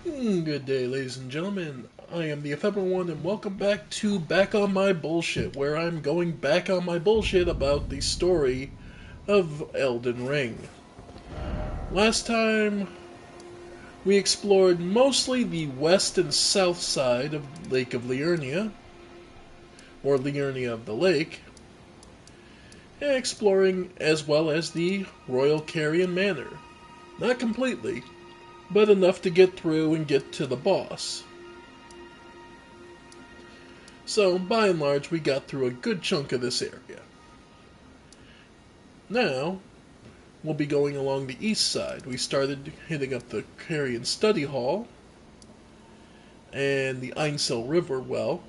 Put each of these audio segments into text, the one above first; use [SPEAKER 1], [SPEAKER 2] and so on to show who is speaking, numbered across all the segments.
[SPEAKER 1] Good day, ladies and gentlemen. I am the Ephemeral One, and welcome back to Back on My Bullshit, where I'm going back on my bullshit about the story of Elden Ring. Last time, we explored mostly the west and south side of Lake of Liurnia, or Liurnia of the Lake, and exploring as well as the Royal Carrion Manor. Not completely, but enough to get through and get to the boss. So, by and large, we got through a good chunk of this area. Now, we'll be going along the east side. We started hitting up the Carrion Study Hall and the Einsel River well.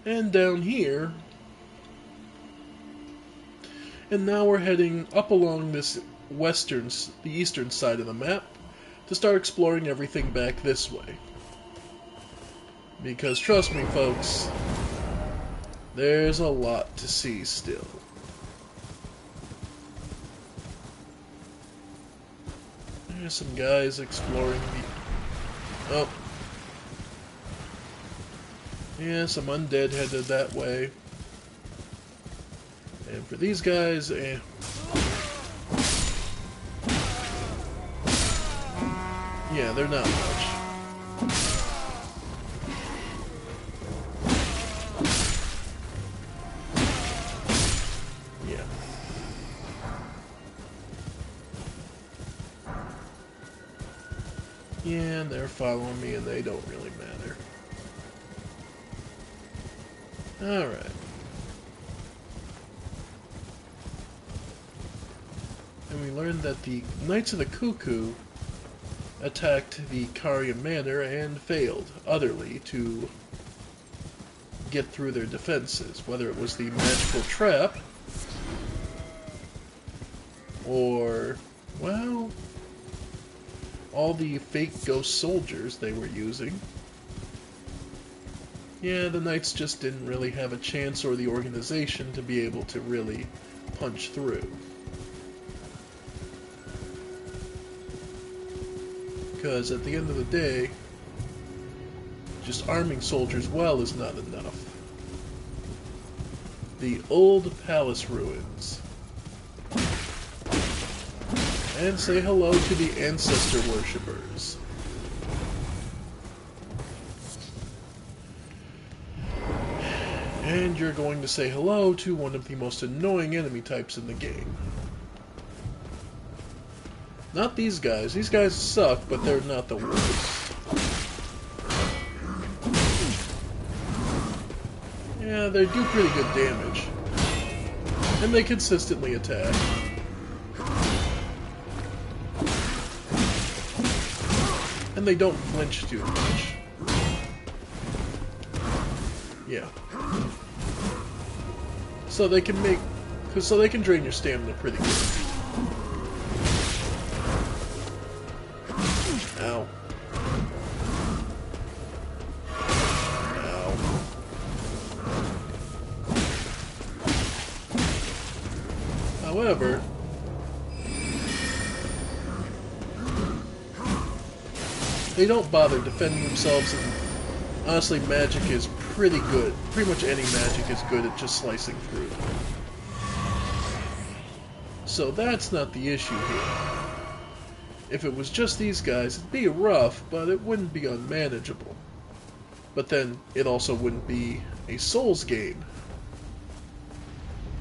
[SPEAKER 1] And down here, and now we're heading up along this the eastern side of the map to start exploring everything back this way. Because trust me, folks, there's a lot to see still. There's some guys exploring the... Oh. Yeah, some undead headed that way. And for these guys, yeah, they're not much. Yeah. Yeah, and they're following me and they don't really matter. Alright. And we learned that the Knights of the Cuckoo attacked the Carrion Manor and failed utterly to get through their defenses, whether it was the magical trap or, well, all the fake ghost soldiers they were using. Yeah, the Knights just didn't really have a chance or the organization to be able to really punch through. Because at the end of the day, just arming soldiers well is not enough. The old palace ruins. And say hello to the ancestor worshippers. And you're going to say hello to one of the most annoying enemy types in the game. Not these guys. These guys suck, but they're not the worst. Yeah, they do pretty good damage. And they consistently attack. And they don't flinch too much. Yeah. So they can drain your stamina pretty good. Ow. Ow. However, they don't bother defending themselves, and honestly, magic is pretty good. Pretty much any magic is good at just slicing through. So that's not the issue here. If it was just these guys, it'd be rough, but it wouldn't be unmanageable. But then, it also wouldn't be a Souls game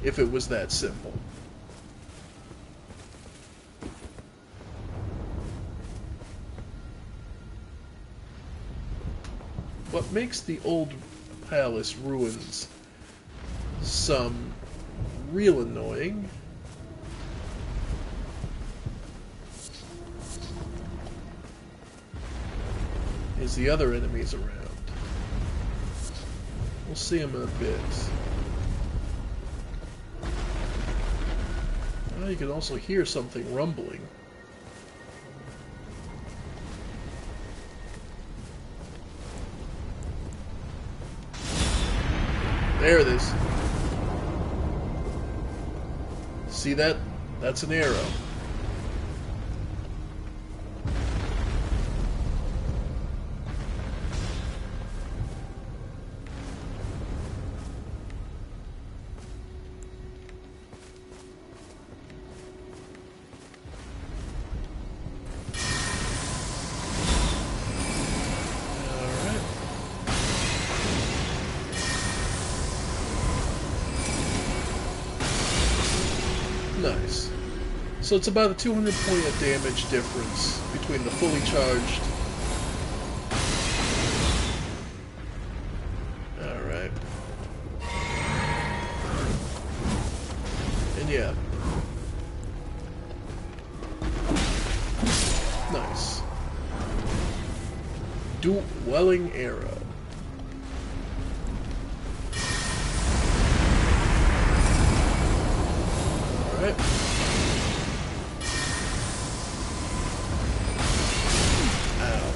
[SPEAKER 1] if it was that simple. What makes the old palace ruins some real annoying is the other enemies around. We'll see them in a bit. You can also hear something rumbling. There it is. See that? That's an arrow. So it's about a 200 point of damage difference between the fully charged. Alright. And yeah. Nice. Dwelling arrow. Alright. Ow.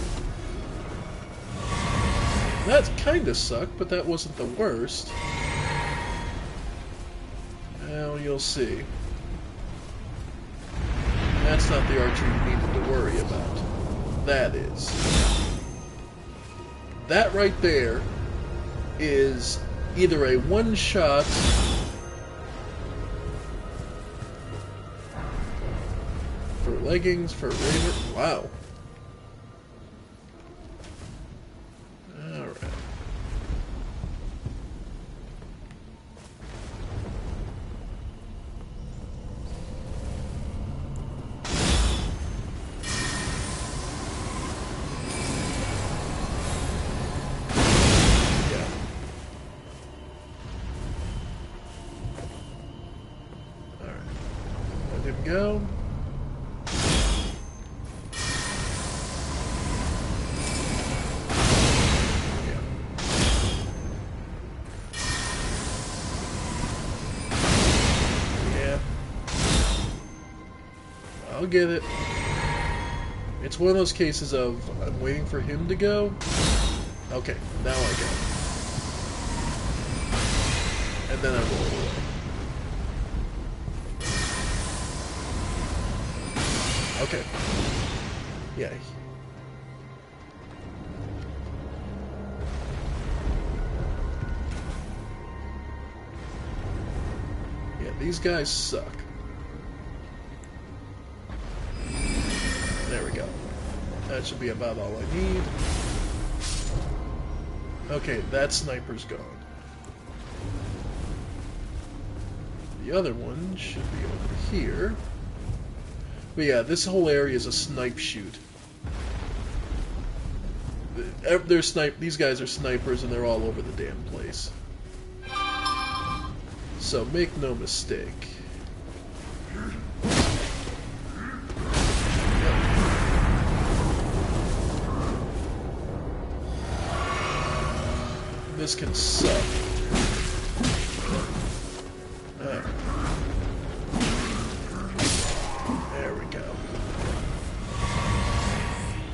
[SPEAKER 1] That kinda sucked, but that wasn't the worst. Well, you'll see. That's not the archer you needed to worry about. That is. That right there is either a one-shot for leggings, for raver. Wow. Alright. Go. Yeah. Yeah. I'll get it. It's one of those cases of I'm waiting for him to go. Okay, now I go. And then I roll away. Okay. Yeah. Yeah, these guys suck. There we go. That should be about all I need. Okay, that sniper's gone. The other one should be over here. But yeah, this whole area is a snipe shoot. These guys are snipers and they're all over the damn place. So make no mistake. Yep. This can suck.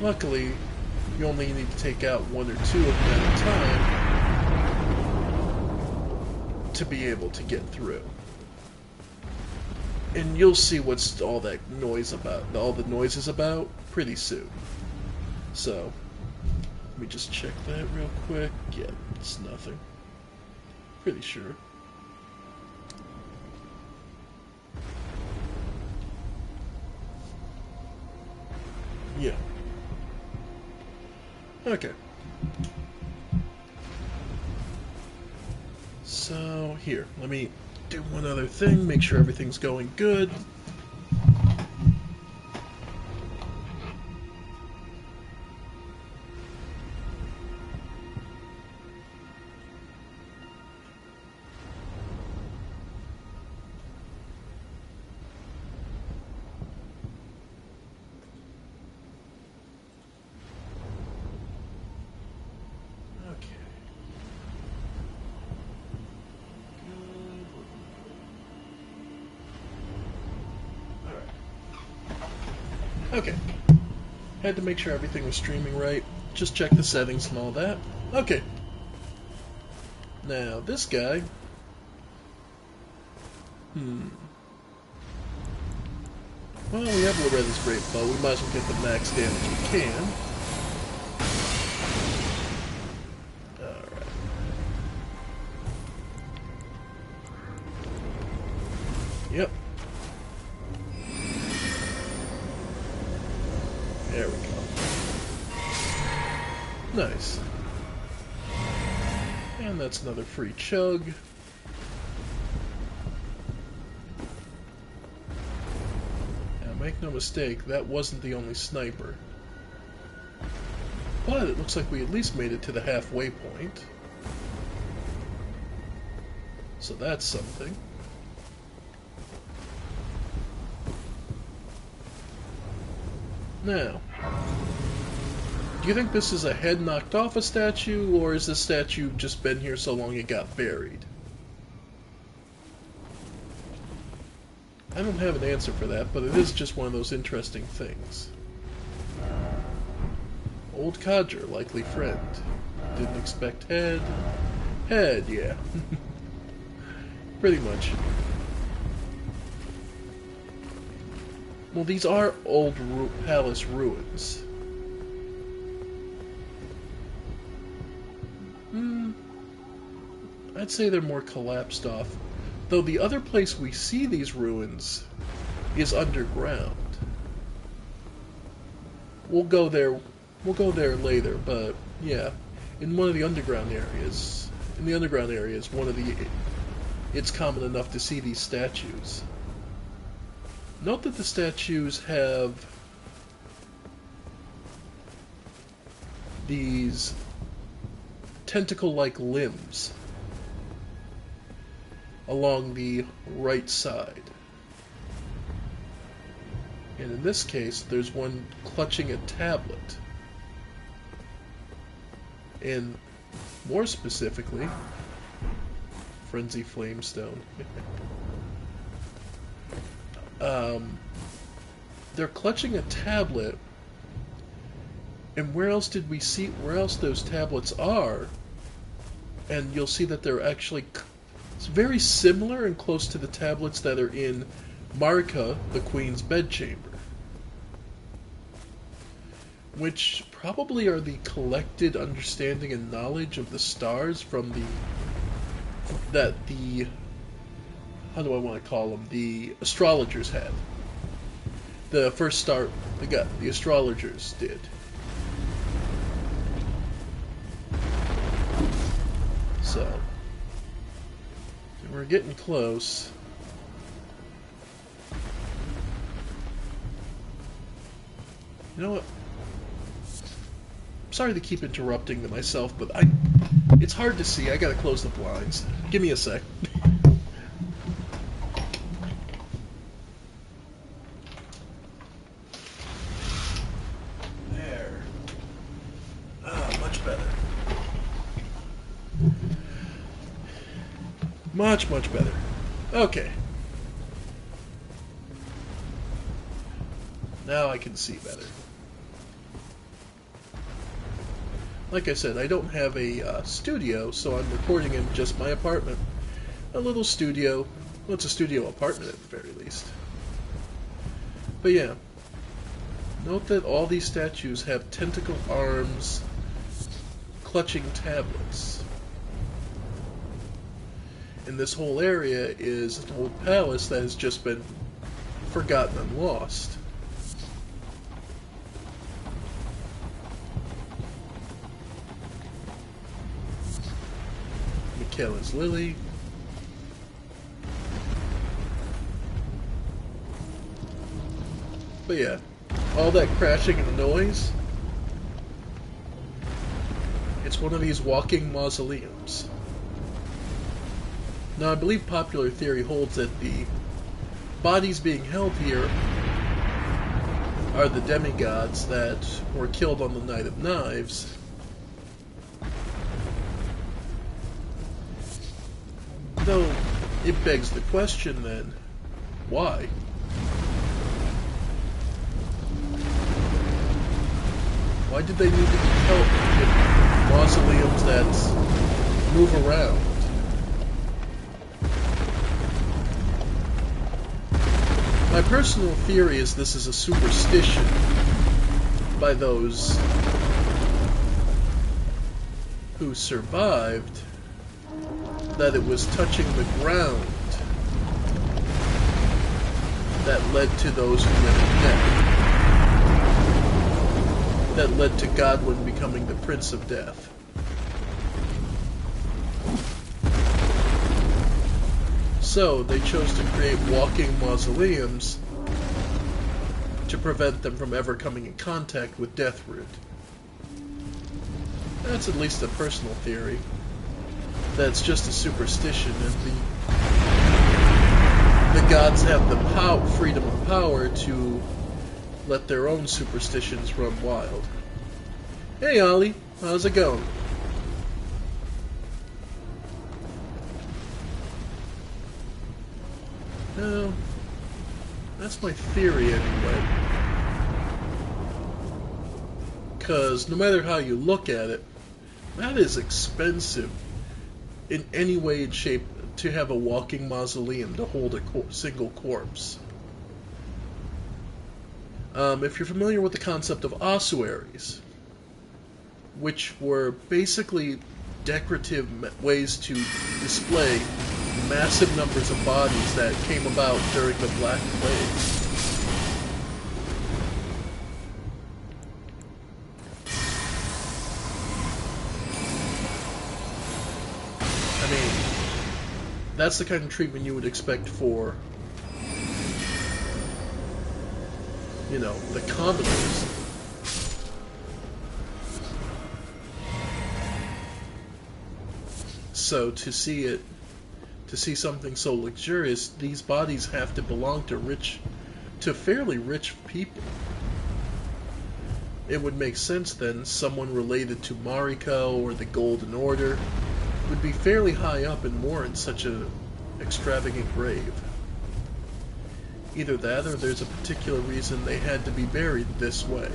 [SPEAKER 1] Luckily, you only need to take out one or two of them at a time to be able to get through. And you'll see what's all that noise about, all the noise is about, pretty soon. So, let me just check that real quick. Yeah, it's nothing. Pretty sure. Yeah. Okay. So, here, let me do one other thing, make sure everything's going good. Okay. Had to make sure everything was streaming right. Just check the settings and all that. Okay. Now, this guy... Well, we have Loretta's Great Bow. We might as well get the max damage we can. Alright. Yep. There we go. Nice. And that's another free chug. make no mistake, that wasn't the only sniper. But it looks like we at least made it to the halfway point. So that's something. Now, do you think this is a head knocked off a statue, or is this statue just been here so long it got buried? I don't have an answer for that, but it is just one of those interesting things. Old codger, likely friend. Didn't expect head. Head, yeah. Pretty much. Well, these are old palace ruins. I'd say they're more collapsed off. Though the other place we see these ruins is underground. We'll go there later, but yeah, in one of the underground areas. In the underground areas, it's common enough to see these statues. Note that the statues have these tentacle-like limbs along the right side. And in this case, there's one clutching a tablet. And more specifically, Frenzy Flamestone. They're clutching a tablet, and where else those tablets are, and you'll see that they're actually very similar and close to the tablets that are in Marika, the Queen's bedchamber, which probably are the collected understanding and knowledge of the stars from how do I want to call them? The astrologers had. The first star, the astrologers did. So, we're getting close. You know what? I'm sorry to keep interrupting myself, but it's hard to see. I gotta close the blinds. Give me a sec. There. Much better. Much, much better. Okay. Now I can see better. Like I said, I don't have a studio, so I'm recording in just my apartment. A little studio. Well, it's a studio apartment at the very least. But yeah. Note that all these statues have tentacle arms clutching tablets. And this whole area is an old palace that has just been forgotten and lost. Michaela's Lily. But yeah, all that crashing and noise, it's one of these walking mausoleums. Now, I believe popular theory holds that the bodies being held here are the demigods that were killed on the Night of Knives. Though, it begs the question then, why? Why did they need to be held in mausoleums that move around? My personal theory is this is a superstition by those who survived, that it was touching the ground that led to those who went in death. That led to Godwin becoming the Prince of Death. So, they chose to create walking mausoleums to prevent them from ever coming in contact with Deathroot. That's at least a personal theory. That's just a superstition, and the gods have the freedom of power to let their own superstitions run wild. Hey Ollie, how's it going? No, that's my theory anyway. Because no matter how you look at it, that is expensive in any way and shape to have a walking mausoleum to hold a single corpse. If you're familiar with the concept of ossuaries, which were basically decorative ways to display massive numbers of bodies that came about during the Black Plague. I mean, that's the kind of treatment you would expect for, you know, the commoners. So to see something so luxurious, these bodies have to belong to fairly rich people. It would make sense then someone related to Mariko or the Golden Order would be fairly high up and warrant such an extravagant grave. Either that or there's a particular reason they had to be buried this way.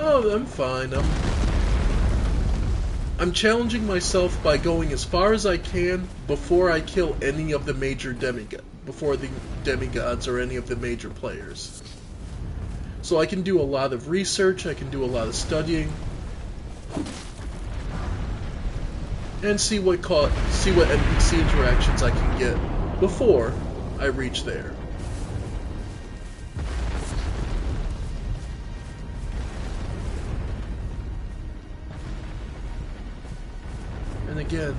[SPEAKER 1] Oh, I'm fine. I'm challenging myself by going as far as I can before I kill any of the major demigods or any of the major players. So I can do a lot of research, I can do a lot of studying, and see what NPC interactions I can get before I reach there. And again,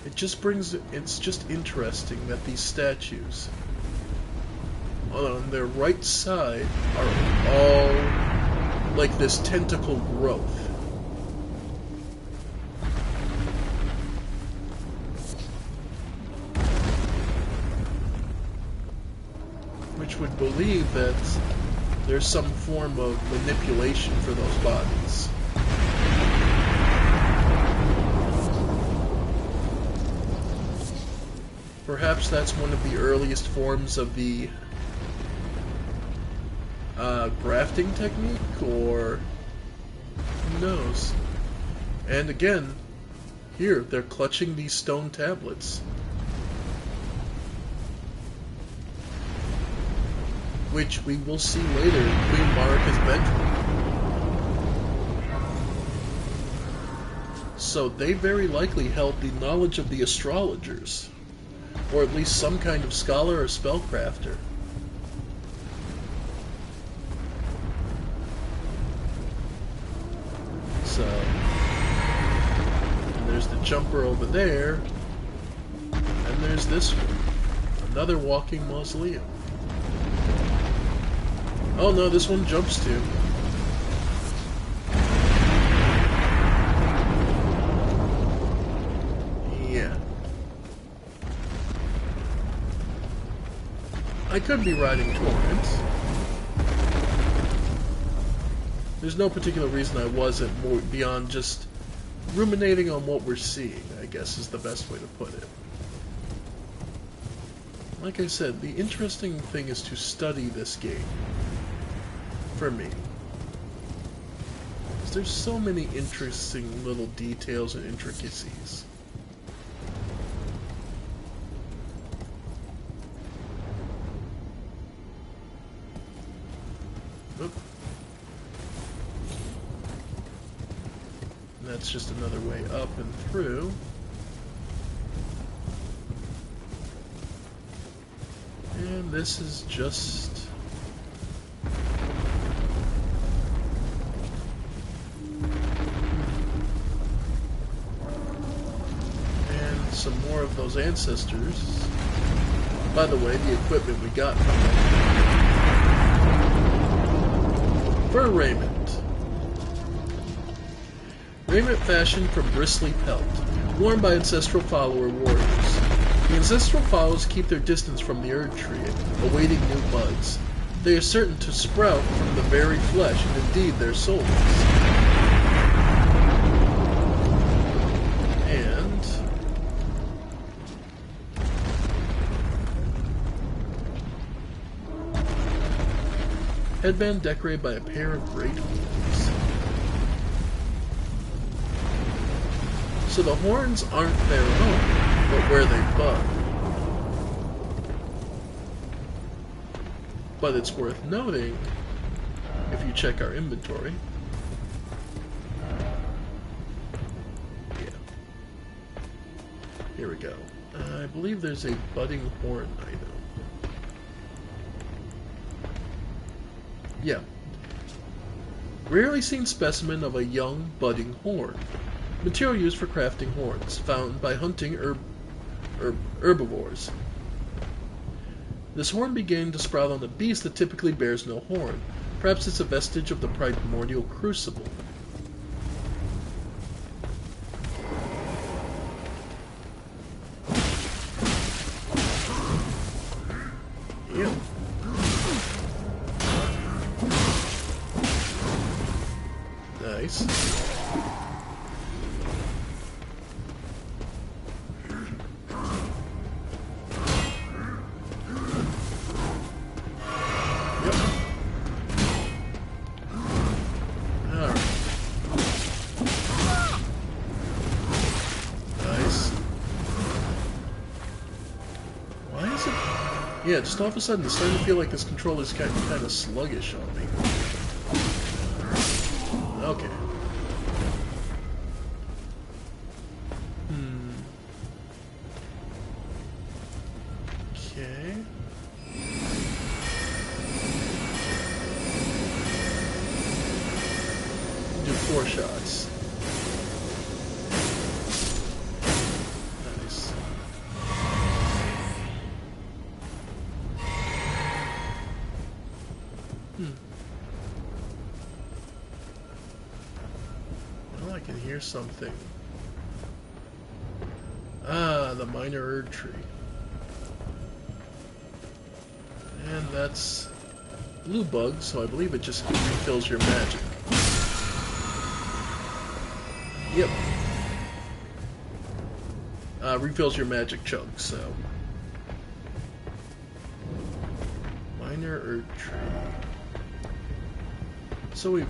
[SPEAKER 1] it's just interesting that these statues on their right side are all like this tentacle growth. Which would believe that there's some form of manipulation for those bodies. Perhaps that's one of the earliest forms of the grafting technique, or who knows. And again, here, they're clutching these stone tablets, which we will see later in Queen Marika's bedroom. So they very likely held the knowledge of the astrologers, or at least some kind of scholar or spellcrafter. So, and there's the jumper over there, and there's this one, another walking mausoleum. Oh no, this one jumps too. Yeah. I could be riding Torrent. There's no particular reason I wasn't, more beyond just ruminating on what we're seeing, I guess is the best way to put it. Like I said, the interesting thing is to study this game. For me. Because there's so many interesting little details and intricacies. Oop. And that's just another way up and through. And this is just... some more of those ancestors. By the way, the equipment we got from them. Fur raiment. Raiment fashioned from bristly pelt, worn by ancestral follower warriors. The ancestral followers keep their distance from the Erd Tree, awaiting new buds. They are certain to sprout from the very flesh, and indeed their souls. And headband decorated by a pair of great horns. So the horns aren't their own, but where they bud. But it's worth noting, if you check our inventory, yeah, here we go. I believe there's a budding horn item. Yeah. Rarely seen specimen of a young, budding horn. Material used for crafting horns, found by hunting herbivores. This horn began to sprout on a beast that typically bears no horn. Perhaps it's a vestige of the primordial crucible. Yep. Nice. Yeah, just all of a sudden, it's starting to feel like this controller's kind of sluggish on me. Okay. Okay. Do 4 shots. Nice. Well, I can hear something. Ah, the minor Erd Tree. And that's blue bug, so I believe it just refills your magic. Yep. Refills your magic chunk, so. Minor Erd Tree. So we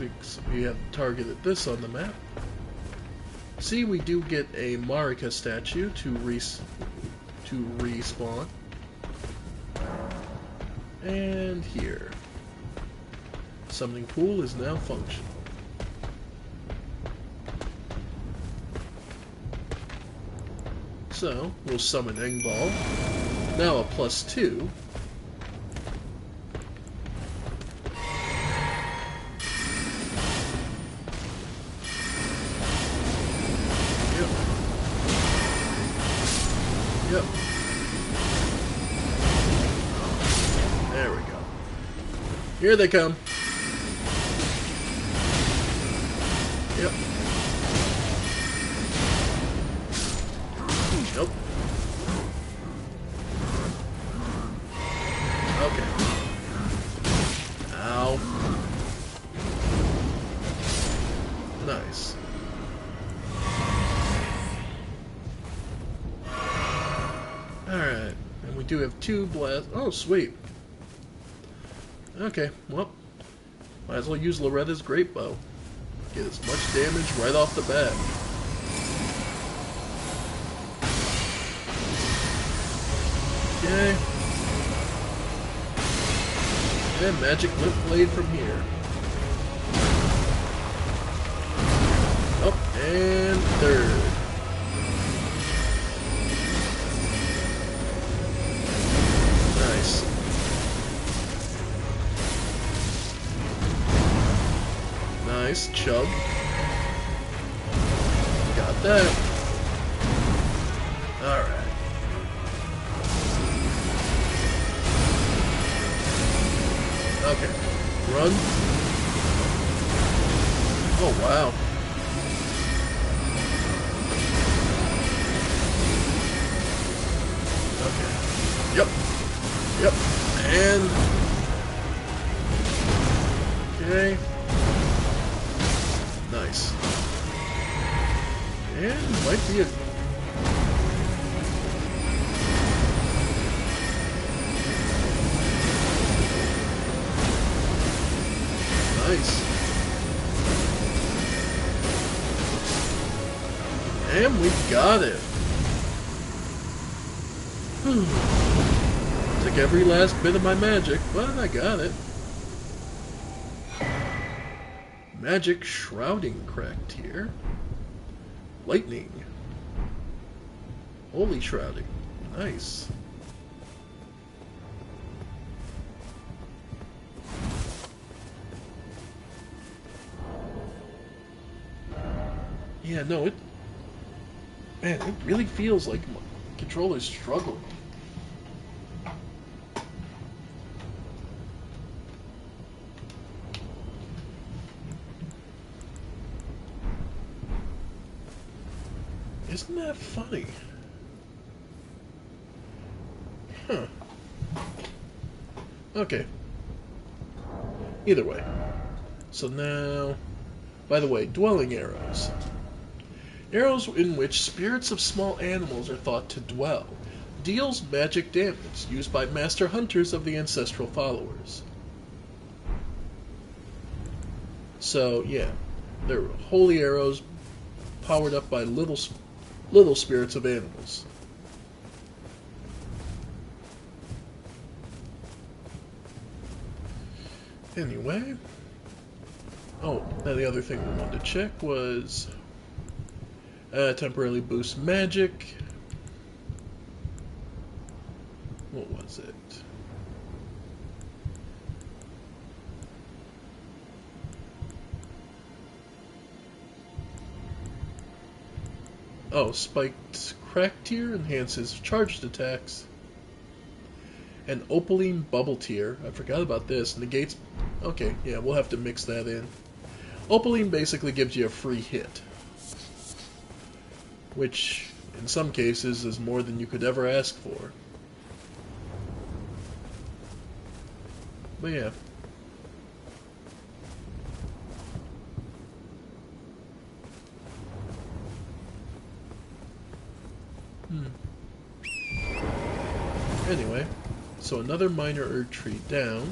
[SPEAKER 1] have targeted this on the map. See, we do get a Marika statue to respawn. And here. Summoning pool is now functional. So, we'll summon Engball. Now a +2. Yep. There we go. Here they come. Yep. Nope. Okay. Ow. Nice. Alright. And we do have 2 blasts. Oh, sweet. Okay, well. Might as well use Loretta's great bow. Get as much damage right off the bat. Okay. And magic limp blade from here. Up and 3rd. Nice. Nice chug. Got that. Alright. run. Oh, wow. Okay. Yep. Yep. And... okay. Nice. And might be a... nice. And we got it. Took every last bit of my magic, but I got it. Magic shrouding cracked here. Lightning. Holy shrouding. Nice. Yeah, no, man, it really feels like my controller's struggling. Isn't that funny? Huh. Okay. Either way. So now... by the way, dwelling arrows. Arrows in which spirits of small animals are thought to dwell. Deals magic damage, used by master hunters of the ancestral followers. So, yeah. They're holy arrows powered up by little spirits of animals. Anyway. Oh, and the other thing we wanted to check was... temporarily boost magic. What was it? Oh, spiked crack tier enhances charged attacks. And opaline bubble tier, I forgot about this, negates... okay, yeah, we'll have to mix that in. Opaline basically gives you a free hit. Which, in some cases, is more than you could ever ask for. But yeah. Anyway, so another minor Erd tree down.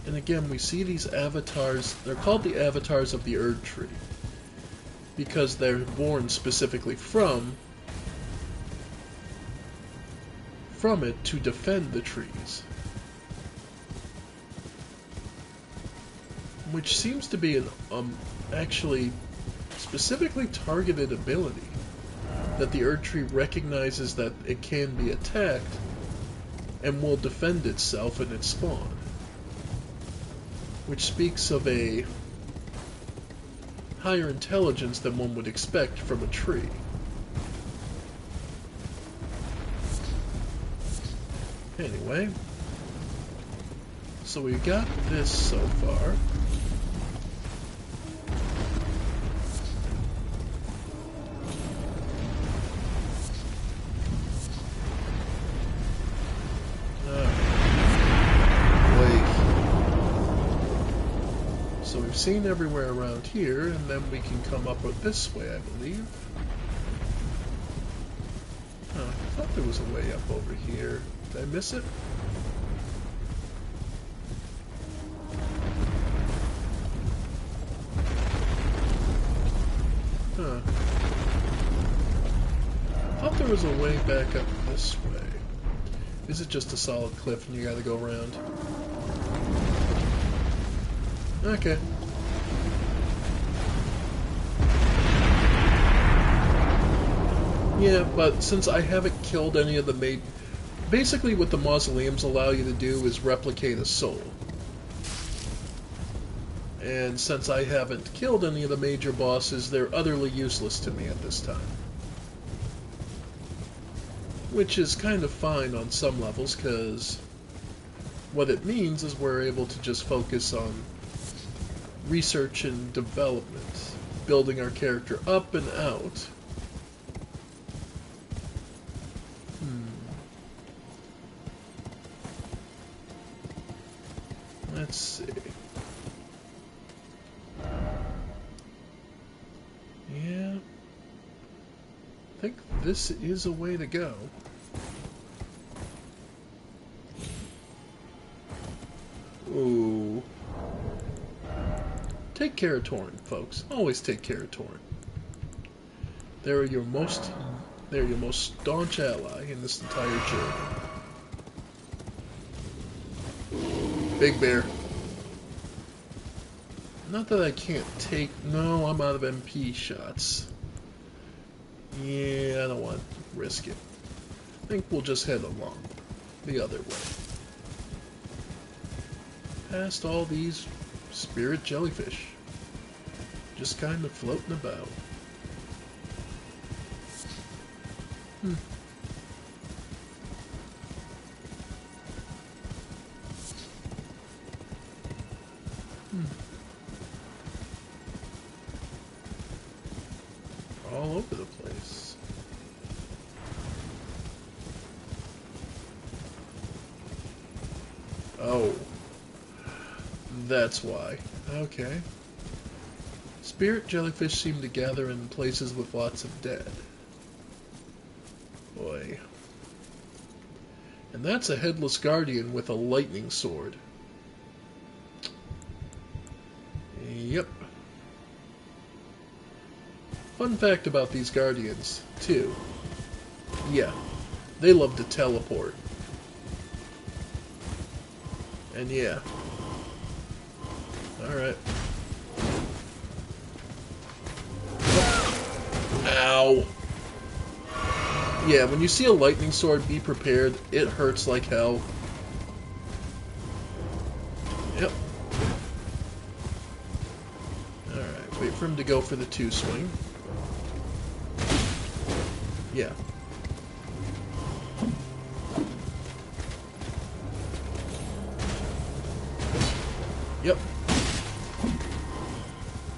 [SPEAKER 1] And again, we see these avatars. They're called the avatars of the Erd tree because they're born specifically from it to defend the trees. Which seems to be an actually specifically targeted ability that the Erd tree recognizes that it can be attacked and will defend itself in its spawn. Which speaks of a higher intelligence than one would expect from a tree. Anyway, so we got this so far. So we've seen everywhere around here, and then we can come up with this way, I believe. Oh, I thought there was a way up over here. Did I miss it? Huh. I thought there was a way back up this way. Is it just a solid cliff and you gotta go around? Okay. Yeah, but since I haven't killed any of the basically what the mausoleums allow you to do is replicate a soul. And since I haven't killed any of the major bosses, they're utterly useless to me at this time. Which is kind of fine on some levels, because what it means is we're able to just focus on research and development, building our character up and out. Let's see. Yeah. I think this is a way to go. Ooh. Take care of Torrent, folks. Always take care of Torrent. They're your most staunch ally in this entire journey. Big bear. Not that I can't take... No, I'm out of MP shots. Yeah, I don't want to risk it. I think we'll just head along the other way. Past all these spirit jellyfish. Just kind of floating about. All over the place. Oh. That's why. Okay. Spirit jellyfish seem to gather in places with lots of dead. Boy. And that's a headless guardian with a lightning sword. Yep. Fun fact about these guardians, too. Yeah, they love to teleport. And yeah. Alright. Ow. Yeah, when you see a lightning sword, be prepared. It hurts like hell. Yep. Alright, wait for him to go for the 2-swing. Yeah. Yep.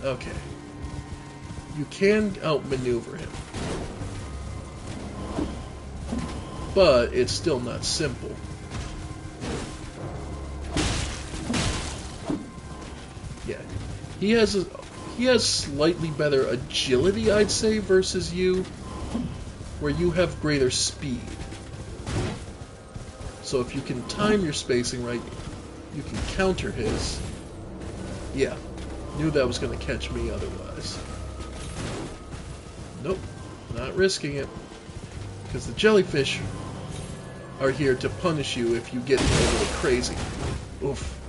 [SPEAKER 1] Okay. You can outmaneuver him. But it's still not simple. Yeah. He has slightly better agility, I'd say, versus you, where you have greater speed. So if you can time your spacing right, you can counter his. Yeah. Knew that was going to catch me otherwise. Nope. Not risking it. Because the jellyfish are here to punish you if you get a little crazy. Oof.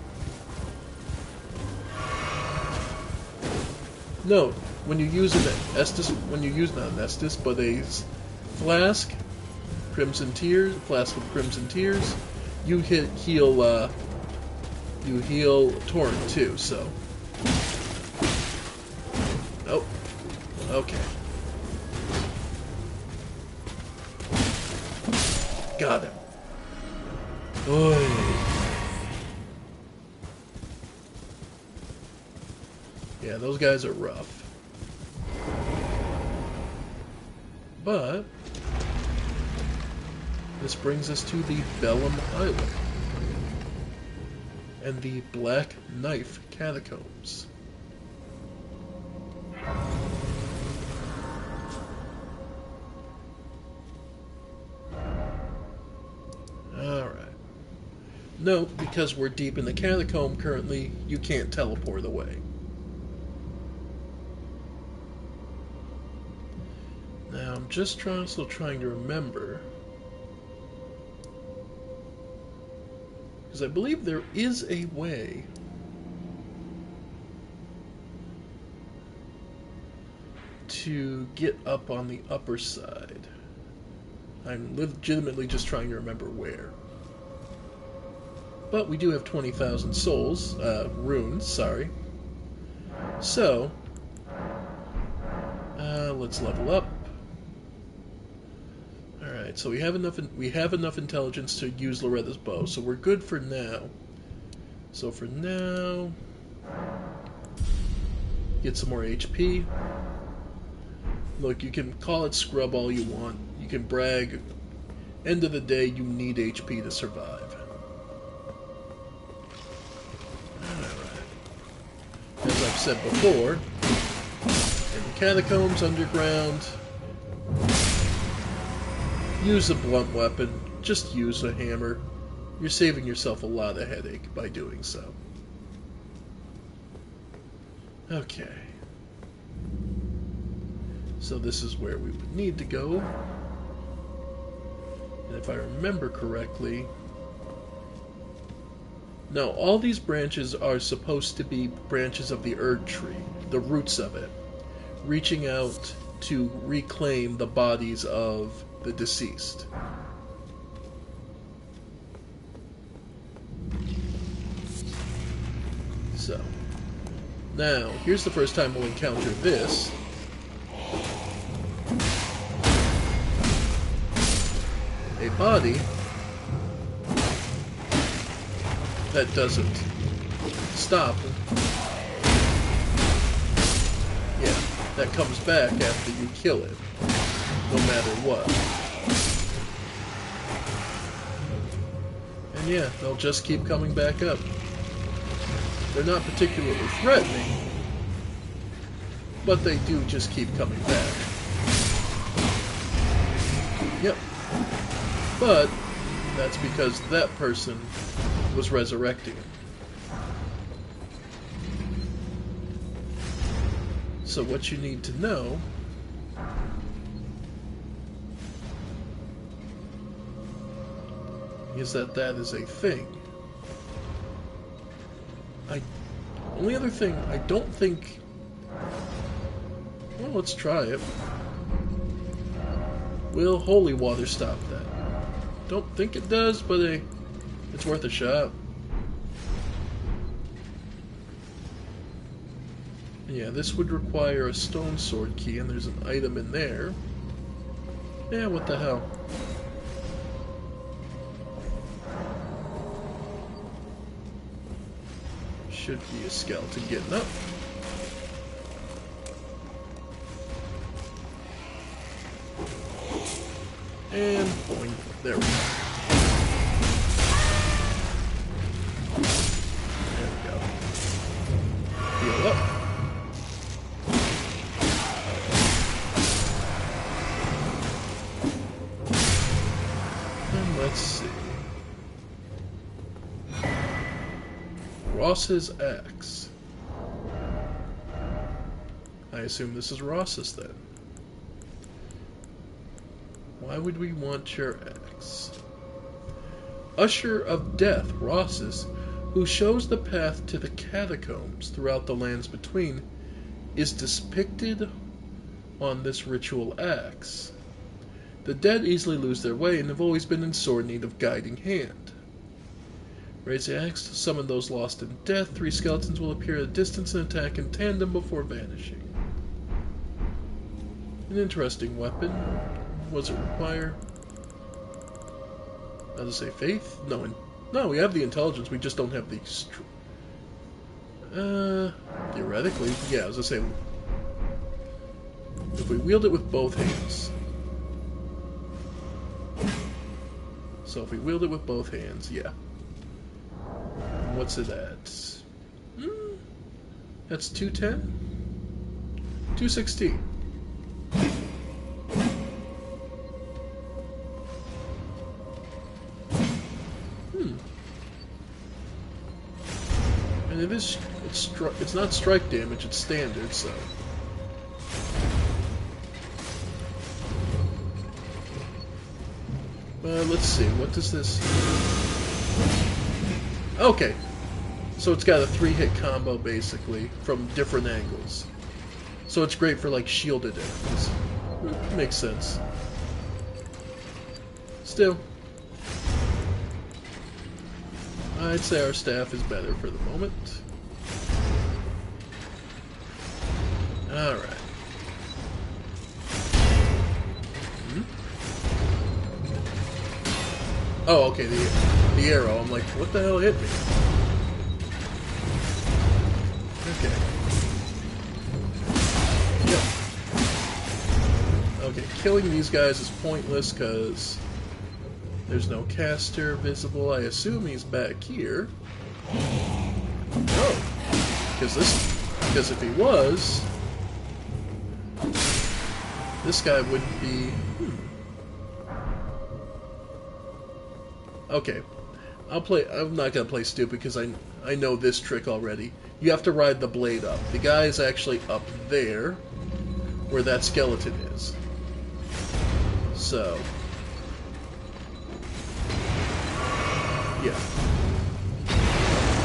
[SPEAKER 1] Note, when you use an Estus, not an Estus, but a flask, flask with Crimson Tears, you heal Torrent too, so. Oh. Okay. Got him. Oy. Yeah, those guys are rough. But this brings us to the Bellum Island and the Black Knife Catacombs. Note, because we're deep in the catacomb currently, you can't teleport away. Now, I'm just still trying to remember. Because I believe there is a way to get up on the upper side. I'm legitimately just trying to remember where. But we do have 20,000 souls, runes, sorry. So, let's level up. Alright, so we have enough intelligence to use Loretta's bow, so we're good for now. So for now, get some more HP. Look, you can call it scrub all you want. You can brag. End of the day, you need HP to survive. Alright. As I've said before, in the catacombs underground, use a blunt weapon. Just use a hammer. You're saving yourself a lot of headache by doing so. Okay. So this is where we would need to go. And if I remember correctly... No, all these branches are supposed to be branches of the Erd tree, the roots of it, reaching out to reclaim the bodies of the deceased. So, now, here's the first time we'll encounter this. A body that doesn't stop. Yeah, that comes back after you kill it, no matter what. And yeah, they'll just keep coming back up. They're not particularly threatening, but they do just keep coming back. Yep. But that's because that person was resurrecting him. So what you need to know is that that is a thing. Only other thing, I don't think... Well, let's try it. Will holy water stop that? Don't think it does, but it's worth a shot. Yeah, this would require a stone sword key, and there's an item in there. Yeah, what the hell. Should be a skeleton getting up. And boing. There we go. There we go. Heal up. And let's see. Ross's axe. I assume this is Ross's then. Why would we want your axe? Usher of Death, Ross's, who shows the path to the catacombs throughout the lands between, is depicted on this ritual axe. The dead easily lose their way and have always been in sore need of guiding hand. Raise the axe to summon those lost in death. 3 skeletons will appear at a distance and attack in tandem before vanishing. An interesting weapon. What does it require? Does it say faith? No, we have the intelligence, we just don't have the... theoretically, yeah, as I say, if we wield it with both hands. So if we wield it with both hands, yeah. What's it at? That's 210? 216. And it is, it's not strike damage, it's standard, so. Let's see, what does this... Okay. So it's got a 3-hit combo, basically, from different angles. So it's great for, like, shielded enemies. Makes sense. Still. I'd say our staff is better for the moment. Alright. Oh, okay, the arrow. I'm like, what the hell hit me? Okay. Yep. Okay, killing these guys is pointless because there's no caster visible. I assume he's back here. Oh. Because if he was, this guy wouldn't be... Okay. I'm not gonna play stupid because I know this trick already. You have to ride the blade up. The guy is actually up there, where that skeleton is. So, yeah.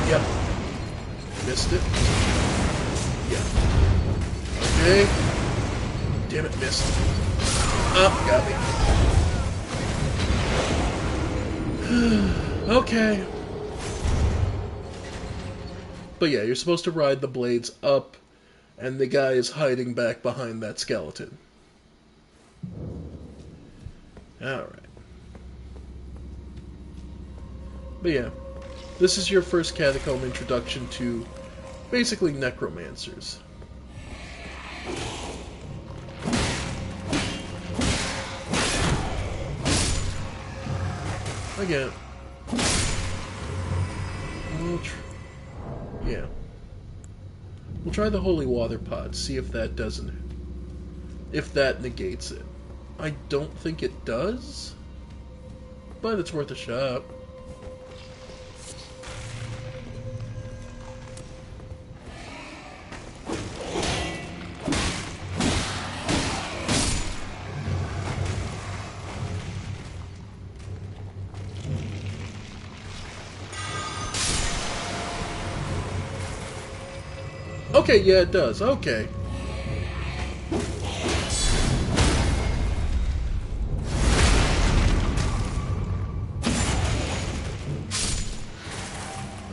[SPEAKER 1] Yep. Missed it. Yeah. Okay. Damn it, missed. Oh, got me. Okay. But yeah, you're supposed to ride the blades up, and the guy is hiding back behind that skeleton. Alright. But yeah, this is your first catacomb introduction to basically necromancers. Again, we'll try the holy water pot, see if that negates it. I don't think it does, but it's worth a shot. Okay, yeah, it does. Okay.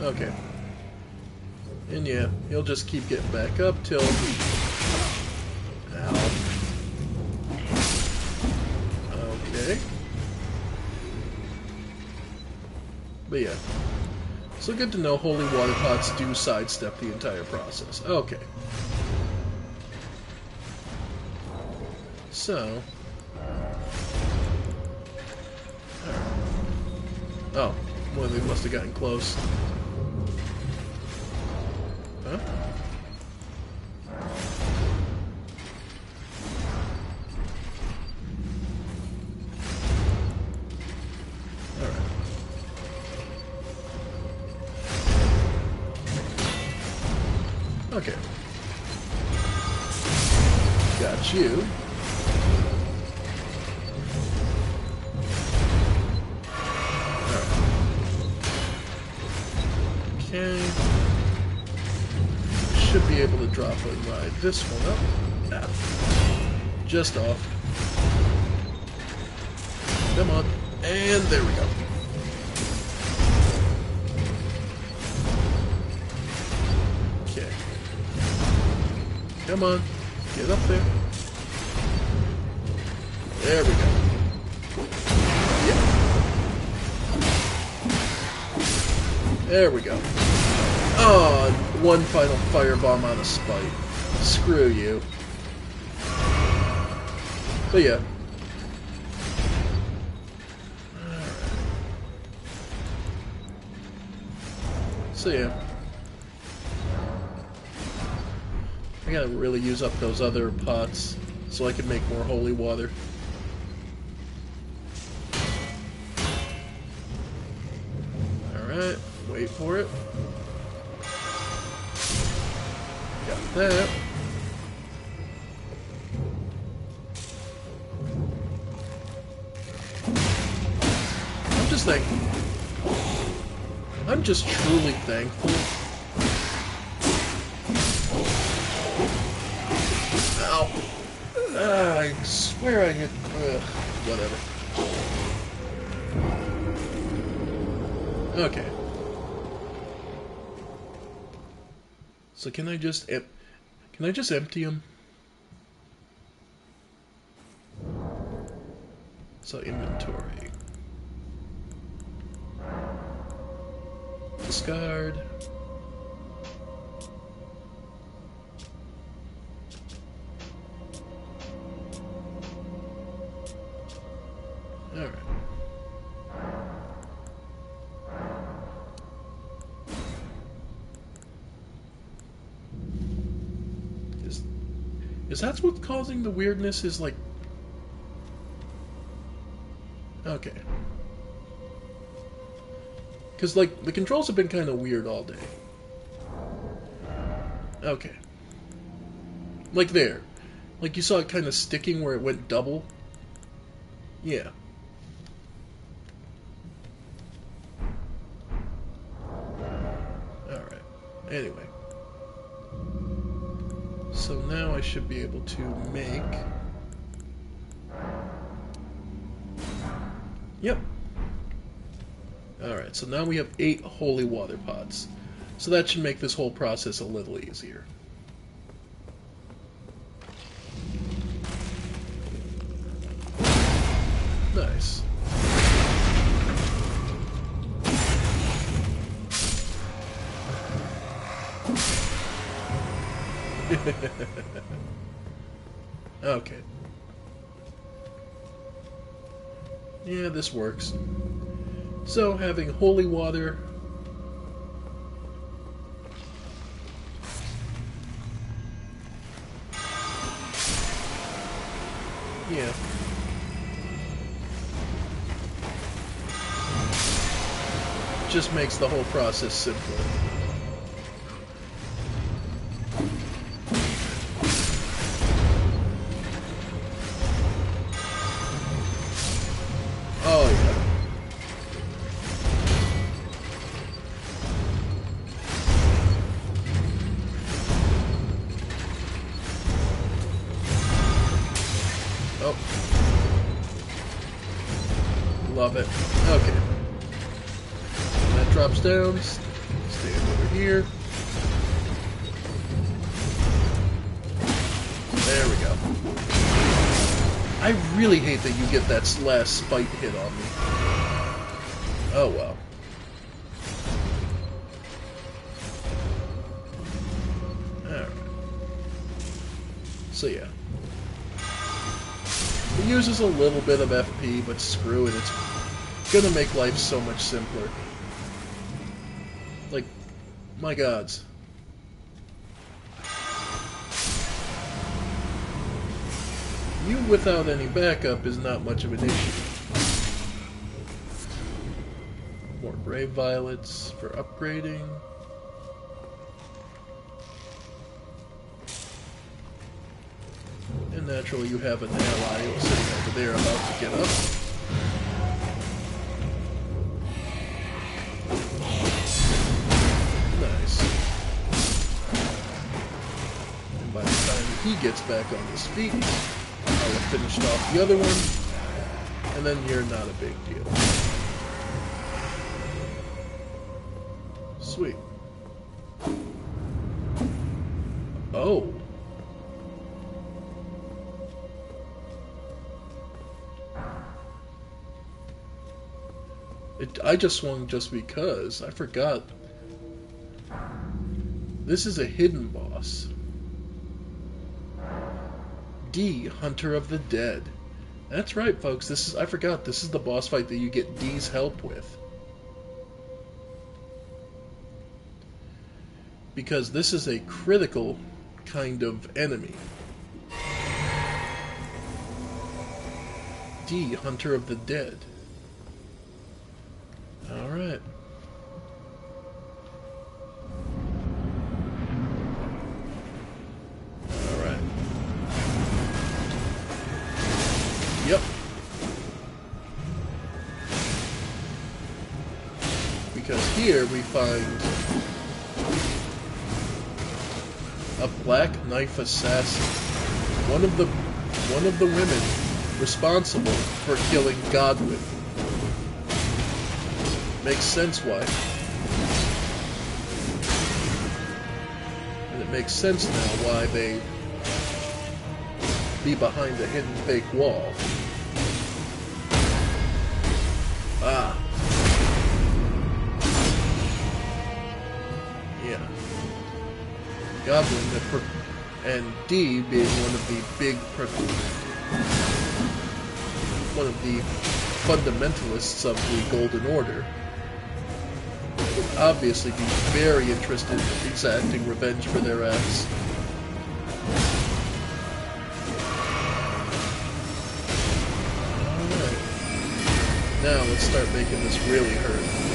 [SPEAKER 1] Okay. And yeah, he'll just keep getting back up till... Ow. Okay. But yeah. So good to know holy water pots do sidestep the entire process. Okay. So... Oh. Well, they must have gotten close. Huh? Alright. Okay. Got you. Okay. Should be able to drop and ride this one up. Ah. Just off. Come on. And there we go. Okay. Come on. Get up there. There we go. Yeah. There we go. Oh, one final firebomb out of spite. Screw you. But yeah. Alright. So yeah. I gotta really use up those other pots so I can make more holy water. Alright, wait for it. Got that. I'm just truly thankful. Ow. I swear I hit... whatever. Okay. So can I just empty him? So inventory. Discard. Alright. Is that what's causing the weirdness? Is like... Okay. Because, like, the controls have been kind of weird all day. Okay. Like there. Like you saw it kind of sticking where it went double. Yeah. Alright. Anyway. So now I should be able to make... Yep. Alright, so now we have 8 holy water pots. So that should make this whole process a little easier. Nice. Okay. Yeah, this works. So, having holy water... Yeah. Just makes the whole process simpler. Oh, yeah. Oh. Love it. Okay. That drops down. Stand over here. There we go. I really hate that you get that last spite hit on me. Oh well. Alright. So yeah. It uses a little bit of FP, but screw it, it's gonna make life so much simpler. Like, my gods. You without any backup is not much of an issue. More brave violets for upgrading. And naturally you have an ally sitting over there about to get up. Nice. And by the time he gets back on his feet, I'll have finished off the other one, and then you're not a big deal. Sweet. Oh. I just swung just because. I forgot. This is a hidden boss. D, Hunter of the Dead. That's right, folks. I forgot. This is the boss fight that you get D's help with. Because this is a critical kind of enemy. D, Hunter of the Dead. Alright. Alright. Yep. Because here we find a Black Knife Assassin. One of the women responsible for killing Godwin. Makes sense why. And it makes sense now why they be behind a hidden fake wall. Ah. Yeah. Goblin and D being one of the fundamentalists of the Golden Order would obviously be very interested in exacting revenge for their acts. Alright. Now let's start making this really hurt.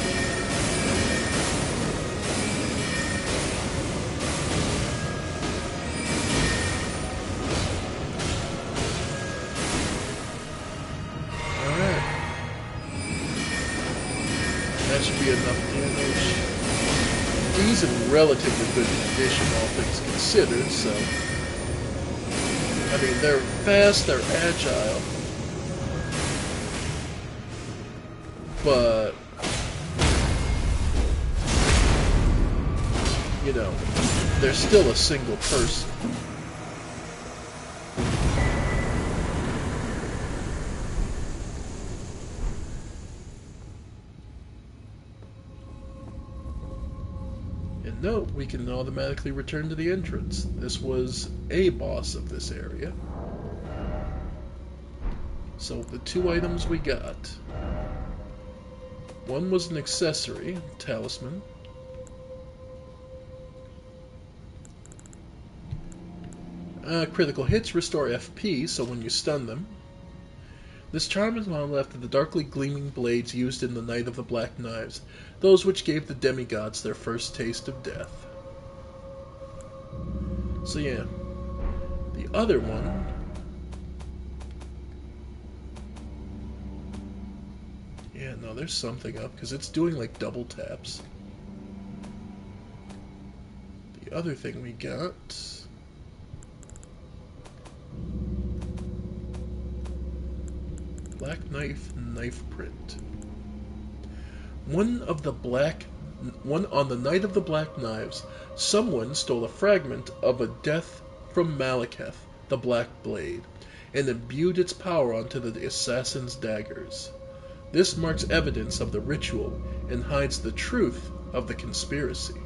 [SPEAKER 1] That should be enough damage. He's in relatively good condition, all things considered, so... I mean, they're fast, they're agile. But... you know, they're still a single person. And note, we can automatically return to the entrance. This was a boss of this area. So the two items we got. One was an accessory, talisman. Critical hits restore FP, so when you stun them. This charm is modeled after the darkly gleaming blades used in the Night of the Black Knives, those which gave the demigods their first taste of death. So yeah, the other one... yeah, no, there's something up, because it's doing like double taps. The other thing we got... Black knife print. One on the Night of the Black Knives, someone stole a fragment of a death from Malekith, the Black Blade, and imbued its power onto the assassin's daggers. This marks evidence of the ritual and hides the truth of the conspiracy.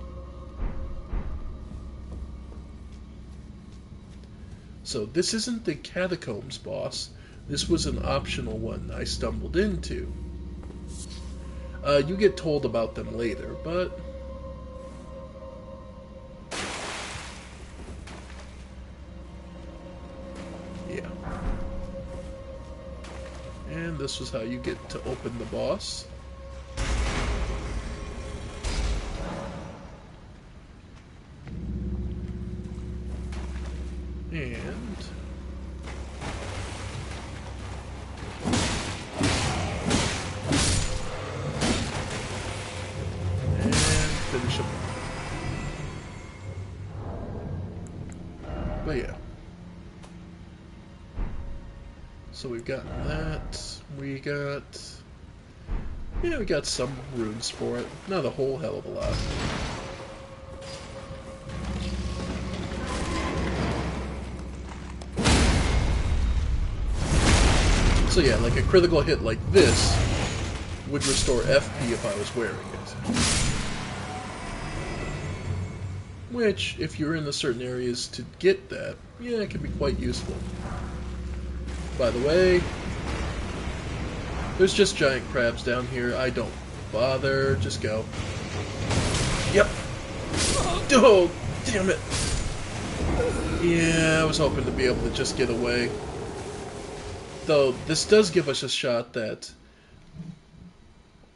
[SPEAKER 1] So this isn't the Catacombs boss. This was an optional one I stumbled into. You get told about them later, but... yeah. And this was how you get to open the boss. And... finish him. But yeah. So we've got that. We got... yeah, we got some runes for it. Not a whole hell of a lot. So yeah, like a critical hit like this would restore FP if I was wearing it. Which, if you're in the certain areas to get that, yeah, it can be quite useful. By the way, there's just giant crabs down here. I don't bother. Just go. Yep. Oh, damn it. Yeah, I was hoping to be able to just get away. Though, this does give us a shot that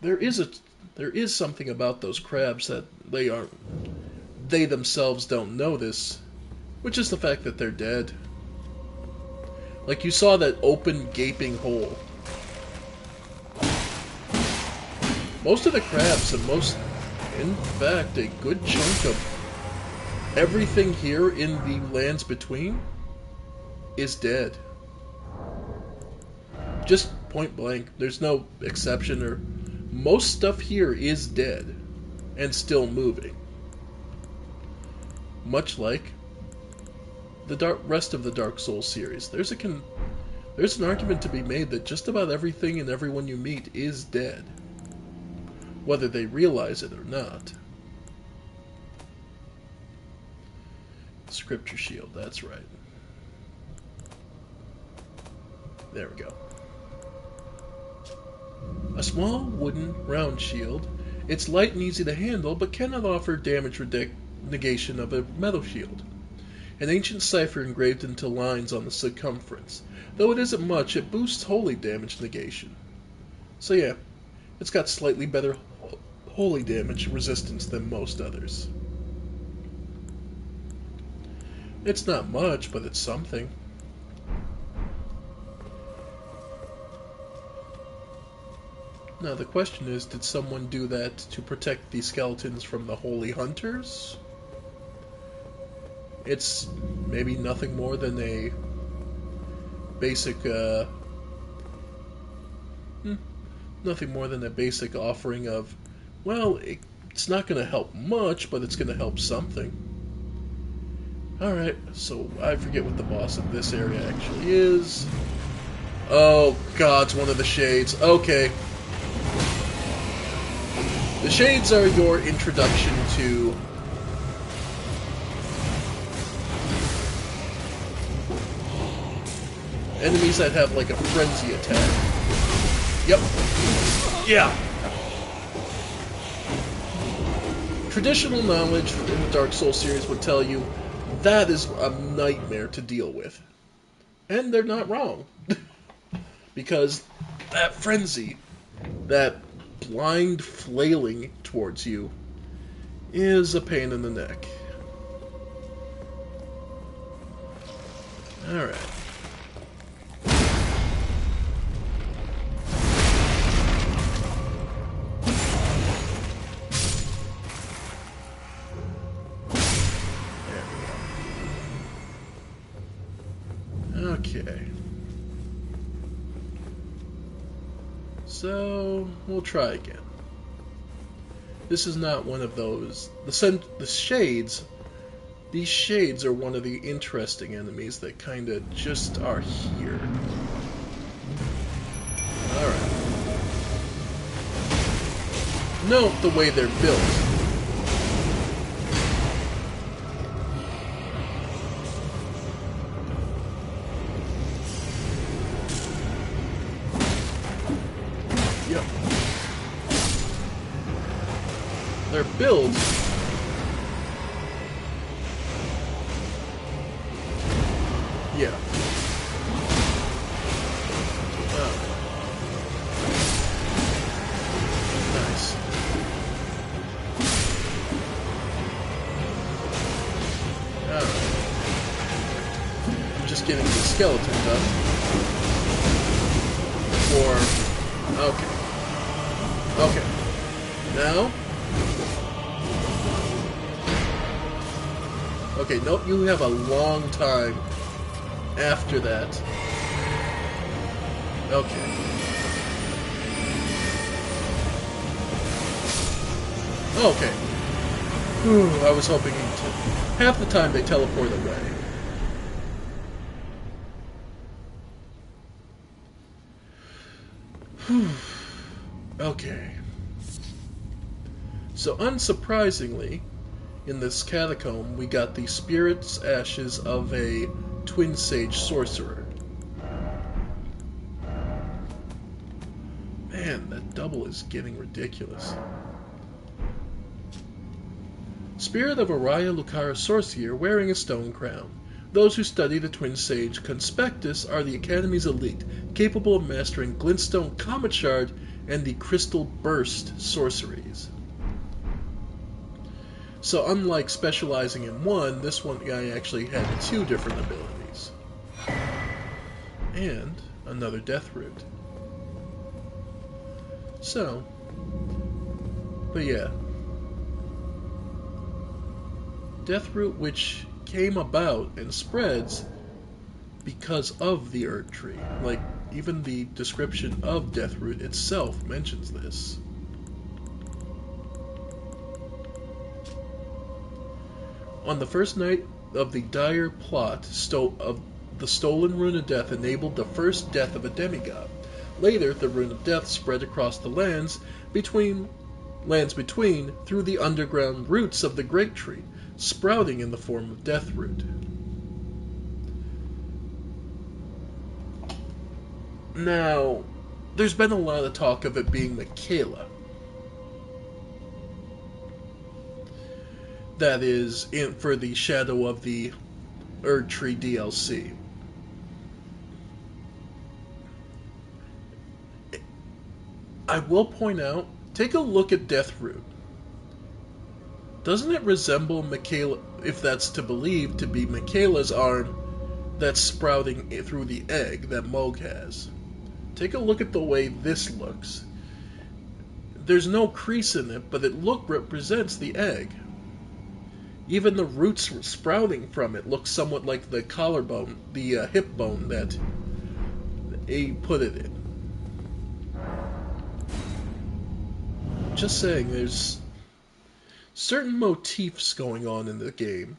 [SPEAKER 1] there is something about those crabs that they themselves don't notice, which is the fact that they're dead. Like, you saw that open, gaping hole. Most of the crabs, and in fact, a good chunk of everything here in the lands between is dead. Just point blank. There's no exception, or most stuff here is dead and still moving. Much like the rest of the Dark Souls series. There's an argument to be made that just about everything and everyone you meet is dead, whether they realize it or not. Scripture shield, that's right. There we go. small wooden round shield. It's light and easy to handle, but cannot offer damage negation of a metal shield. An ancient cipher engraved into lines on the circumference. Though it isn't much, it boosts holy damage negation. So yeah, it's got slightly better holy damage resistance than most others. It's not much, but it's something. Now the question is, did someone do that to protect the skeletons from the holy hunters? It's maybe nothing more than a basic, nothing more than a basic offering of, well, it's not going to help much, but it's going to help something. Alright, so I forget what the boss of this area actually is. Oh god, it's one of the shades. Okay. The shades are your introduction to enemies that have like a frenzy attack. Yep. Yeah. Traditional knowledge in the Dark Souls series would tell you that is a nightmare to deal with. And they're not wrong. Because that frenzy, that blind flailing towards you, is a pain in the neck. Alright. Okay. So, we'll try again. This is not one of those... The shades... These shades are one of the interesting enemies that kind of just are here. Alright. Note the way they're built. Yep. Their build yeah. Oh. Nice. Alright. Just getting the skeleton done. Or okay. Okay. Now? Okay, nope, you have a long time after that. Okay. Okay. Whew, I was hoping to... Half the time they teleport away. Whew. Okay. So, unsurprisingly, in this catacomb, we got the spirit's ashes of a twin sage sorcerer. Man, that double is getting ridiculous. Spirit of Araya Lucara sorcerer wearing a stone crown. Those who study the twin sage conspectus are the Academy's elite, capable of mastering glintstone, comet shard, and the crystal burst sorceries. So unlike specializing in one, this one guy actually had two different abilities. And another death root. So, but yeah. Death root which came about and spreads because of the Erd Tree. Like, even the description of death root itself mentions this. On the first night of the dire plot of the stolen Rune of Death enabled the first death of a demigod. Later, the Rune of Death spread across the lands between through the underground roots of the Great Tree, sprouting in the form of death root. Now, there's been a lot of talk of it being Michaela. That is in for the Shadow of the Erd Tree DLC. I will point out, take a look at Deathroot. Doesn't it resemble Michaela, if that's to believe, to be Michaela's arm that's sprouting through the egg that Moog has? Take a look at the way this looks. There's no crease in it, but it represents the egg. Even the roots sprouting from it look somewhat like the collarbone, the hip bone that A put it in. Just saying, there's certain motifs going on in the game,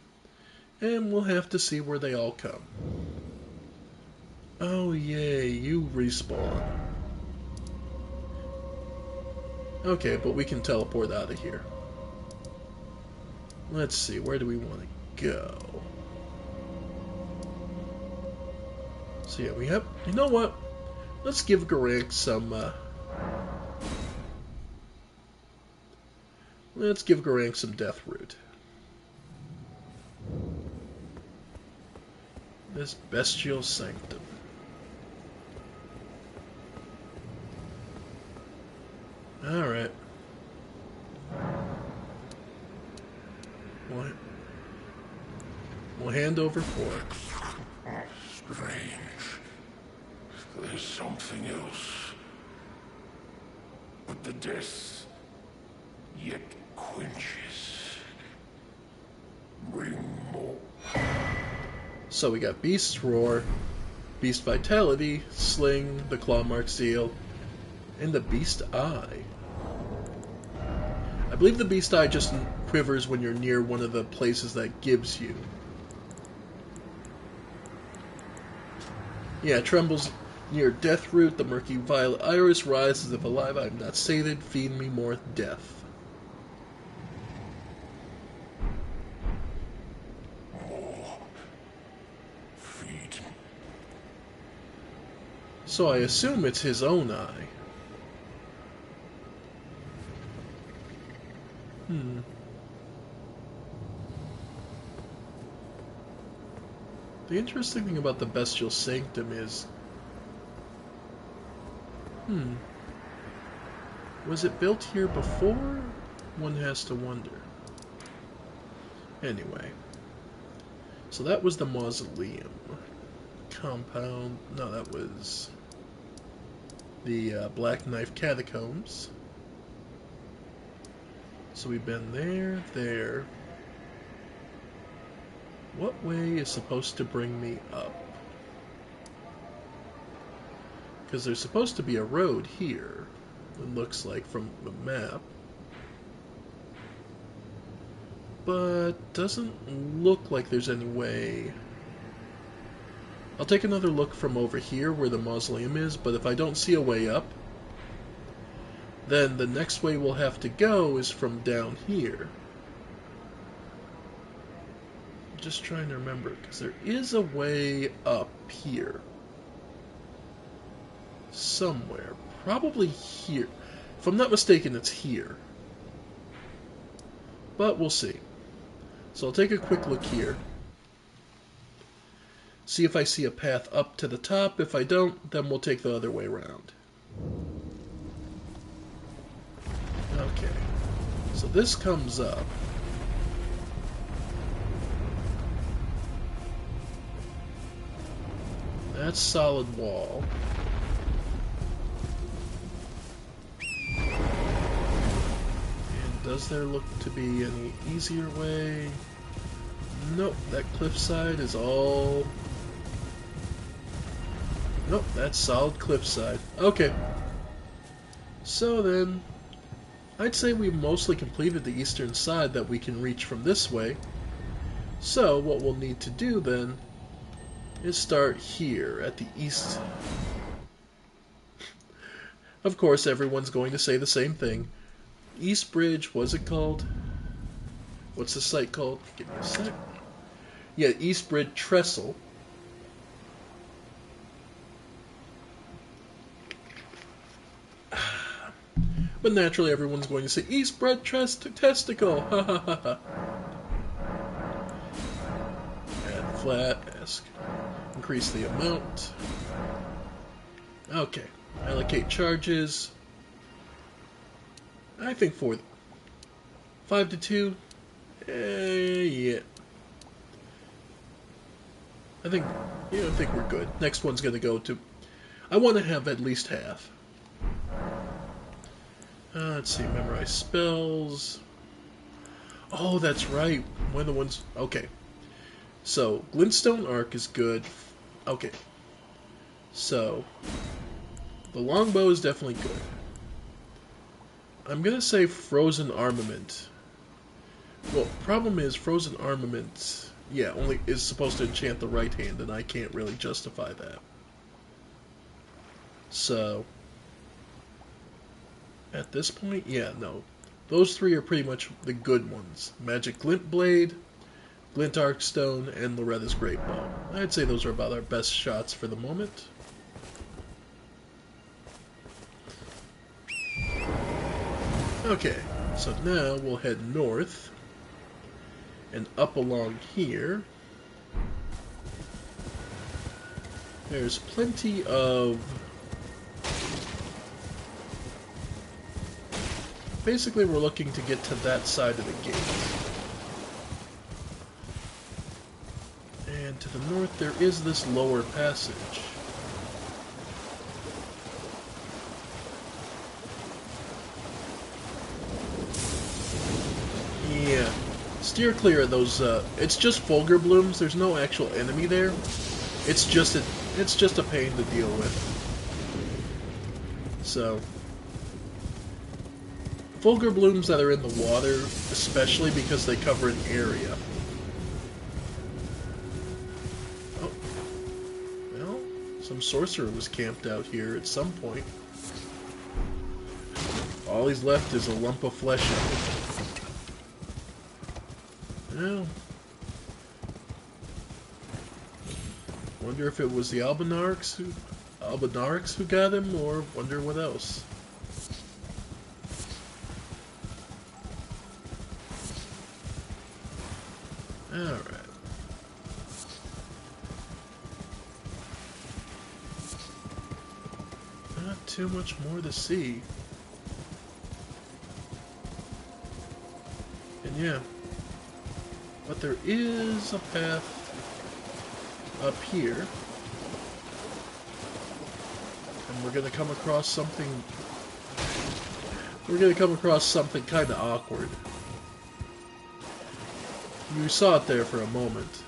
[SPEAKER 1] and we'll have to see where they all come. Oh yay, you respawn. Okay, but we can teleport out of here. Let's see, where do we want to go? So yeah, we have, you know what? Let's give Garank some, let's give Garank some Deathroot. This Bestial Sanctum. Alright. We'll hand over fork.
[SPEAKER 2] Strange. There's something else. But the death yet quenches. Bring more.
[SPEAKER 1] So we got Beast's Roar, Beast Vitality, Sling, the Clawmark Seal, and the Beast Eye. I believe the Beast Eye just quivers when you're near one of the places that gives you. Yeah, it trembles near Deathroot, the murky violet iris rises if alive. I am not sated, feed me more death.
[SPEAKER 2] More. Feed.
[SPEAKER 1] So I assume it's his own eye. The interesting thing about the Bestial Sanctum is... was it built here before? One has to wonder. Anyway. So that was the Mausoleum. Compound... No, that was... the Black Knife Catacombs. So we've been there. What way is supposed to bring me up? Because there's supposed to be a road here, it looks like from the map. But doesn't look like there's any way. I'll take another look from over here where the mausoleum is, but if I don't see a way up, then the next way we'll have to go is from down here. Just trying to remember, because there is a way up here. Somewhere. Probably here. If I'm not mistaken, it's here. But we'll see. So I'll take a quick look here. See if I see a path up to the top. If I don't, then we'll take the other way around. Okay. So this comes up. That's solid wall. And does there look to be any easier way? Nope, that cliffside is all... Nope, that's solid cliffside. Okay. So then, I'd say we mostly completed the eastern side that we can reach from this way. So what we'll need to do then is start here at the east. Of course, everyone's going to say the same thing. East Bridge, what's it called? What's the site called? Give me a sec. Yeah, East Bridge Trestle. But naturally, everyone's going to say, East bred testicle! Ha ha ha ha. Add flask. Increase the amount. Okay. Allocate charges. I think 4. 5 to 2. Yeah. I think we're good. Next one's gonna go to. I want to have at least half. Let's see. Memorize spells. Oh, that's right. One of the ones. Okay. So Glintstone Arc is good. Okay. So the longbow is definitely good. I'm gonna say Frozen Armament. Well, problem is Frozen Armament, yeah, only is supposed to enchant the right hand, and I can't really justify that. So, at this point, yeah, no. Those 3 are pretty much the good ones. Magic Glint Blade, Glint Arcstone, and Loretta's Great Bow. I'd say those are about our best shots for the moment. Okay, so now we'll head north and up along here. There's plenty of... Basically, we're looking to get to that side of the gate. And to the north, there is this lower passage. Yeah. Steer clear of those, it's just Fulgur Blooms. There's no actual enemy there. It's just a pain to deal with. So, Fulgur Blooms that are in the water, especially because they cover an area. Oh. Well, some sorcerer was camped out here at some point. All he's left is a lump of flesh. Well, wonder if it was the Albinarchs who got him, or wonder what else. Alright. Not too much more to see. And yeah. But there is a path up here. And we're gonna come across something... We're gonna come across something kinda awkward. You saw it there for a moment.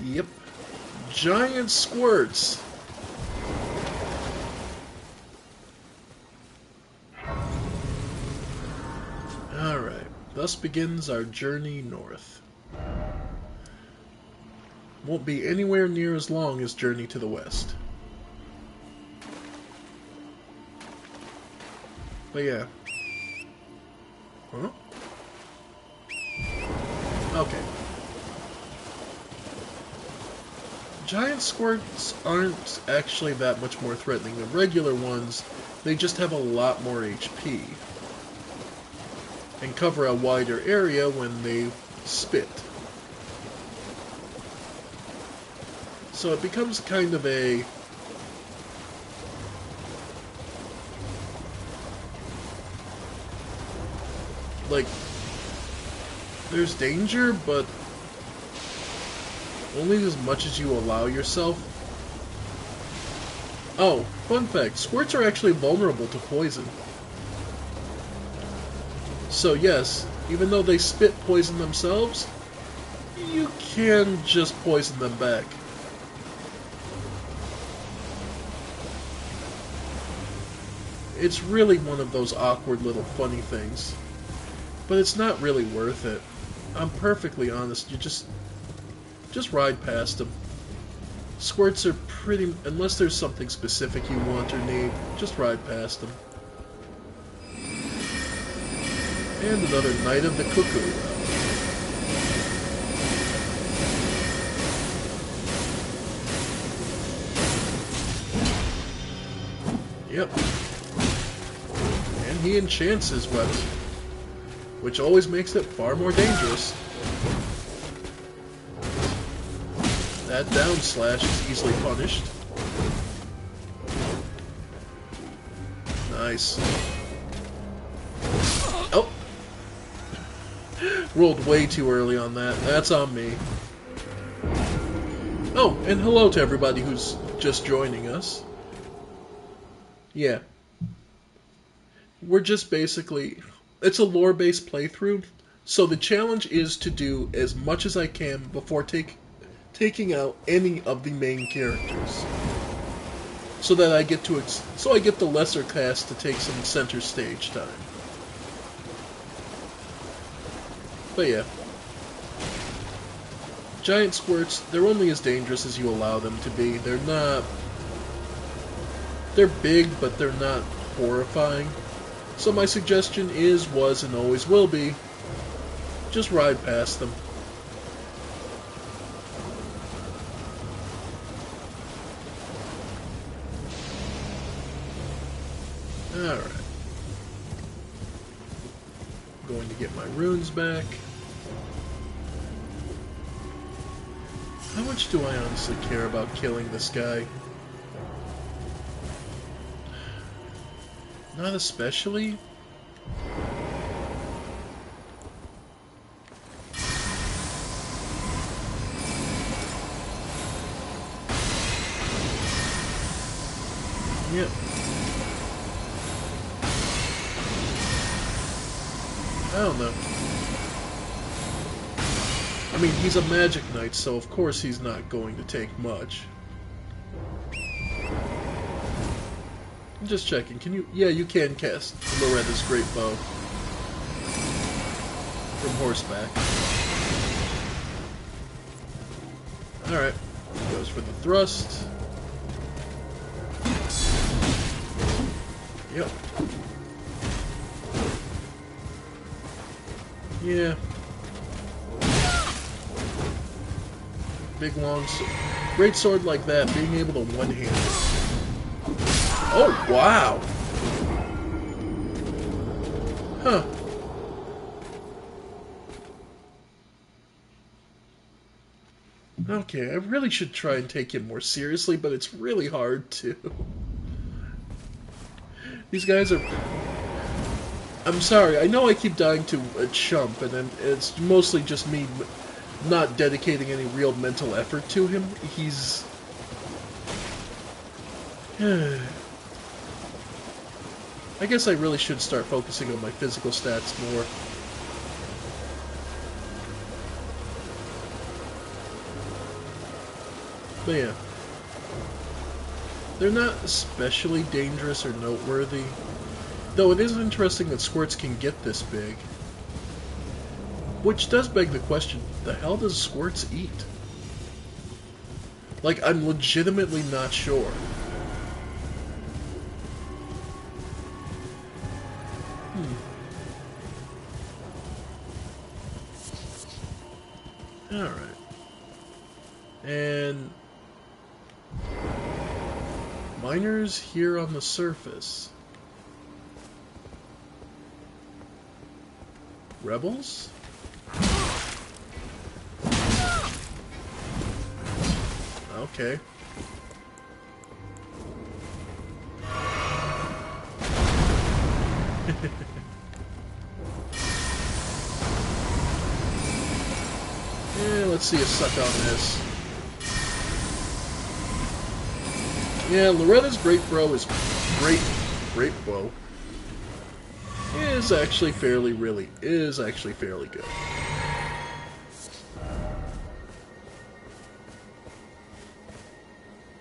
[SPEAKER 1] Yep. Giant squirts! Alright. Thus begins our journey north. Won't be anywhere near as long as Journey to the West. But yeah. Huh? Okay. Giant squirts aren't actually that much more threatening than regular ones. They just have a lot more HP. And cover a wider area when they spit. So it becomes kind of a... like, there's danger, but only as much as you allow yourself. Oh, fun fact, squirts are actually vulnerable to poison. So yes, even though they spit poison themselves, you can just poison them back. It's really one of those awkward little funny things. But it's not really worth it. I'm perfectly honest, you just ride past them. Squirts are pretty... unless there's something specific you want or need, just ride past them. And another Knight of the Cuckoo. Yep. And he enchants his weapon, which always makes it far more dangerous. That down slash is easily punished. Nice. Oh! Rolled way too early on that. That's on me. Oh, and hello to everybody who's just joining us. Yeah. We're just basically... It's a lore-based playthrough, so the challenge is to do as much as I can before taking out any of the main characters. So that I get the lesser cast to take some center stage time. But yeah. Giant squirts, they're only as dangerous as you allow them to be. They're big, but they're not horrifying. So my suggestion was, and always will be, just ride past them. Alright. Going to get my runes back. How much do I honestly care about killing this guy? Not especially. Yep. I don't know. I mean, he's a magic knight, so of course he's not going to take much. I'm just checking. Can you... Yeah, you can cast Loretta's Great Bow from horseback. Alright. Goes for the thrust. Yep. Yeah. Big long great sword like that, being able to one-hand it. Oh, wow! Huh. Okay, I really should try and take him more seriously, but it's really hard to. These guys are... I'm sorry, I know I keep dying to a chump, and it's mostly just me not dedicating any real mental effort to him. He's... I guess I really should start focusing on my physical stats more. But yeah. They're not especially dangerous or noteworthy. Though it is interesting that squirts can get this big. Which does beg the question, the hell does squirts eat? Like, I'm legitimately not sure. Alright. And... miners here on the surface. Rebels? Okay. Yeah, let's see a suck on this. Yeah, Loretta's Great Bow is Great Bow is actually fairly good.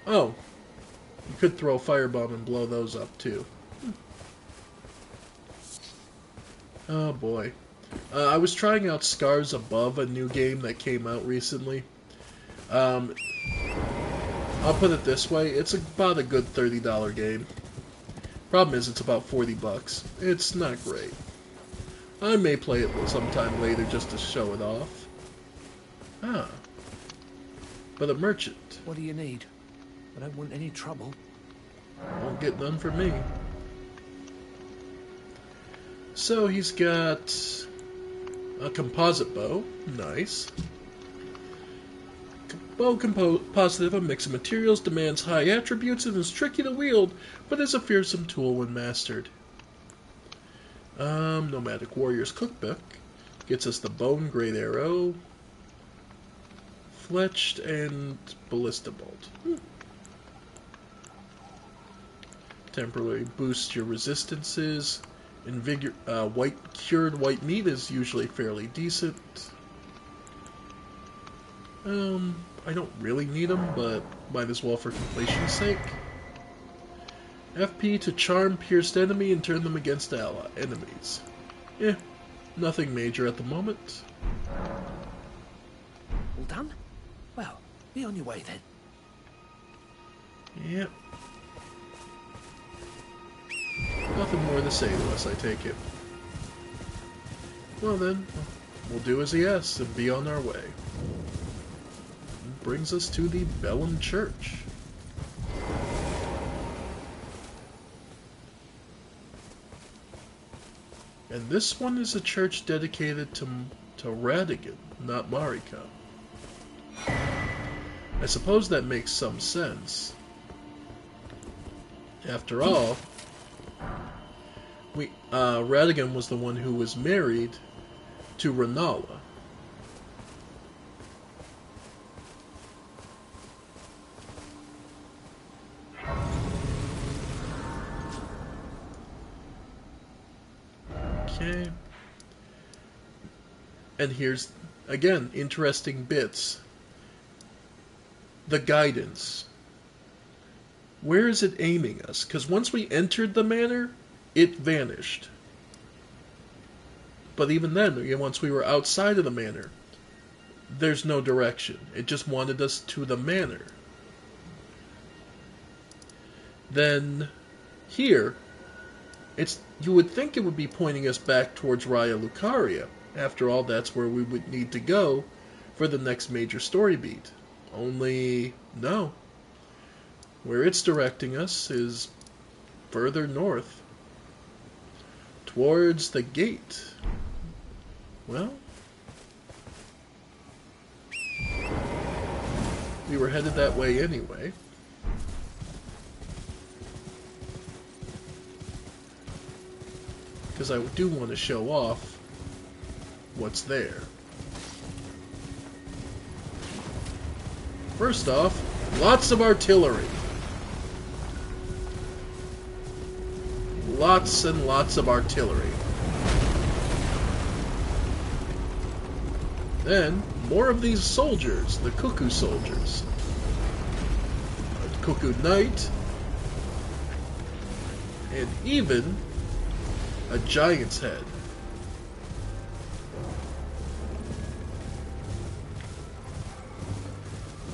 [SPEAKER 1] Oh, you could throw a firebomb and blow those up too. Oh boy. I was trying out Scars Above, a new game that came out recently. I'll put it this way, it's about a good $30 game. Problem is, it's about $40. It's not great. I may play it sometime later just to show it off. Ah. But a merchant.
[SPEAKER 3] What do you need? I don't want any trouble.
[SPEAKER 1] Won't get none for me. So he's got a composite bow. Nice. Bow composite of a mix of materials, demands high attributes, and is tricky to wield, but is a fearsome tool when mastered. Nomadic Warrior's Cookbook gets us the Bone Great Arrow, Fletched, and Ballista Bolt. Temporarily boosts your resistances. Cured white meat is usually fairly decent. I don't really need them, but might as well for completion's sake. FP to charm pierced enemy and turn them against enemies. Nothing major at the moment.
[SPEAKER 3] All done? Well, be on your way then.
[SPEAKER 1] Yep. Nothing more to say to us, I take it. Well then, we'll do as he asks and be on our way. Brings us to the Bellum Church. And this one is a church dedicated to Radigan, not Marika. I suppose that makes some sense. After all, Radigan was the one who was married to Renala. Okay. And here's, again, interesting bits. The guidance. Where is it aiming us? Because once we entered the manor, it vanished. But even then, once we were outside of the manor, there's no direction. It just wanted us to the manor. Then, here, you would think it would be pointing us back towards Raya Lucaria. After all, that's where we would need to go for the next major story beat. Only, no. Where it's directing us is further north. Towards the gate. Well, we were headed that way anyway. Because I do want to show off what's there. First off, lots of artillery. Lots and lots of artillery. Then, more of these soldiers, the Cuckoo soldiers. A Cuckoo Knight. And even a giant's head.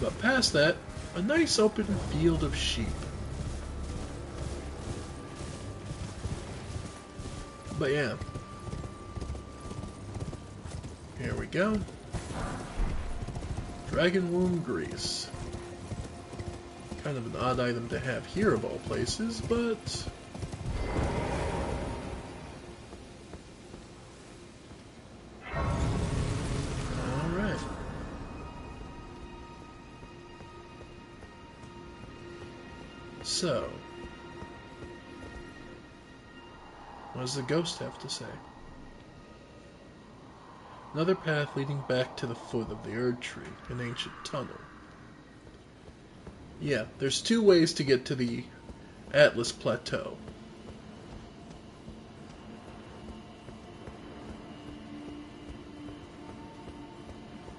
[SPEAKER 1] But past that, a nice open field of sheep. But yeah. Here we go. Dragon Womb Grease. Kind of an odd item to have here of all places, but alright. So, what does the ghost have to say? Another path leading back to the foot of the Erd Tree, an ancient tunnel. Yeah, there's two ways to get to the Atlas Plateau.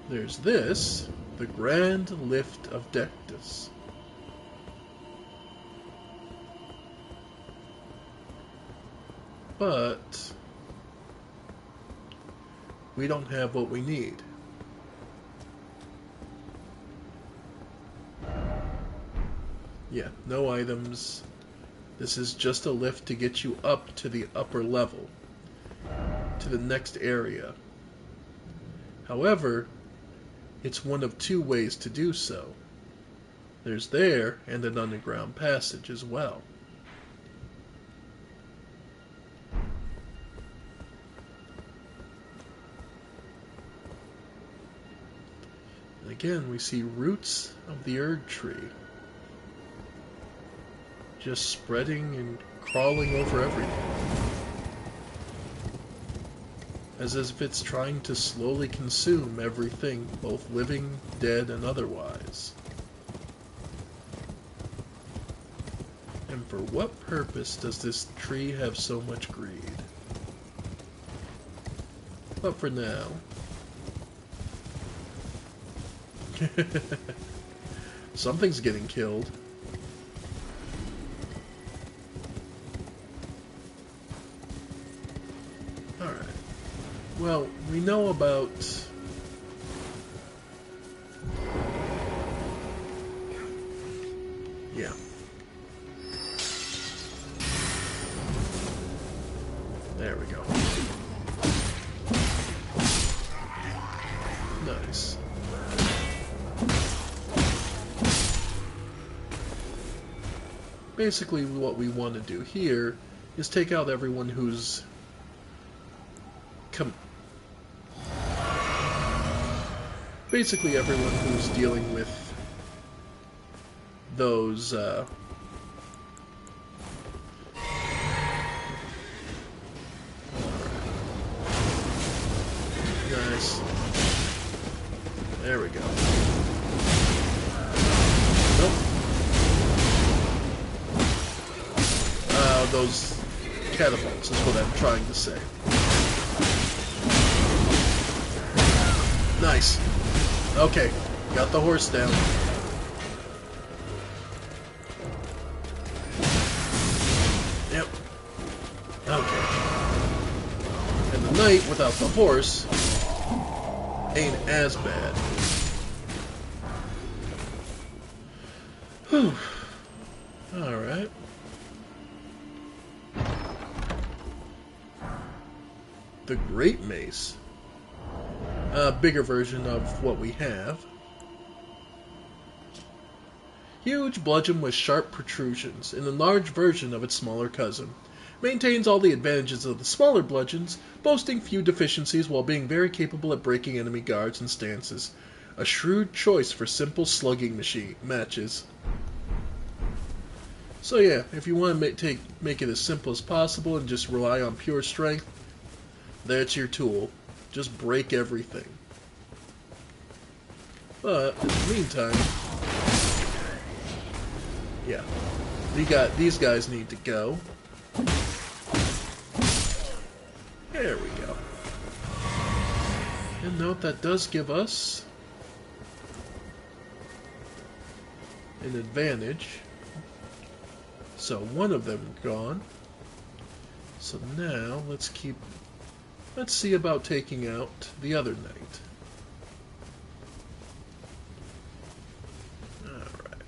[SPEAKER 1] There's this, the Grand Lift of Dectus. But we don't have what we need. Yeah, no items. This is just a lift to get you up to the upper level, to the next area. However, it's one of two ways to do so. There's there and an underground passage as well. again, we see roots of the Erd tree. Just spreading and crawling over everything. As if it's trying to slowly consume everything, both living, dead, and otherwise. And for what purpose does this tree have so much greed? But for now... something's getting killed. Alright. Well, we know about... yeah. There we go. Nice. Basically, what we want to do here is take out everyone who's basically everyone who's dealing with those nice. There we go. Nope. Those catapults is what I'm trying to say. Nice. Okay, got the horse down. Yep. Okay. And the knight without the horse ain't as bad. Whew. Alright. The Great Mace. A bigger version of what we have. Huge bludgeon with sharp protrusions, an enlarged version of its smaller cousin. Maintains all the advantages of the smaller bludgeons, boasting few deficiencies while being very capable at breaking enemy guards and stances. A shrewd choice for simple slugging matches. So yeah, if you want to make it as simple as possible and just rely on pure strength, that's your tool. Just break everything. But in the meantime, yeah, these guys need to go. There we go. And note that does give us an advantage. So one of them gone. So now let's see about taking out the other knight. Alright.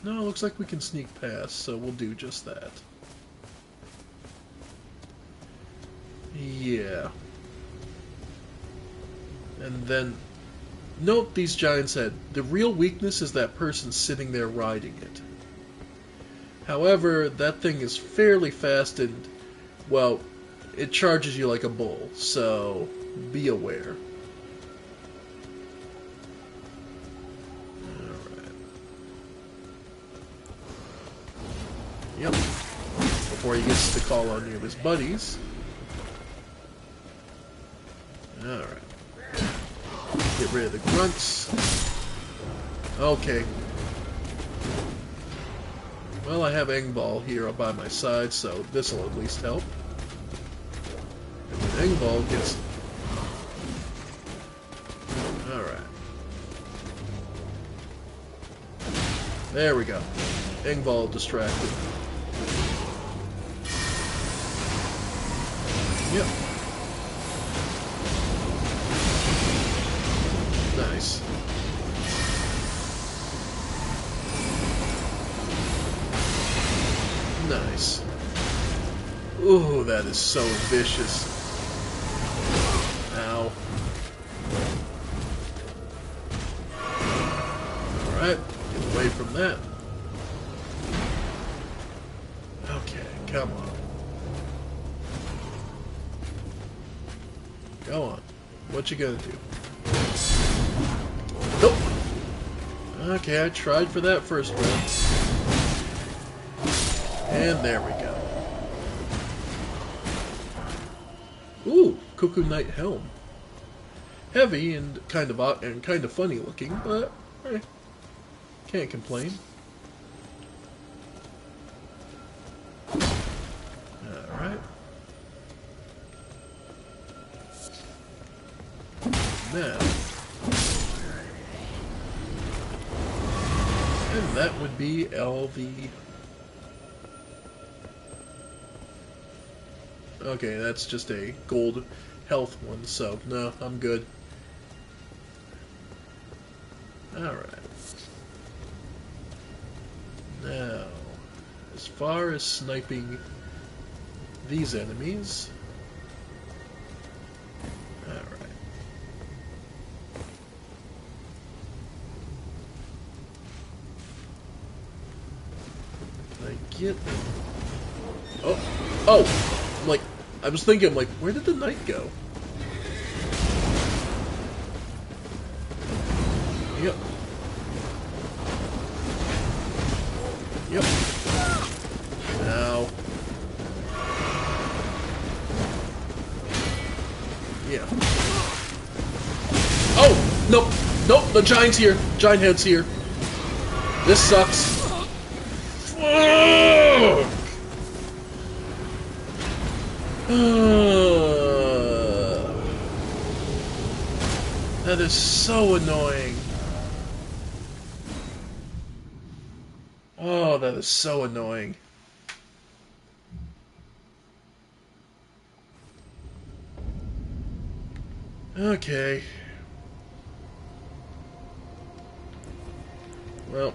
[SPEAKER 1] No, it looks like we can sneak past, so we'll do just that. Yeah. And then, note these giants said, the real weakness is that person sitting there riding it. However, that thing is fairly fast and, well, it charges you like a bull, so be aware. Alright. Yep. Before he gets to call on you of his buddies. Alright. Get rid of the grunts. Okay. Well, I have Engball here by my side, so this'll at least help. And when Engball gets... Alright. There we go. Engball distracted. Yep. Nice. Nice. Ooh, that is so vicious. Ow. Alright, get away from that. Okay, come on. Go on. What you gonna do? Okay, I tried for that first round. And there we go. Ooh, Cuckoo Knight Helm. Heavy and kind of funny looking, but can't complain. Alright. Now. And that would be LV. Okay, that's just a gold health one, so no, I'm good. Alright. Now, as far as sniping these enemies... Alright. Can I get... Oh! Like, I was thinking, like, where did the knight go? Yep. Yep. Now. Yeah. Oh! Nope! Nope! The giant's here! Giant head's here! This sucks. Fuck! That is so annoying. Oh, that is so annoying. Okay. Well,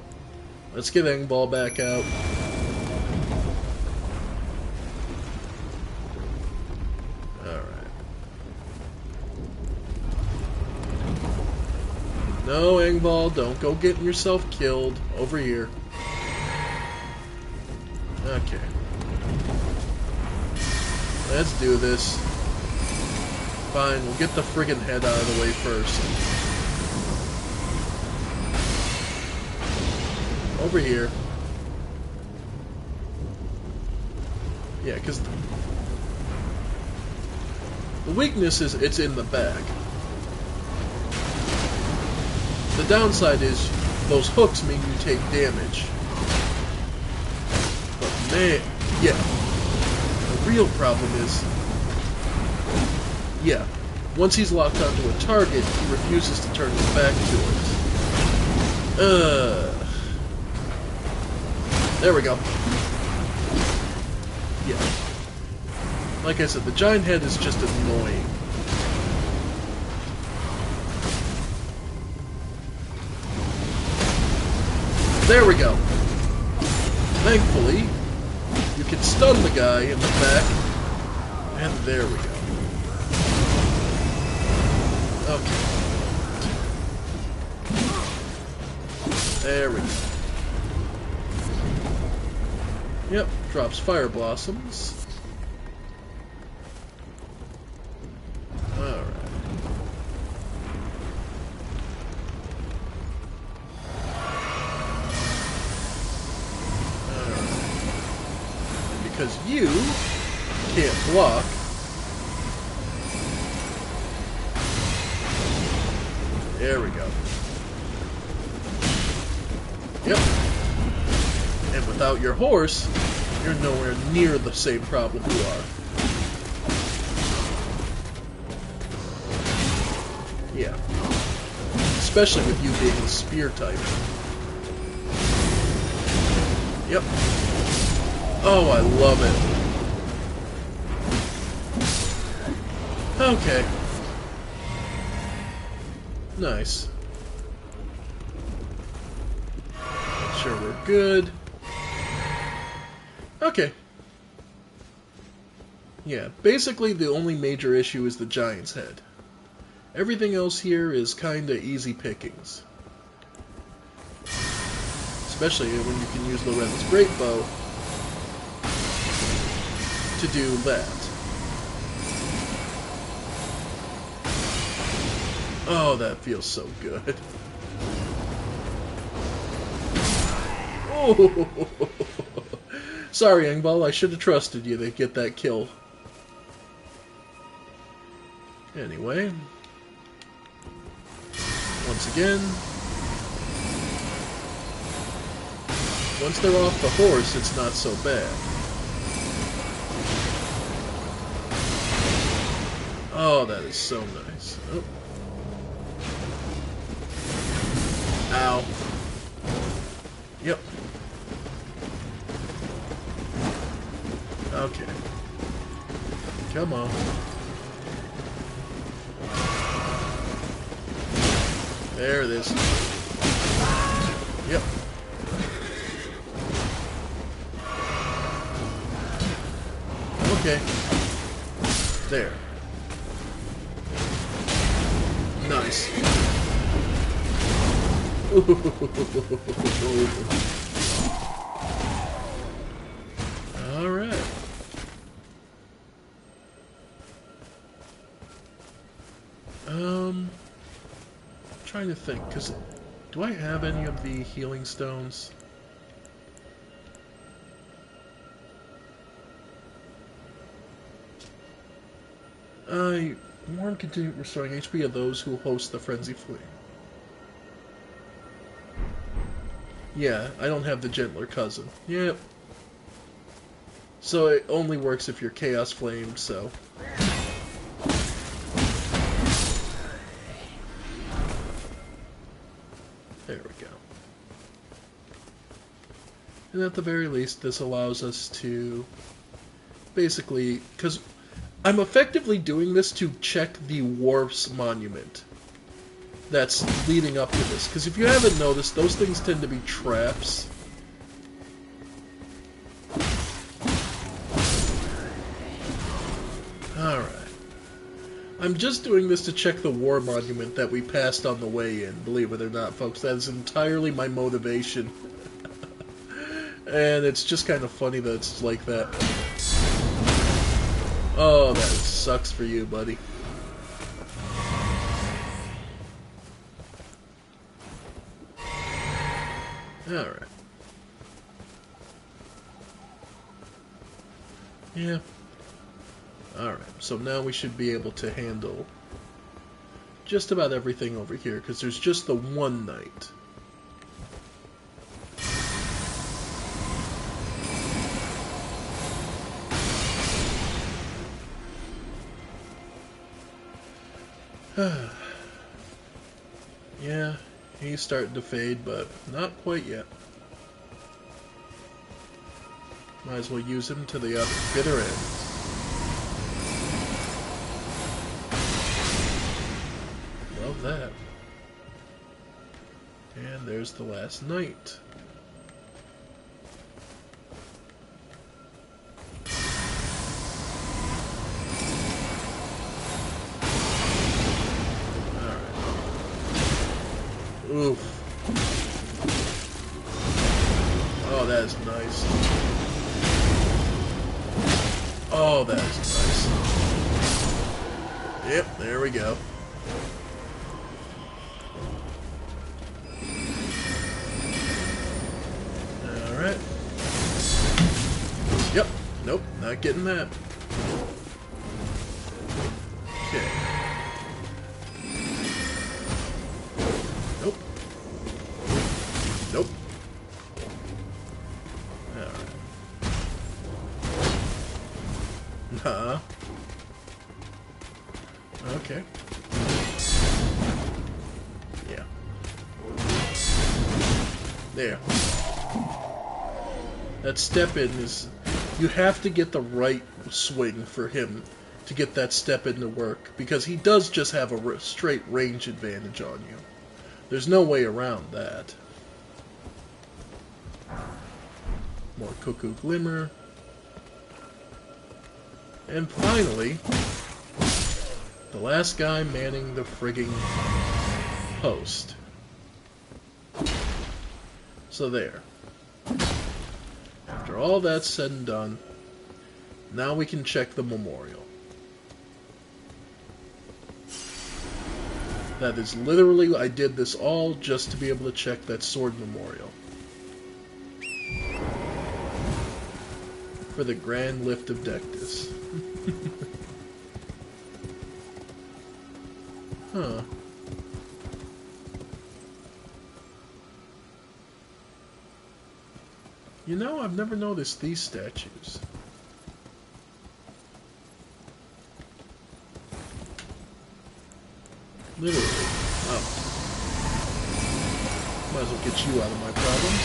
[SPEAKER 1] let's get Engball back out. No, Engball, don't go getting yourself killed. Over here. Okay. Let's do this. Fine, we'll get the friggin' head out of the way first. Over here. Yeah, because the weakness is it's in the back. The downside is those hooks mean you take damage. But man, yeah. The real problem is, yeah, once he's locked onto a target, he refuses to turn his back to it. There we go. Yeah. Like I said, the giant head is just annoying. There we go. Thankfully, you can stun the guy in the back. And there we go. Okay. There we go. Yep, drops fire blossoms. Alright. Because you can't block. There we go. Yep. And without your horse, you're nowhere near the same problem you are. Yeah. Especially with you being the spear type. Yep. Oh, I love it. Okay. Nice. Make sure we're good. Okay. Yeah, basically the only major issue is the giant's head. Everything else here is kinda easy pickings. Especially when you can use Loretta's great bow to do that. Oh, that feels so good. Oh! Sorry, Angbal, I should have trusted you to get that kill. Anyway. Once again. Once they're off the horse, it's not so bad. Oh, that is so nice. Oh. Ow. Yep. Okay. Come on. There it is. Yep. Okay. There. Nice. Alright. Trying to think, because do I have any of the healing stones? Warm continue restoring HP of those who host the Frenzy Flame. Yeah, I don't have the gentler cousin. Yep. So it only works if you're Chaos Flamed, so... There we go. And at the very least, this allows us to basically... Because I'm effectively doing this to check the Warp's Monument that's leading up to this. Because if you haven't noticed, those things tend to be traps. Alright. I'm just doing this to check the war monument that we passed on the way in, believe it or not, folks. That is entirely my motivation. And it's just kind of funny that it's like that. Oh, that sucks for you, buddy. Alright. Yeah. Alright, so now we should be able to handle just about everything over here, because there's just the one knight. Yeah, he's starting to fade, but not quite yet. Might as well use him to the bitter end. Love that. And there's the last knight. Oof. Oh, that is nice. Oh, that is nice. Yep, there we go. Alright. Yep. Nope, not getting that. Okay. Nope. Nope. Alright. Nah. Okay. Yeah. There. That step in is... You have to get the right swing for him to get that step in to work, because he does just have a straight range advantage on you. There's no way around that. More Cuckoo Glimmer. And finally, the last guy manning the frigging post. So there. After all that's said and done, now we can check the memorial. That is literally, I did this all just to be able to check that sword memorial. for the grand lift of Dectus. Huh. You know, I've never noticed these statues. Literally. Oh. Might as well get you out of my problems.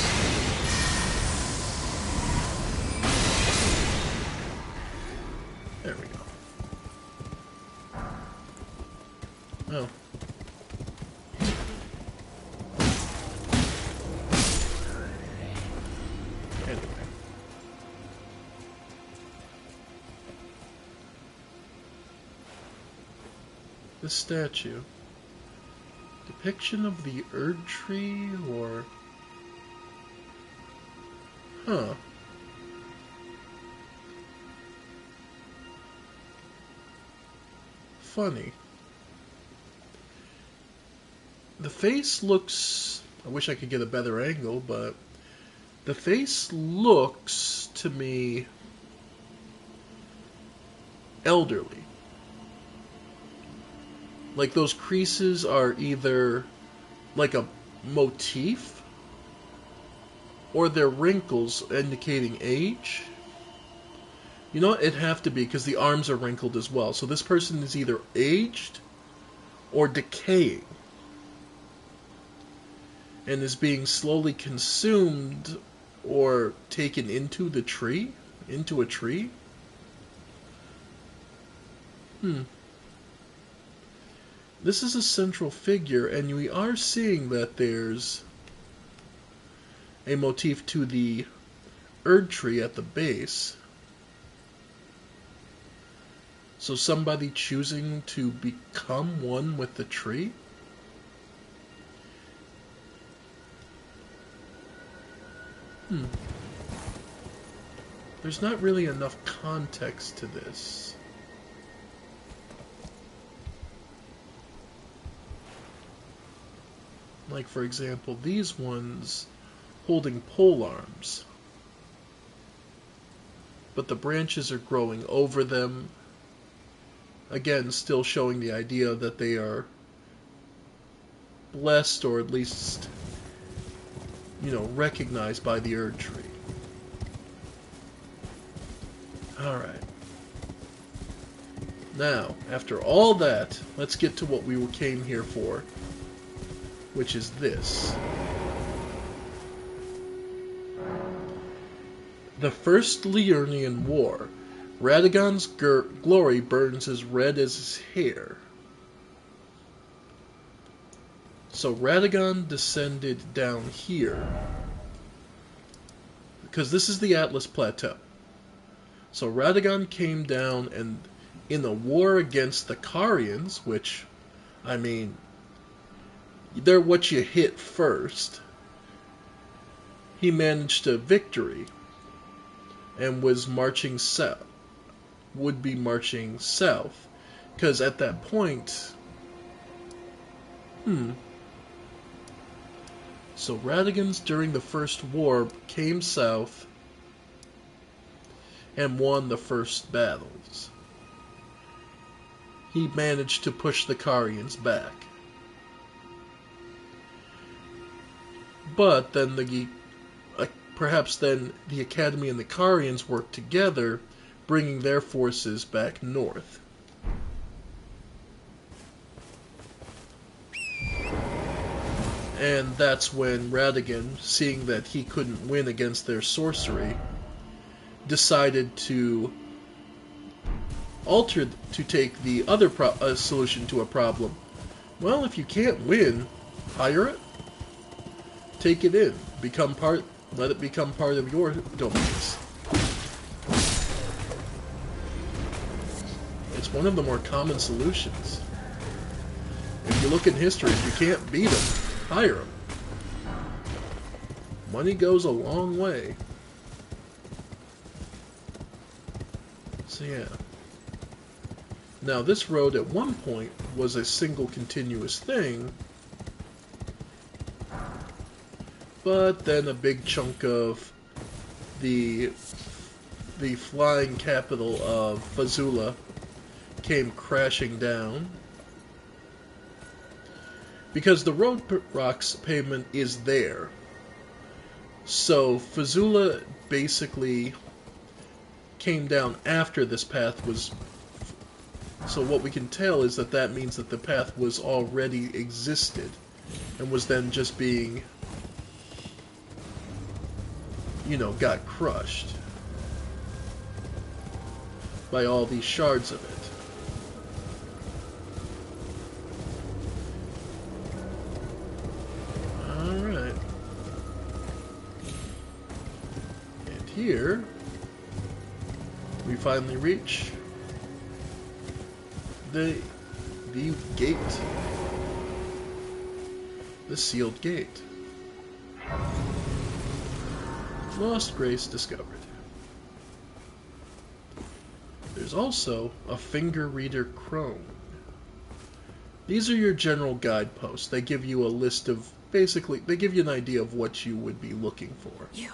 [SPEAKER 1] There we go. Oh. Anyway. This statue. Depiction of the Erd Tree, or... Huh. Funny. The face looks... I wish I could get a better angle, but... The face looks, to me... elderly. Like those creases are either like a motif or they're wrinkles indicating age. You know, it'd have to be because the arms are wrinkled as well. So this person is either aged or decaying and is being slowly consumed or taken into the tree, into a tree. This is a central figure, and we are seeing that there's a motif to the Erd Tree at the base. So somebody choosing to become one with the tree? There's not really enough context to this. Like, for example, these ones holding pole arms. But the branches are growing over them. Again, still showing the idea that they are blessed, or at least, you know, recognized by the Erd Tree. Alright. Now, after all that, let's get to what we came here for, which is this. The First Liurnian War. Radagon's glory burns as red as his hair. So Radagon descended down here, because this is the Atlas Plateau. So Radagon came down, and in a war against the Carians, which, I mean, they're what you hit first, he managed a victory and was marching south, would be marching south, because at that point, so Radagon's during the First War came south and won the first battles. He managed to push the Carians back. But then perhaps then the Academy and the Carians worked together, bringing their forces back north. And that's when Radagon, seeing that he couldn't win against their sorcery, decided to take the other solution to a problem. Well, if you can't win, hire it. Take it in. Let it become part of your domains. It's one of the more common solutions. If you look in history, if you can't beat them, hire them. Money goes a long way. So yeah. Now this road at one point was a single continuous thing, but then a big chunk of the the flying capital of Fazula came crashing down. Because the road rocks pavement is there. So Fazula basically came down after this path was... So what we can tell is that that means that the path was already existed and was then just being, you know, got crushed by all these shards of it. Alright. And here, we finally reach the gate. The sealed gate. Lost Grace discovered. There's also a finger reader crone. These are your general guideposts. They give you a list of, basically, they give you an idea of what you would be looking for.
[SPEAKER 4] You,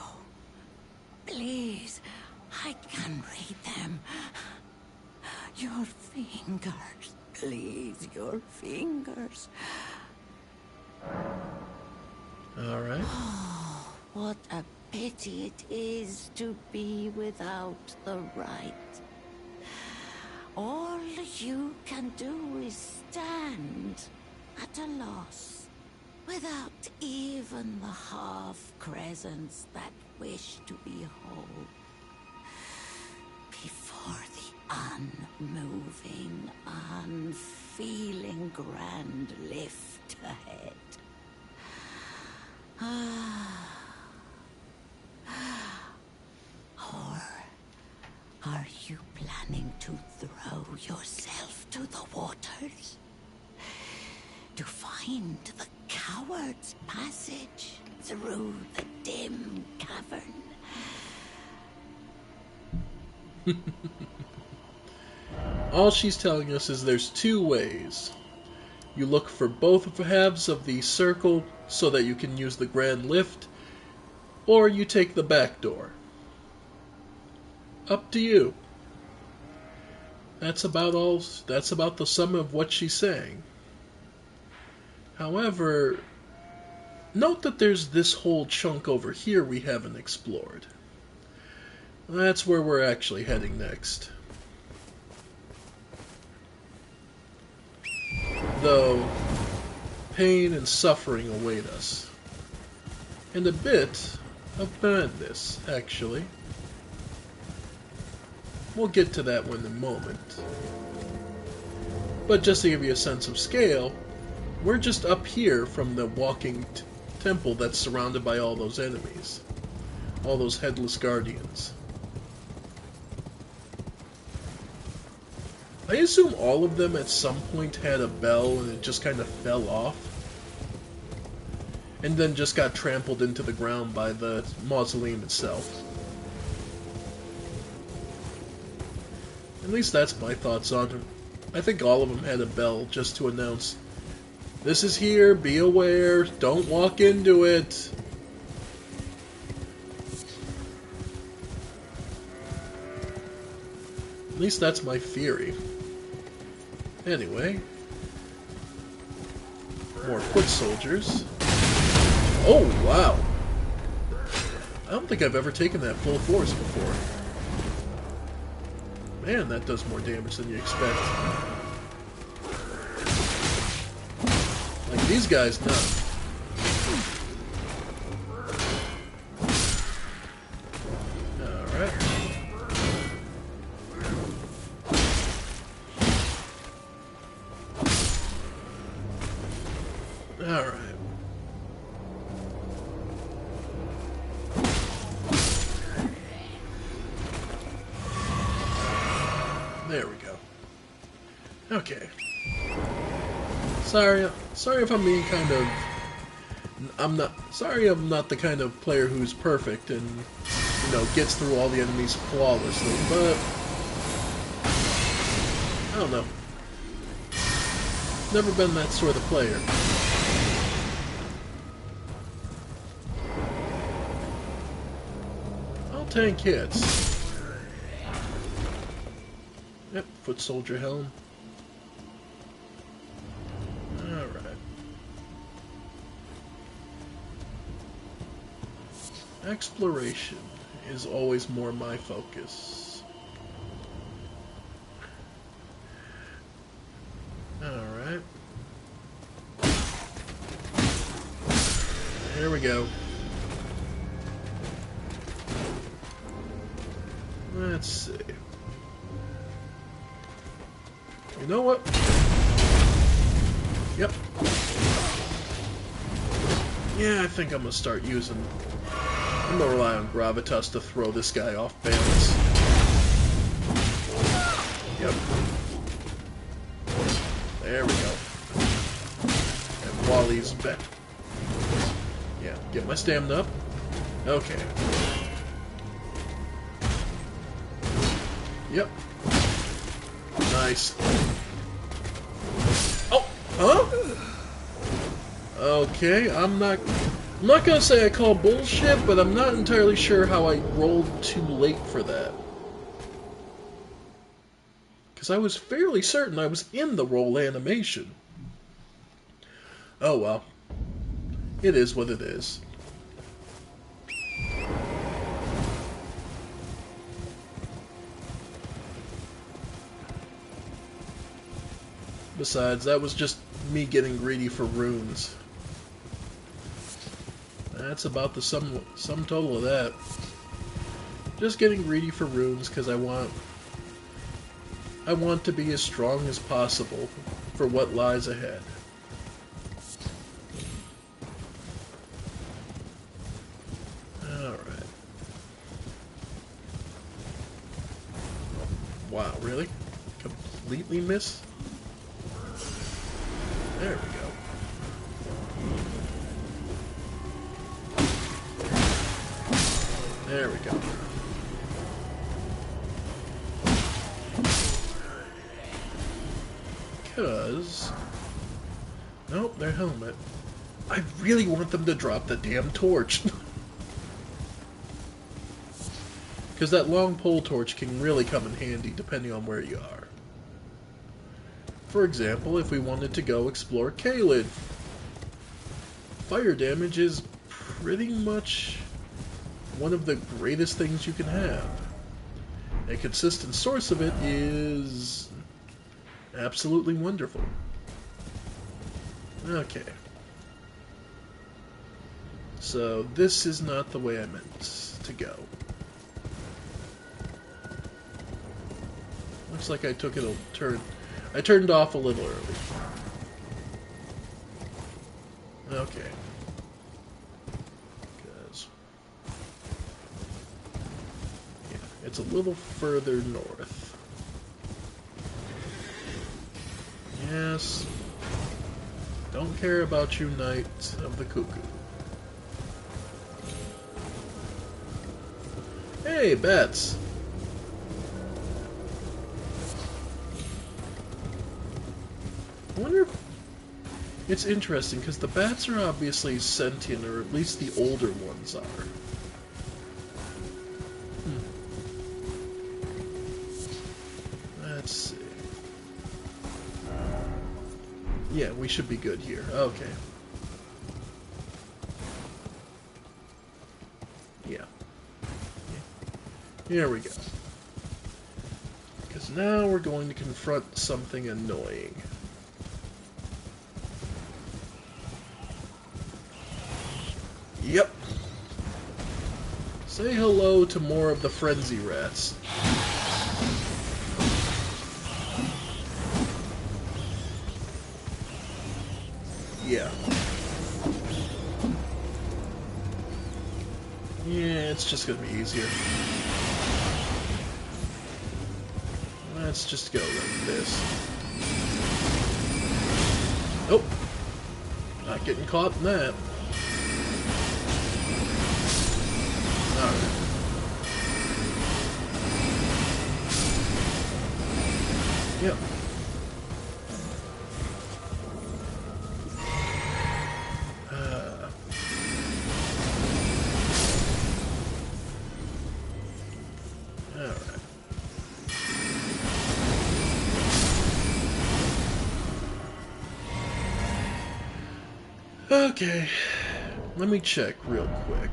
[SPEAKER 4] please, I can read them. Your fingers, please, your fingers.
[SPEAKER 1] Alright.
[SPEAKER 4] Oh, what a pity it is to be without the right. All you can do is stand at a loss, without even the half-crescents that wish to be whole. Before the unmoving, unfeeling grand lift ahead. Or are you planning to throw yourself to the waters? To find the coward's passage through the dim cavern?
[SPEAKER 1] All she's telling us is there's two ways. You look for both halves of the circle so that you can use the grand lift, or you take the back door. Up to you. That's about all. That's about the sum of what she's saying. However, note that there's this whole chunk over here we haven't explored. That's where we're actually heading next. Though, pain and suffering await us. And a bit of madness, actually. We'll get to that one in a moment. But just to give you a sense of scale, we're just up here from the walking temple that's surrounded by all those enemies. All those headless guardians. I assume all of them at some point had a bell and it just kind of fell off. And then just got trampled into the ground by the mausoleum itself. At least that's my thoughts on it. I think all of them had a bell just to announce, this is here, be aware, don't walk into it. At least that's my theory. Anyway. More foot soldiers. Oh, wow. I don't think I've ever taken that full force before. Man, that does more damage than you expect. Like these guys, no. Alright. Alright. There we go. Okay. Sorry if I'm being kind of... Sorry I'm not the kind of player who's perfect and, you know, gets through all the enemies flawlessly, but... I don't know. Never been that sort of player. I'll tank hits. Yep, foot soldier helm. Alright. Exploration is always more my focus. Alright. Here we go. Let's see. You know what? Yep. Yeah, I think I'm gonna start using... I'm gonna rely on Gravitas to throw this guy off balance. Yep. There we go. And Wally's back. Yeah, get my stamina up. Okay. Yep. Nice. Oh! Huh? Okay, I'm not gonna say I call bullshit, but I'm not entirely sure how I rolled too late for that. Because I was fairly certain I was in the roll animation. Oh well. It is what it is. Besides, that was just me getting greedy for runes. That's about the sum total of that. Just getting greedy for runes because I want to be as strong as possible for what lies ahead. Alright. Wow, really? Completely miss? There we go. There we go. Because... Nope, their helmet. I really want them to drop the damn torch. Because that long pole torch can really come in handy depending on where you are. For example, if we wanted to go explore Caelid, fire damage is pretty much one of the greatest things you can have. A consistent source of it is absolutely wonderful. Okay. So this is not the way I meant to go. Looks like I took it a turn. I turned off a little early. Okay. Because... yeah, it's a little further north. Yes. Don't care about you, Knight of the Cuckoo. Hey, bats! I wonder if... it's interesting, because the bats are obviously sentient, or at least the older ones are. Let's see. Yeah, we should be good here. Okay. Yeah. Here we go. Because now we're going to confront something annoying. Yep. Say hello to more of the frenzy rats. Yeah. Yeah, it's just gonna be easier. Let's just go like this. Nope. Not getting caught in that. Alright. Yep. Alright. Okay. Let me check real quick.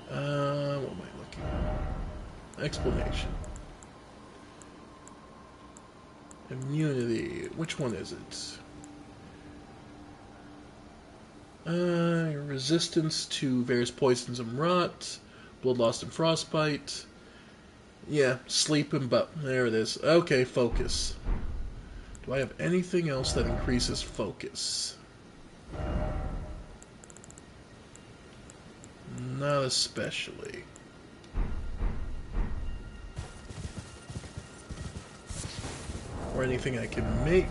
[SPEAKER 1] What am I looking at? Explanation. Immunity. Which one is it? Resistance to various poisons and rot. Blood loss and frostbite. Yeah, sleep and there it is. Okay, focus. Do I have anything else that increases focus? Not especially. Or anything I can make.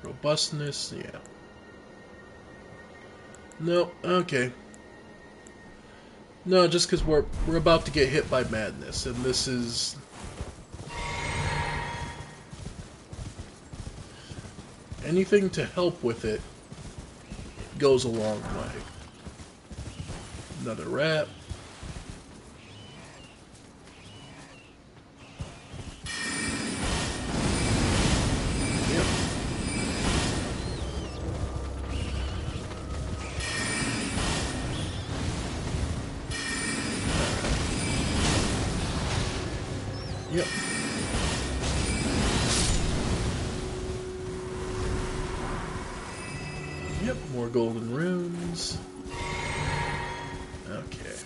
[SPEAKER 1] Robustness, yeah. No, okay. No, just because we're about to get hit by madness, and this is... anything to help with it goes a long way. Another rat. Yep. Yep. Yep, more golden runes. Okay.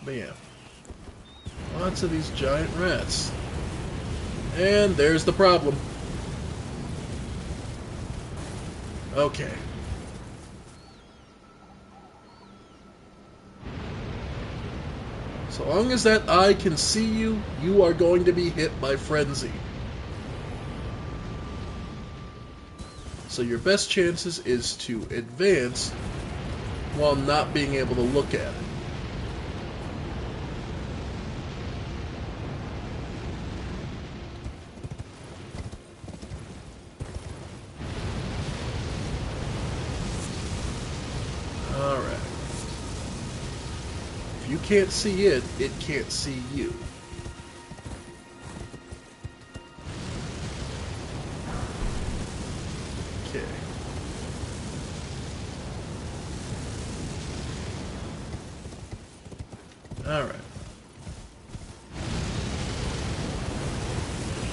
[SPEAKER 1] But yeah. Lots of these giant rats. And there's the problem. Okay. So long as that eye can see you, you are going to be hit by frenzy. So your best chances is to advance while not being able to look at it. Alright. If you can't see it, it can't see you. Okay. Alright.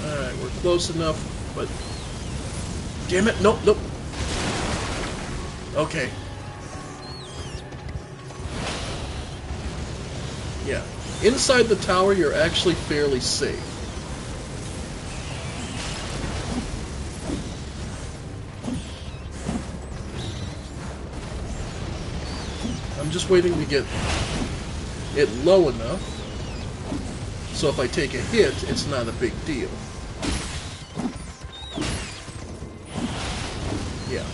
[SPEAKER 1] Alright, we're close enough, but... damn it, nope, nope. Okay. Yeah. Inside the tower, you're actually fairly safe. I'm just waiting to get it low enough, so if I take a hit, it's not a big deal. Yeah.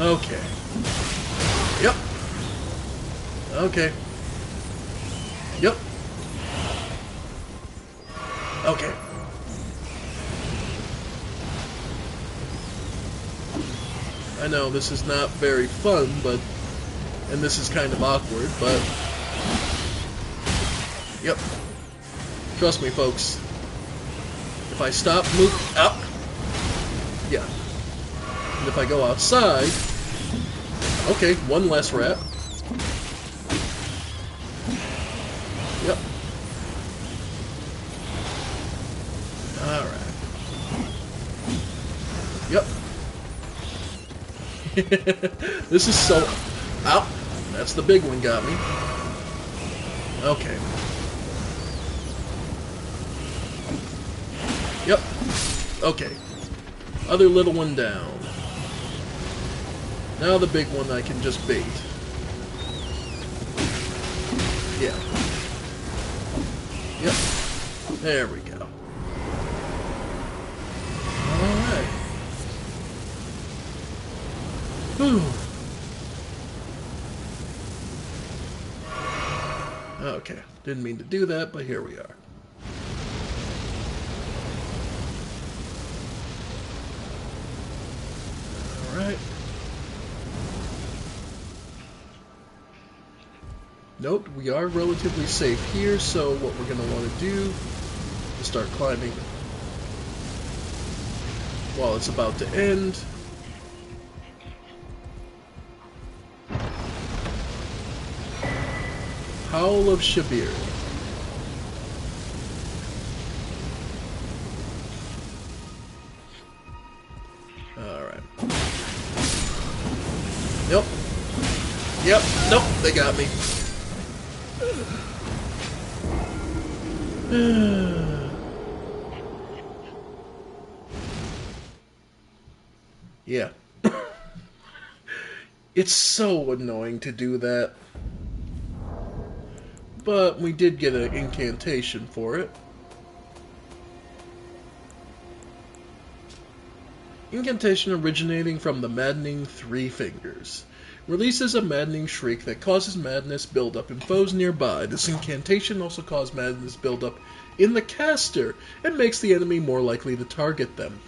[SPEAKER 1] Okay. Yep. Okay. Yep. Okay. I know this is not very fun, but... and this is kind of awkward, but... yep. Trust me, folks. If I stop, move... up. Yeah. And if I go outside... okay, one less rat. Yep. Alright. Yep. This is so... ow! That's the big one got me. Okay. Yep. Okay. Other little one down. Now the big one I can just bait. Yeah. Yep. There we go. Alright. Whew. Okay. Didn't mean to do that, but here we are. Alright. Note, we are relatively safe here, so what we're going to want to do is start climbing while it's about to end. Howl of Shabir. Alright. Yep. Yep. Nope. They got me. Yeah. It's so annoying to do that. But we did get an incantation for it. Incantation originating from the maddening Three Fingers. Releases a maddening shriek that causes madness buildup in foes nearby. This incantation also causes madness buildup in the caster and makes the enemy more likely to target them.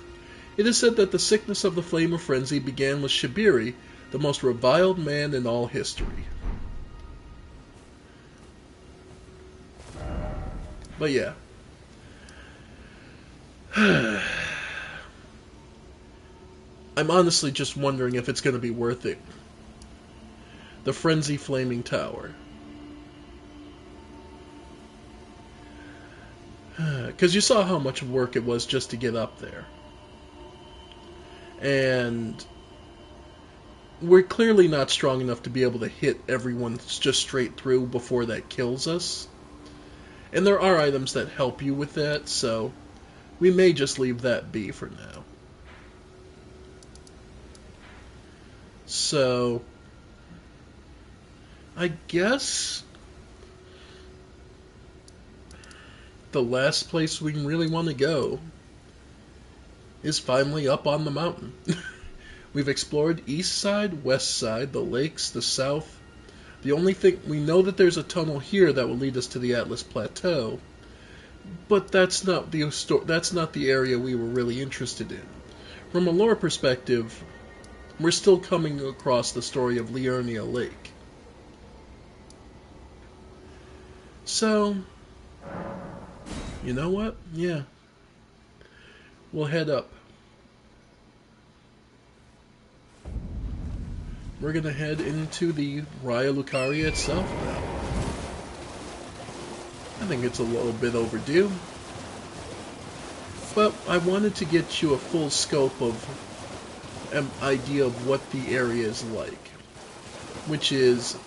[SPEAKER 1] It is said that the sickness of the Flame of Frenzy began with Shabiri, the most reviled man in all history. But yeah. I'm honestly just wondering if it's going to be worth it. The Frenzy Flaming Tower. Because you saw how much work it was just to get up there. And we're clearly not strong enough to be able to hit everyone just straight through before that kills us. And there are items that help you with that, so we may just leave that be for now. So, I guess the last place we really want to go is finally up on the mountain. We've explored east side, west side, the lakes, the south. The only thing, we know that there's a tunnel here that will lead us to the Atlas Plateau, but that's not the area we were really interested in. From a lore perspective, we're still coming across the story of Liurnia Lake. So, you know what? Yeah. We'll head up. We're going to head into the Raya Lucaria itself now. I think it's a little bit overdue. But I wanted to get you a full scope of an idea of what the area is like. Which is,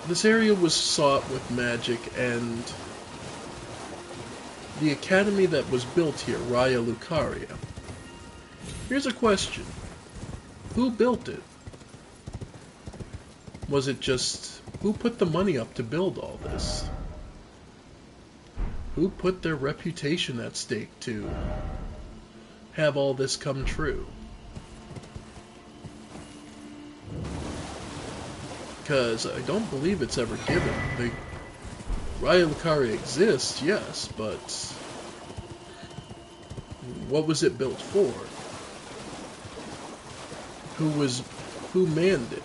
[SPEAKER 1] this area was sought with magic, and the academy that was built here, Raya Lucaria. Here's a question. Who built it? Was it just... who put the money up to build all this? Who put their reputation at stake to have all this come true? Because I don't believe it's ever given. The Raya Lucaria exists, yes, but what was it built for? Who manned it?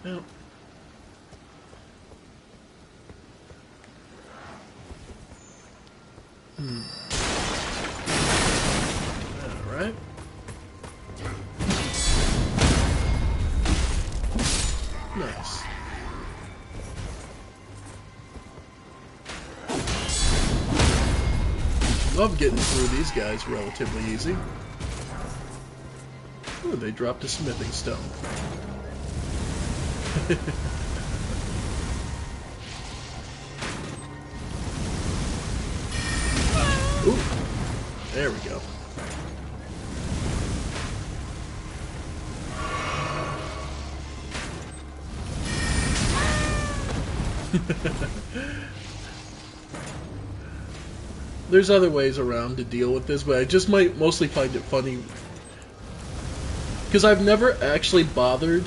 [SPEAKER 1] Now, alright. Nice. Love getting through these guys relatively easy. Ooh, they dropped a smithing stone. Ooh, there we go. There's other ways around to deal with this, but I just might mostly find it funny because I've never actually bothered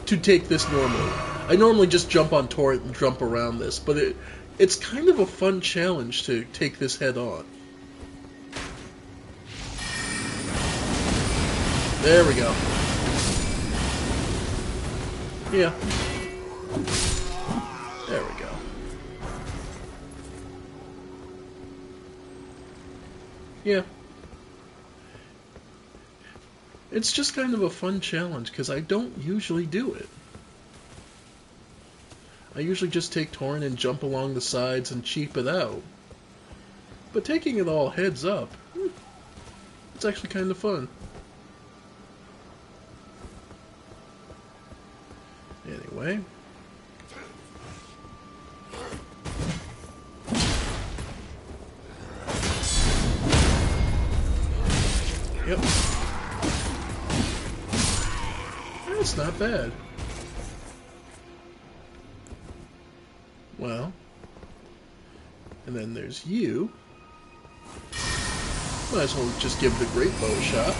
[SPEAKER 1] to take this normally. I normally just jump on torrent and jump around this, but it's kind of a fun challenge to take this head on. There we go. Yeah. There we go. Yeah. It's just kind of a fun challenge, because I don't usually do it. I usually just take Torrent and jump along the sides and cheap it out. But taking it all heads up, it's actually kind of fun. Anyway. Yep. That's not bad. Well. And then there's you. Might as well just give the great bow a shot.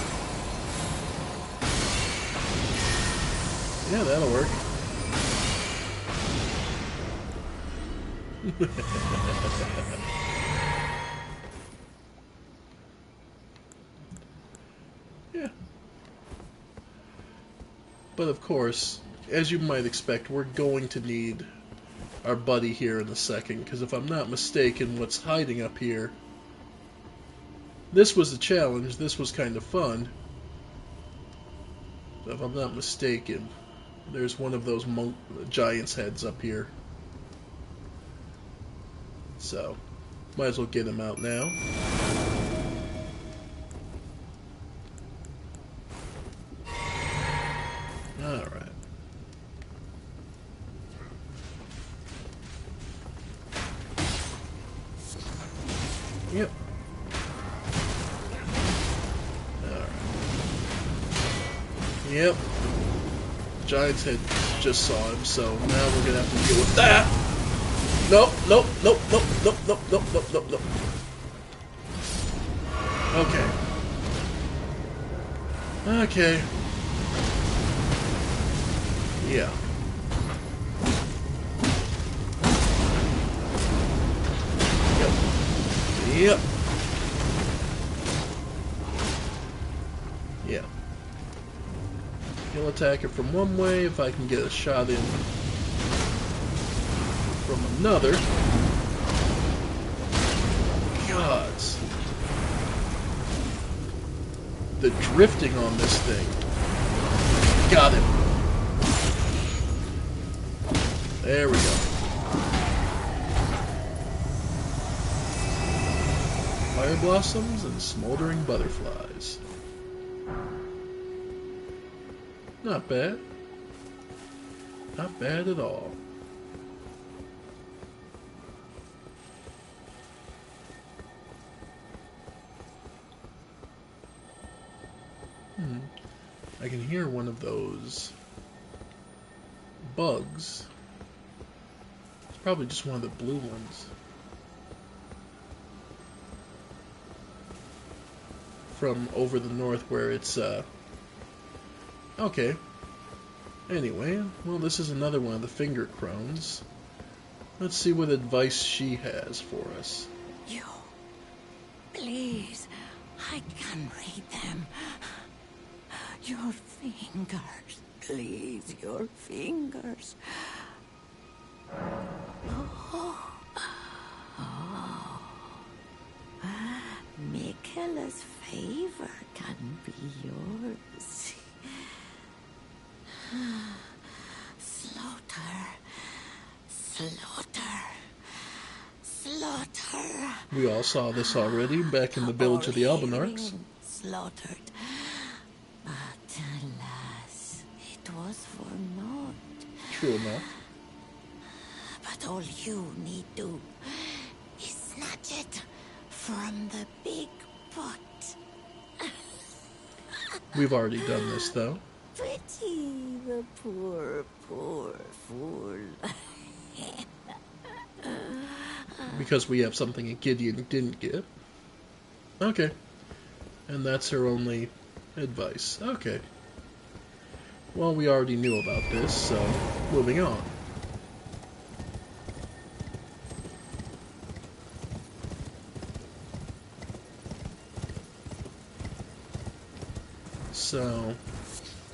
[SPEAKER 1] Yeah, that'll work. Yeah. But of course, as you might expect, we're going to need our buddy here in a second, because if I'm not mistaken, what's hiding up here... This was a challenge, this was kind of fun. But if I'm not mistaken, there's one of those giant's heads up here. So, might as well get him out now. Alright. Yep. Alright. Yep. Giant's head just saw him, so now we're gonna have to deal with that! Nope, nope, nope, nope, nope, nope, nope, nope, nope, nope. Okay. Okay. Yeah. Yep. Yeah. He'll attack it from one way if I can get a shot in from another. Gods. The drifting on this thing. Got him. There we go. Fire blossoms and smoldering butterflies. Not bad. Not bad at all. I can hear one of those bugs. It's probably just one of the blue ones. From over the north where it's, okay. Anyway, well, this is another one of the finger crones. Let's see what advice she has for us.
[SPEAKER 4] You, please, I can read them. Your fingers, please, your fingers. Oh. Michaela's favor can be yours. Slaughter, slaughter, slaughter.
[SPEAKER 1] We all saw this already back in the village of the Albinarchs.
[SPEAKER 4] Slaughtered. But alas, it was for naught.
[SPEAKER 1] True enough.
[SPEAKER 4] But all you need do is snatch it from the big pot.
[SPEAKER 1] We've already done this, though.
[SPEAKER 4] Pity the poor, poor fool.
[SPEAKER 1] Because we have something that Gideon didn't get. Okay. And that's her only advice. Okay. Well, we already knew about this, so moving on. So,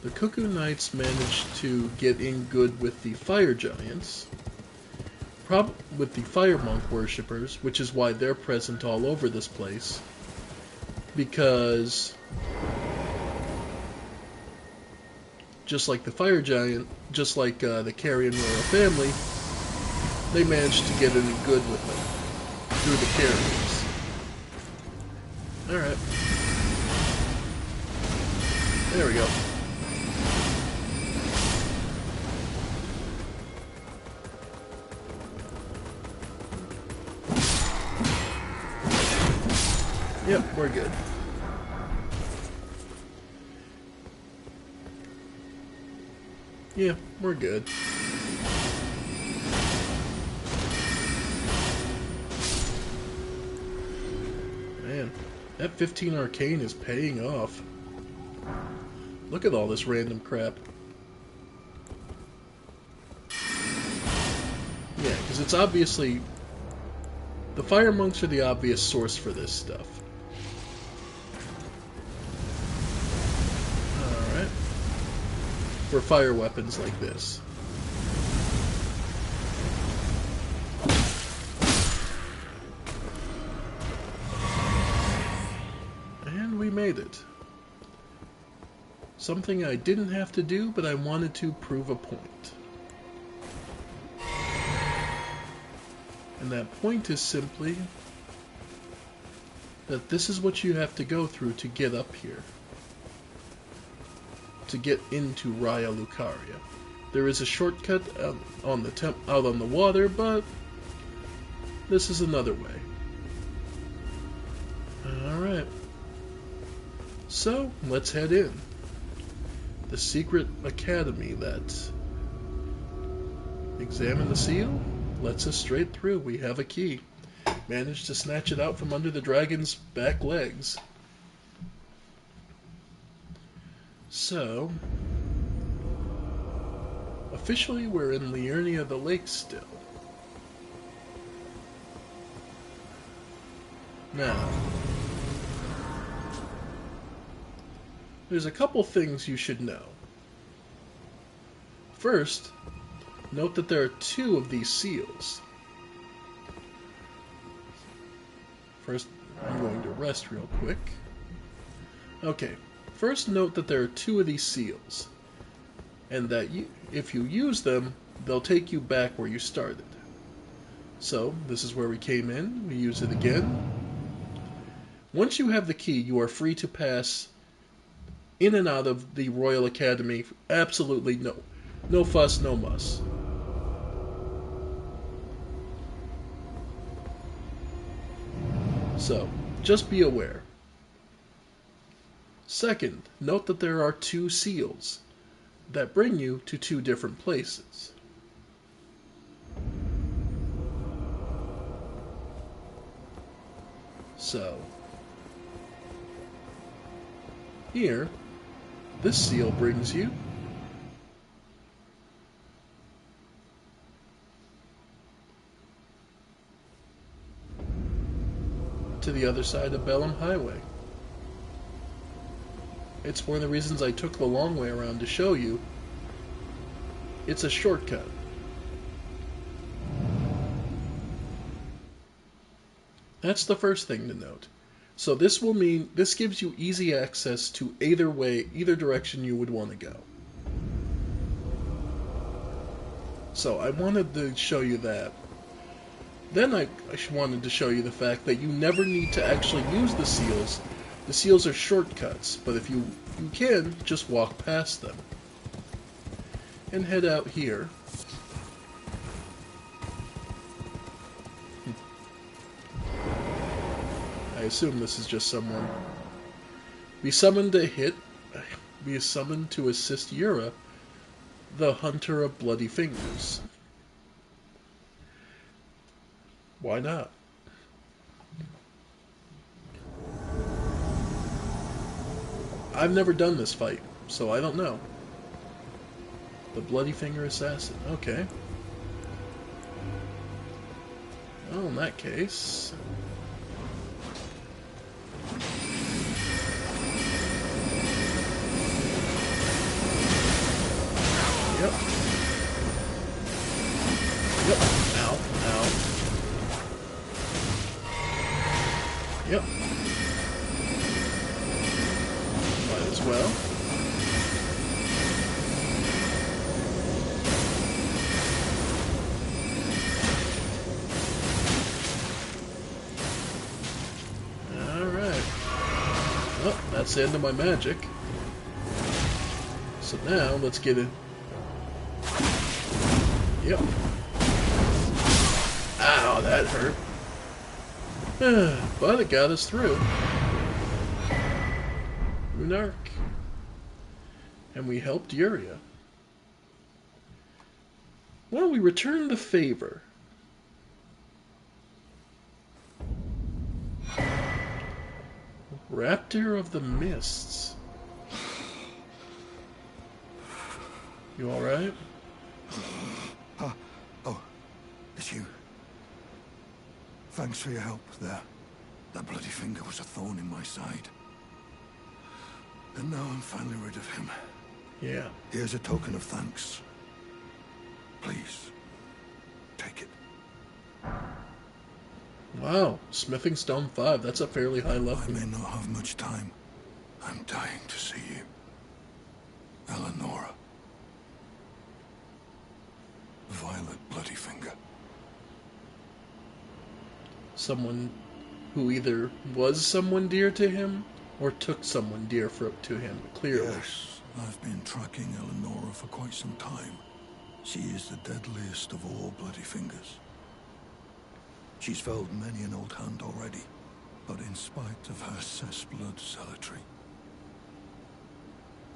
[SPEAKER 1] The Cuckoo Knights managed to get in good with the fire giants, with the fire monk worshippers, which is why they're present all over this place. Because just like the fire giant, just like the Carrion royal family, they managed to get in good with them through the Carrions. Alright. There we go. Yep, we're good. Yeah, we're good. Man, that 15 arcane is paying off. Look at all this random crap. Yeah, because it's obviously... The fire monks are the obvious source for this stuff. Alright. For fire weapons like this. And we made it. Something I didn't have to do, but I wanted to prove a point. And that point is simply that this is what you have to go through to get up here. To get into Raya Lucaria. There is a shortcut out on the water, but this is another way. Alright. So, let's head in. The secret academy that... Examine the seal? Lets us straight through. We have a key. Managed to snatch it out from under the dragon's back legs. So... Officially, we're in Liurnia the Lake still. Now... There's a couple things you should know. First, note that there are 2 of these seals. First, I'm going to rest real quick. Okay, first note that there are 2 of these seals, and that if you use them, they'll take you back where you started. So, this is where we came in, we use it again. Once you have the key, you are free to pass in and out of the Royal Academy, absolutely no fuss, no muss. So, just be aware. Second, note that there are 2 seals that bring you to 2 different places. So, here, this seal brings you to the other side of Bellum Highway. It's one of the reasons I took the long way around to show you. It's a shortcut. That's the first thing to note. So this gives you easy access to either direction you would want to go. So I wanted to show you that. Then I wanted to show you the fact that you never need to actually use the seals. The seals are shortcuts, but if you can, just walk past them. And head out here. I assume this is just someone. Be summoned to assist Yura, the Hunter of Bloody Fingers. Why not? I've never done this fight, so I don't know. The Bloody Finger Assassin, okay. Well, in that case... well. Alright. Oh, that's the end of my magic. So now, let's get it. Yep. Ow, that hurt. But it got us through. Runark. And we helped Yuria. Well, we returned the favor. Raptor of the Mists. You alright?
[SPEAKER 2] Oh, it's you. Thanks for your help there. That bloody finger was a thorn in my side. And now I'm finally rid of him.
[SPEAKER 1] Yeah.
[SPEAKER 2] Here's a token of thanks. Please, take it.
[SPEAKER 1] Wow, Smithing Stone 5, that's a fairly high level.
[SPEAKER 2] I may not have much time. I'm dying to see you. Eleonora. Violet Bloody Finger.
[SPEAKER 1] Someone who either was someone dear to him, or took someone dear to him, clearly.
[SPEAKER 2] Yes, I've been tracking Eleonora for quite some time. She is the deadliest of all Bloody Fingers. She's felled many an old hand already, but in spite of her cess-blood zealotry,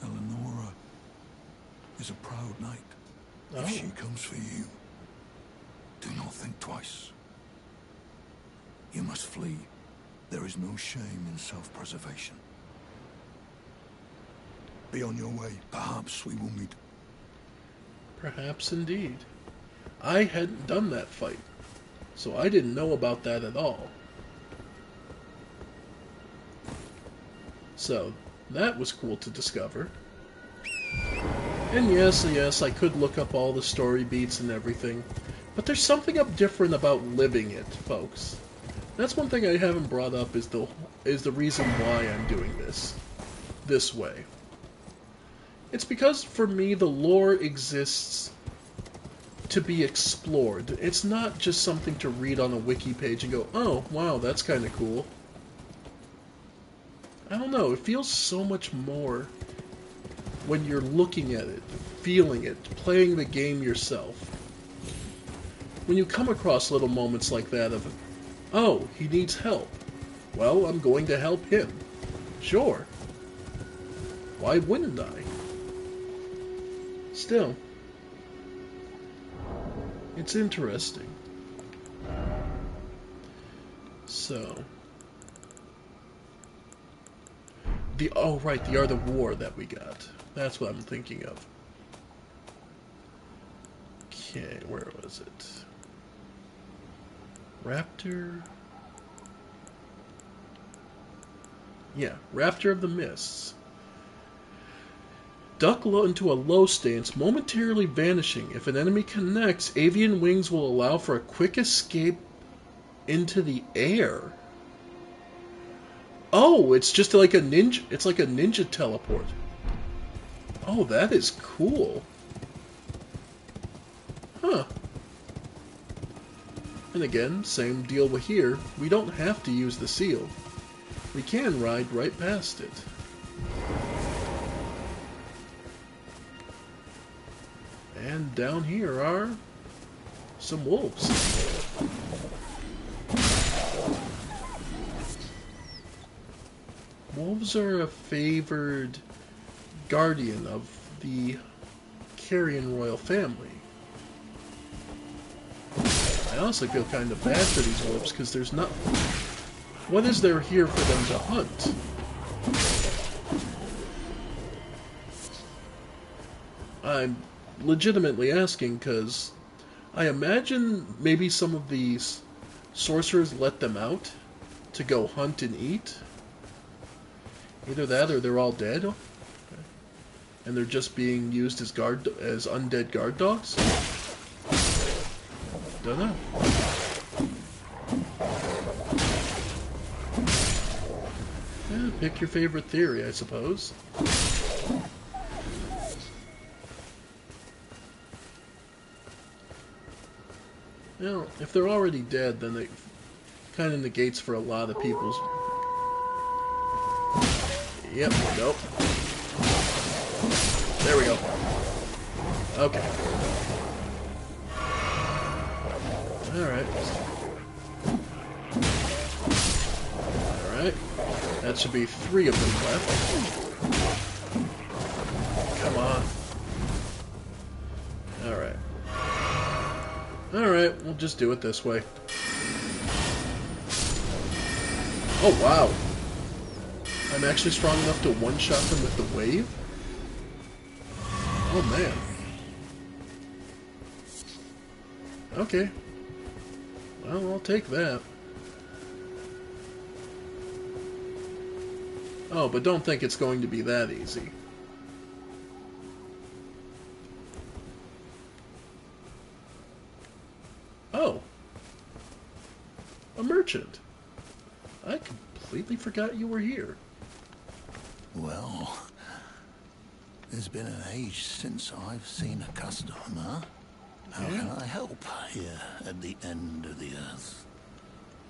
[SPEAKER 2] Eleonora is a proud knight.
[SPEAKER 1] Oh.
[SPEAKER 2] If she comes for you, do not think twice. You must flee. There is no shame in self-preservation. Be on your way. Perhaps we will meet.
[SPEAKER 1] Perhaps indeed. I hadn't done that fight, so I didn't know about that at all. So, that was cool to discover. And yes, I could look up all the story beats and everything, but there's something up different about living it, folks. That's one thing I haven't brought up is the reason why I'm doing this way. It's because for me the lore exists to be explored. It's not just something to read on a wiki page and go, oh, wow, that's kind of cool. I don't know, it feels so much more when you're looking at it, feeling it, playing the game yourself. When you come across little moments like that of, oh, he needs help. Well, I'm going to help him. Sure. Why wouldn't I? Still, it's interesting. So, the Art of War that we got. That's what I'm thinking of. Okay, where was it? Raptor. Yeah, Raptor of the Mists. Duck low into a low stance, momentarily vanishing. If an enemy connects, avian wings will allow for a quick escape into the air. Oh, it's just like a ninja. It's like a ninja teleport. Oh, that is cool. Huh. And again, same deal with here. We don't have to use the seal. We can ride right past it. And down here are some wolves. Wolves are a favored guardian of the Carrion royal family. I also feel kind of bad for these wolves because there's not... What is there here for them to hunt? I'm legitimately asking because I imagine maybe some of these sorcerers let them out to go hunt and eat. Either that or they're all dead. Okay. And they're just being used as undead guard dogs? Don't know. Yeah, Pick your favorite theory, I suppose. You know, if they're already dead, then it kind of negates for a lot of people's... Yep, nope. There we go. Okay. Alright. Alright. That should be 3 of them left. Come on. Alright. Alright, we'll just do it this way. Oh, wow. I'm actually strong enough to one-shot them with the wave? Oh, man. Okay. Well, I'll take that. Oh, but don't think it's going to be that easy. Oh. A merchant. I completely forgot you were here.
[SPEAKER 2] Well, there's been an age since I've seen a customer. How can I help here at the end of the earth?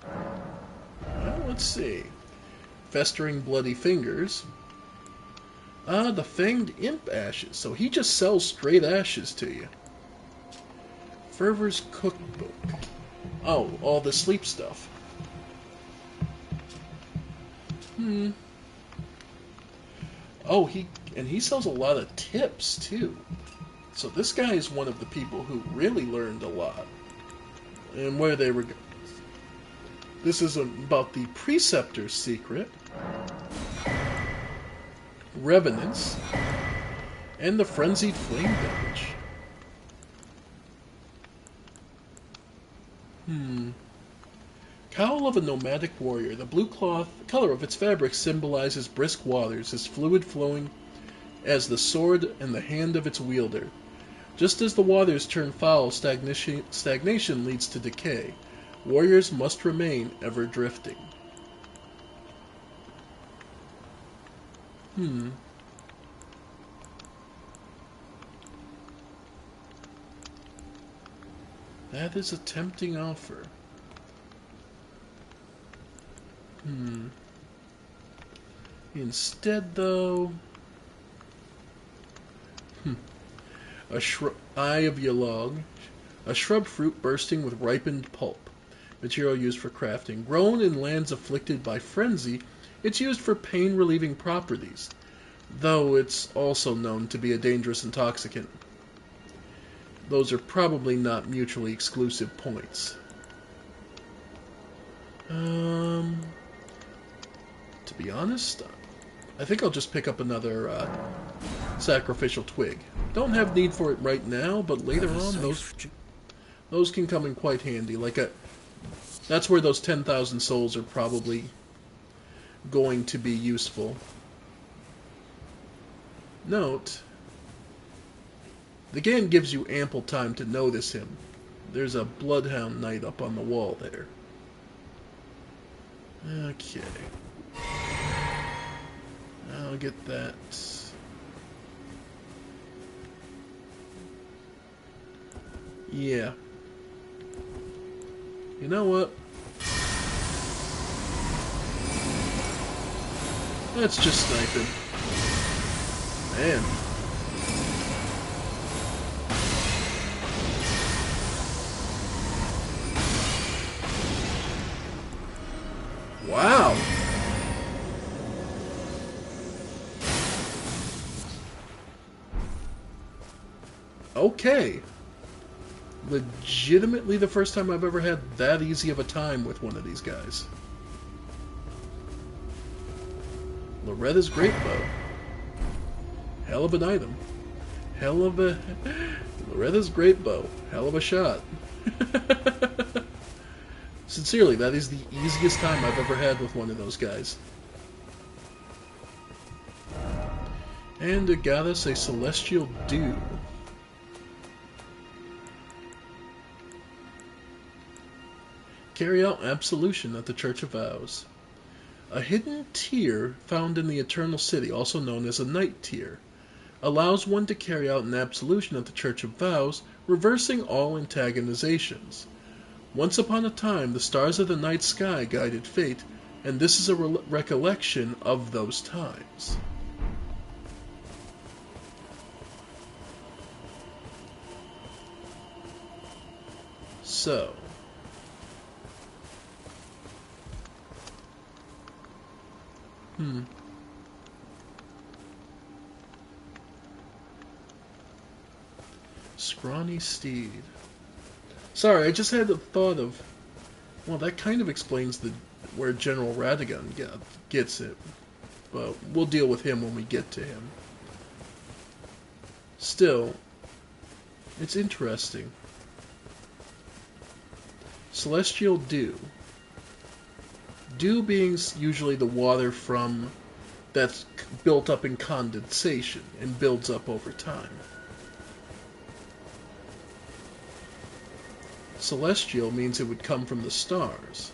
[SPEAKER 1] Well, let's see. Festering bloody fingers. Ah, the fanged imp ashes. So he just sells straight ashes to you. Fervor's cookbook. Oh, all the sleep stuff. Oh, he sells a lot of tips too. So this guy is one of the people who really learned a lot. And where they were. This is about the Preceptor's secret, Revenants, and the Frenzied Flame Village. Cowl of a nomadic warrior. The blue color of its fabric symbolizes brisk waters, as fluid flowing as the sword in the hand of its wielder. Just as the waters turn foul, stagnation leads to decay. Warriors must remain ever drifting. That is a tempting offer. Instead, though... Eye of Yalog. A shrub fruit bursting with ripened pulp. Material used for crafting. Grown in lands afflicted by frenzy, it's used for pain-relieving properties, though it's also known to be a dangerous intoxicant. Those are probably not mutually exclusive points. To be honest, I think I'll just pick up another sacrificial twig. Don't have need for it right now, but later on, those can come in quite handy. That's where those 10,000 souls are probably going to be useful. Note, the game gives you ample time to notice him. There's a Bloodhound Knight up on the wall there. Okay. I'll get that. Yeah. You know what? Let's just snipe him. Man. Wow. Okay. Legitimately the first time I've ever had that easy of a time with one of these guys. Loretta's Great Bow. Hell of an item. Loretta's Great Bow. Hell of a shot. Sincerely, that is the easiest time I've ever had with one of those guys. And it got us a Celestial Dew. Carry out absolution at the Church of Vows. A hidden tear found in the Eternal City, also known as a night tear, allows one to carry out an absolution at the Church of Vows, reversing all antagonizations. Once upon a time, the stars of the night sky guided fate, and this is a recollection of those times. So, Scrawny steed. Sorry, I just had the thought of, well, that kind of explains where General Radagon gets it, but we'll deal with him when we get to him. Still, it's interesting. Celestial dew. Dew being usually the water that's built up in condensation and builds up over time. Celestial means it would come from the stars.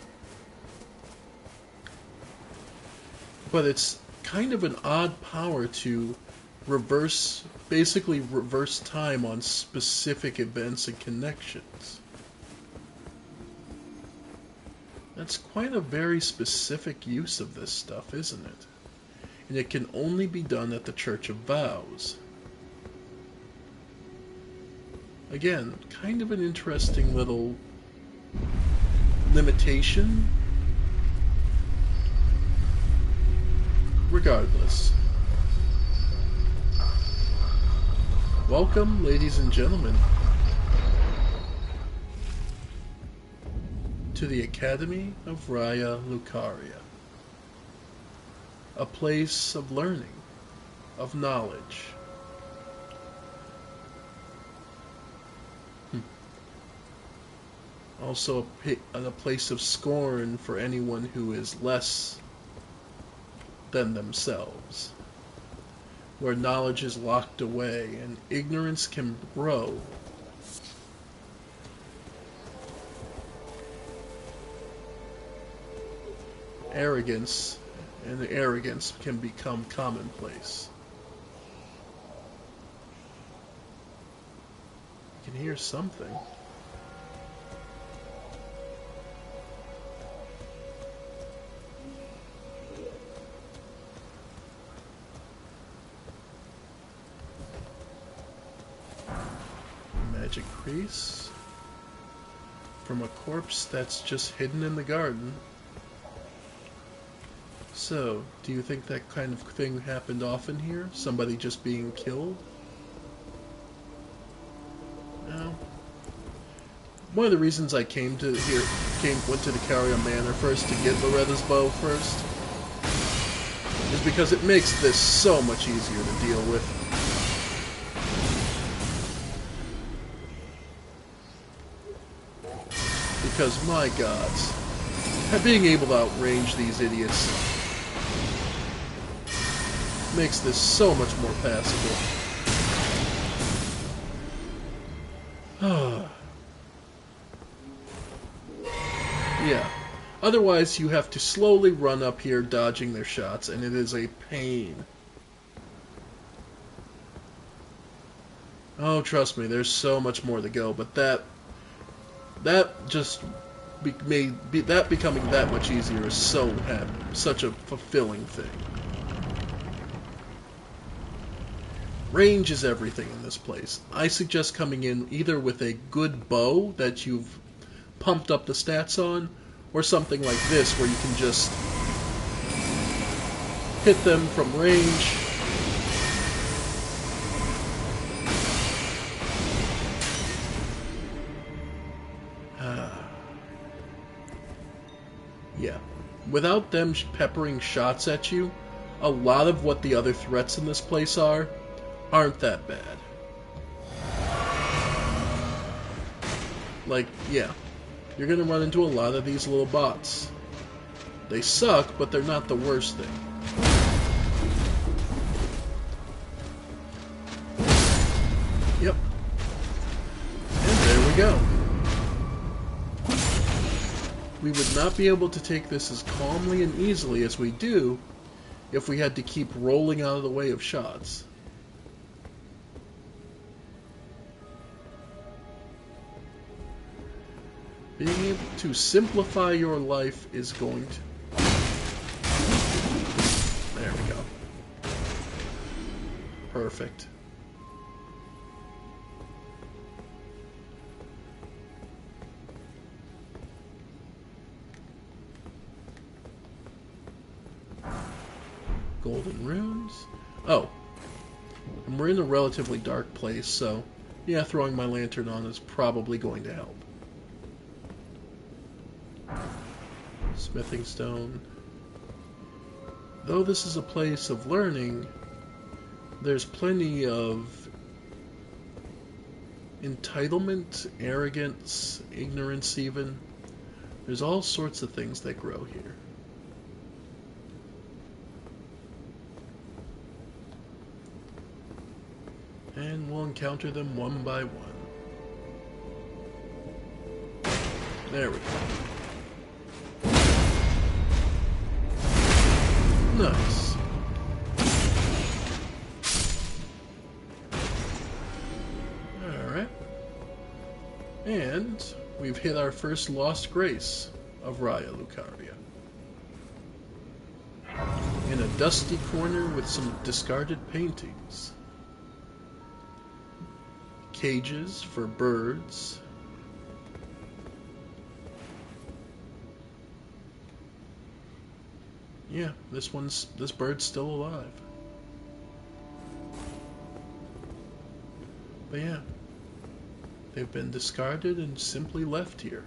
[SPEAKER 1] But it's kind of an odd power to basically reverse time on specific events and connections. That's quite a very specific use of this stuff, isn't it? And it can only be done at the Church of Vows. Again, kind of an interesting little limitation. Regardless. Welcome, ladies and gentlemen, to the Academy of Raya Lucaria. A place of learning, of knowledge. Also a place of scorn for anyone who is less than themselves, where knowledge is locked away and ignorance can grow. Arrogance can become commonplace. You can hear something. Magic crease from a corpse that's just hidden in the garden. So, do you think that kind of thing happened often here? Somebody just being killed? No. One of the reasons I went to the Caria Manor first to get Loretta's bow first is because it makes this so much easier to deal with. Because, my gods, being able to outrange these idiots makes this so much more passable. Yeah. Otherwise, you have to slowly run up here dodging their shots, and it is a pain. Oh, trust me, there's so much more to go, but that becoming that much easier is such a fulfilling thing. Range is everything in this place. I suggest coming in either with a good bow that you've pumped up the stats on, or something like this where you can just hit them from range. Yeah. Without them peppering shots at you, a lot of what the other threats in this place aren't that bad. Like, yeah, you're gonna run into a lot of these little bots. They suck, but they're not the worst thing. Yep. And there we go. we would not be able to take this as calmly and easily as we do if we had to keep rolling out of the way of shots. Being able to simplify your life is going to... There we go. Perfect. Golden runes. Oh. And we're in a relatively dark place, so yeah, throwing my lantern on is probably going to help. Smithing stone. Though this is a place of learning, there's plenty of entitlement, arrogance, ignorance even. There's all sorts of things that grow here. And we'll encounter them one by one. There we go. Nice. Alright. And we've hit our first lost grace of Raya Lucaria. In a dusty corner with some discarded paintings. Cages for birds. Yeah, this bird's still alive. But yeah, they've been discarded and simply left here.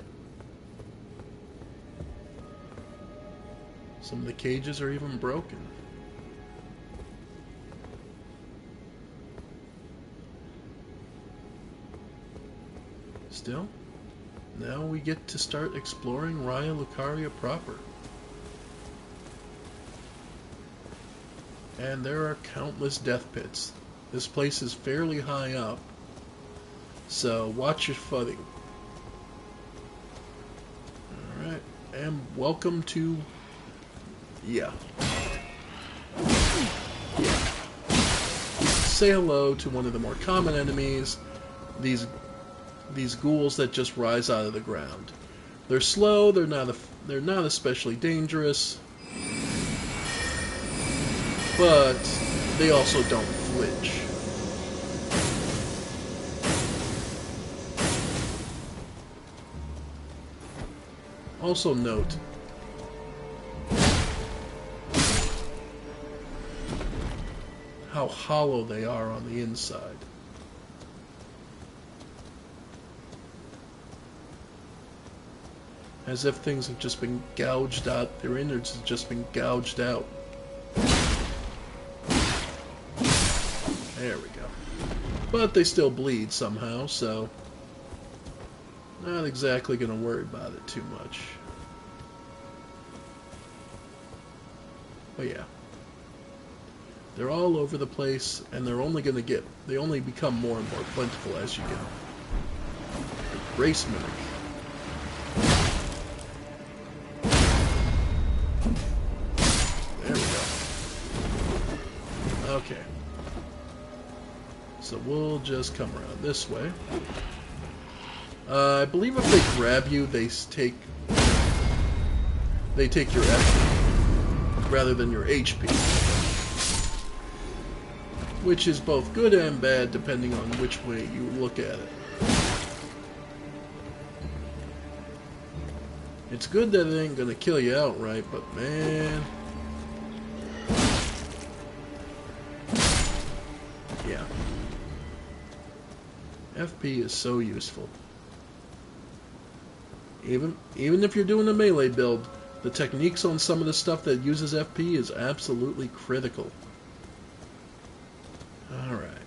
[SPEAKER 1] Some of the cages are even broken. Still, now we get to start exploring Raya Lucaria proper. And there are countless death pits. This place is fairly high up, so watch your footing. Alright, and welcome to... Yeah. Say hello to one of the more common enemies, these ghouls that just rise out of the ground. They're slow, they're not especially dangerous, but they also don't flinch. Also note how hollow they are on the inside. As if things have just been gouged out, their innards have just been gouged out. There we go. But they still bleed somehow, so not exactly going to worry about it too much. But yeah. They're all over the place, and they only become more and more plentiful as you go. Grace mimic. There we go. Okay. So we'll just come around this way. I believe if they grab you, they take your FP rather than your HP. Which is both good and bad depending on which way you look at it. It's good that it ain't gonna kill you outright, but man... Yeah. FP is so useful. Even if you're doing a melee build, the techniques on some of the stuff that uses FP is absolutely critical. Alright.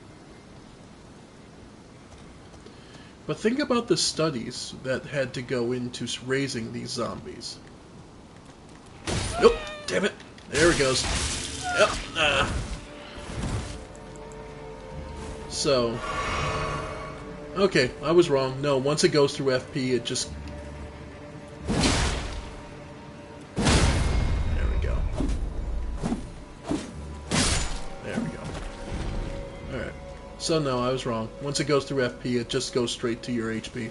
[SPEAKER 1] But think about the studies that had to go into raising these zombies. Nope, damn it. There it goes. Yep. So, okay, I was wrong. No, once it goes through FP, it just... There we go. Alright. So no, I was wrong. Once it goes through FP, it just goes straight to your HP.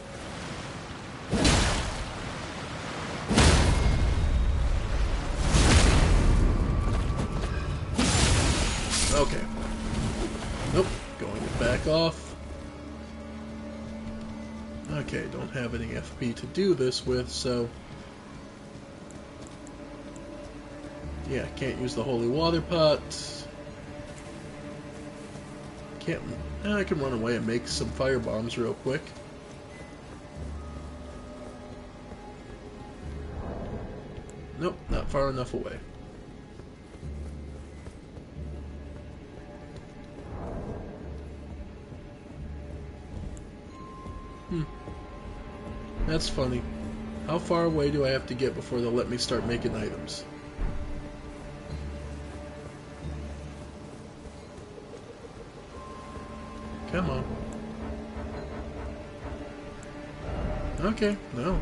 [SPEAKER 1] Okay. Nope. Going to back off. Okay, don't have any FP to do this with, so... Yeah, can't use the holy water pot. Can't... I can run away and make some fire bombs real quick. Nope, not far enough away. That's funny. How far away do I have to get before they'll let me start making items? Come on. Okay, no.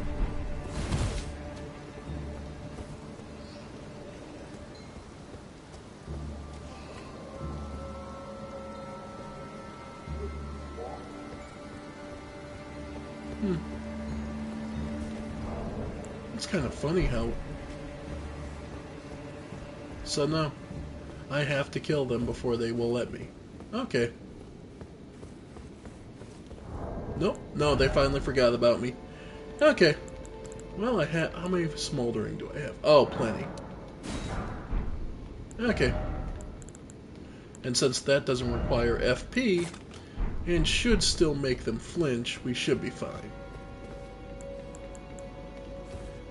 [SPEAKER 1] It's kind of funny how... So no, I have to kill them before they will let me. Okay. Nope, no, they finally forgot about me. Okay. Well, I have... How many smoldering do I have? Oh, plenty. Okay. And since that doesn't require FP, and should still make them flinch, we should be fine.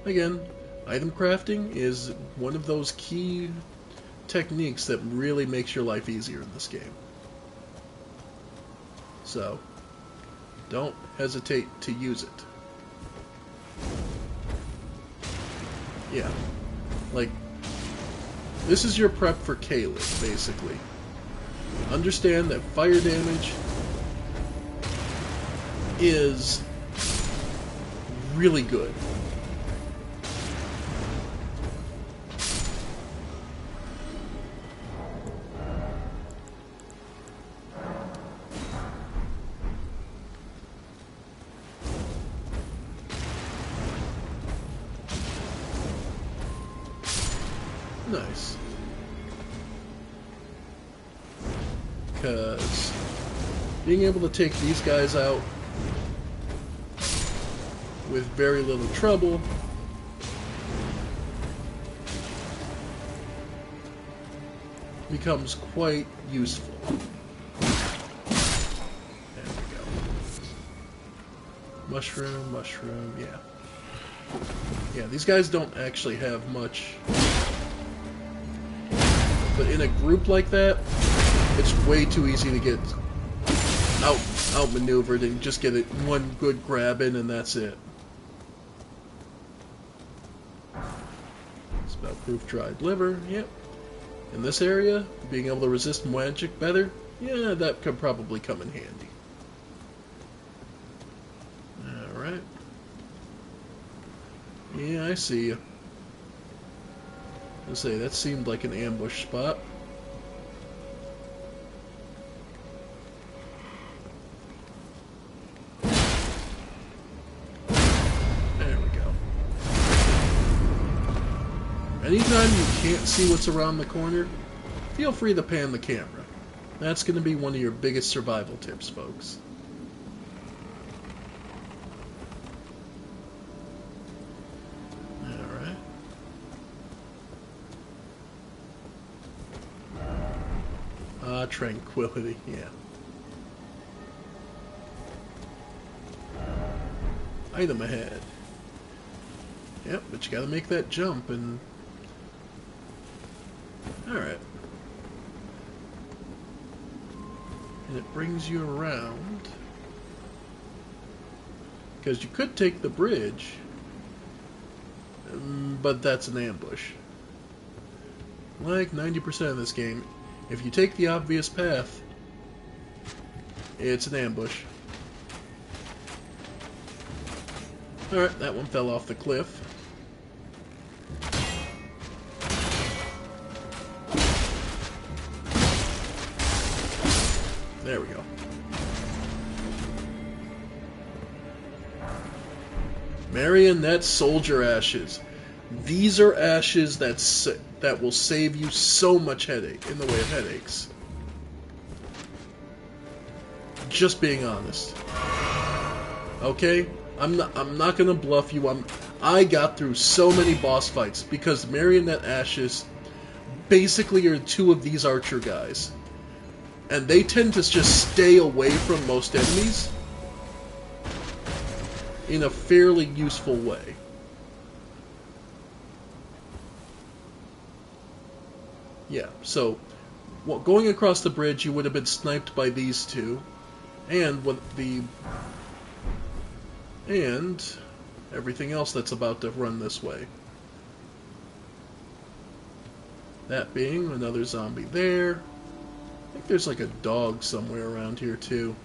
[SPEAKER 1] Again, item crafting is one of those key techniques that really makes your life easier in this game. So, don't hesitate to use it. Yeah. Like, this is your prep for Caleb, basically. Understand that fire damage is really good. Nice. Because being able to take these guys out with very little trouble becomes quite useful. There we go. Mushroom, mushroom, yeah. Yeah, these guys don't actually have much. But in a group like that, it's way too easy to get outmaneuvered and just get it one good grab in and that's it. Spell-proof dried liver, yep. In this area, being able to resist magic better, yeah, that could probably come in handy. Alright. Yeah, I see you. Let's say that seemed like an ambush spot. There we go. Anytime you can't see what's around the corner, feel free to pan the camera. That's going to be one of your biggest survival tips, folks. Tranquility, yeah. Item ahead. Yep, but you gotta make that jump and... Alright. And it brings you around. Because you could take the bridge, but that's an ambush. Like 90% of this game, if you take the obvious path, it's an ambush. Alright, that one fell off the cliff. There we go. Marionette soldier ashes. These are ashes that will save you so much headache in the way of headaches. Just being honest. Okay? I'm not gonna bluff you. I got through so many boss fights because Marionette ashes basically are two of these archer guys. And they tend to just stay away from most enemies in a fairly useful way. Yeah, so going across the bridge, you would have been sniped by these two, and everything else that's about to run this way. That being another zombie there. I think there's like a dog somewhere around here too.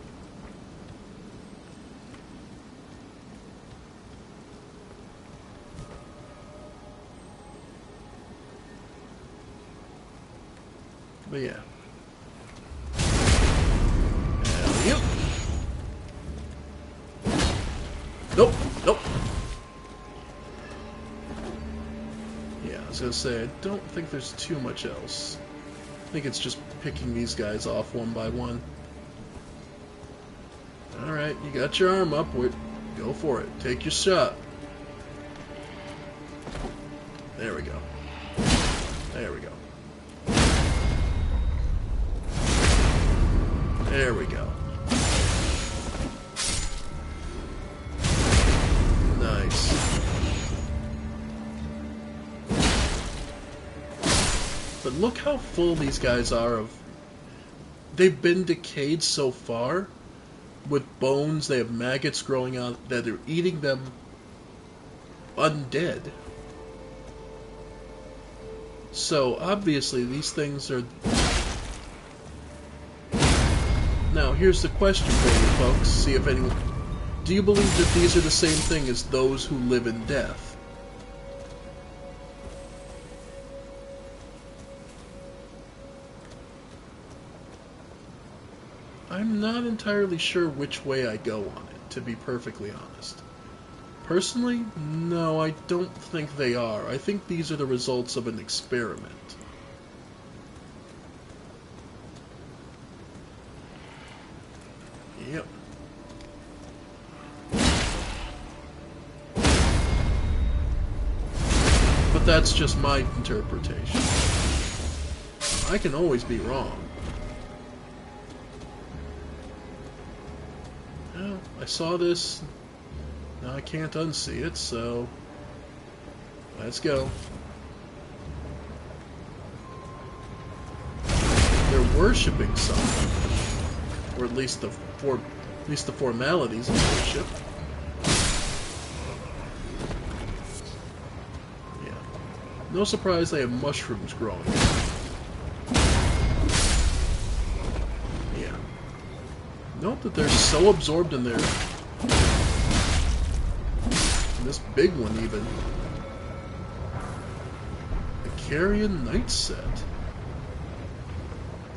[SPEAKER 1] But yeah. Yep. Nope. Nope. Yeah, I was gonna say, I don't think there's too much else. I think it's just picking these guys off one by one. Alright, you got your arm up. Go for it. Take your shot. There we go. There we go. There we go. Nice. But look how full these guys are of... They've been decayed so far. With bones, they have maggots growing out that are eating them undead. So, obviously, these things are... Now, here's the question for you folks. See if anyone... Do you believe that these are the same thing as those who live in death? I'm not entirely sure which way I go on it, to be perfectly honest. Personally, no, I don't think they are. I think these are the results of an experiment. Yep. But that's just my interpretation. I can always be wrong. Well, I saw this. Now I can't unsee it, so let's go. They're worshipping something, or at least the formalities of worship. Yeah, no surprise they have mushrooms growing. Yeah, note that they're so absorbed in their. This big one even. The Carrion Knight set.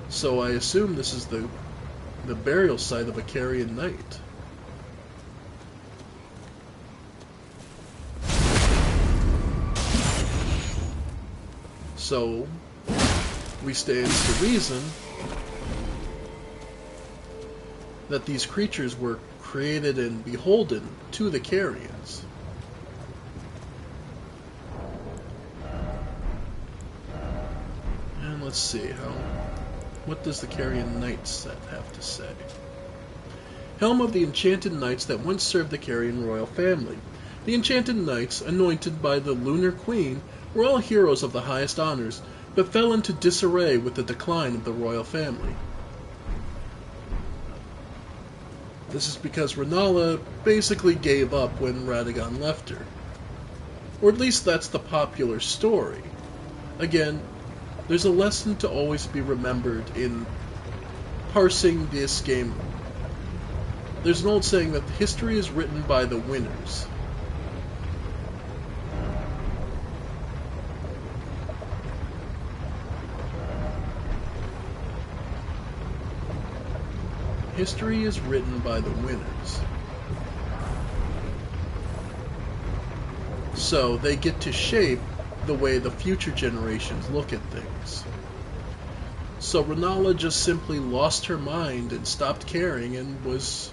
[SPEAKER 1] So I assume this is the burial site of a Carrion Knight. So we stands to reason that these creatures were created and beholden to the Carrions. Let's see, what does the Carrion Knight set have to say? Helm of the enchanted knights that once served the Carrion royal family. The enchanted knights, anointed by the Lunar Queen, were all heroes of the highest honors, but fell into disarray with the decline of the royal family. This is because Rennala basically gave up when Radagon left her. Or at least that's the popular story. Again, there's a lesson to always be remembered in parsing this game. There's an old saying that history is written by the winners. history is written by the winners. So they get to shape the way the future generations look at things. So Renala just simply lost her mind and stopped caring and was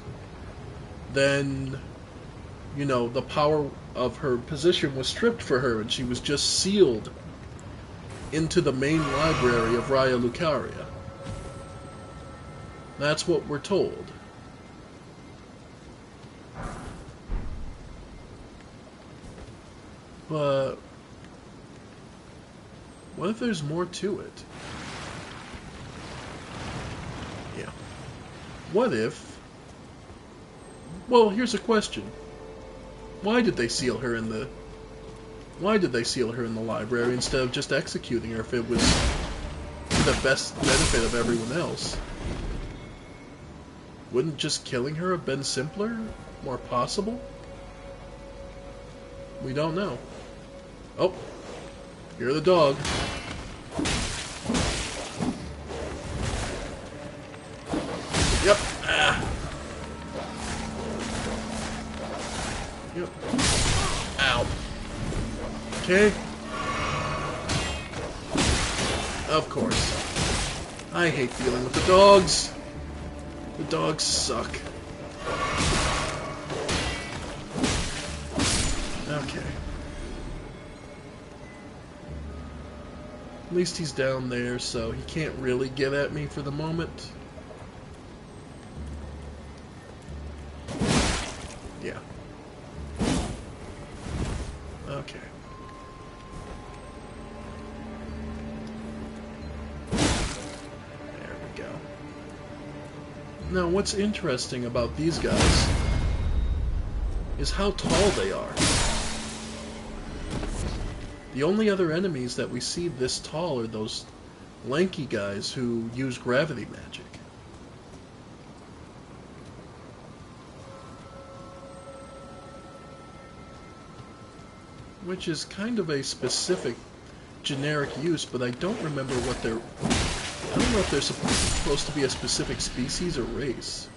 [SPEAKER 1] then, you know, the power of her position was stripped for her and she was just sealed into the main library of Raya Lucaria. That's what we're told. But what if there's more to it? Yeah. What if... Well, here's a question. Why did they seal her in the... Why did they seal her in the library instead of just executing her if it was to the best benefit of everyone else? Wouldn't just killing her have been simpler? More possible? We don't know. Oh, you're the dog. Yep. Ah. Yep. Ow. Okay. Of course. I hate dealing with the dogs. The dogs suck. Okay. At least he's down there, so he can't really get at me for the moment. Yeah. Okay. There we go. Now, what's interesting about these guys is how tall they are. The only other enemies that we see this tall are those lanky guys who use gravity magic. Which is kind of a specific generic use, but I don't remember what they're... I don't know if they're supposed to be a specific species or race.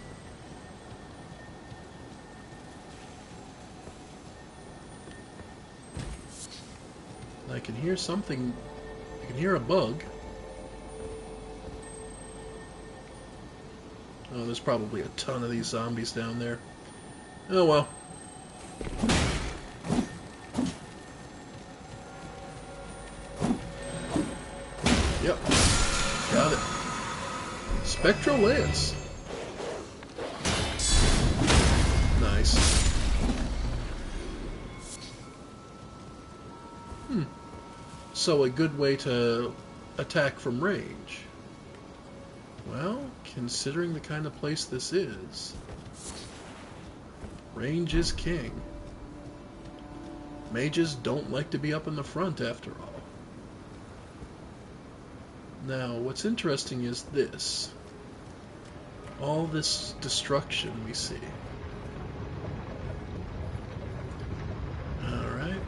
[SPEAKER 1] I can hear something. I can hear a bug. Oh, there's probably a ton of these zombies down there. Oh well. Yep. Got it. Spectral Lance. Nice. So a good way to attack from range. Well, considering the kind of place this is, range is king. Mages don't like to be up in the front after all. Now, what's interesting is this. All this destruction we see. Alright.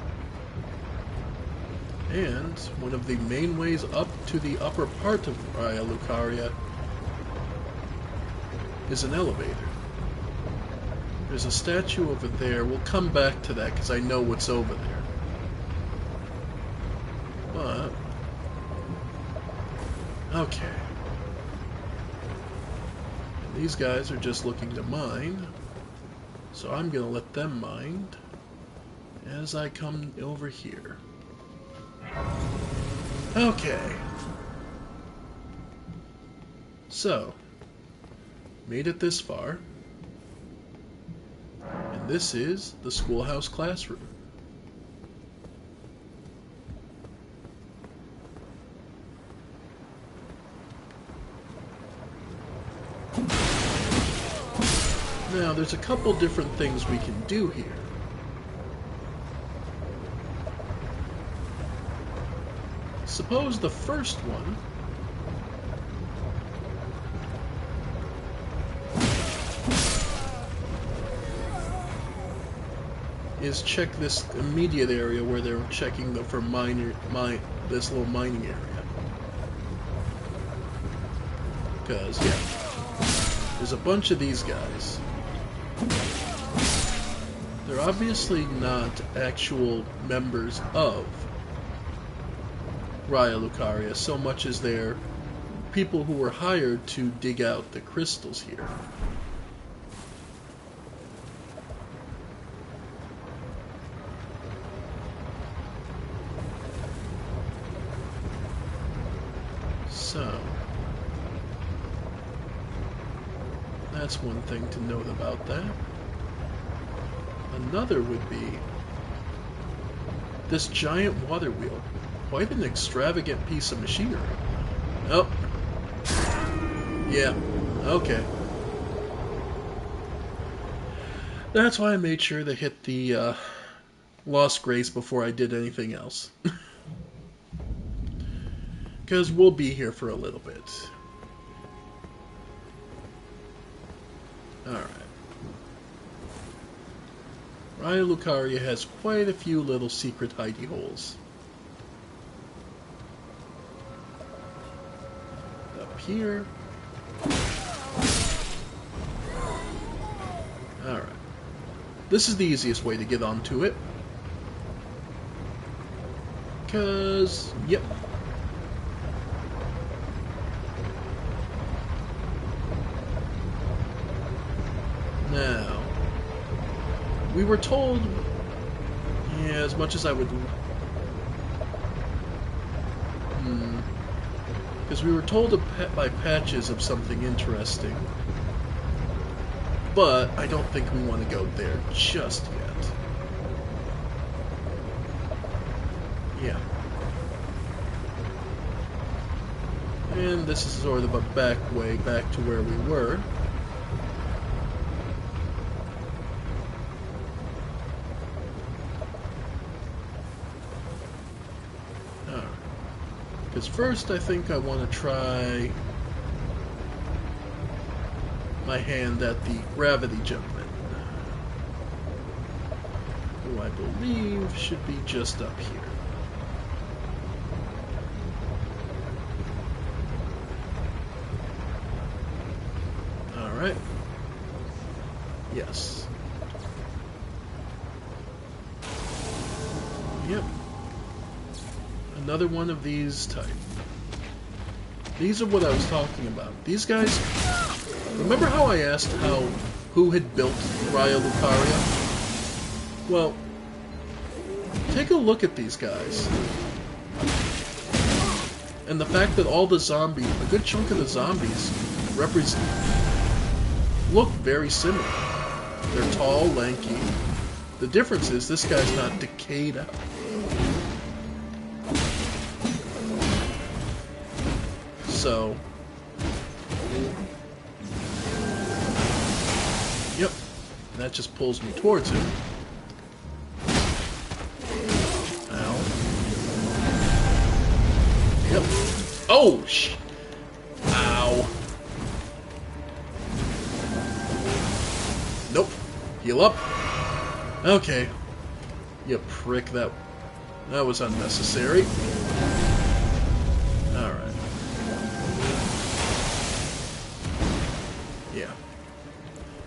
[SPEAKER 1] And one of the main ways up to the upper part of Raya Lucaria is an elevator. There's a statue over there. We'll come back to that because I know what's over there. But... okay. And these guys are just looking to mine. So I'm going to let them mine as I come over here. Okay. So, made it this far. And this is the schoolhouse classroom. Now, there's a couple different things we can do here. Suppose the first one is check this immediate area where they're checking for this little mining area. Because, yeah. There's a bunch of these guys. They're obviously not actual members of Raya Lucaria so much as they're people who were hired to dig out the crystals here. So, that's one thing to note about that. Another would be this giant water wheel. Quite an extravagant piece of machinery. Oh. Yeah. Okay. That's why I made sure to hit the Lost Grace before I did anything else. Because we'll be here for a little bit. Alright. Raya Lucaria has quite a few little secret hidey holes. Up here. Alright. This is the easiest way to get onto it. Because, yep. Now, we were told, yeah, as much as I would, because we were told by patches of something interesting, but I don't think we want to go there just yet. Yeah. And this is sort of a back way back to where we were. Because first I think I want to try my hand at the gravity gentleman, who I believe should be just up here. Alright. Yes. Yep. Another one of these type. These are what I was talking about. These guys... Remember how I asked who had built Raya Lucaria? Well, take a look at these guys. And the fact that all the zombies, a good chunk of the zombies, look very similar. They're tall, lanky. The difference is this guy's not decayed out. So, yep, that just pulls me towards him. Ow. Yep. Oh, ow. Nope. Heal up. Okay. You prick, that was unnecessary. Alright. Yeah.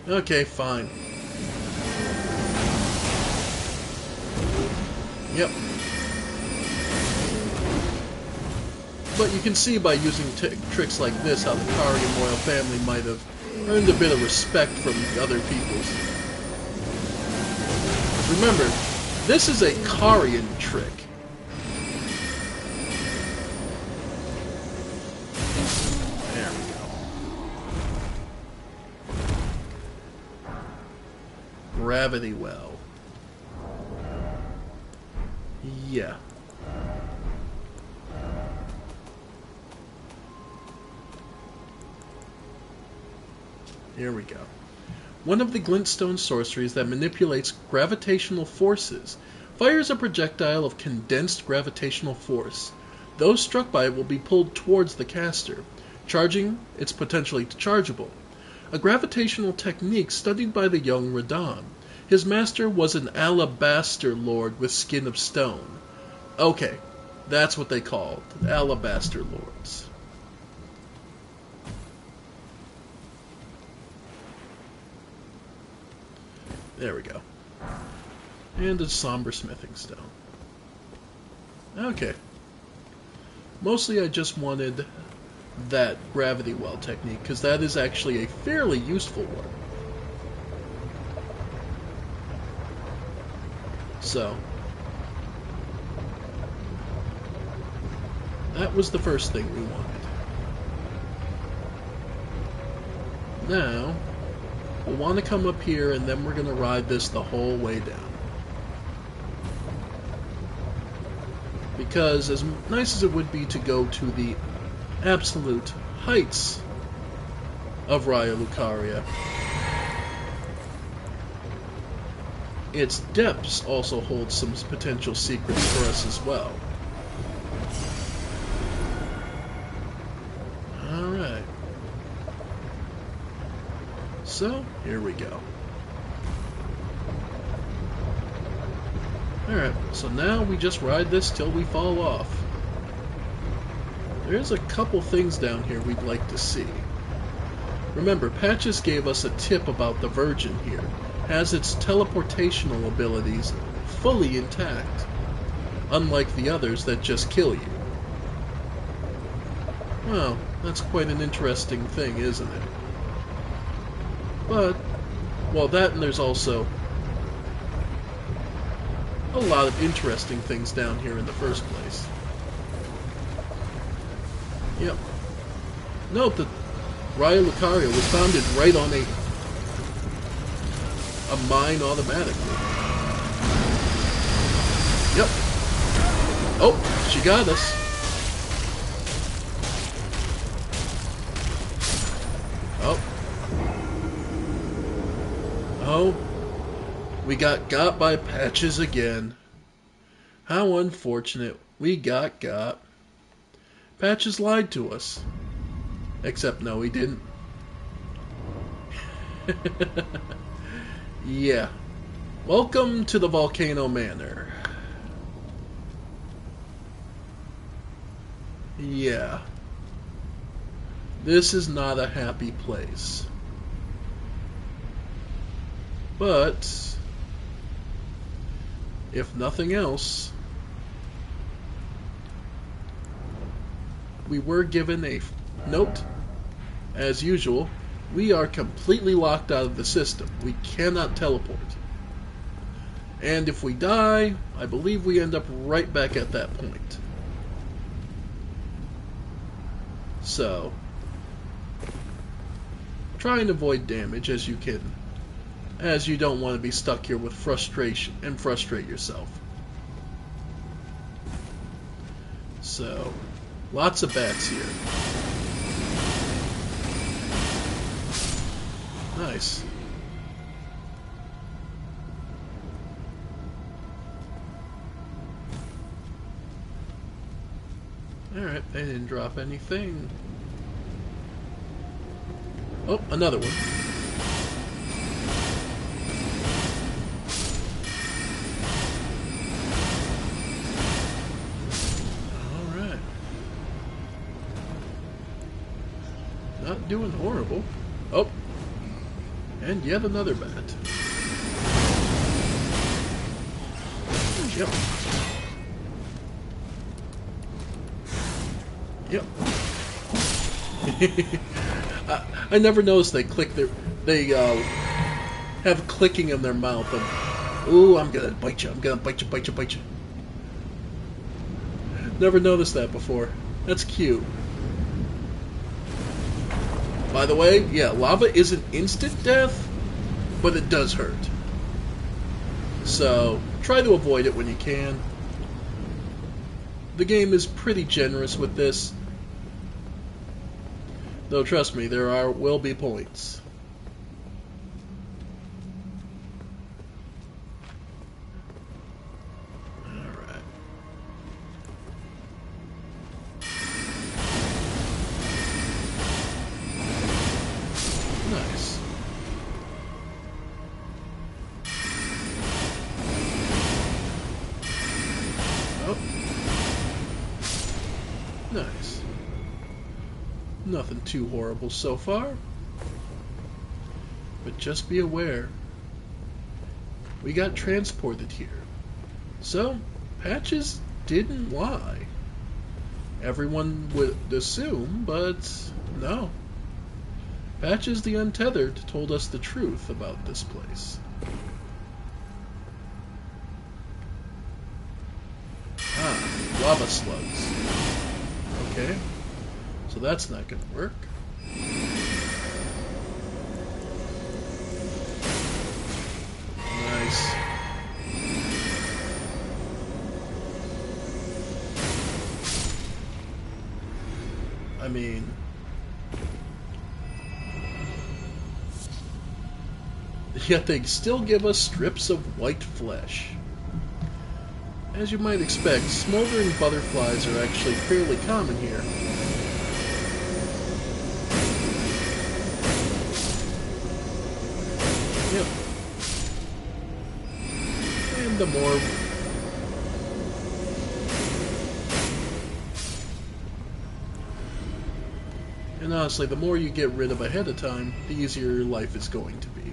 [SPEAKER 1] Okay, fine. Yep. But you can see by using tricks like this how the Karian royal family might have earned a bit of respect from other peoples. Remember, this is a Karian trick. There we go. Gravity well. Yeah. Here we go. One of the glintstone sorceries that manipulates gravitational forces fires a projectile of condensed gravitational force. Those struck by it will be pulled towards the caster. Charging, it's potentially chargeable. A gravitational technique studied by the young Radahn. His master was an alabaster lord with skin of stone. Okay, that's what they called, alabaster lords. There we go. And a somber smithing stone. Okay. Mostly I just wanted that gravity well technique, because that is actually a fairly useful one. So, that was the first thing we wanted. Now, we'll want to come up here, and then we're going to ride this the whole way down. Because as nice as it would be to go to the absolute heights of Raya Lucaria, its depths also hold some potential secrets for us as well. Alright. So, here we go. Alright, so now we just ride this till we fall off. There's a couple things down here we'd like to see. Remember, Patches gave us a tip about the Virgin here. Has its teleportational abilities fully intact, unlike the others that just kill you. Well, that's quite an interesting thing, isn't it? But, well, that and there's also a lot of interesting things down here in the first place. Yep. Note that Raya Lucaria was founded right on a mine automatically. Yep. Oh, she got us. Oh. Oh. We got by Patches again. How unfortunate. We got. Patches lied to us. Except no, he didn't. Yeah. Welcome to the Volcano Manor. Yeah. This is not a happy place. But, if nothing else, we were given a note. As usual, we are completely locked out of the system. We cannot teleport. And if we die, I believe we end up right back at that point. So, try and avoid damage as you can, as you don't want to be stuck here with frustration and frustrate yourself. So, lots of bats here. Nice. Alright, they didn't drop anything. Oh, another one. Alright. Not doing horrible. Oh, and yet another bat. Yep. Yep. I never noticed they click they have clicking in their mouth of, ooh, I'm gonna bite you, I'm gonna bite you. Never noticed that before. That's cute. By the way, yeah, lava isn't instant death, but it does hurt. So, try to avoid it when you can. The game is pretty generous with this. Though, trust me, there will be points. Alright. Nice. Oh. Nice. Nothing too horrible so far. But just be aware, We got transported here. So, Patches didn't lie. Everyone would assume, but no. Patches the Untethered told us the truth about this place. Ah, lava slugs. Okay, so that's not gonna work. Nice. I mean, yet they still give us strips of white flesh. As you might expect, smoldering butterflies are actually fairly common here. Yep. And the more... And honestly, the more you get rid of ahead of time, the easier your life is going to be.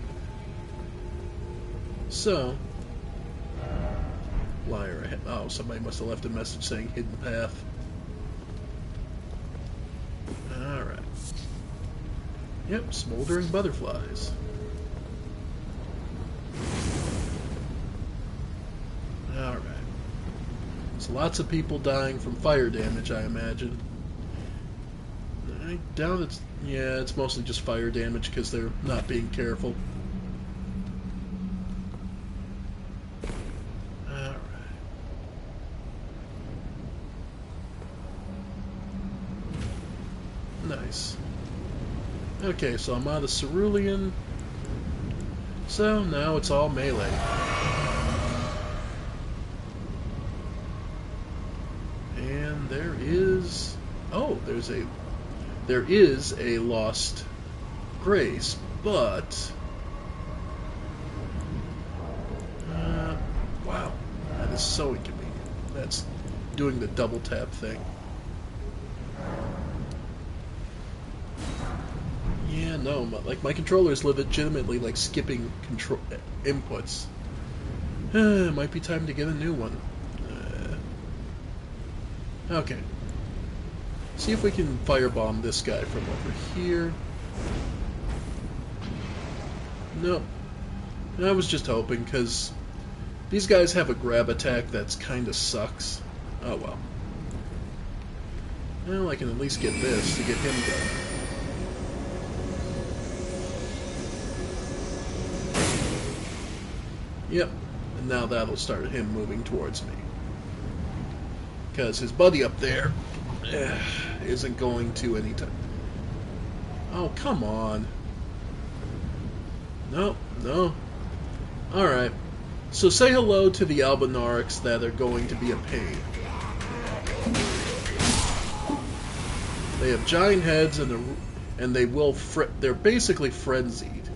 [SPEAKER 1] So... Liar ahead. Oh, somebody must have left a message saying hidden path. Alright. Yep, smoldering butterflies. Alright. So lots of people dying from fire damage, I imagine. I doubt it's... Yeah, it's mostly just fire damage because they're not being careful. Nice. Okay, so I'm out of Cerulean. So now it's all melee. And there is... Oh, there is a Lost Grace, but... wow, that is so inconvenient. That's doing the double tap thing. Yeah, no, like my controller is legitimately like skipping control inputs. Might be time to get a new one. Okay. See if we can firebomb this guy from over here. Nope. I was just hoping, because these guys have a grab attack that's kinda sucks. Oh well. Well, I can at least get this to get him going. Yep, and now that'll start him moving towards me. Because his buddy up there isn't going to anytime. Oh, come on. No, no. Alright. So say hello to the Albinarics that are going to be a pain. They have giant heads and they will they're basically frenzied.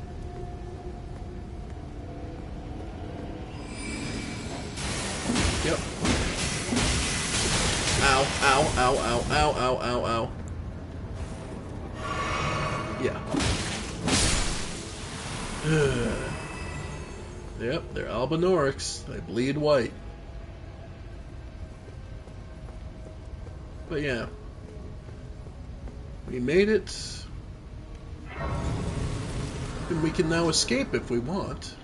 [SPEAKER 1] Yep. Ow, ow, ow, ow, ow, ow, ow, ow. Yeah. Yep, they're Albinorics. They bleed white. But yeah. We made it. And we can now escape if we want.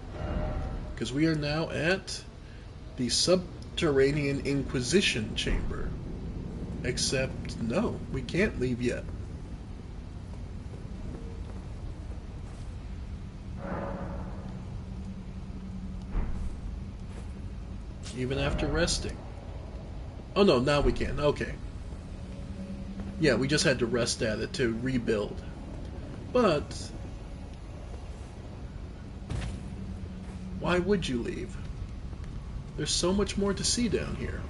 [SPEAKER 1] Because we are now at the Subterranean Inquisition Chamber. Except, no, we can't leave yet. Even after resting. Oh no, now we can. Okay. Yeah, we just had to rest at it to rebuild. But why would you leave? There's so much more to see down here.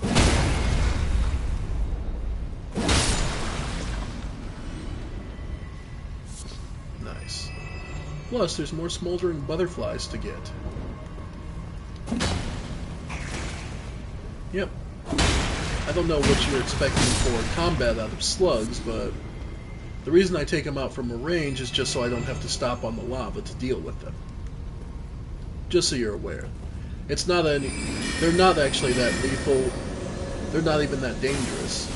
[SPEAKER 1] Nice. Plus, there's more smoldering butterflies to get. Yep. I don't know what you're expecting for combat out of slugs, but the reason I take them out from a range is just so I don't have to stop on the lava to deal with them. Just so you're aware. It's not any... They're not actually that lethal. They're not even that dangerous.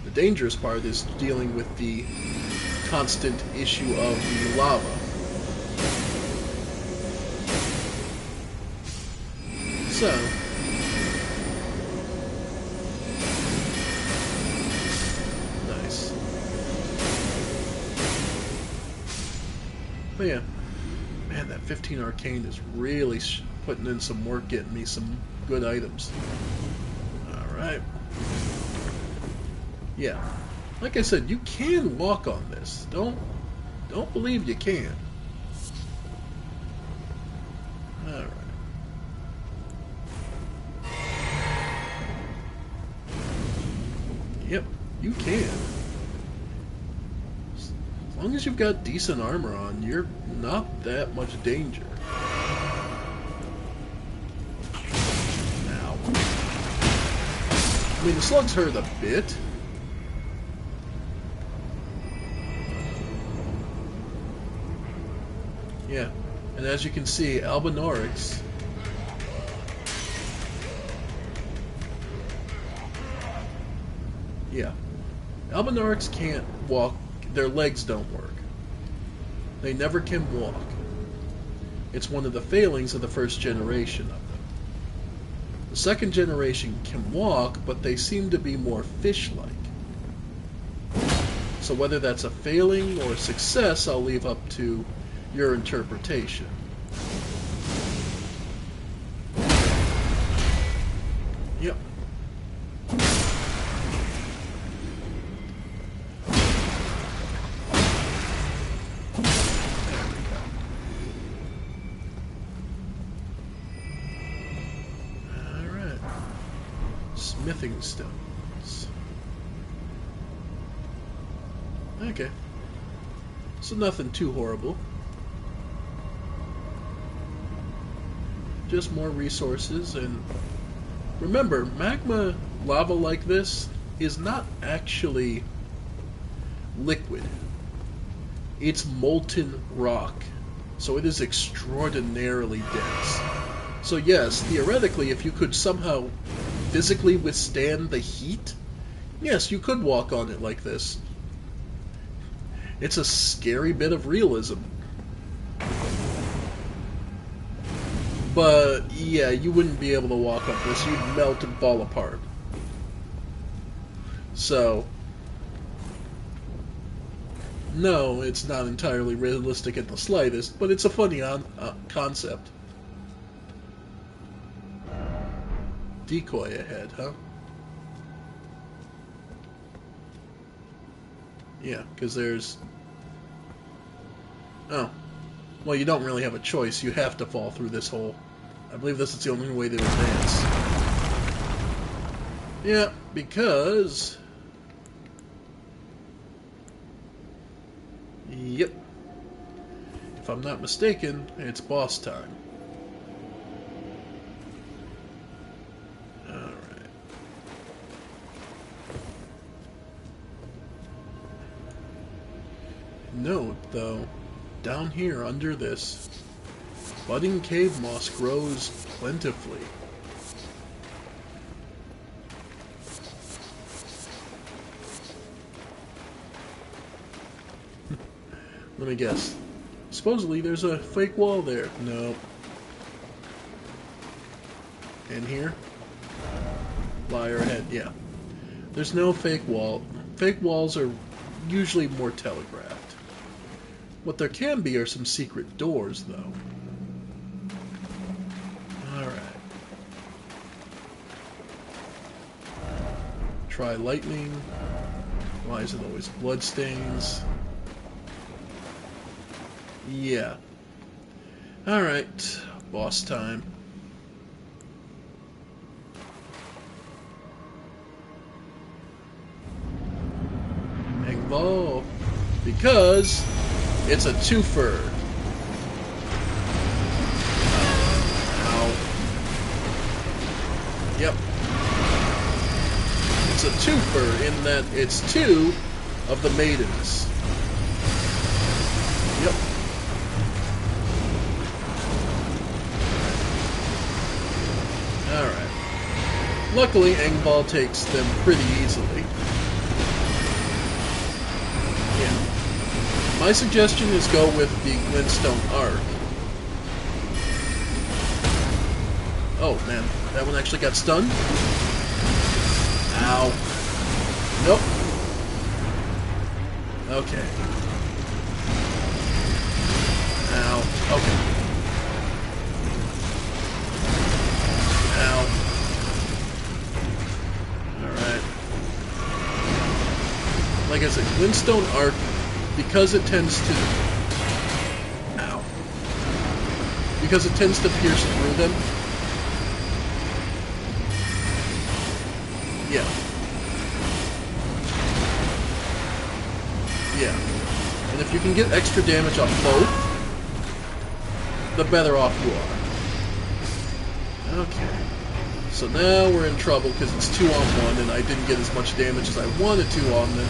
[SPEAKER 1] The dangerous part is dealing with the constant issue of the lava. So... nice. But yeah. Man, that 15 arcane is really putting in some work, getting me some good items. Alright. Yeah. Like I said, you can walk on this. Don't believe you can. Alright. Yep, you can. As long as you've got decent armor on, you're not that much danger. Ow. I mean, the slugs hurt a bit. Yeah, and as you can see, Albinorix Albinorix can't walk, their legs don't work. They never can walk. It's one of the failings of the first generation of them. The second generation can walk, but they seem to be more fish-like. So whether that's a failing or a success, I'll leave up to your interpretation. Yep. Alright. Smithing stones. Okay. So nothing too horrible. Just more resources, and remember, magma lava like this is not actually liquid. It's molten rock, so it is extraordinarily dense. So yes, theoretically, if you could somehow physically withstand the heat, yes, you could walk on it like this. It's a scary bit of realism. But, yeah, you wouldn't be able to walk up this. You'd melt and fall apart. So, no, it's not entirely realistic in the slightest, but it's a funny concept. Decoy ahead, huh? Yeah, because there's... Oh. Well, you don't really have a choice. You have to fall through this hole. I believe this is the only way to advance. Yeah, because... Yep. If I'm not mistaken, it's boss time. Alright. Note, though, down here under this, budding cave moss grows plentifully. Let me guess. Supposedly there's a fake wall there. No. And here? Liar ahead, yeah. There's no fake wall. Fake walls are usually more telegraphed. What there can be are some secret doors, though. Alright. Try lightning. Why is it always bloodstains? Yeah. Alright. Boss time. Engvall. Because it's a twofer. Ow. Yep. It's a twofer in that it's two of the maidens. Yep. Luckily, Engball takes them pretty easily. Yeah. My suggestion is go with the Glintstone Arc. Oh, man. That one actually got stunned? Ow. Nope. Okay. Ow. Okay. Ow. Alright. Like I said, Glintstone Arc, because it tends to... Ow. Because it tends to pierce through them. Yeah. Yeah. And if you can get extra damage on both, the better off you are. Okay. So now we're in trouble because it's 2-on-1 and I didn't get as much damage as I wanted to on them.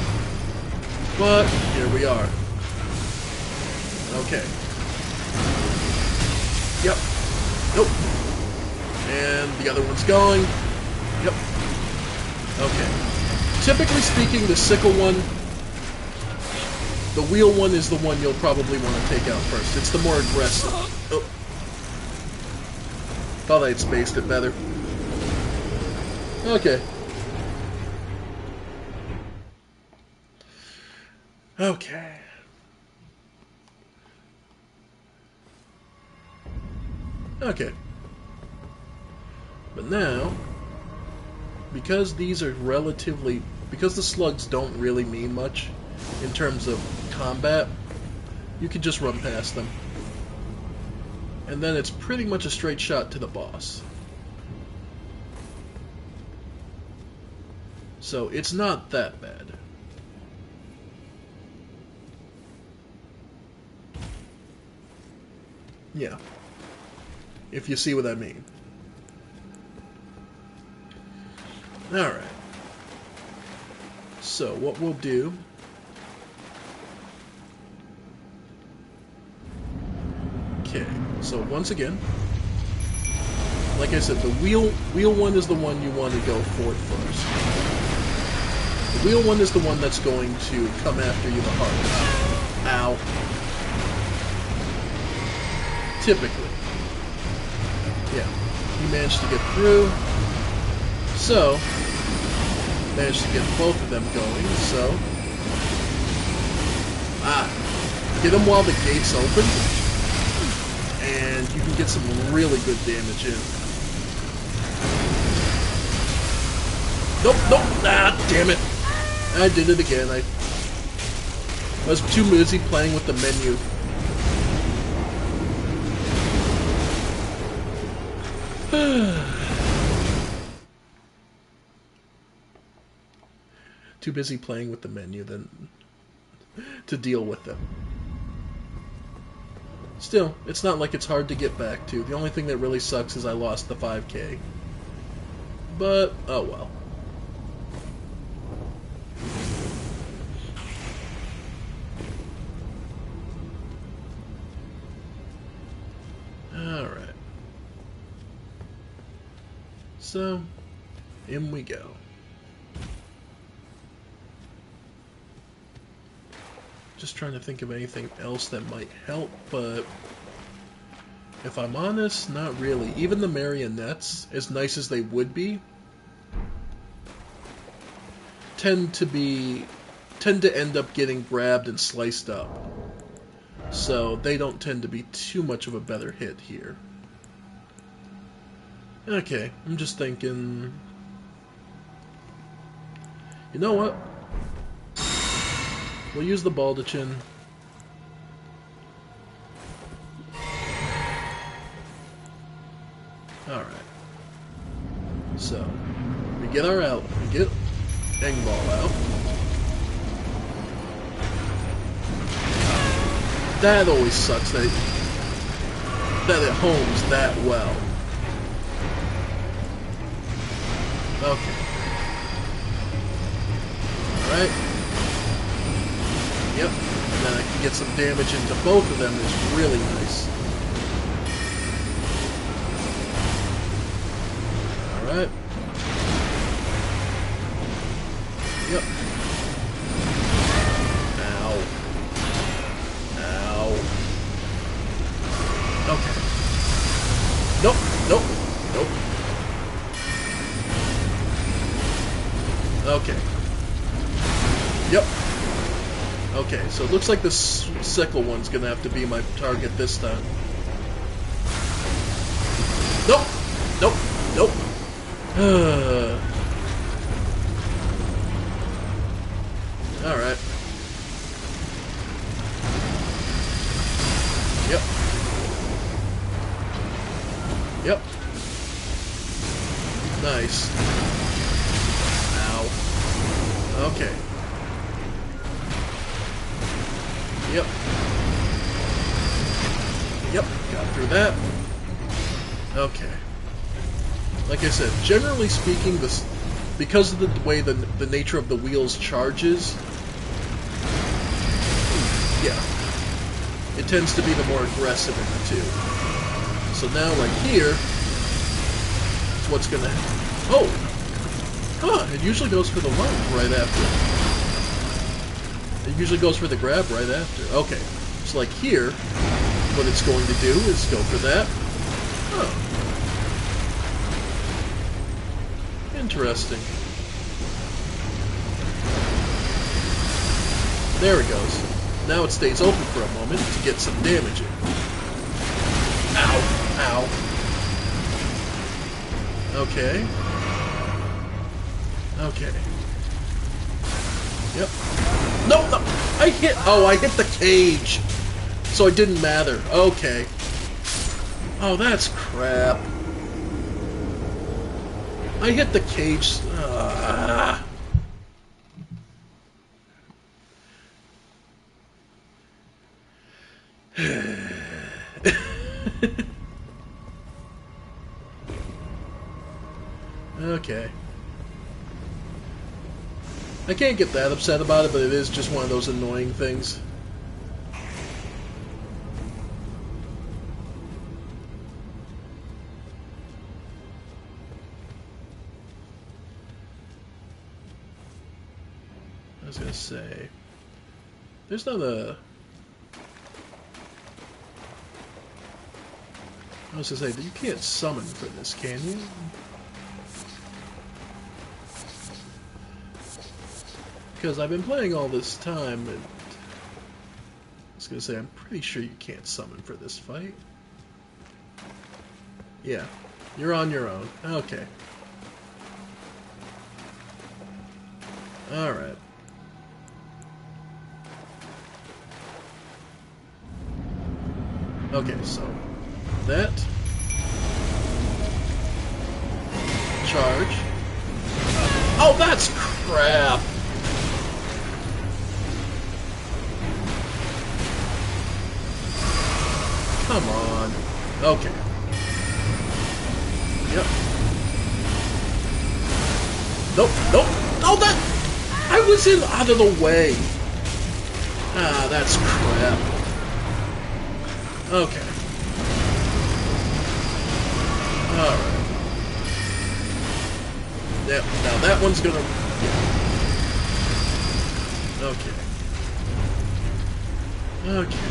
[SPEAKER 1] But here we are. Okay. Yep. Nope. And the other one's going. Yep. Okay. Typically speaking, the sickle one, the wheel one is the one you'll probably want to take out first. It's the more aggressive. Oh. Thought I'd spaced it better. Okay. Okay. Okay. But now, because these are relatively... because the slugs don't really mean much in terms of combat, you can just run past them. And then it's pretty much a straight shot to the boss. So it's not that bad. Yeah. If you see what I mean. Alright. So what we'll do... Okay, so once again, like I said, the wheel one is the one you want to go for first. The wheel one is the one that's going to come after you the hardest. Ow. Typically. Yeah, he managed to get through. So, managed to get both of them going, so... Get them while the gate's open, and you can get some really good damage in. Nope, nope, damn it. I did it again. I was too busy playing with the menu. Too busy playing with the menu than to deal with them. Still, it's not like it's hard to get back to. The only thing that really sucks is I lost the 5K. But, oh well. Alright. So, in we go. Just trying to think of anything else that might help, but if I'm honest, not really. Even the marionettes, as nice as they would be, tend to end up getting grabbed and sliced up. So they don't tend to be too much of a better hit here. Okay, I'm just thinking... You know what? We'll use the baldachin. Alright. So, we get Engball out. That always sucks that it homes that well. Okay. Alright. Yep. And then I can get some damage into both of them. It's really nice. Alright. Yep. Ow. Ow. Okay. Nope. Nope. Nope. Okay. Yep. Okay, so it looks like the sickle one's gonna have to be my target this time. Nope! Nope! Nope! Alright. Yep. Yep. Nice. Ow. Okay. Yep. Yep, got through that. Okay. Like I said, generally speaking, this because of the way the nature of the wheels charges, yeah, it tends to be the more aggressive of the two. So now, like here, it's what's gonna. Oh, huh! It usually goes for the lunge right after. It usually goes for the grab right after. Okay, so like here, what it's going to do is go for that. Oh. Interesting. There it goes. Now it stays open for a moment to get some damage in. Ow. Ow. Okay. Okay. Yep. No, no! I hit... Oh, I hit the cage! So it didn't matter. Okay. Oh, that's crap. I hit the cage... Okay. I can't get that upset about it, but it is just one of those annoying things. I was gonna say, there's not a... I was gonna say, you can't summon for this, can you? Because I've been playing all this time, and I was gonna say, I'm pretty sure you can't summon for this fight. Yeah, you're on your own. Okay. Alright. Okay, so that charge. Oh, that's crap. Come on. Okay. Yep. Nope. Nope. Oh, that. I was out of the way. Ah, that's crap. Okay. Alright. Yep, now that one's gonna... Yeah. Okay. Okay.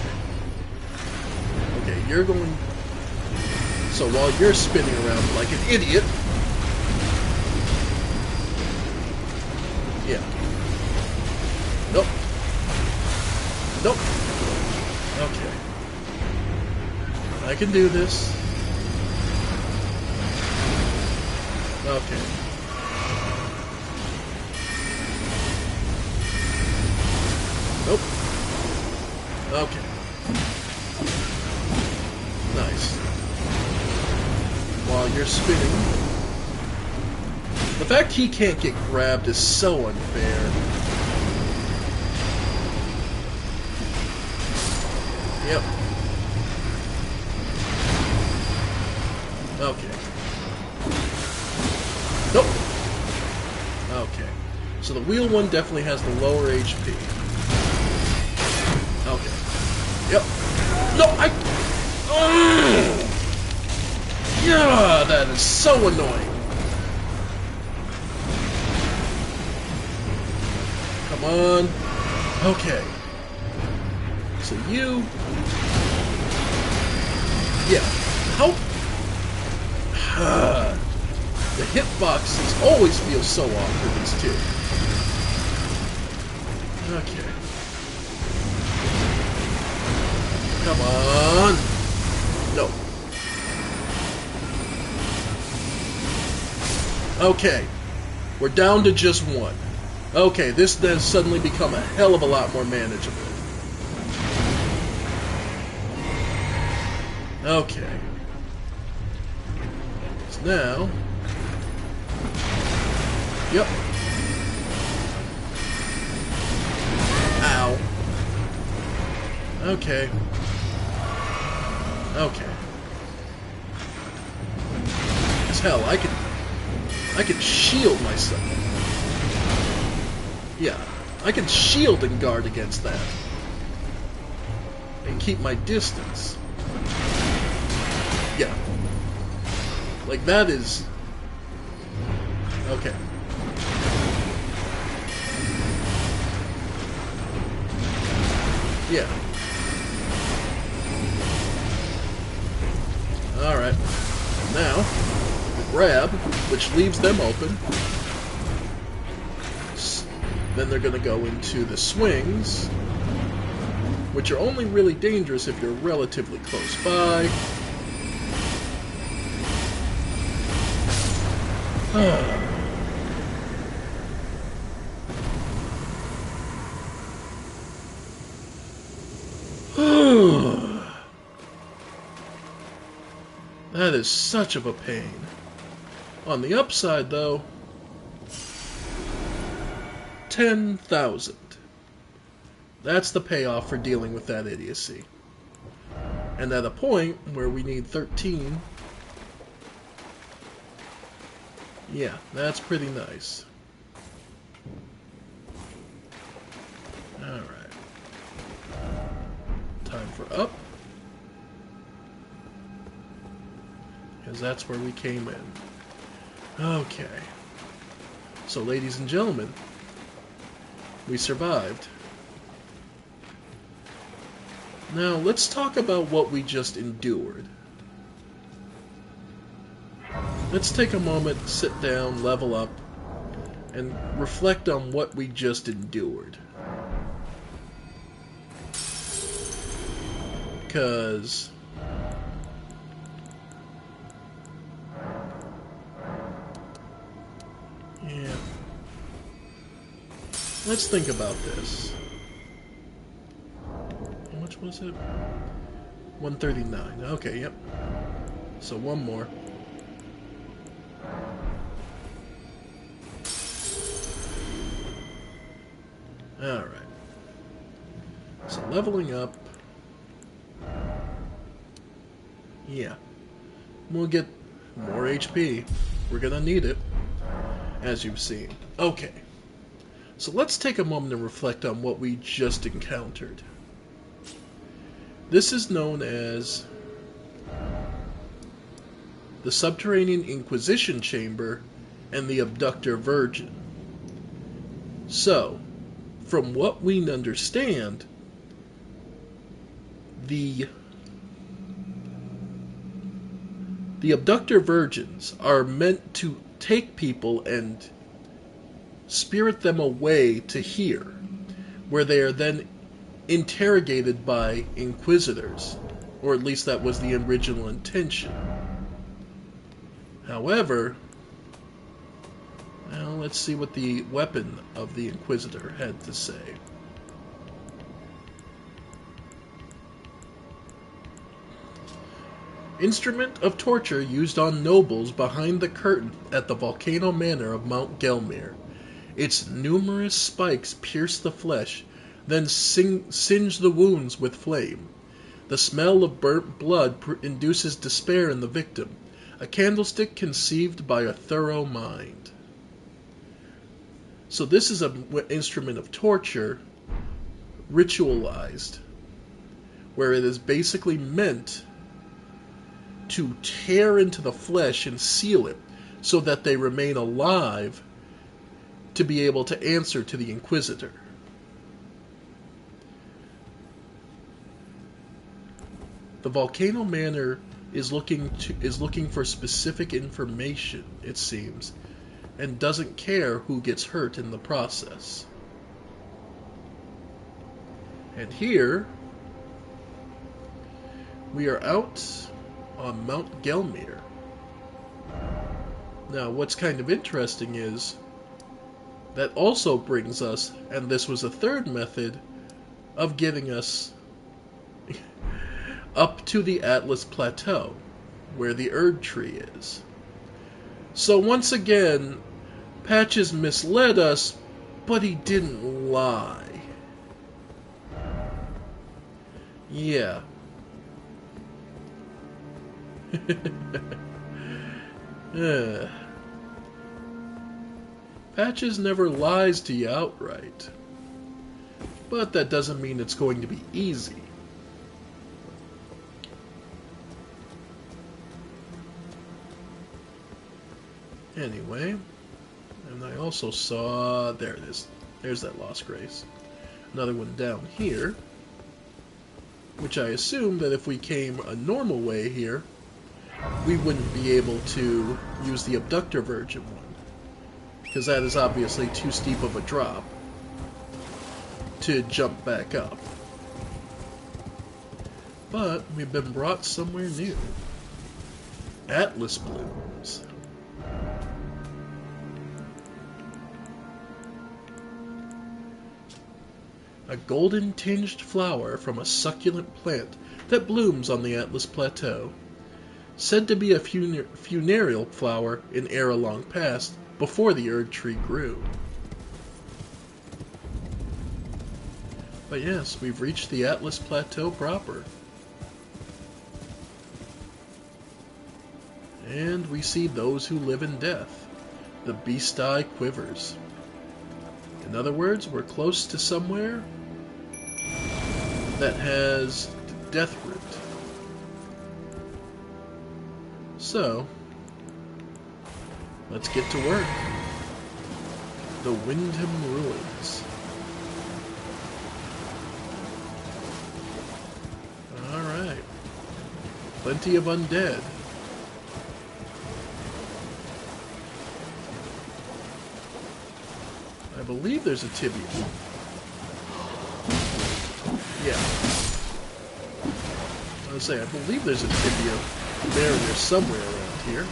[SPEAKER 1] Okay, you're going... So while you're spinning around like an idiot... Yeah. Nope. Nope. Okay. I can do this. Okay. Nope. Okay. Nice. While you're spinning. The fact he can't get grabbed is so unfair. Yep. Okay. Nope. Okay. So the wheel one definitely has the lower HP. Okay. Yep. No, yeah, that is so annoying. Come on. Okay. So you... Yeah. How... The hitboxes always feel so off for these two. Okay. Come on. No. Okay. We're down to just one. Okay, this has suddenly become a hell of a lot more manageable. Okay. So now... Yep. Ow. Okay. Okay. As hell, I can shield myself. Yeah, I can shield and guard against that. And keep my distance. Yeah. Like, that is... Okay. Yeah. Alright. Now, the grab, which leaves them open. Then they're going to go into the swings, which are only really dangerous if you're relatively close by. That is such of a pain. On the upside, though, 10,000. That's the payoff for dealing with that idiocy. And at a point where we need 13, yeah, that's pretty nice. Alright. Time for up. Because that's where we came in. Okay. So, ladies and gentlemen, we survived. Now, let's talk about what we just endured. Let's take a moment, sit down, level up, and reflect on what we just endured. Because... yeah. Let's think about this. How much was it? 139. Okay, yep. So one more. Alright. So leveling up. Yeah. We'll get more HP. We're gonna need it, as you've seen. Okay. So let's take a moment and reflect on what we just encountered. This is known as the Subterranean Inquisition Chamber and the Abductor Virgin. So, from what we understand, the Abductor Virgins are meant to take people and spirit them away to here, where they are then interrogated by Inquisitors, or at least that was the original intention. However, now let's see what the weapon of the Inquisitor had to say. Instrument of torture used on nobles behind the curtain at the Volcano Manor of Mount Gelmir. Its numerous spikes pierce the flesh, then singe the wounds with flame. The smell of burnt blood induces despair in the victim, a candlestick conceived by a thorough mind. So this is an instrument of torture, ritualized, where it is basically meant to tear into the flesh and seal it so that they remain alive to be able to answer to the Inquisitor. The Volcano Manor is looking for specific information, it seems, and doesn't care who gets hurt in the process. And here we are out on Mount Gelmir. Now, what's kind of interesting is that also brings us, and this was a third method of getting us up to the Atlas Plateau, where the Erd Tree is. So once again, Patches misled us, but he didn't lie. Yeah. Patches never lies to you outright. But that doesn't mean it's going to be easy. Anyway, and I also saw, there it is, there's that Lost Grace. Another one down here, which I assume that if we came a normal way here, we wouldn't be able to use the Abductor Virgin one, because that is obviously too steep of a drop to jump back up. But we've been brought somewhere new. Atlas blooms. A golden-tinged flower from a succulent plant that blooms on the Atlas Plateau. Said to be a funereal flower in era long past, before the Erd Tree grew. But yes, we've reached the Atlas Plateau proper. And we see those who live in death, the Beast-Eye Quivers. In other words, we're close to somewhere that has Death Root. So, let's get to work. The Windham Ruins. Alright. Plenty of undead. I believe there's a tibia. Yeah. I was saying, I believe there's a tibia barrier somewhere around here.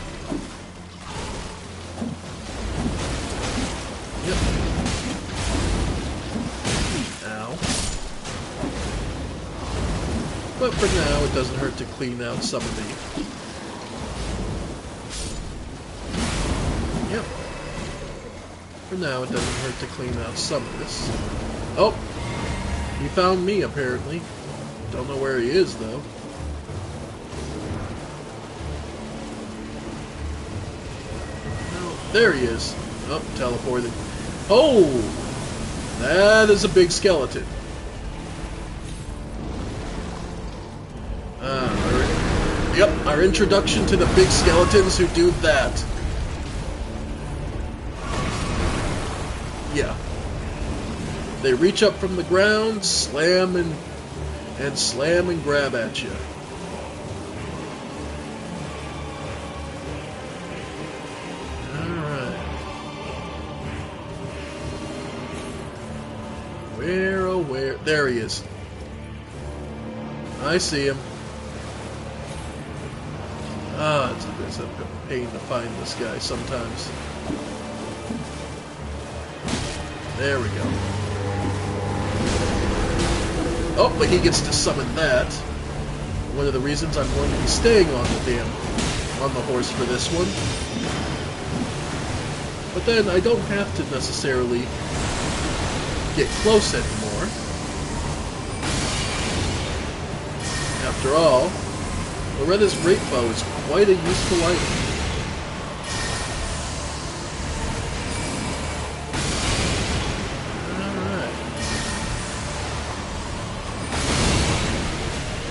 [SPEAKER 1] Yep. Ow. But for now, it doesn't hurt to clean out some of the... Yep. For now, it doesn't hurt to clean out some of this. Oh! He found me, apparently. Don't know where he is, though. No, there he is. Oh, teleported. Oh! That is a big skeleton. Yep, our introduction to the big skeletons who do that. Yeah. They reach up from the ground, slam and grab at you. Alright. Where, oh where? There he is. I see him. Ah, it's a pain to find this guy sometimes. There we go. Oh, but he gets to summon that. One of the reasons I'm going to be staying on the horse for this one. But then I don't have to necessarily get close anymore. After all, Loretta's great bow is quite a useful item.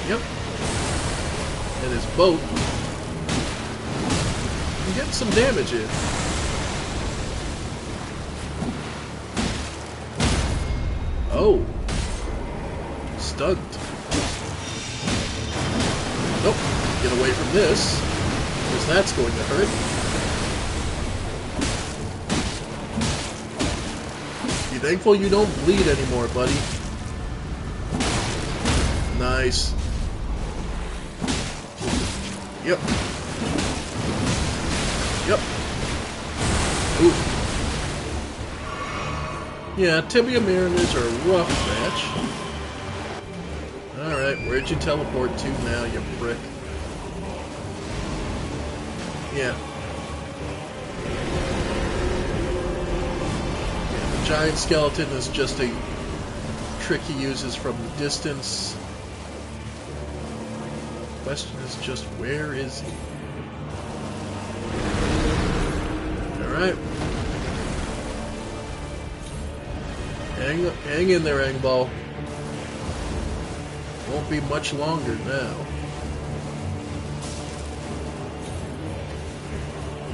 [SPEAKER 1] Yep. And his boat can get some damage in. Oh. Stunned. Nope. Get away from this, because that's going to hurt. Be thankful you don't bleed anymore, buddy. Nice. Yep. Yep. Ooh. Yeah, Tibia Mariners are a rough match. Alright, where'd you teleport to now, you prick? Yeah. The giant skeleton is just a trick he uses from the distance. The question is just, where is he? Alright. Hang in there, Angball. Won't be much longer now.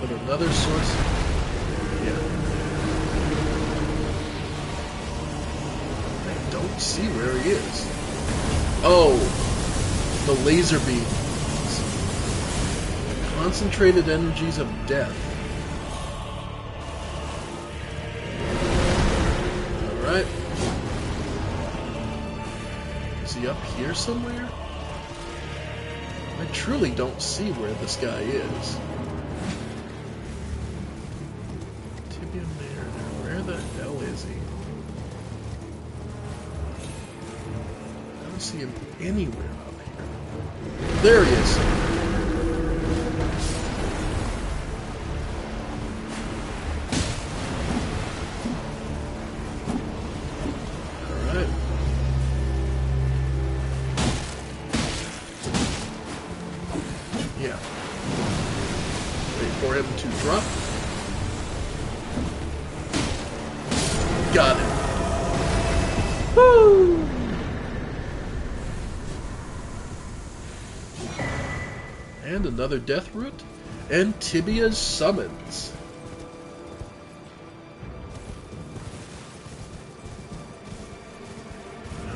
[SPEAKER 1] But another source... Yeah. I don't see where he is. Oh! The laser beams. Concentrated energies of death. Alright. Is he up here somewhere? I truly don't see where this guy is. Tibia Mariner, where the hell is he? I don't see him anywhere up here. There he is! Yeah. Wait for him to drop. Got it. Woo! And another death root. And Tibia's summons.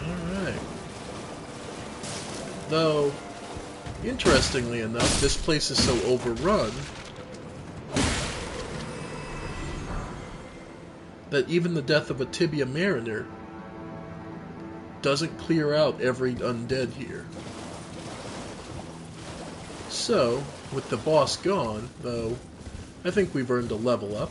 [SPEAKER 1] Alright. Though... interestingly enough, this place is so overrun that even the death of a Tibia Mariner doesn't clear out every undead here. So, with the boss gone, though, I think we've earned a level up.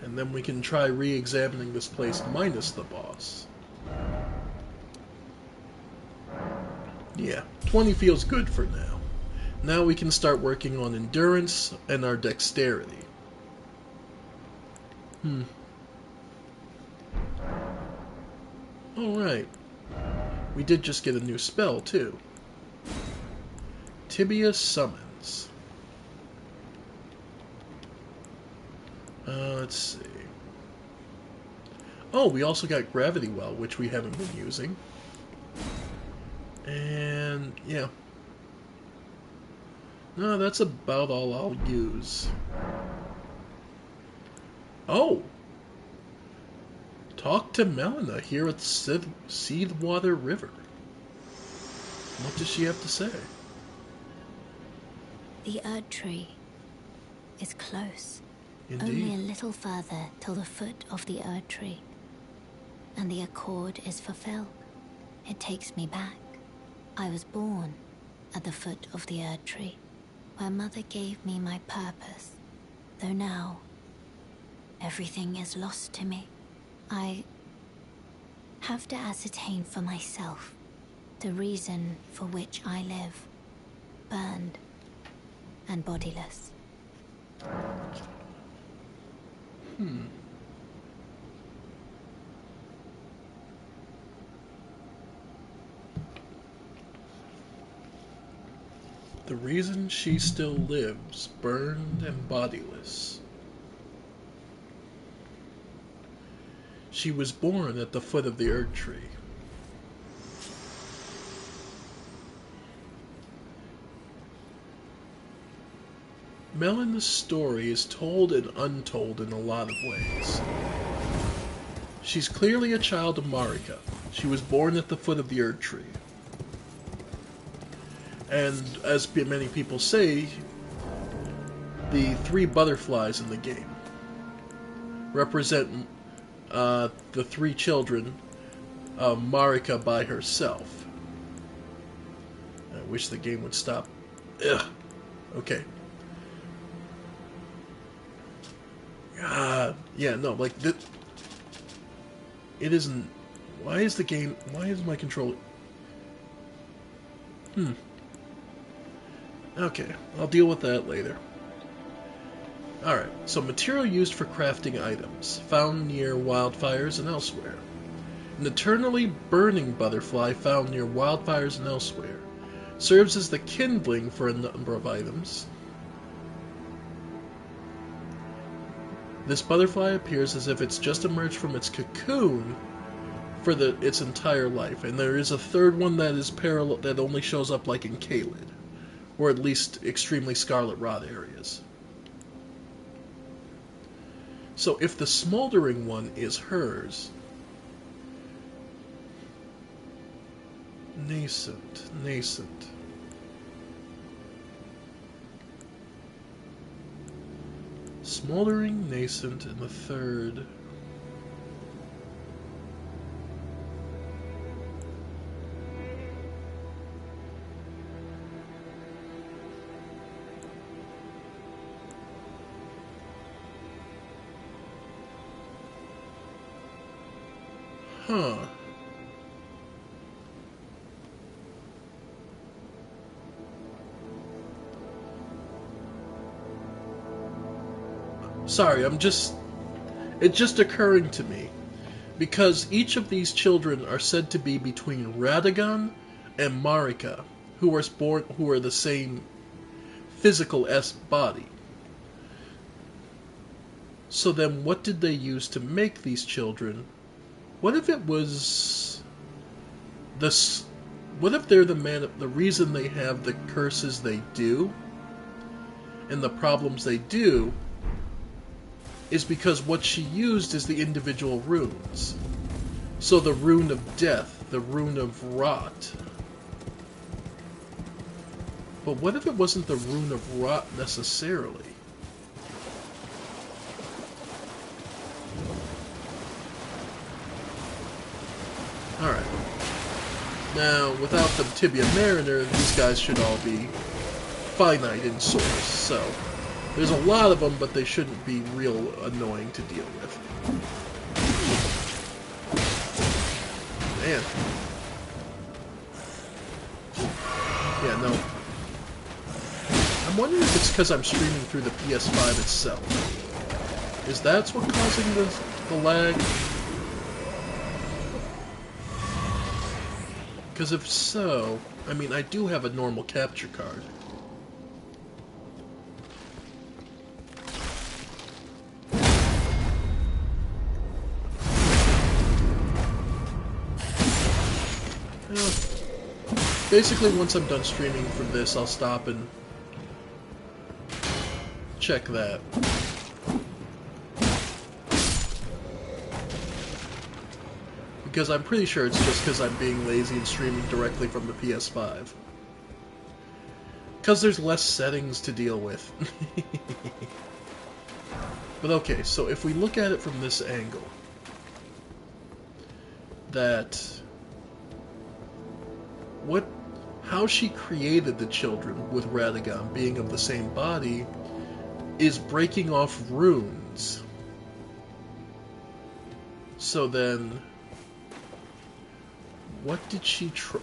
[SPEAKER 1] And then we can try re-examining this place minus the boss. Yeah, 20 feels good for now. Now we can start working on endurance and our dexterity. Alright. We did just get a new spell, too. Tibia Summons. Let's see. Oh, we also got Gravity Well, which we haven't been using. And, yeah. No, that's about all I'll use. Oh! Talk to Melina here at the Seedwater River. What does she have to say?
[SPEAKER 5] The Erd Tree is close.
[SPEAKER 1] Indeed.
[SPEAKER 5] Only a little further till the foot of the Erd Tree. And the accord is fulfilled. It takes me back. I was born at the foot of the Erd Tree, where Mother gave me my purpose. Though now, everything is lost to me. I have to ascertain for myself the reason for which I live, burned and bodiless.
[SPEAKER 1] The reason she still lives, burned and bodiless. She was born at the foot of the Erd Tree. Melanie's story is told and untold in a lot of ways. She's clearly a child of Marika. She was born at the foot of the Erd Tree. And as many people say, the three butterflies in the game represent the three children of Marika by herself. I wish the game would stop. Ugh. Okay. Yeah, no, like, it isn't... Why is the game... Why is my controller... Okay, I'll deal with that later. Alright, so material used for crafting items, found near wildfires and elsewhere. An eternally burning butterfly found near wildfires and elsewhere. Serves as the kindling for a number of items. This butterfly appears as if it's just emerged from its cocoon for its entire life. And there is a third one that is parallel, that only shows up like in Caelid, or at least extremely Scarlet Rot areas. So if the smoldering one is hers, nascent. Smoldering, nascent, and the third. Huh. Sorry, it's just occurring to me. Because each of these children are said to be between Radagon and Marika, who are the same physical body. So then what did they use to make these children? What if it was this? What if they're the reason they have the curses they do and the problems they do is because what she used is the individual runes. So the rune of death, the rune of rot. But what if it wasn't the rune of rot necessarily? Alright. Now, without the Tibia Mariner, these guys should all be finite in source, so there's a lot of them, but they shouldn't be real annoying to deal with. Man. Yeah, no. I'm wondering if it's because I'm streaming through the PS5 itself. Is that what's causing the lag? Because if so, I mean, I do have a normal capture card. Basically, once I'm done streaming from this, I'll stop and check that. Because I'm pretty sure it's just because I'm being lazy and streaming directly from the PS5. Because there's less settings to deal with. But okay, so if we look at it from this angle, how she created the children with Radagon being of the same body is breaking off runes. So then, what did she try?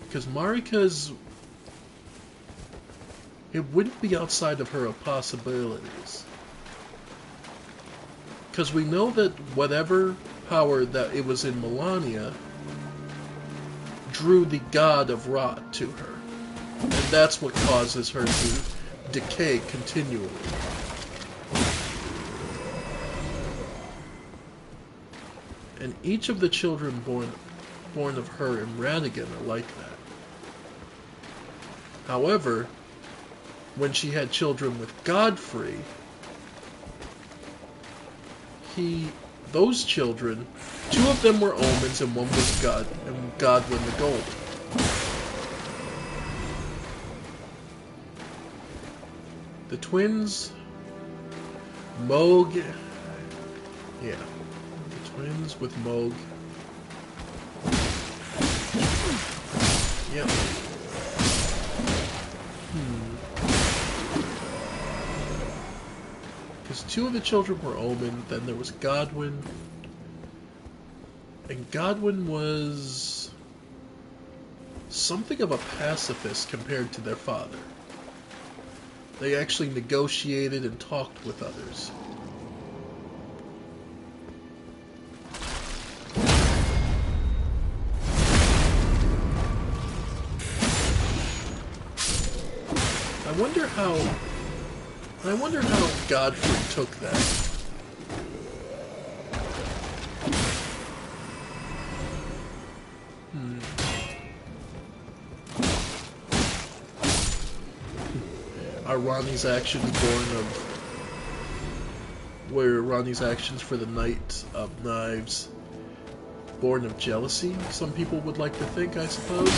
[SPEAKER 1] Because Marika's... It wouldn't be outside of her possibilities. Because we know that whatever power that it was in Melania drew the god of rot to her. And that's what causes her to decay continually. And each of the children born of her and Radagon are like that. However, when she had children with Godfrey, those children, two of them were omens and one was Godwyn the Golden. The twins, Moog, yeah, the twins with Moog. Yep. Because two of the children were Omen, then there was Godwyn. And Godwyn was something of a pacifist compared to their father. They actually negotiated and talked with others. I wonder how Godfrey took that. Are Ronnie's actions were Ronnie's actions for the Knight of Knives born of jealousy? Some people would like to think, I suppose.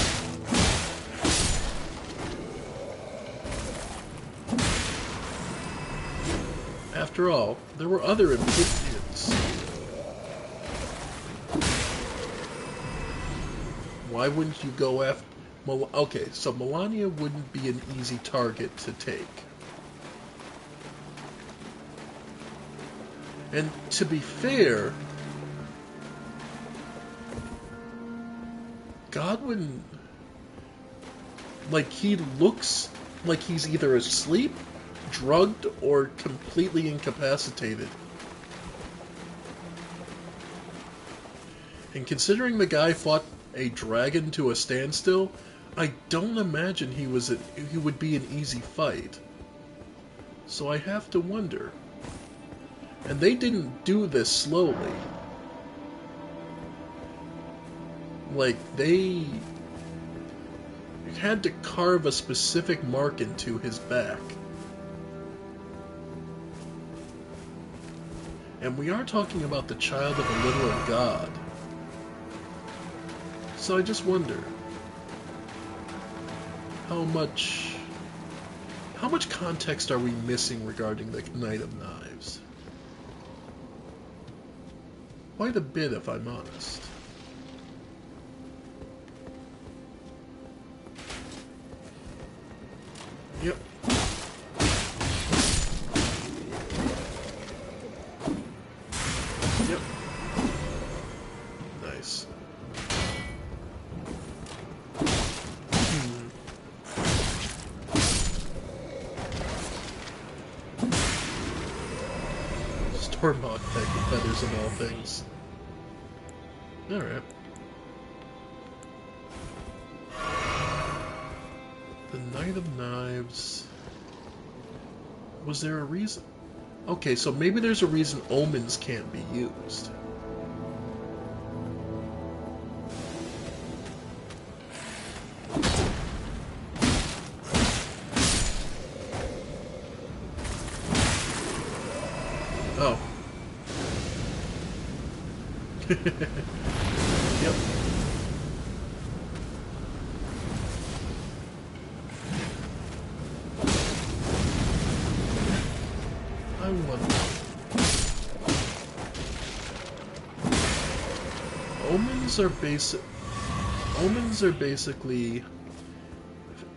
[SPEAKER 1] After all, there were other Imperials. Why wouldn't you go after... Okay, so Melania wouldn't be an easy target to take. And to be fair, Godwyn, like, he looks like he's either asleep, drugged, or completely incapacitated. And considering the guy fought a dragon to a standstill, I don't imagine he would be an easy fight. So I have to wonder. And they didn't do this slowly. Like, they had to carve a specific mark into his back. And we are talking about the child of a literal god. So I just wonder, how much context are we missing regarding the Knight of Knives? Quite a bit, if I'm honest. Yep. Yep. Nice. Stormhawk feathers of all things. Alright. The Knight of Knives... Was there a reason? Okay, so maybe there's a reason omens can't be used. Oh. Yep. I wonder. Omens are basically...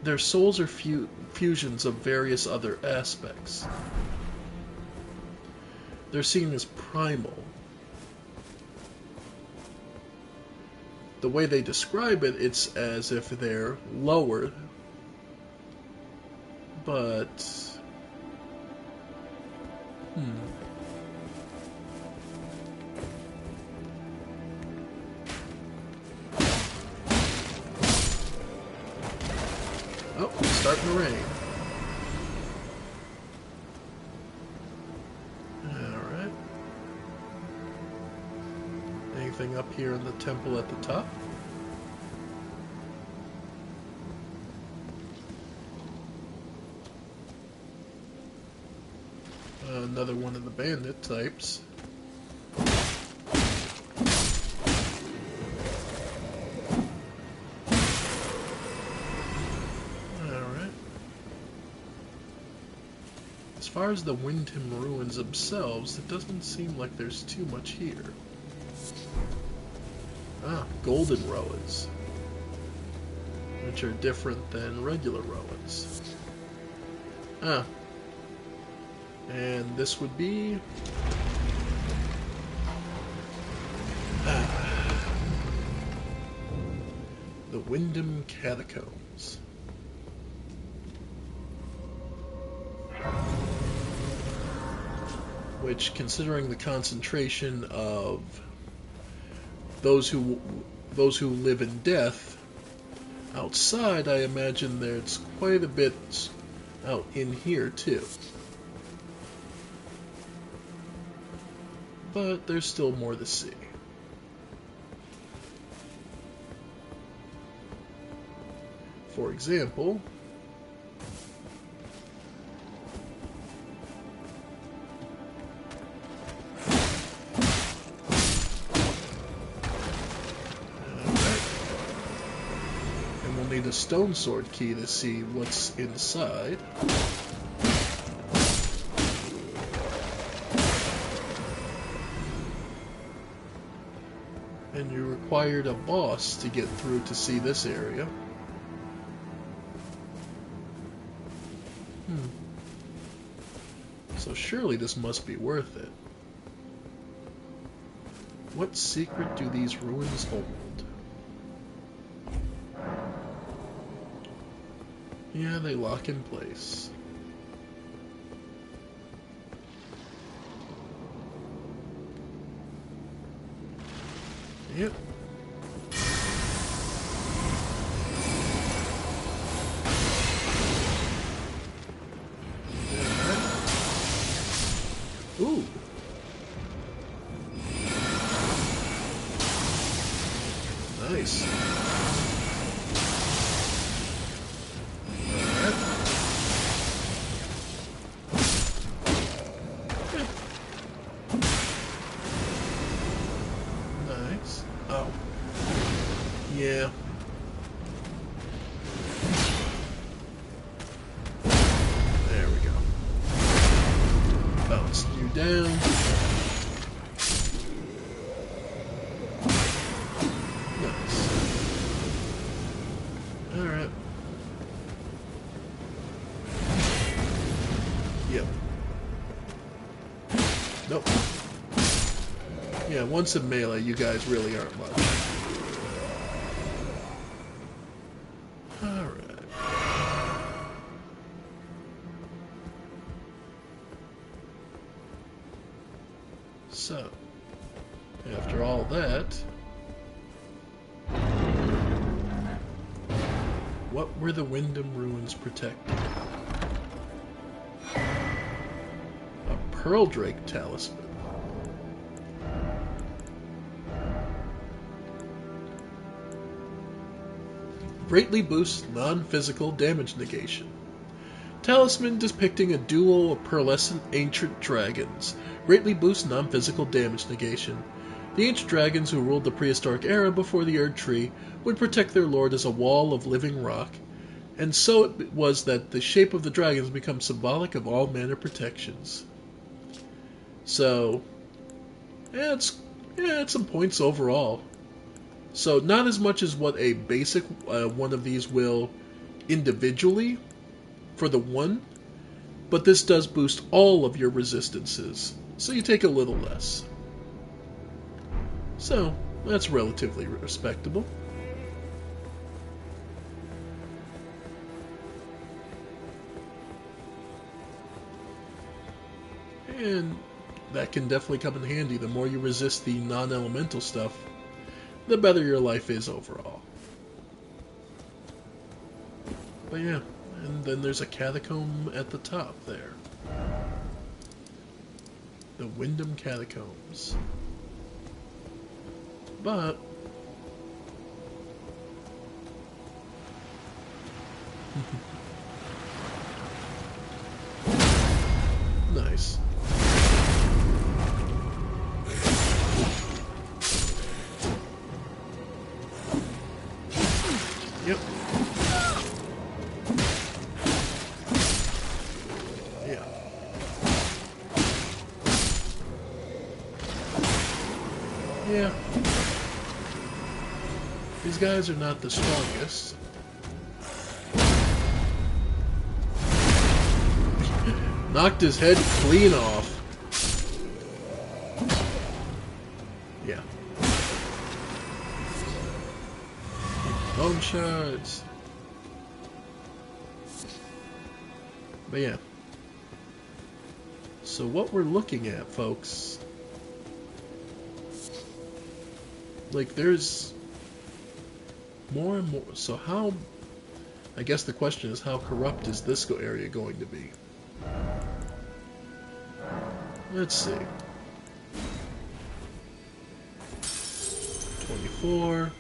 [SPEAKER 1] Their souls are fusions of various other aspects. They're seen as primal. The way they describe it, it's as if they're lower, but... Oh, it's starting to rain. Alright. Anything up here in the temple at the top? Another one of the bandit types. Alright. As far as the Windham ruins themselves, it doesn't seem like there's too much here. Ah, golden ruins, which are different than regular ruins. Ah. And this would be... the Windham Catacombs. Which, considering the concentration of those who live in death outside, I imagine there's quite a bit out in here too. But there's still more to see. For example, and we'll need a stone sword key to see what's inside. And you required a boss to get through to see this area. So surely this must be worth it. What secret do these ruins hold? Yeah, they lock in place. Yep. Ooh. Nice. Alright. Nice. Oh. Yeah. There we go. Bounce you down. Nice. Alright. Yep. Nope. Yeah, once in melee, you guys really aren't much. Alright. So, after all that, what were the Windham ruins protecting? A Pearl Drake talisman. Greatly boosts non-physical damage negation. Talisman depicting a duo of pearlescent ancient dragons. Greatly boosts non-physical damage negation. The ancient dragons who ruled the prehistoric era before the Erd Tree would protect their lord as a wall of living rock, and so it was that the shape of the dragons becomes symbolic of all manner protections. So, yeah, it's some points overall. So not as much as what a basic one of these will individually for the one, but this does boost all of your resistances, so you take a little less. So, that's relatively respectable. And that can definitely come in handy. The more you resist the non-elemental stuff, the better your life is overall. But yeah, and then there's a catacomb at the top there. The Windham Catacombs. But nice. Yeah. These guys are not the strongest. Knocked his head clean off. Yeah. Bone shards. But yeah. So what we're looking at, folks, like there's more and more. So how, I guess the question is, how corrupt is this area going to be? Let's see. 24.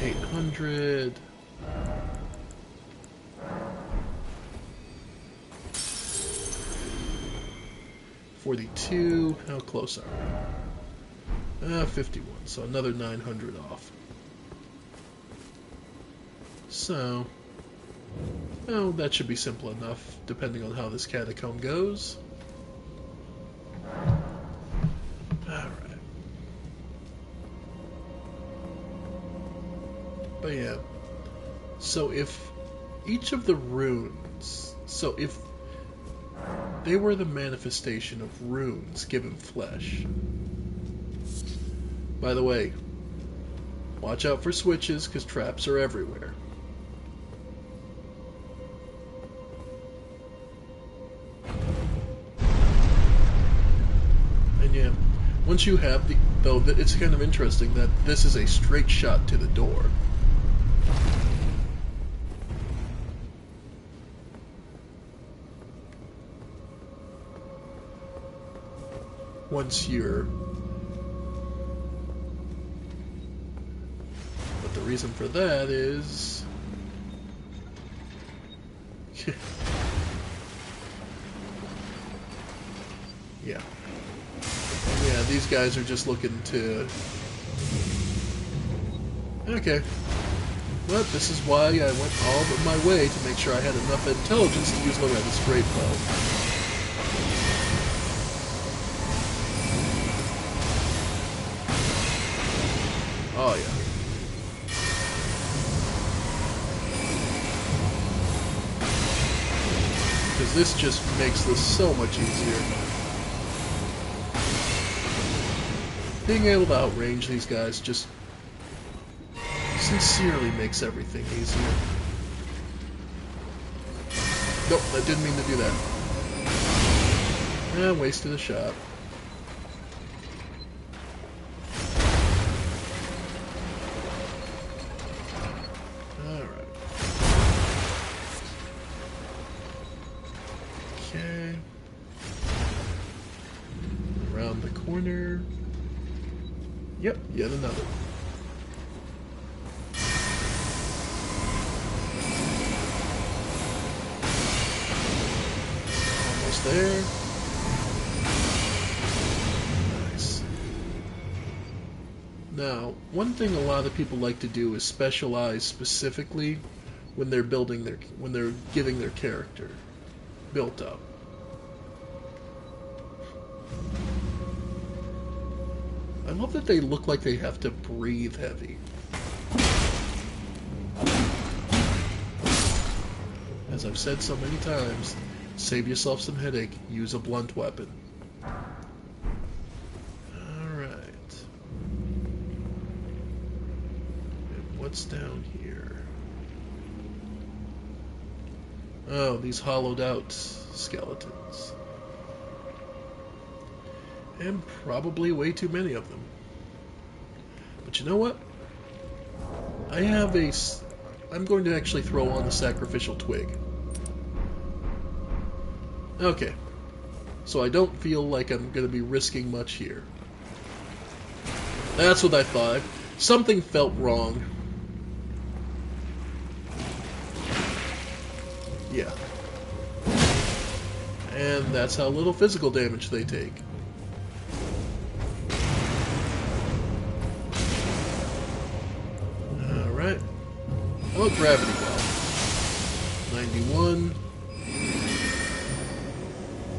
[SPEAKER 1] $800. $42. How close are we? 51. So another 900 off. So, well, that should be simple enough, depending on how this catacomb goes. Alright. But yeah. So if each of the runes... So if they were the manifestation of runes given flesh... By the way, watch out for switches, because traps are everywhere. And yeah, once you have the... Though, it's kind of interesting that this is a straight shot to the door. Once you're... But the reason for that is... yeah. Yeah, these guys are just looking to... Okay. Well, this is why I went all of my way to make sure I had enough intelligence to use Loretta's great bow. Oh, yeah. Because this just makes this so much easier. Being able to outrange these guys just sincerely makes everything easier. Nope, I didn't mean to do that. Eh, wasted a shot. Alright. Okay. Around the corner. Yep, yet another. Almost there. Nice. Now, one thing a lot of people like to do is specialize specifically when they're building their, when they're getting their character built up. I love that they look like they have to breathe heavy. As I've said so many times, save yourself some headache, use a blunt weapon. Alright. And what's down here? Oh, these hollowed out skeletons. And probably way too many of them. But you know what? I have a... I'm going to actually throw on the sacrificial twig. Okay. So I don't feel like I'm going to be risking much here. That's what I thought. Something felt wrong. Yeah. And that's how little physical damage they take. Alright. How about gravity well? 91.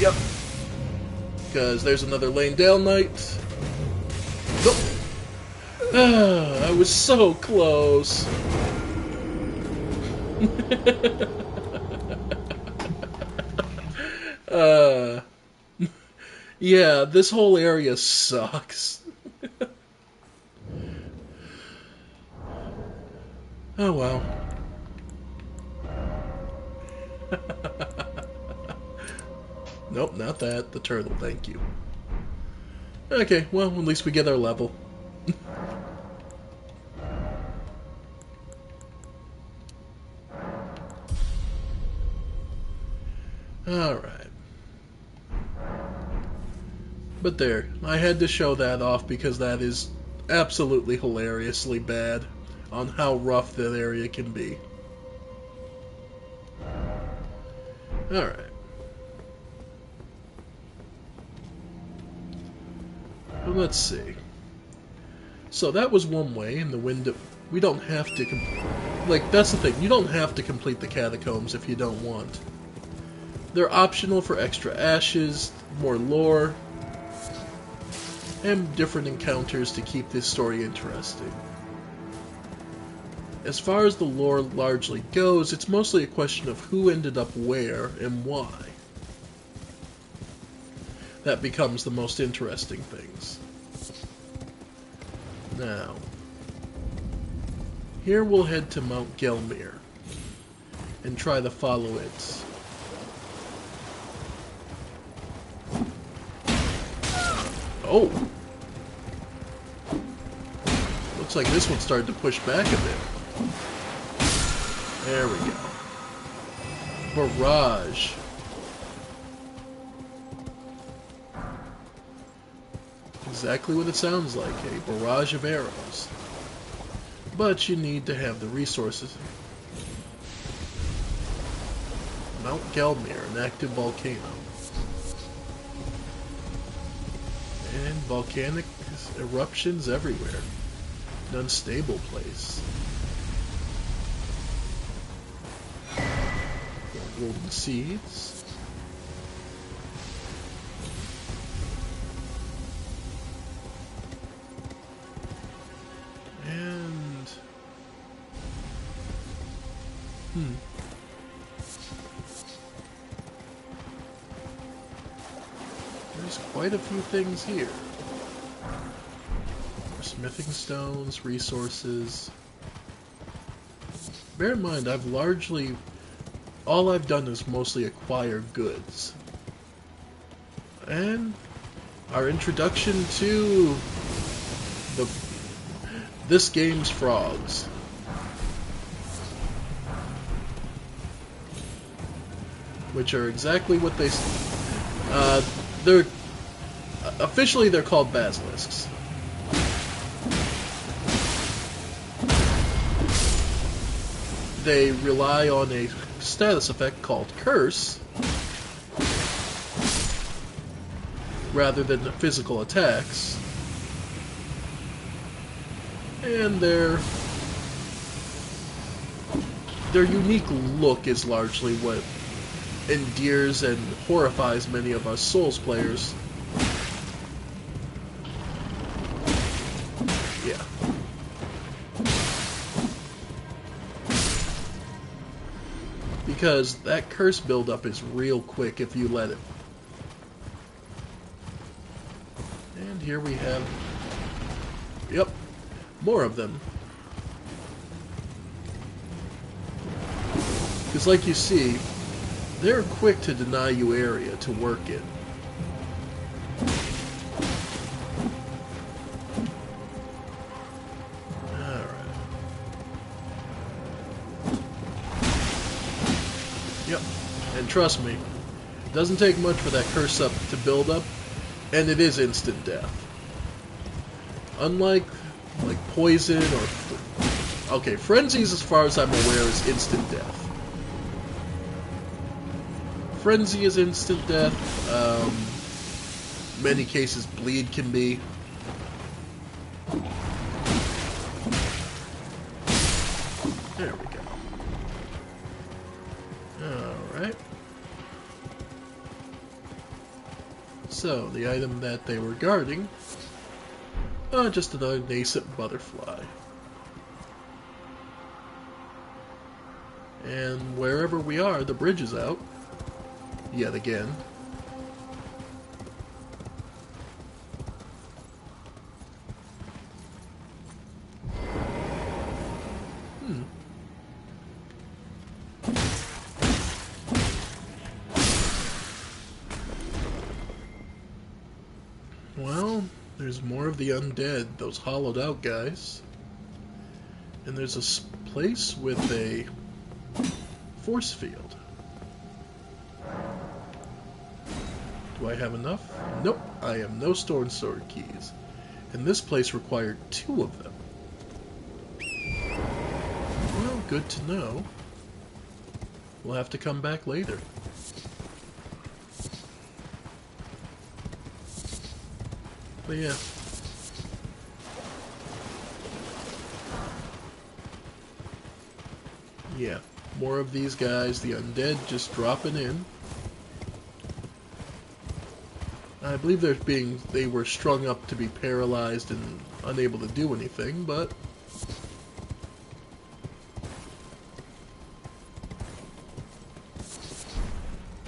[SPEAKER 1] Yep. Because there's another Lane-Dale Knight. Nope. Ah, I was so close. uh, yeah, this whole area sucks. Oh well. Nope, not that. The turtle, thank you. Okay, well, at least we get our level. Alright. But there, I had to show that off because that is absolutely hilariously bad on how rough that area can be. Alright. Well, let's see. So that was one way in the window. We don't have to that's the thing. You don't have to complete the catacombs if you don't want. They're optional for extra ashes, more lore, and different encounters to keep this story interesting. As far as the lore largely goes, it's mostly a question of who ended up where and why. That becomes the most interesting things. Now, here we'll head to Mount Gelmir and try to follow it. Oh! Looks like this one started to push back a bit. There we go. Barrage. Exactly what it sounds like, a barrage of arrows. But you need to have the resources. Mount Gelmir, an active volcano. And volcanic eruptions everywhere. An unstable place. Golden seeds. And... There's quite a few things here. Smithing stones, resources. Bear in mind, all I've done is mostly acquire goods. And our introduction to this game's frogs. Which are exactly what they're officially they're called basilisks. They rely on a status effect called Curse rather than physical attacks, and their unique look is largely what endears and horrifies many of us Souls players. Yeah. Because that curse buildup is real quick if you let it. And here we have... Yep, more of them. Because like you see, they're quick to deny you area to work in. Alright. Yep. And trust me, it doesn't take much for that curse up to build up, and it is instant death. Unlike like poison or... Okay, frenzies as far as I'm aware is instant death. Frenzy is instant death. Many cases bleed can be. There we go. Alright. So, the item that they were guarding, just another nascent butterfly. And wherever we are, the bridge is out. Yet again. Well, there's more of the undead, those hollowed out guys. And there's a place with a force field. Do I have enough? Nope, I have no stone sword keys. And this place required 2 of them. Well, good to know. We'll have to come back later. But yeah. Yeah, more of these guys, the undead just dropping in. I believe they were strung up to be paralyzed and unable to do anything, but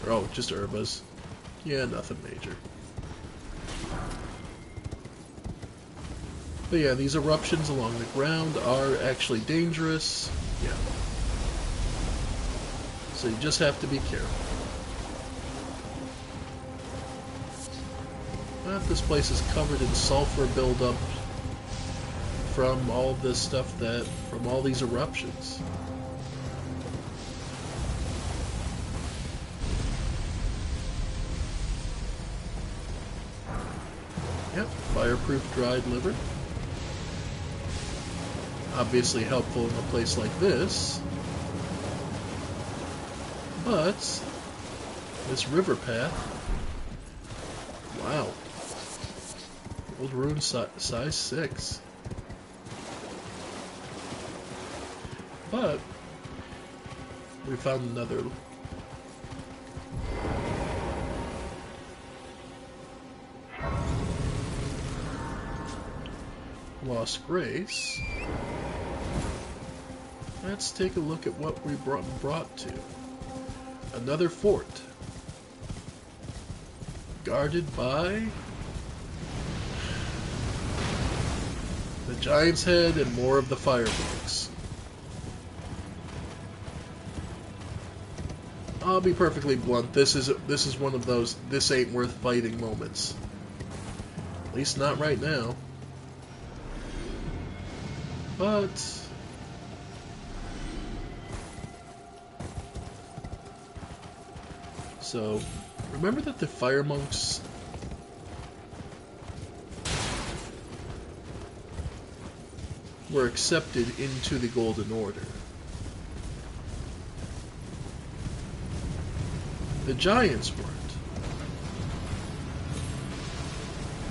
[SPEAKER 1] oh, just Urbas. Yeah, nothing major. But yeah, these eruptions along the ground are actually dangerous. Yeah. So you just have to be careful. But this place is covered in sulfur buildup from all this stuff from all these eruptions. Yep, fireproof dried liver. Obviously helpful in a place like this. But this river path, wow, old rune size 6. But we found another lost grace. Let's take a look at what we brought to. Another fort. Guarded by the Giant's Head and more of the fire monks. I'll be perfectly blunt, this is one of those this ain't worth fighting moments. At least not right now. But so, remember that the fire monks were accepted into the Golden Order. The giants weren't.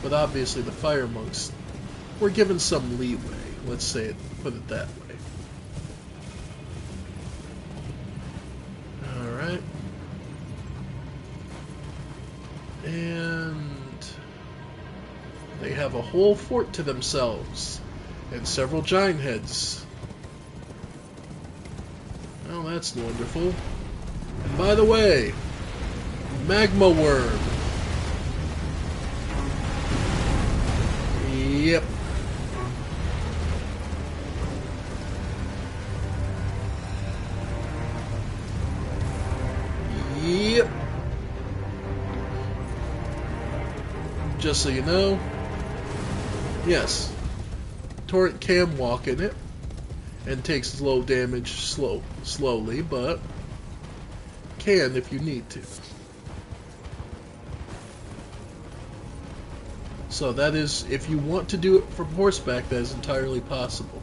[SPEAKER 1] But obviously the fire monks were given some leeway, let's say it, put it that way. Alright. And they have a whole fort to themselves, and several giant heads. Well, that's wonderful. And by the way, magma worm. Yep. Yep. Just so you know, yes, Torrent can walk in it and takes low damage slowly, but can if you need to. So that is, if you want to do it from horseback, that is entirely possible.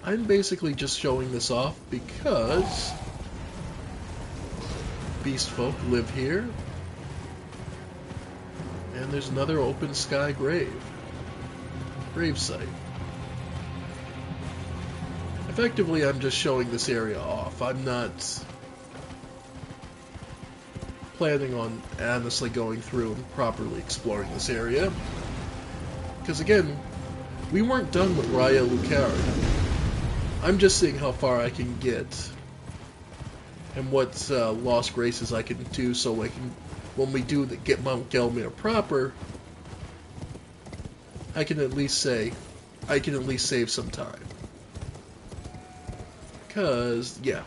[SPEAKER 1] I'm basically just showing this off because beast folk live here. And there's another open sky grave site. Effectively, I'm just showing this area off. I'm not planning on honestly going through and properly exploring this area. Because again, we weren't done with Raya Lucard. I'm just seeing how far I can get and what lost graces I can do, so I can, when we do get Mount Gelmir proper, I can at least say, I can at least save some time. Because, yeah.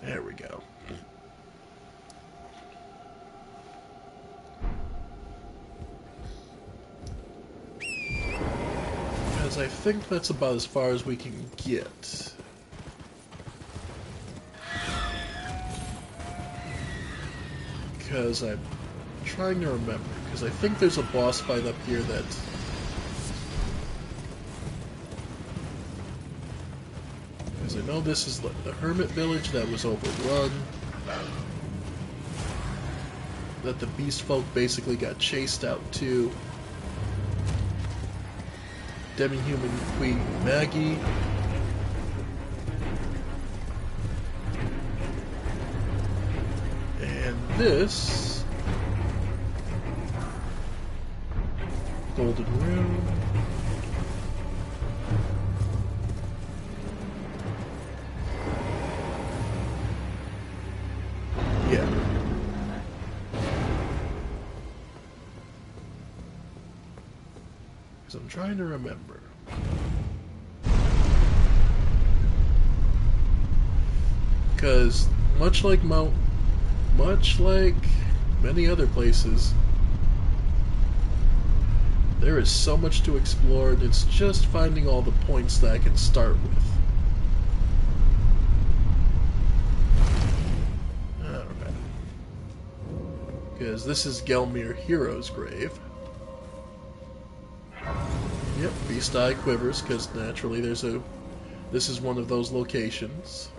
[SPEAKER 1] There we go. Because I think that's about as far as we can get. Because I'm trying to remember. Because I think there's a boss fight up here that... Because I know this is the hermit village that was overrun. That the beast folk basically got chased out to. Demi-human Queen Maggie. And this... Golden Rune. Yeah. Because I'm trying to remember. Because much like many other places, there is so much to explore, and it's just finding all the points that I can start with. Alright. Because this is Gelmir Hero's grave. Yep, Beast Eye quivers, because naturally this is one of those locations.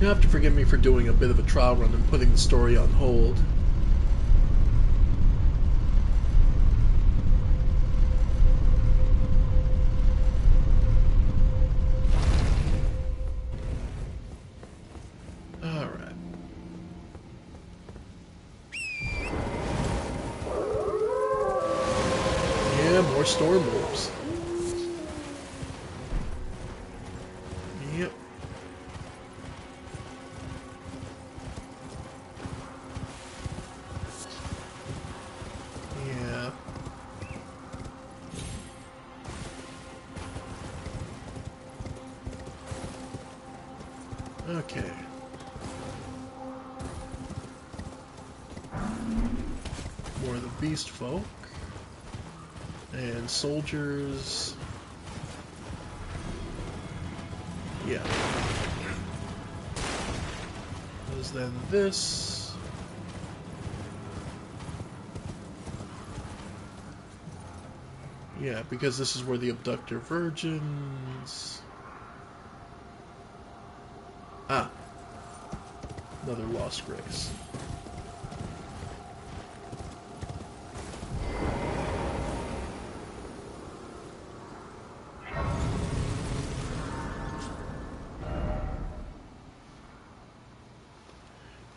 [SPEAKER 1] You have to forgive me for doing a bit of a trial run and putting the story on hold. Alright. Yeah, more storm moves. Yep. Yeah. Okay. More of the beast folk. And soldiers. Yeah. There's then this. Yeah, because this is where the abductor virgins... Ah. Another lost grace.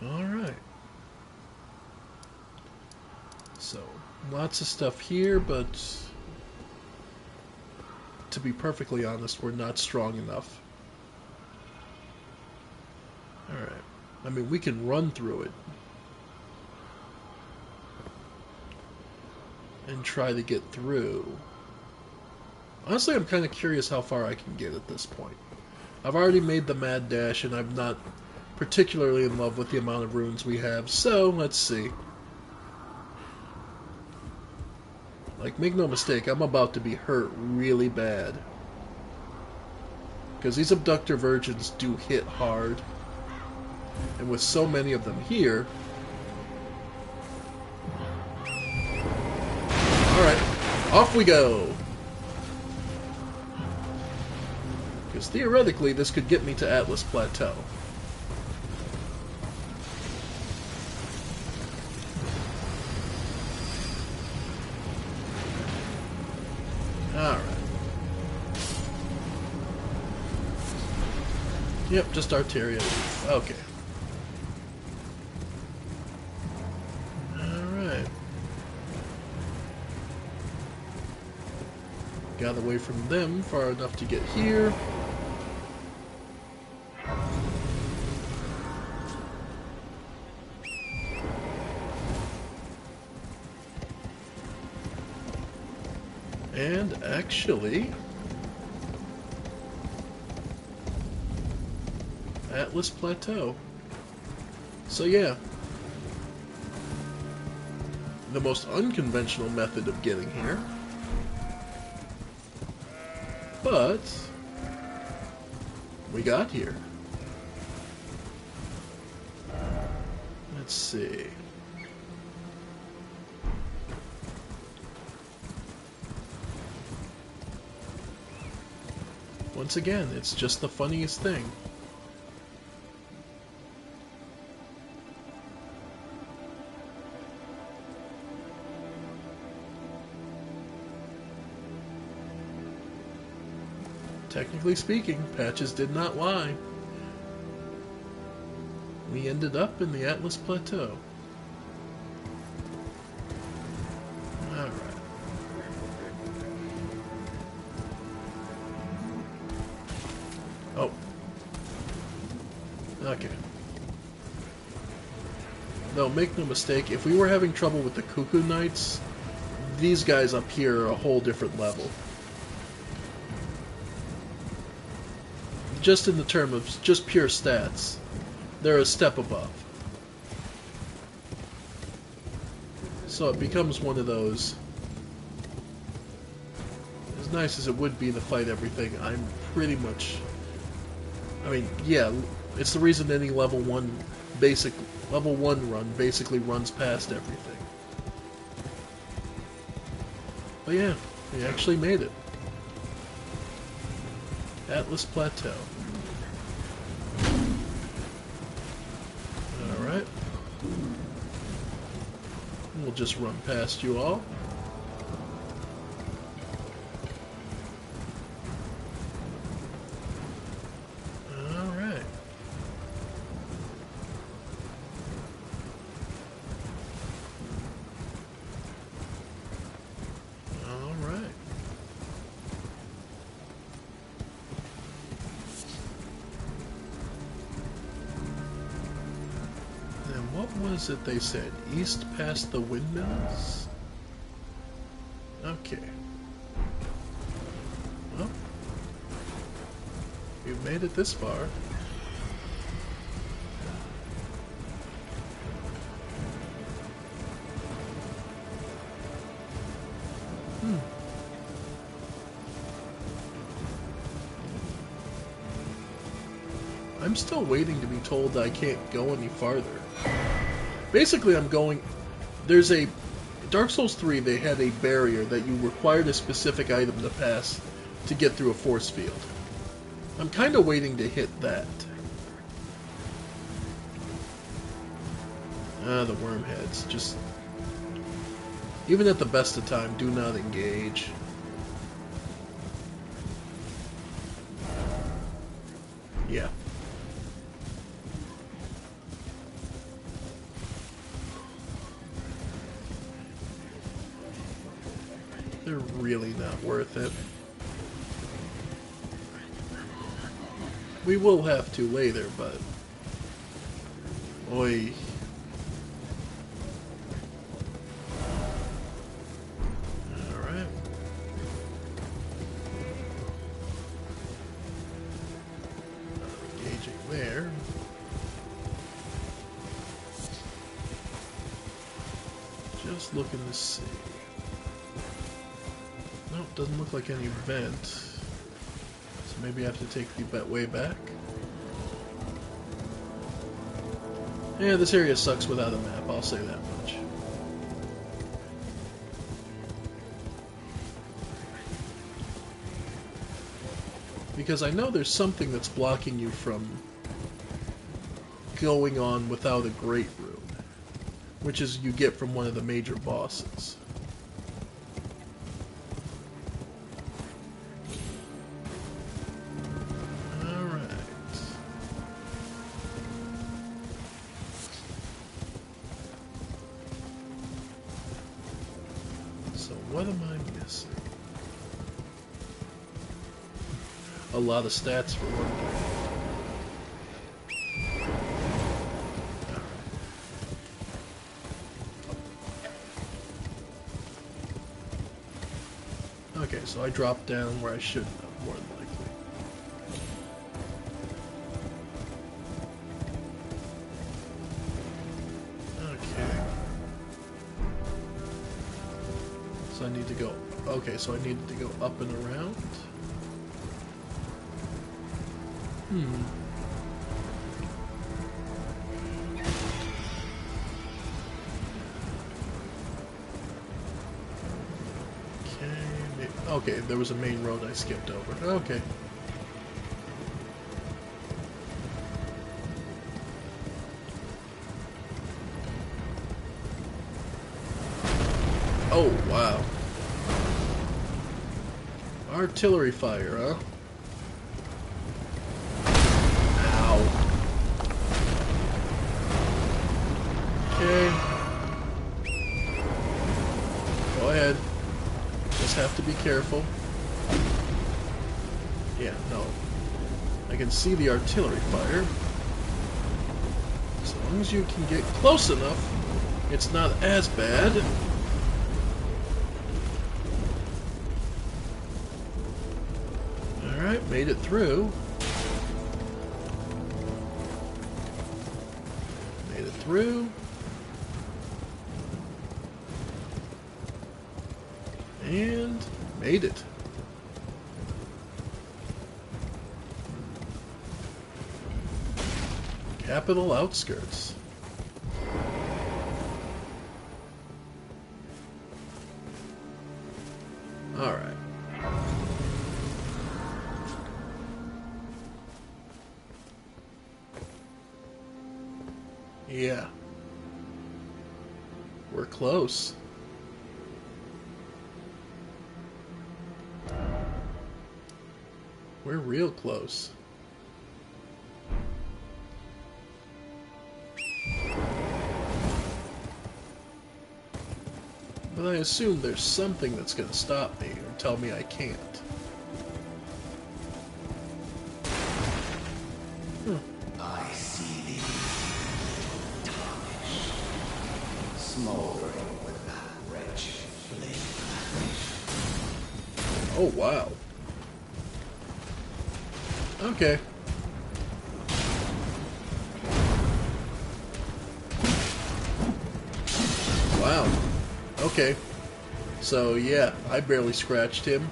[SPEAKER 1] Alright. So, lots of stuff here, but to be perfectly honest, we're not strong enough. Alright. I mean, we can run through it and try to get through. Honestly, I'm kind of curious how far I can get at this point. I've already made the mad dash, and I'm not particularly in love with the amount of runes we have, so let's see. Like, make no mistake, I'm about to be hurt really bad. Because these abductor virgins do hit hard. And with so many of them here... Alright, off we go! Because theoretically, this could get me to Atlas Plateau. Yep, just Arteria. Okay. Alright. Got away from them far enough to get here. And actually, Atlas Plateau. So yeah, the most unconventional method of getting here. But we got here. Let's see. Once again, it's just the funniest thing. Technically speaking, patches did not lie. We ended up in the Atlas Plateau. Alright. Oh. Okay. No, make no mistake, if we were having trouble with the Cuckoo Knights, these guys up here are a whole different level. Just in the term of just pure stats, they're a step above. So it becomes one of those, as nice as it would be to fight everything, I'm pretty much, I mean, yeah, it's the reason any level 1 run basically runs past everything. But yeah, we actually made it. Atlas Plateau. Alright. We'll just run past you all. Alright. Alright. What was it they said? East past the windmills? Okay. Well, we've made it this far. I'm still waiting to be told I can't go any farther. Basically, I'm going... There's a... Dark Souls 3, they had a barrier that you required a specific item to pass to get through a force field. I'm kind of waiting to hit that. The wormheads. Just... Even at the best of time, do not engage. Yeah. They're really not worth it. We will have to later, but... Oi. Alright. Engaging there. Just looking to see. Nope, doesn't look like any vent. So maybe I have to take the way back. Yeah, this area sucks without a map, I'll say that much. Because I know there's something that's blocking you from going on without a Great Rune, which is you get from one of the major bosses. what am I missing? A lot of stats for one thing. Okay, so I dropped down where I shouldn't have, more than likely. Okay. So I need to go... Okay, so I needed to go up and around. Okay, there was a main road I skipped over. Okay. Oh, wow. Artillery fire, huh? Ow. Okay. Go ahead. Just have to be careful. Yeah, no. I can see the artillery fire. As long as you can get close enough, it's not as bad. Alright, made it through. Made it through. And made it. Capital outskirts. All right. Yeah. We're close. We're real close. But I assume there's something that's going to stop me or tell me I can't.
[SPEAKER 3] I see thee, tarnished, smoldering with that wretched flame.
[SPEAKER 1] Oh, wow. Okay. Wow. Okay. So, yeah, I barely scratched him.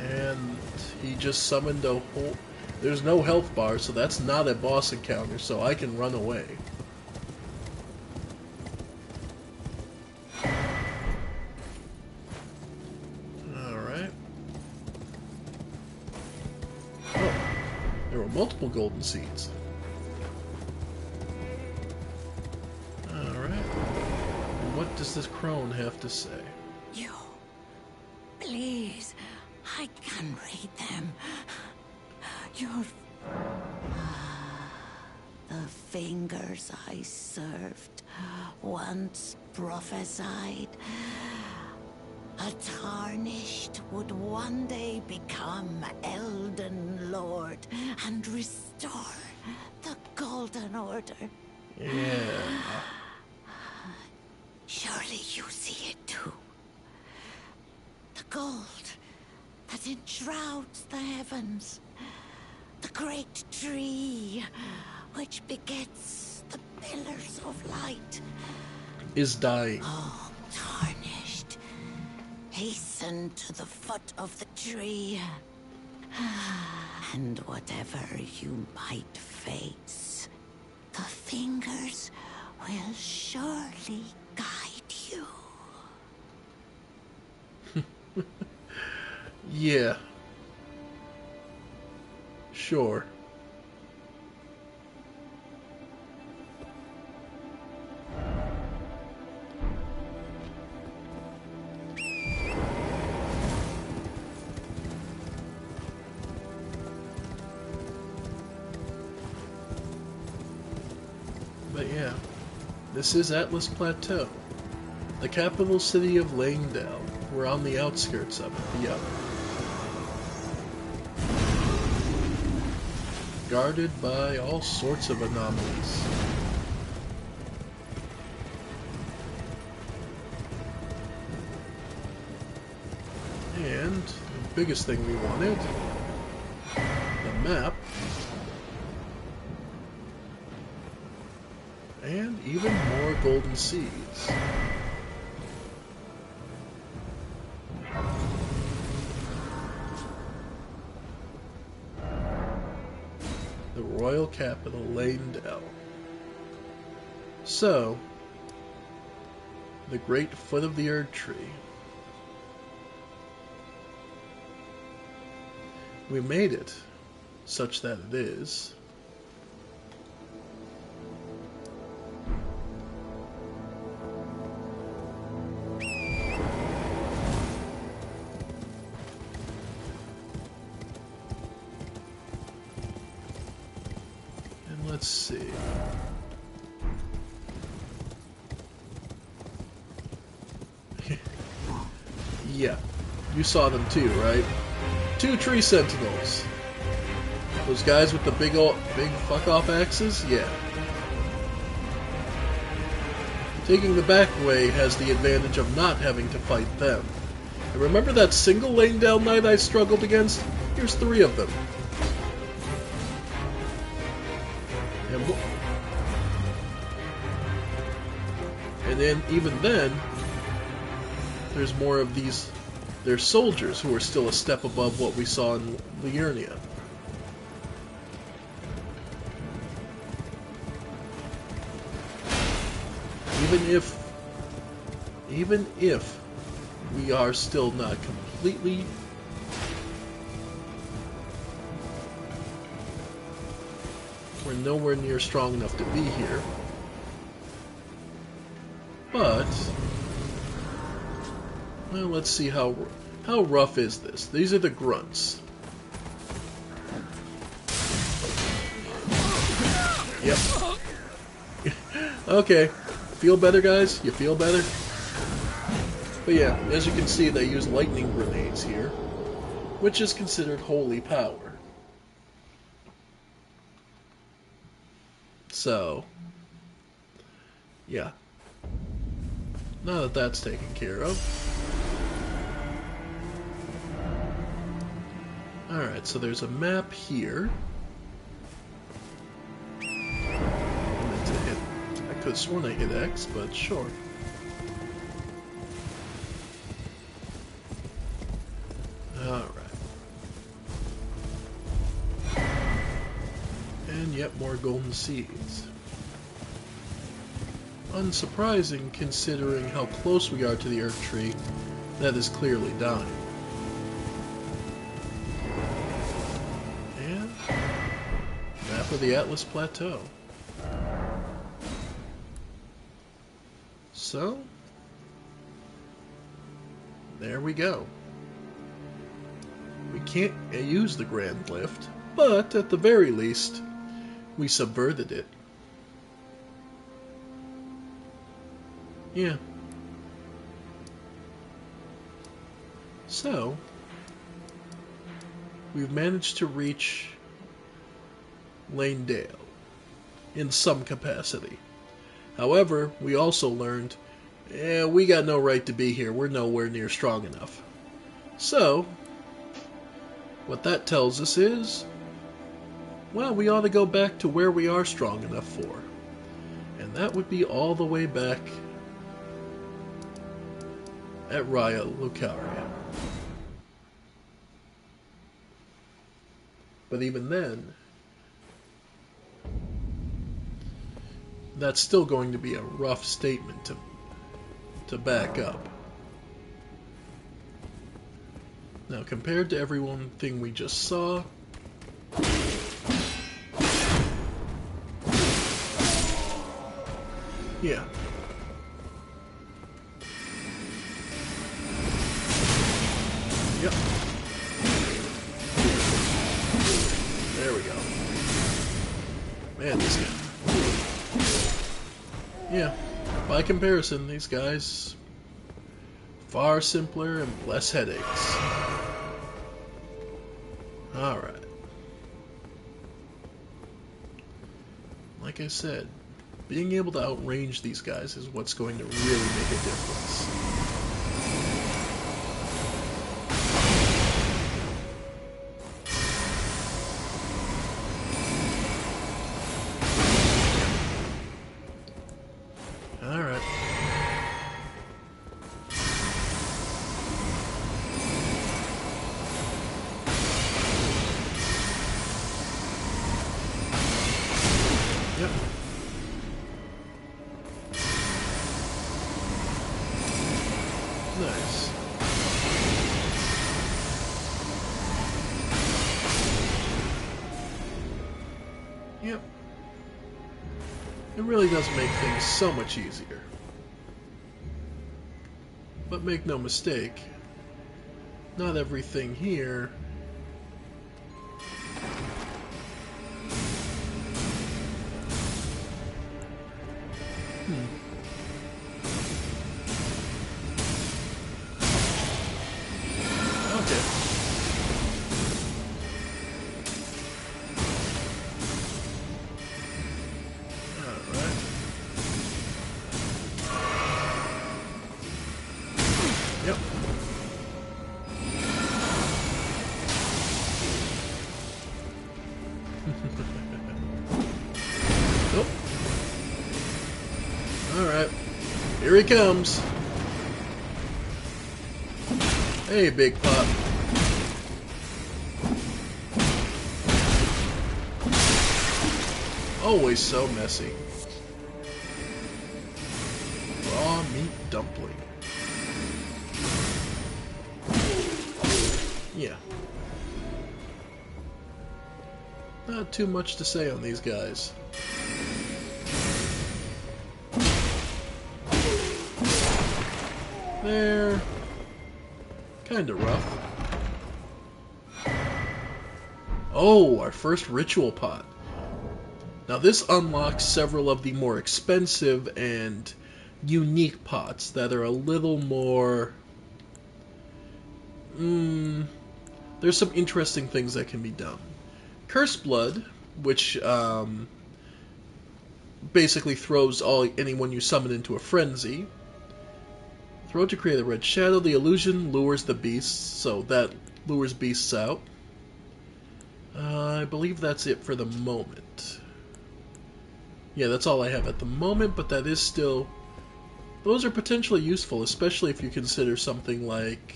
[SPEAKER 1] And he just summoned a whole... There's no health bar, so that's not a boss encounter, so I can run away. Alright. Oh, there were multiple golden seeds. Alright. What does this crone have to say?
[SPEAKER 4] You, please, I can read them. Your... The fingers I served once prophesied a tarnished would one day become Elden Lord and restore the Golden Order.
[SPEAKER 1] Yeah.
[SPEAKER 4] Surely you see it too. The gold that enshrouds the heavens. The great tree which begets the pillars of light.
[SPEAKER 1] Is dying.
[SPEAKER 4] Oh, tarnished. Hasten to the foot of the tree. And whatever you might face, the fingers will surely guide you.
[SPEAKER 1] Yeah. Sure. But yeah, this is Atlas Plateau. The capital city of Langdale. We're on the outskirts of it, yep. Guarded by all sorts of anomalies. And the biggest thing we wanted, the map, and even more golden seeds. The royal capital, Langdale. So, the great foot of the Erd Tree. We made it, such that it is. And let's see. Yeah, you saw them too, right? 2 tree sentinels. Those guys with the big fuck off axes? Yeah. Taking the back way has the advantage of not having to fight them. And remember that single Langdale knight I struggled against? Here's 3 of them. And then, even then, there's more of these. They're soldiers who are still a step above what we saw in Liurnia. Even if we are still not completely we're nowhere near strong enough to be here. But well, let's see how rough is this. These are the grunts. Yep. Okay. Feel better, guys? You feel better? But yeah, as you can see, they use lightning grenades here, which is considered holy power. So, yeah. Now that that's taken care of. Alright, so there's a map here. I could have sworn I hit X, but sure. Alright. And yet more golden seeds. Unsurprising considering how close we are to the Erd Tree that is clearly dying. And map of the Atlas Plateau. So, there we go. We can't use the Grand Lift, but at the very least, we subverted it. Yeah. So, we've managed to reach Langdale in some capacity. However, we also learned, we got no right to be here. We're nowhere near strong enough. So, what that tells us is, well, we ought to go back to where we are strong enough for. And that would be all the way back at Raya Lucaria. But even then, that's still going to be a rough statement to back up. Now, compared to everything we just saw, yeah. Yep. There we go. Man, this guy. Yeah, by comparison, these guys Far simpler and less headaches. Alright. Like I said, being able to outrange these guys is what's going to really make a difference. Alright. Yep. Nice. Yep. It really does make things so much easier. But make no mistake, not everything here Okay. Alright. Yep. Oh. Alright. Here he comes. Hey, Big Pop. Always so messy. Raw meat dumpling. Yeah. Not too much to say on these guys. They're kinda rough. Oh, our first ritual pot. Now this unlocks several of the more expensive and unique pots that are a little more... there's some interesting things that can be done. Curse Blood, which basically throws anyone you summon into a frenzy. Throw it to create a red shadow. The illusion lures the beasts, so that lures beasts out. I believe that's it for the moment. Yeah, that's all I have at the moment, but that is still... those are potentially useful, especially if you consider something like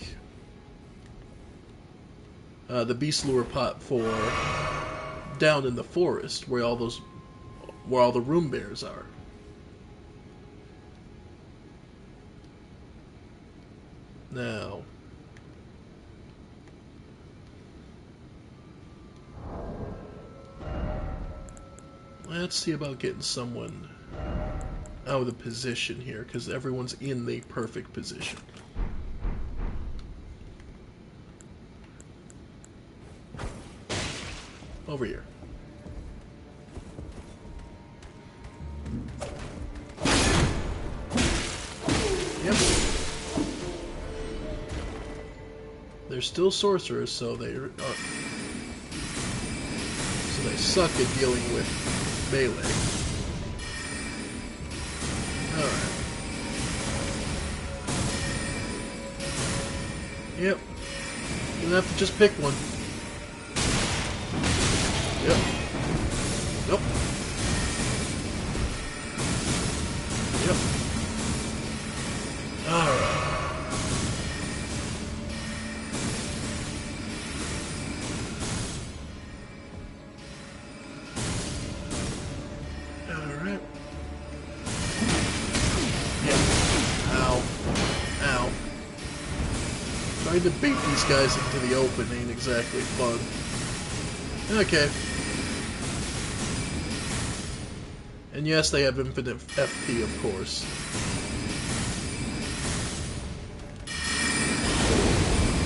[SPEAKER 1] the Beast Lure pot for down in the forest, where all the room bears are. Now, let's see about getting someone out of the position here, because everyone's in the perfect position. Over here. Yep. They're still sorcerers, so they suck at dealing with melee. Alright. Yep. You're gonna have to just pick one. Yep. Nope. Yep. Alright. Alright. Yep. Ow. Ow. Trying to beat these guys into the open ain't exactly fun. Okay. And yes, they have infinite FP, of course.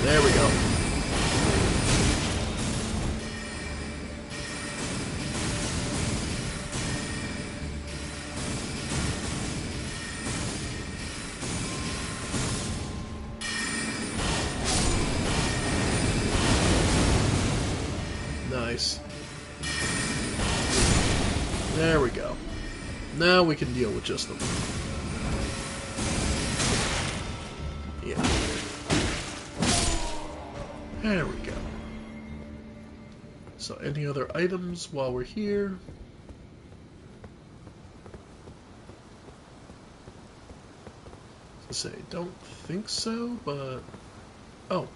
[SPEAKER 1] There we go. There we go. Now we can deal with just the one. Yeah. There we go. So any other items while we're here? To say, don't think so, but... Oh.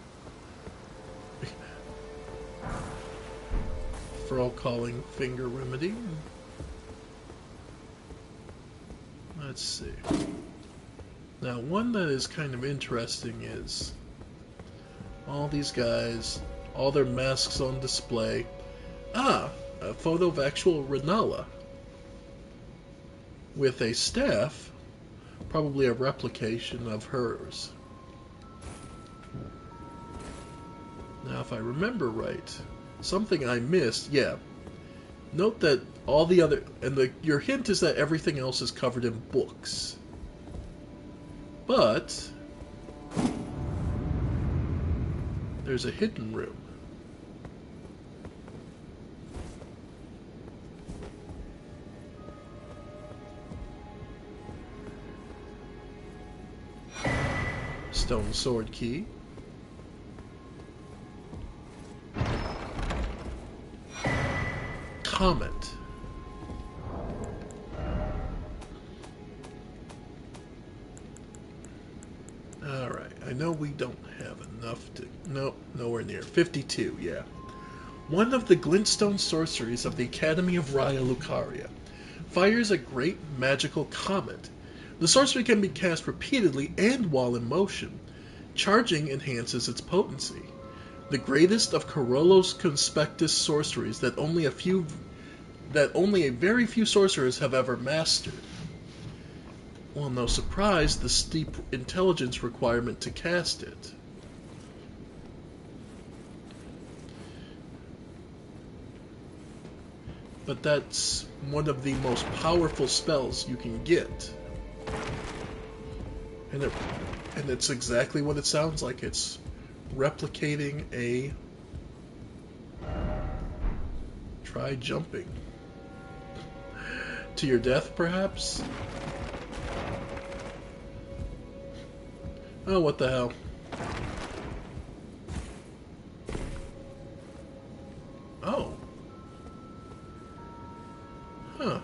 [SPEAKER 1] Furl calling finger remedy. Let's see. Now, one that is kind of interesting is all these guys, all their masks on display. Ah, a photo of actual Renala with a staff, probably a replication of hers. Now, if I remember right, something I missed, yeah. Note that all the other, and your hint is that everything else is covered in books. But there's a hidden room. Stone sword key. Comet. Alright, I know we don't have enough to... Nope, nowhere near. 52, yeah. One of the glintstone sorceries of the Academy of Raya Lucaria fires a great magical comet. The sorcery can be cast repeatedly and while in motion. Charging enhances its potency. The greatest of Corollos Conspectus sorceries that only a very few sorcerers have ever mastered. Well, no surprise, the steep intelligence requirement to cast it. But that's one of the most powerful spells you can get. And it's exactly what it sounds like. It's replicating a... Try jumping. To your death, perhaps? Oh, what the hell. Oh. Huh.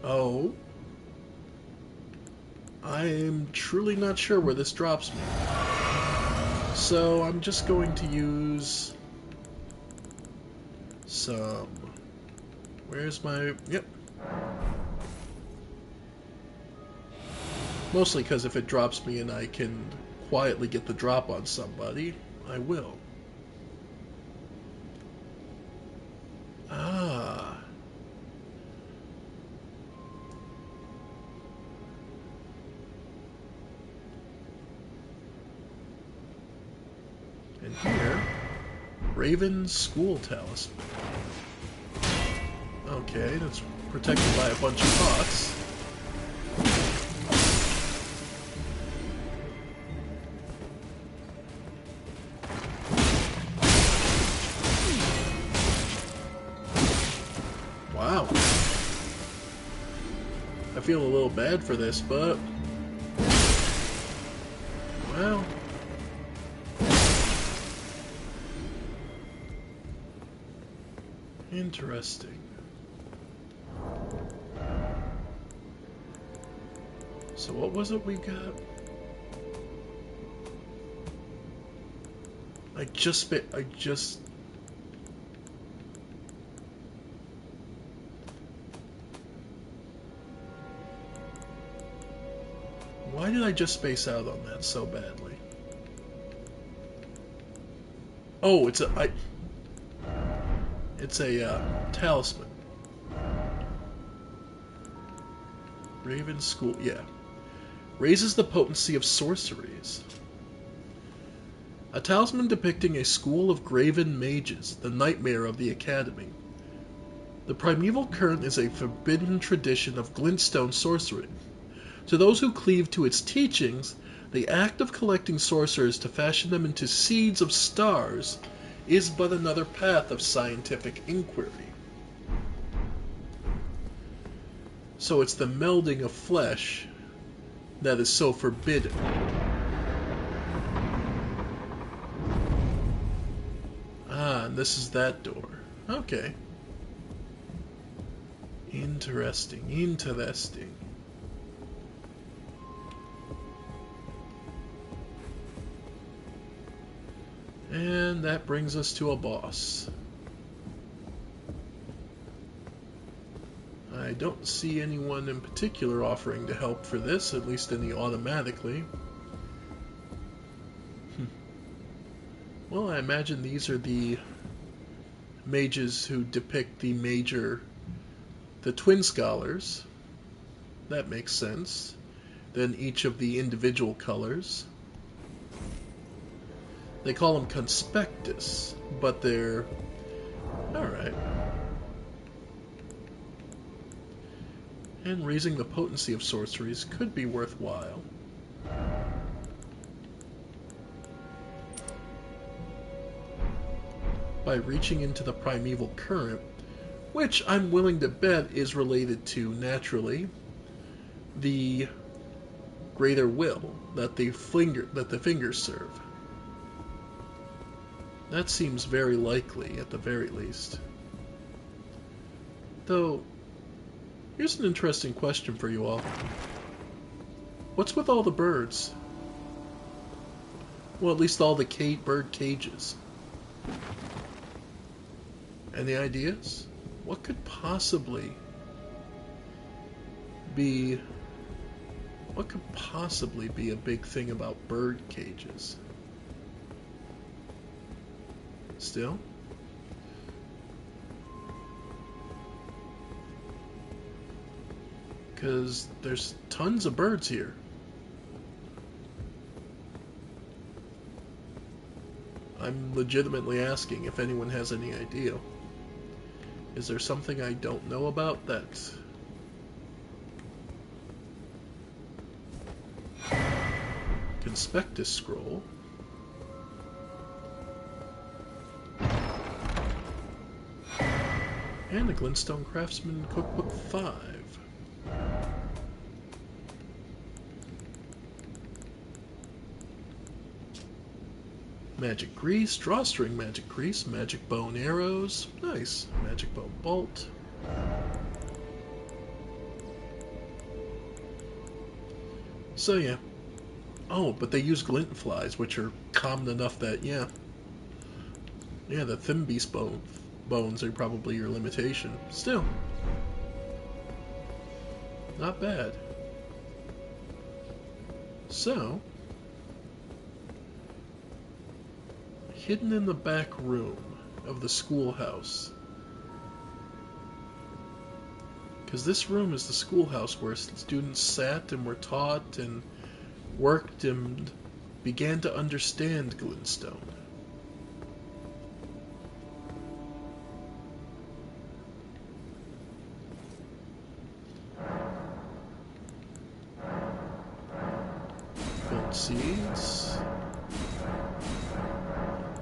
[SPEAKER 1] Oh. I'm truly not sure where this drops me. So I'm just going to use some... Where's my... Yep. Mostly because if it drops me and I can quietly get the drop on somebody, I will. Ah. And here, Raven's School Talisman. Okay, that's protected by a bunch of pots. Wow. I feel a little bad for this, but... Well... Interesting. So what was it we got? I just... Why did I just space out on that so badly? Oh, it's a... It's a talisman. Raven School, yeah. Raises the potency of sorceries. A talisman depicting a school of graven mages, the nightmare of the academy. The primeval current is a forbidden tradition of glintstone sorcery. To those who cleave to its teachings, the act of collecting sorcerers to fashion them into seeds of stars is but another path of scientific inquiry. So it's the melding of flesh that is so forbidden. Ah, and this is that door. Okay. Interesting, interesting. And that brings us to a boss. I don't see anyone in particular offering to help for this, at least any automatically. Well, I imagine these are the mages who depict the twin scholars. That makes sense. Then each of the individual colors. They call them conspectus, but they're... alright. And raising the potency of sorceries could be worthwhile. By reaching into the primeval current, which I'm willing to bet is related to, naturally, the greater will that the fingers serve. That seems very likely, at the very least. Though, here's an interesting question for you all. What's with all the birds? Well, at least all the bird cages. Any ideas? What could possibly be... what could possibly be a big thing about bird cages? Still? Because there's tons of birds here. I'm legitimately asking if anyone has any idea. Is there something I don't know about that? Conspectus scroll. And a Glintstone Craftsman Cookbook 5. Magic Grease, Drawstring Magic Grease, Magic Bone Arrows, nice, Magic Bone Bolt. So yeah. Oh, but they use glint flies, which are common enough that, yeah. Yeah, the thin beast bones are probably your limitation. Still. Not bad. So, hidden in the back room of the schoolhouse. Because this room is the schoolhouse where students sat and were taught and worked and began to understand Glintstone. Gold seeds.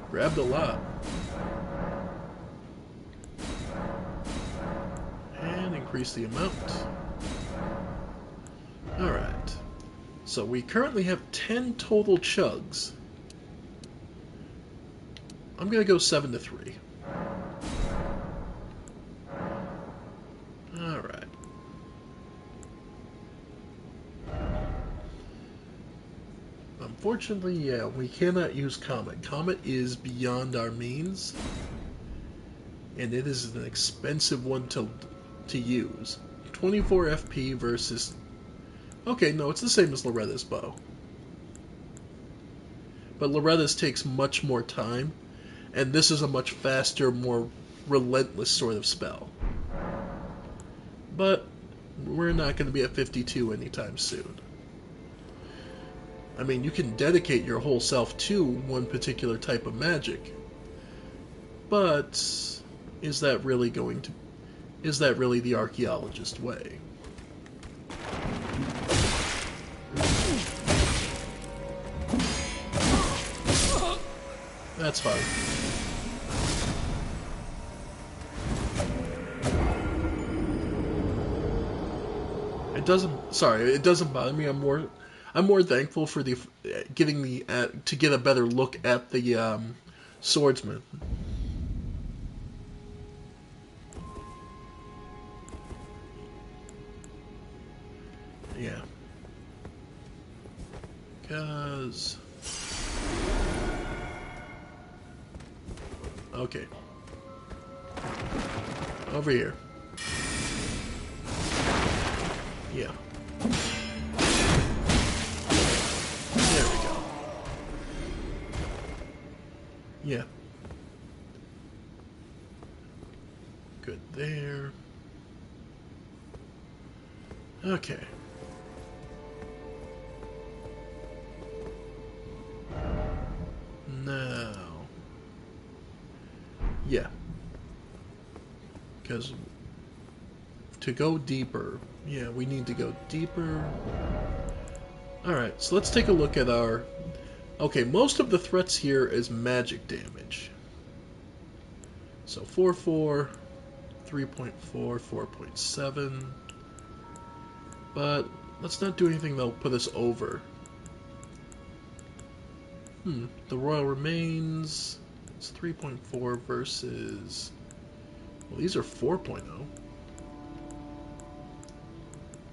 [SPEAKER 1] Grabbed a lot. And increase the amount. Alright. So we currently have 10 total chugs. I'm going to go 7 to 3. Alright. Unfortunately, yeah, we cannot use Comet. Comet is beyond our means, and it is an expensive one to use. 24 FP versus... okay, no, it's the same as Loretta's bow. But Loretta's takes much more time, and this is a much faster, more relentless sort of spell. But we're not going to be at 52 anytime soon. I mean, you can dedicate your whole self to one particular type of magic, but is that really the archaeologist way? That's fine. doesn't. Sorry, it doesn't bother me. I'm more thankful for the getting the to get a better look at the swordsman. Yeah. Cause. Okay. Over here. Yeah. There we go. Yeah. Good there. Okay. Now. Yeah. Because to go deeper, yeah, we need to go deeper. Alright, so let's take a look at our... Okay, most of the threats here is magic damage. So 4.4, 3.4, 4.7. But let's not do anything that'll put us over. The Royal Remains... It's 3.4 versus... Well, these are 4.0.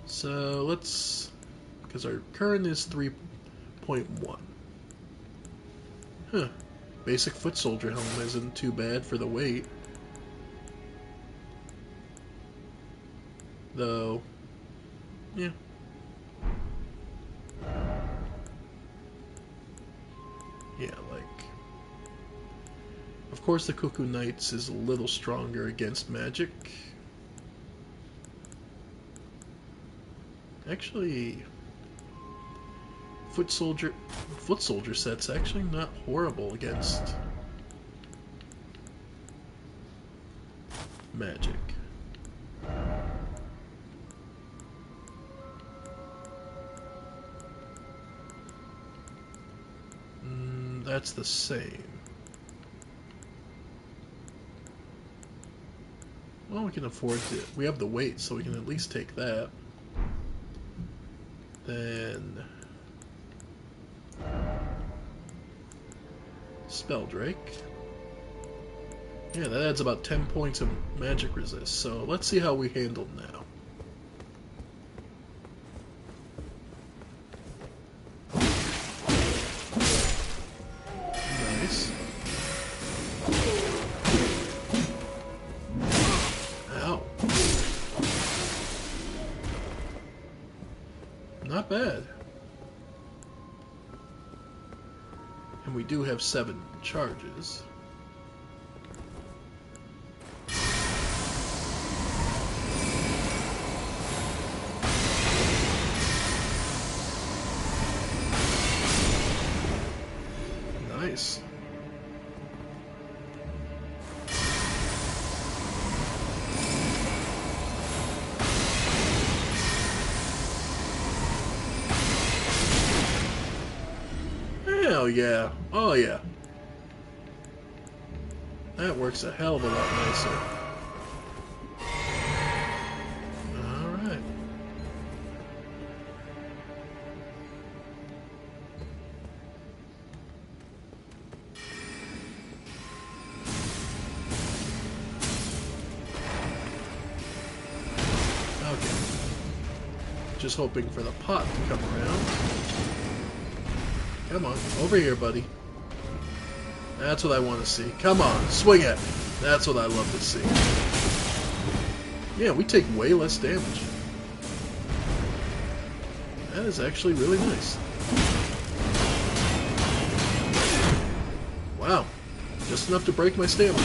[SPEAKER 1] So let's... Because our current is 3.1. Huh. Basic foot soldier helm isn't too bad for the weight. Though... Yeah. Yeah, like... Of course the Cuckoo Knights is a little stronger against magic. Actually... Foot soldier set's actually not horrible against magic. That's the same. Well, we can afford to. We have the weight, so we can at least take that. Then... Spelldrake. Yeah, that adds about 10 points of magic resist, so let's see how we handle now. Nice. Ow. Not bad. And we do have 7 charges. Nice. Hell yeah. Oh yeah. That works a hell of a lot nicer. Alright. Okay. Just hoping for the pot to come around. Come on, over here, buddy. That's what I want to see. Come on, swing at me. That's what I love to see. Yeah, we take way less damage. That is actually really nice. Wow. Just enough to break my stamina.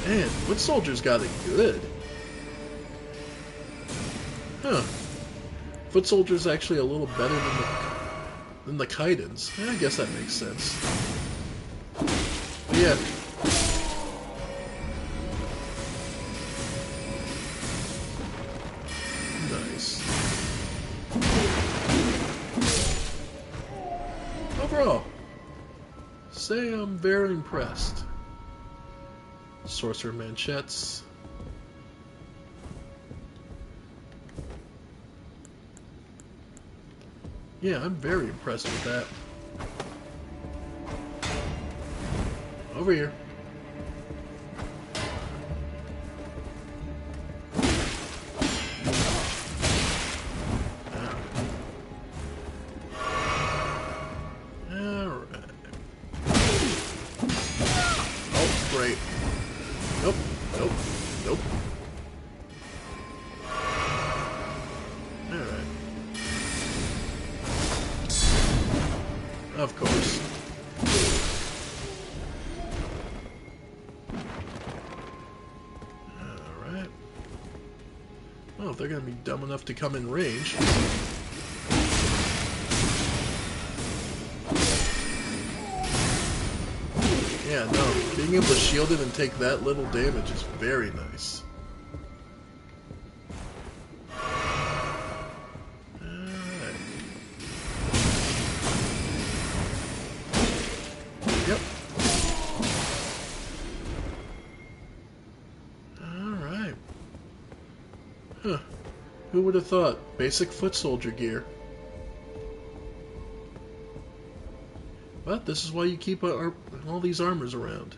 [SPEAKER 1] Man, foot soldiers got it good. Huh. Foot soldier's actually a little better than the Kaidens. Yeah, I guess that makes sense. But yeah. Nice. Overall, say I'm very impressed. Sorcerer Manchettes. Yeah, I'm very impressed with that. Over here. Alright. Oh, great. Nope, nope, nope. Alright. Of course. Alright. Well, if they're gonna be dumb enough to come in range. Yeah, no, being able to shield it and take that little damage is very nice. Alright. Yep. Alright. Huh. Who would have thought? Basic foot soldier gear. But this is why you keep all these armors around.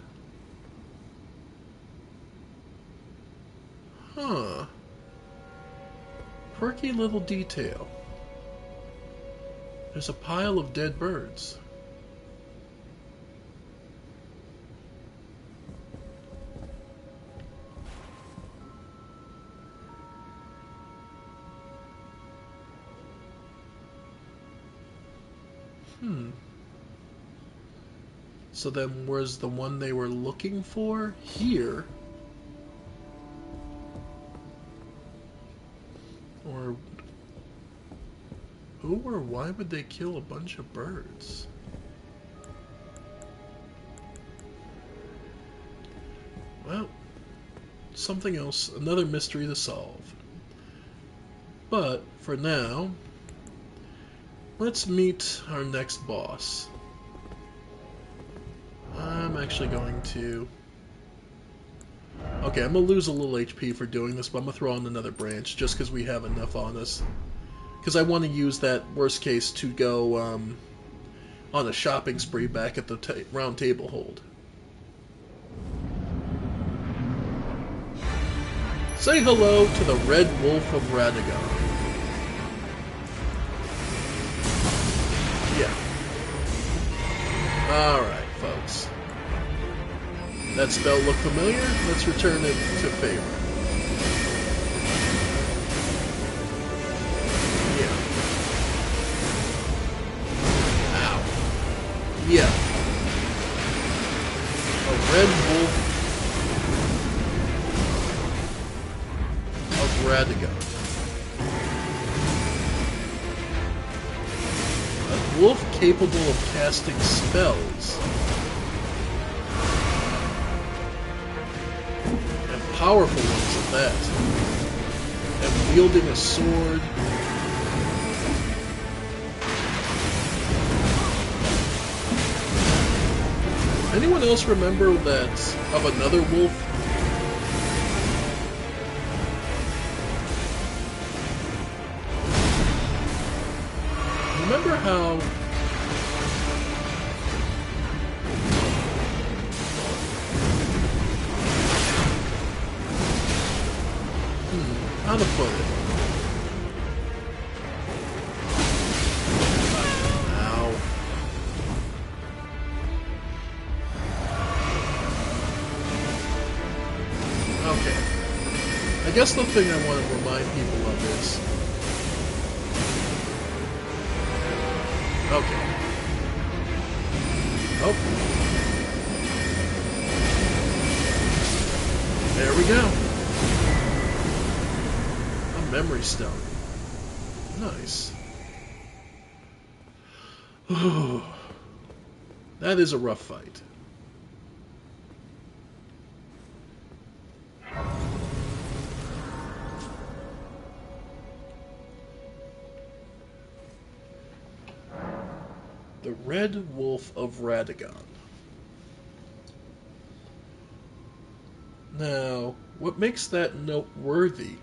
[SPEAKER 1] Huh. Quirky little detail. There's a pile of dead birds. So then, was the one they were looking for here? Or who or why would they kill a bunch of birds? Well, something else, another mystery to solve. But, for now, let's meet our next boss. I'm actually going to... Okay, I'm going to lose a little HP for doing this, but I'm going to throw on another branch, just because we have enough on us. Because I want to use that, worst case, to go on a shopping spree back at the round table hold. Say hello to the Red Wolf of Radagon. Yeah. Alright, folks. That spell look familiar? Let's return it to favor. Yeah. Ow. Yeah. A Red Wolf of Radagon. A wolf capable of casting spells. And powerful ones at that. And wielding a sword. Anyone else remember that of another wolf? Remember how how to put it? Ow. Okay. I guess the thing I want to remind people of is... Okay. Oh. There we go. A memory stone. Nice. That is a rough fight. The Red Wolf of Radagon. Now, what makes that noteworthy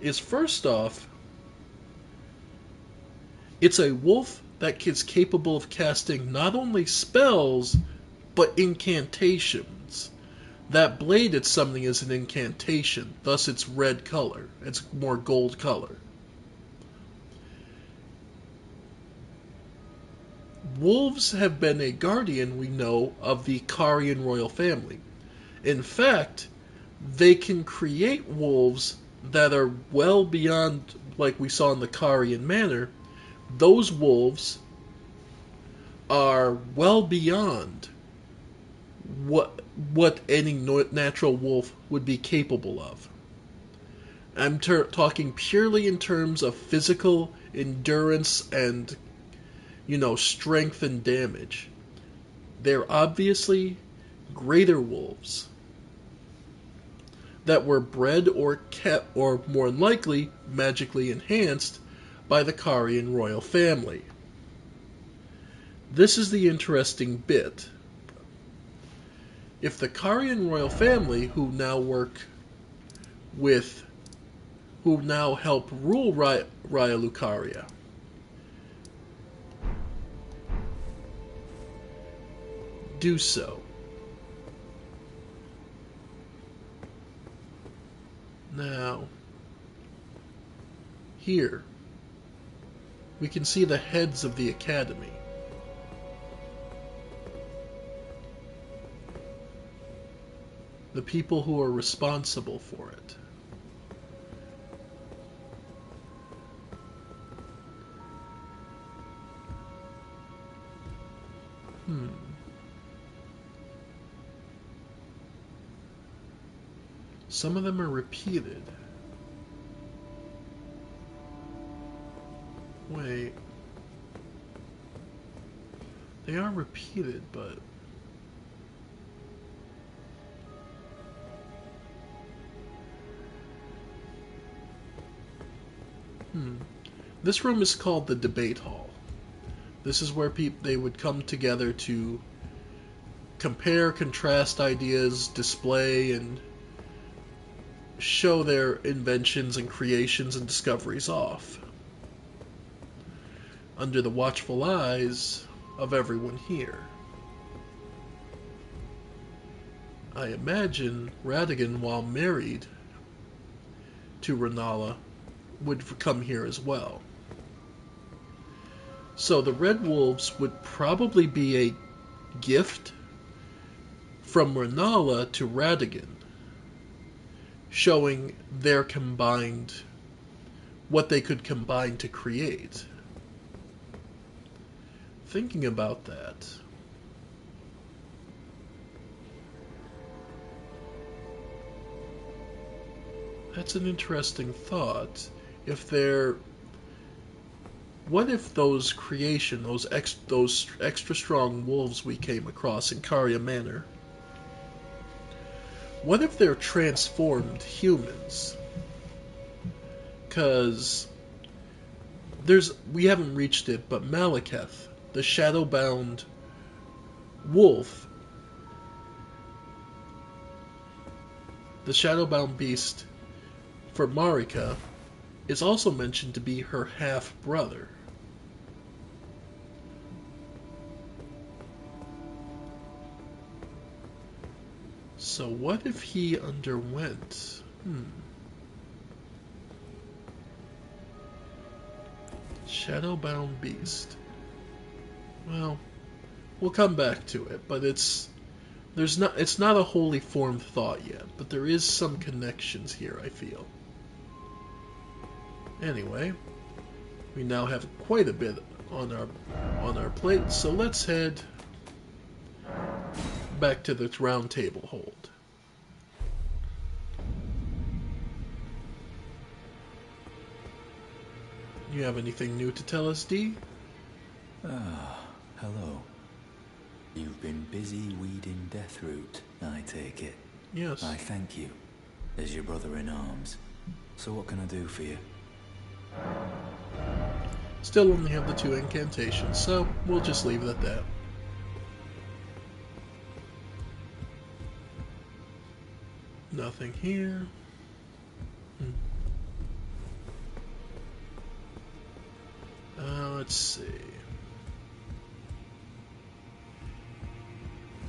[SPEAKER 1] is, first off, It's a wolf that is capable of casting not only spells, but incantations. That blade it's summoning is an incantation, thus it's red color. It's more gold color. Wolves have been a guardian, we know, of the Carian royal family. In fact, they can create wolves that are well beyond, like we saw in the Carian manor. Those wolves are well beyond what any natural wolf would be capable of. I'm talking purely in terms of physical endurance and, strength and damage. They're obviously greater wolves that were bred or kept, or more likely magically enhanced by the Carian royal family. This is the interesting bit. If the Carian royal family, who now help rule Raya Lucaria, do so. Now, here, we can see the heads of the academy. The people who are responsible for it. Some of them are repeated. Wait. They are repeated, but... This room is called the debate hall. This is where they would come together to compare, contrast ideas, display, and show their inventions and creations and discoveries off, under the watchful eyes of everyone here. I imagine Radagon, while married to Renala, would come here as well. So the Red Wolves would probably be a gift from Renala to Radagon, showing their combined, what they could combine to create. Thinking about that, that's an interesting thought. What if those those extra strong wolves we came across in Caria Manor, what if they're transformed humans? Because we haven't reached it, but Malekith, the shadowbound wolf, the shadowbound beast for Marika, is also mentioned to be her half-brother. So what if he underwent... Shadowbound beast. Well, we'll come back to it, but it's not a wholly formed thought yet, but there is some connections here, I feel. Anyway, we now have quite a bit on our plate, so let's head back to the round table hold. You have anything new to tell us, Dee?
[SPEAKER 3] Hello. You've been busy weeding Deathroot, I take it.
[SPEAKER 1] Yes.
[SPEAKER 3] I thank you, as your brother in arms. So what can I do for you?
[SPEAKER 1] Still only have the 2 incantations, so we'll just leave it at that. Nothing here. Let's let's see.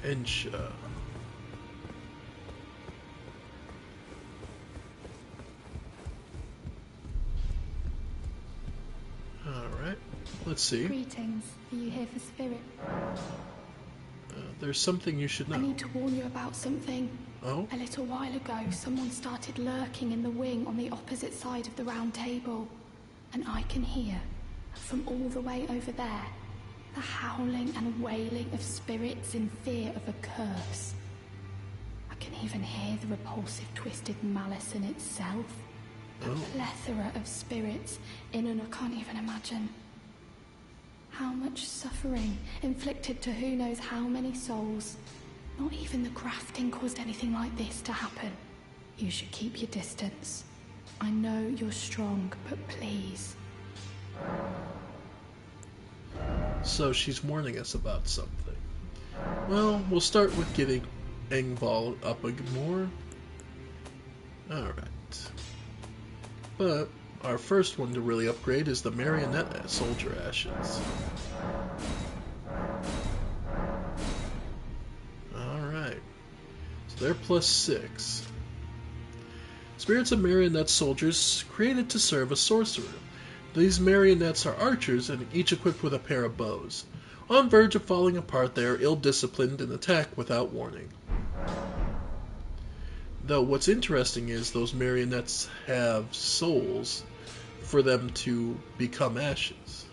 [SPEAKER 1] Ensha. Alright, let's see.
[SPEAKER 6] Greetings. Are you here for Spirit?
[SPEAKER 1] There's something you should know.
[SPEAKER 6] I need to warn you about something.
[SPEAKER 1] Oh?
[SPEAKER 6] A little while ago, someone started lurking in the wing on the opposite side of the round table. And I can hear, from all the way over there, the howling and wailing of spirits in fear of a curse. I can even hear the repulsive twisted malice in itself. A plethora of spirits in and I can't even imagine. How much suffering inflicted to who knows how many souls. Not even the grafting caused anything like this to happen. You should keep your distance. I know you're strong, but please.
[SPEAKER 1] So she's warning us about something. Well, we'll start with getting Engval up more. Alright. But our first one to really upgrade is the Marionette Soldier Ashes. Alright. So they're +6. Spirits of marionette soldiers created to serve a sorcerer. These marionettes are archers and each equipped with a pair of bows. On verge of falling apart, they are ill-disciplined and attack without warning. Though what's interesting is those marionettes have souls for them to become ashes.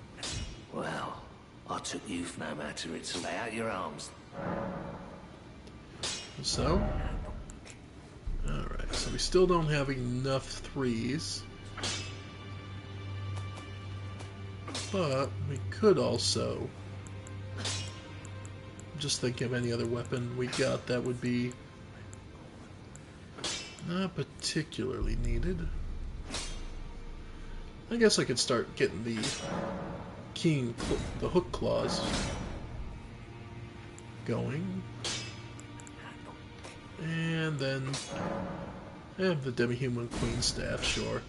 [SPEAKER 7] Well, I took you for no matter it, so lay out your arms.
[SPEAKER 1] So? Alright, so we still don't have enough 3s. But we could also just think of any other weapon we got that would be not particularly needed. I guess I could start getting the the hook claws going. And then have the Demi-Human Queen Staff, sure.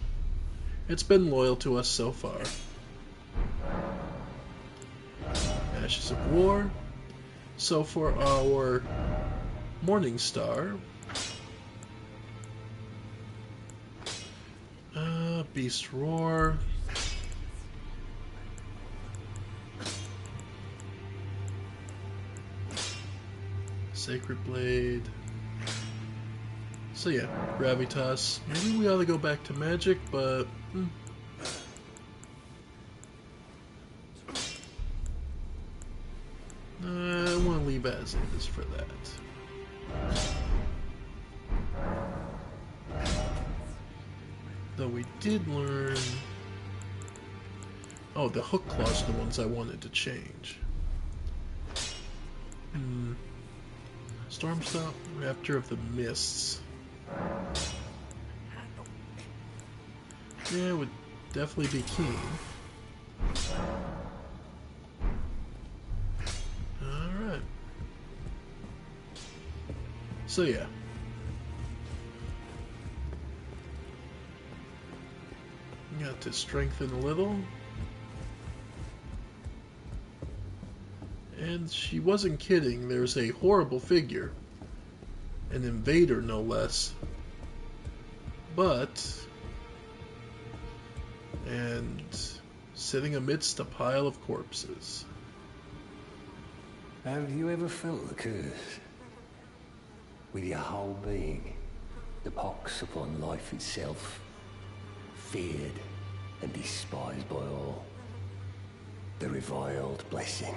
[SPEAKER 1] It's been loyal to us so far. Ashes of War. So for our Morning Star, Beast Roar, Sacred Blade. So yeah, Gravitas. Maybe we ought to go back to magic, but I want to leave as is for that. Though we did learn... Oh, the hook claws are the ones I wanted to change. Stormstomp, Raptor of the Mists. Yeah, would definitely be keen. Alright. So yeah. Got to strengthen a little. And she wasn't kidding, there's a horrible figure. An invader, no less. But... and sitting amidst a pile of corpses.
[SPEAKER 7] Have you ever felt the curse? With your whole being, the pox upon life itself, feared and despised by all. The reviled blessing.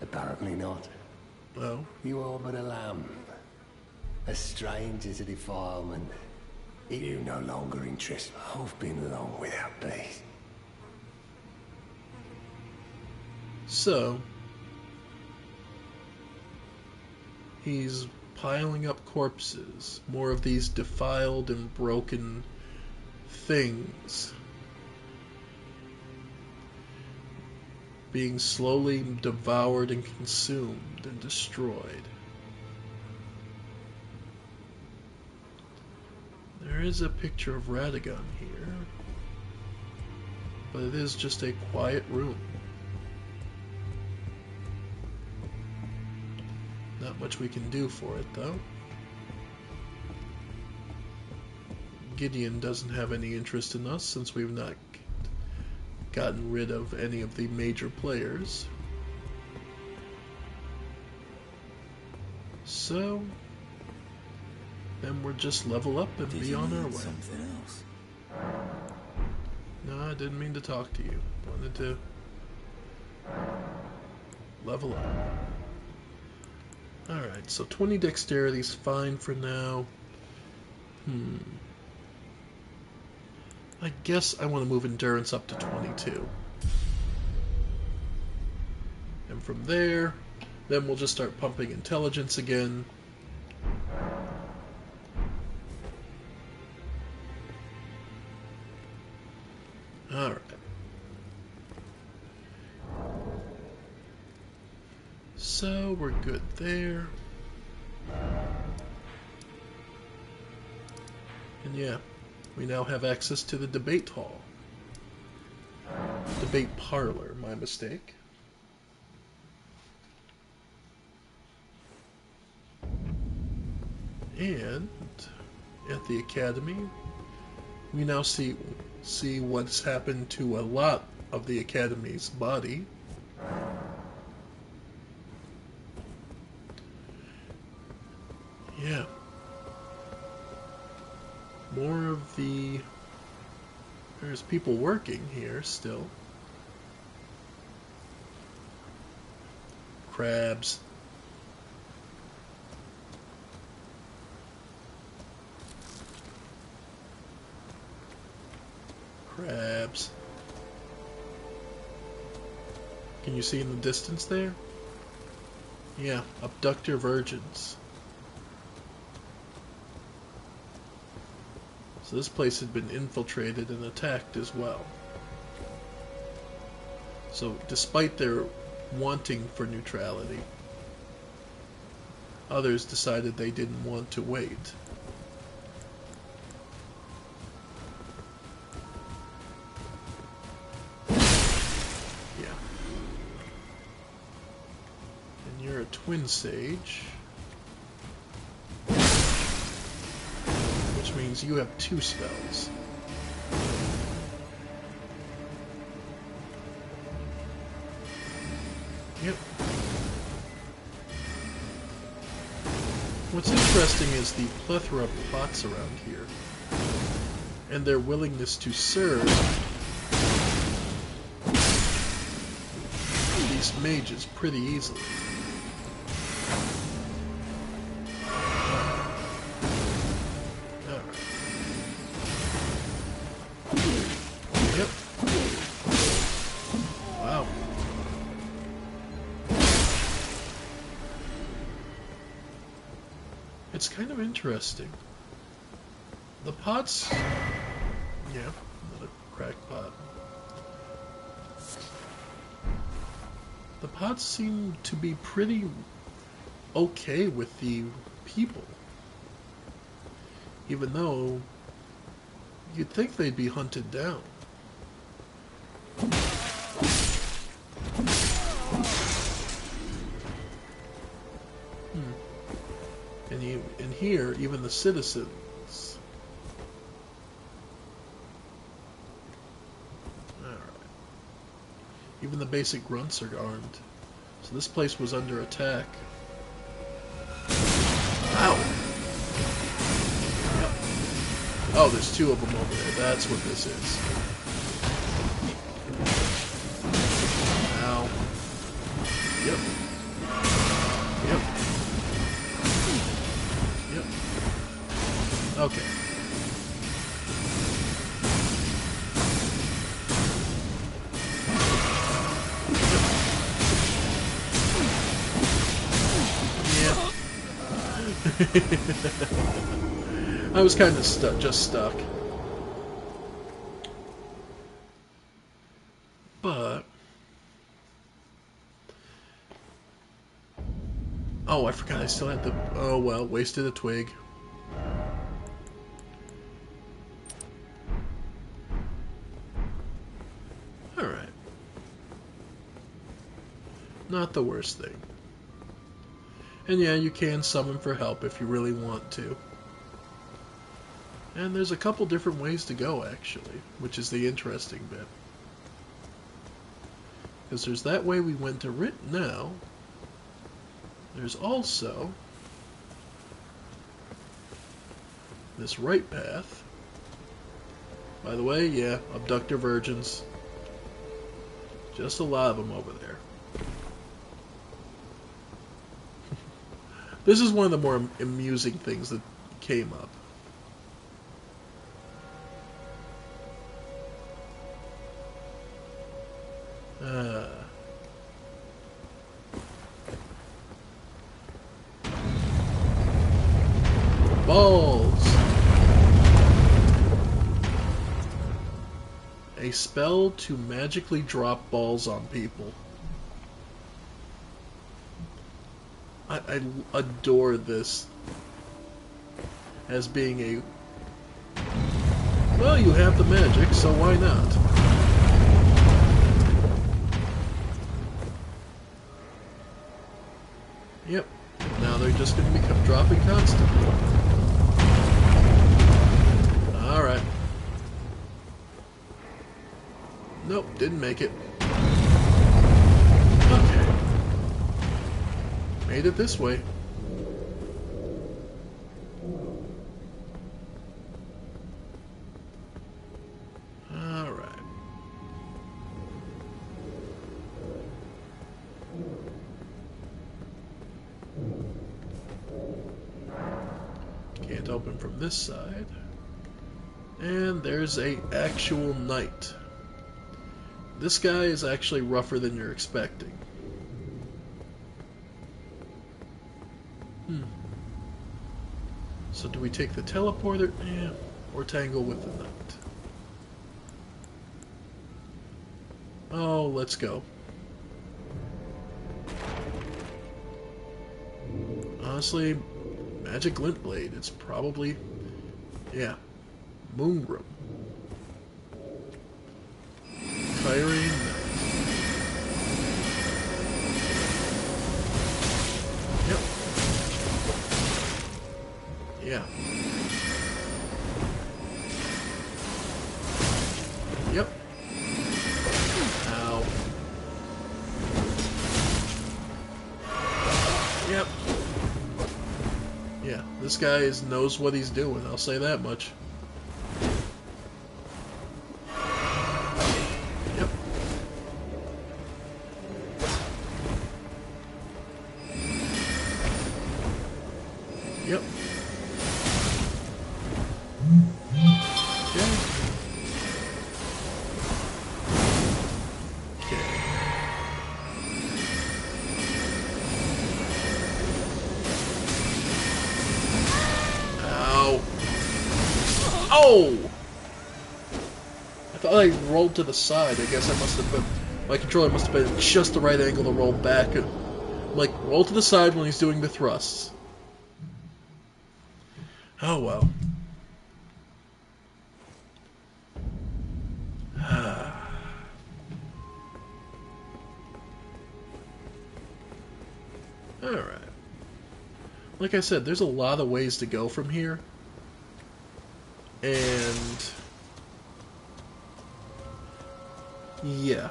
[SPEAKER 7] Apparently not.
[SPEAKER 1] Well,
[SPEAKER 7] You are but a lamb, a stranger to defilement. You no longer interest. I've been long without peace.
[SPEAKER 1] so... he's piling up corpses. More of these defiled and broken things. Being slowly devoured and consumed and destroyed. There is a picture of Radagon here. but it is just a quiet room. Not much we can do for it, though. Gideon doesn't have any interest in us since we've not gotten rid of any of the major players. So, then we're just level up and be on our way.
[SPEAKER 3] Something else.
[SPEAKER 1] No, I didn't mean to talk to you. Wanted to level up. Alright, so 20 dexterity is fine for now. I guess I want to move endurance up to 22. And from there, then we'll just start pumping intelligence again. Alright. So we're good there. And yeah, we now have access to the debate hall. Debate parlor, my mistake. And at the academy, we now see what's happened to a lot of the academy's body. Yeah. More of the... There's people working here still. Crabs. Crabs. Can you see in the distance there? Yeah, abductor virgins. So this place had been infiltrated and attacked as well. So despite their wanting for neutrality, others decided they didn't want to wait. Yeah. And you're a twin sage. Which means you have 2 spells. Yep. What's interesting is the plethora of plots around here, and their willingness to serve these mages pretty easily. Yep. Wow. It's kind of interesting. The pots... Yeah, another cracked pot. The pots seem to be pretty okay with the people. Even though you'd think they'd be hunted down. And here, even the citizens. Alright. Even the basic grunts are armed. So this place was under attack. Ow! Yep. Oh, there's 2 of them over there. That's what this is. Ow. Yep. Yep. Yep. Okay. I was kind of stuck. But... Oh, I forgot I still had the... Oh, well, wasted a twig. Alright. Not the worst thing. And yeah, you can summon for help if you really want to. And there's a couple different ways to go, actually, which is the interesting bit. Because there's that way we went to Rit now. There's also this right path. By the way, yeah, abductor virgins. Just a lot of them over there. This is one of the more amusing things that came up. Balls! A spell to magically drop balls on people. I adore this as being a... Well, you have the magic, so why not? Yep. Now they're just going to be dropping constantly. Alright. Nope, didn't make it. Okay. Made it this way. Alright. Can't open from this side. And there's a actual knight. This guy is actually rougher than you're expecting. So do we take the teleporter? Yeah. Or tangle with the knight? Oh, let's go. Honestly, Magic Glint Blade. It's probably... Yeah. Moongrim. Firing Knight. Yep. Yeah. Yep. Ow. Yep. Yeah, this guy knows what he's doing, I'll say that much. Yep. Yep. Oh! I thought I rolled to the side. I guess I must have been... My controller must have been at just the right angle to roll back. And, like, roll to the side when he's doing the thrusts. Oh, well. Alright. Like I said, there's a lot of ways to go from here. And... yeah.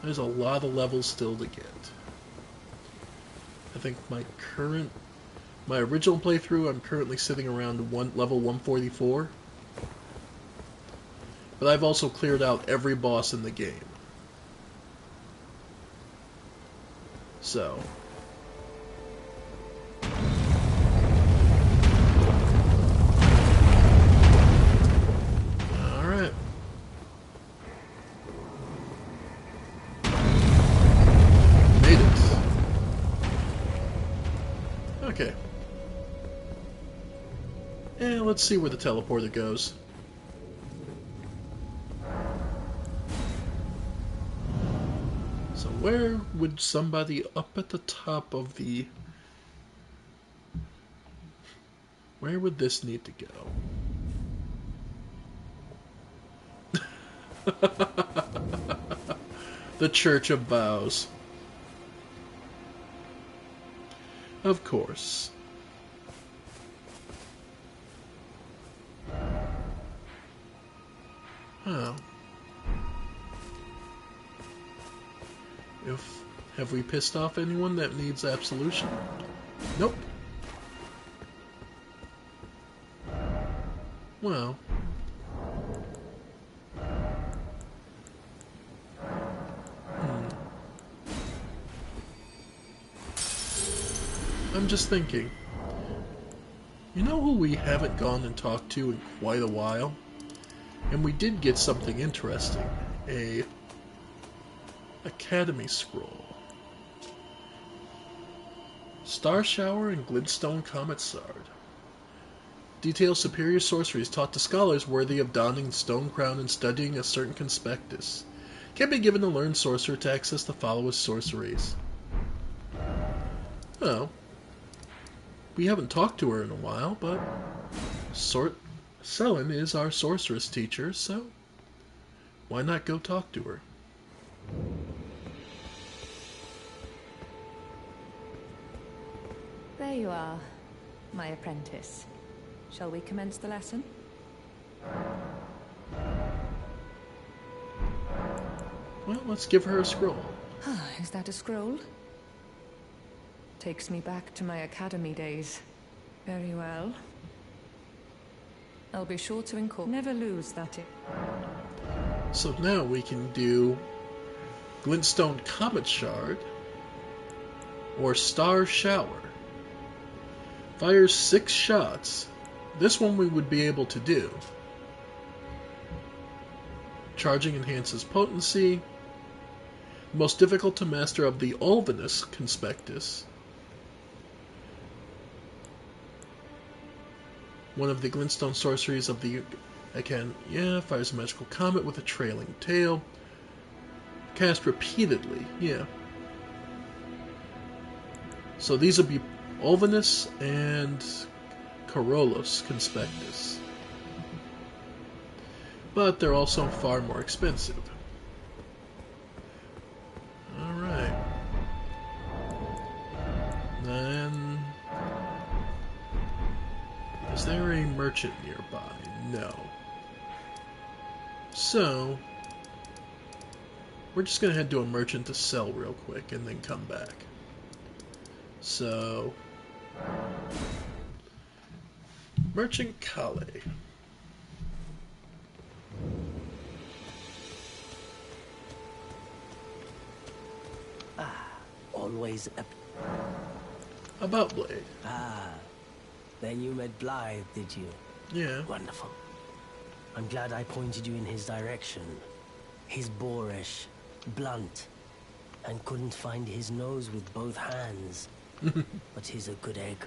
[SPEAKER 1] There's a lot of levels still to get. I think my original playthrough, I'm currently sitting around level 144. But I've also cleared out every boss in the game. So... okay. And let's see where the teleporter goes. So where would somebody up at the top of the... Where would this need to go? The Church of Vows. Of course. Oh. Have we pissed off anyone that needs absolution? Nope. Well. I'm just thinking. You know who we haven't gone and talked to in quite a while? And we did get something interesting. A Academy Scroll. Star Shower and Glintstone Comet Sard. Details superior sorceries taught to scholars worthy of donning the stone crown and studying a certain conspectus. Can be given to learned sorcerer to access the following sorceries. Oh. We haven't talked to her in a while, but Selen is our sorceress teacher, so why not go talk to her?
[SPEAKER 8] There you are, my apprentice. Shall we commence the lesson?
[SPEAKER 1] Well, let's give her a scroll.
[SPEAKER 8] Is that a scroll? Takes me back to my academy days. Very well. I'll be sure to never lose that.
[SPEAKER 1] So now we can do Glintstone Comet Shard or Star Shower. Fires 6 shots. This one we would be able to do. Charging enhances potency. Most difficult to master of the Ulvinous Conspectus. One of the glintstone sorceries of the fires a magical comet with a trailing tail. Cast repeatedly, So these would be Ulvinous and Corolos Conspectus. But they're also far more expensive. Alright. Then... is there a merchant nearby? No. So... we're just going to head to a merchant to sell real quick and then come back. So... Merchant Kale.
[SPEAKER 9] Always
[SPEAKER 1] About Blade.
[SPEAKER 9] Then you met Blythe, did you?
[SPEAKER 1] Yeah.
[SPEAKER 9] Wonderful. I'm glad I pointed you in his direction. He's boorish, blunt, and couldn't find his nose with both hands. But he's a good egg.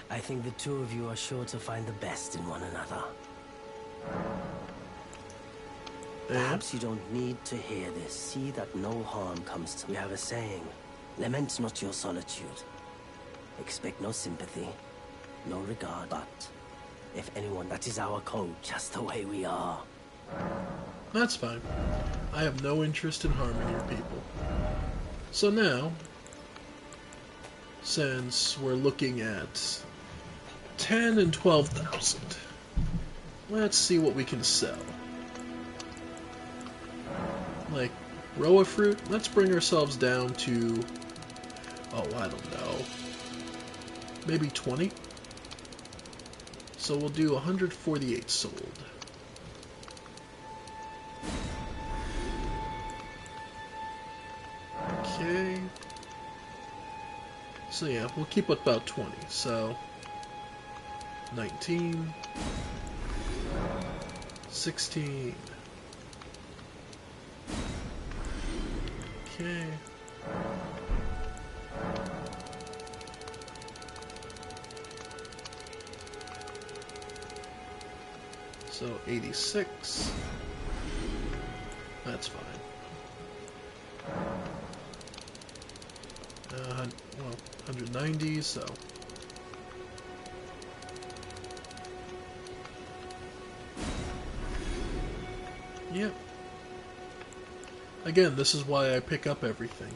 [SPEAKER 9] I think the two of you are sure to find the best in one another. Perhaps you don't need to hear this. See that no harm comes to... We have a saying. Lament not your solitude. Expect no sympathy, no regard. But if anyone, that is our code, just the way we are.
[SPEAKER 1] That's fine. I have no interest in harming your people. So now, since we're looking at 10 and 12,000, let's see what we can sell. Like Roa fruit, let's bring ourselves down to, oh, I don't know, maybe 20? So we'll do 148 sold. Okay. So yeah, we'll keep with about 20. So 19, 16. Okay. So 86. That's fine. Well, 190, so... Yep. Again, this is why I pick up everything.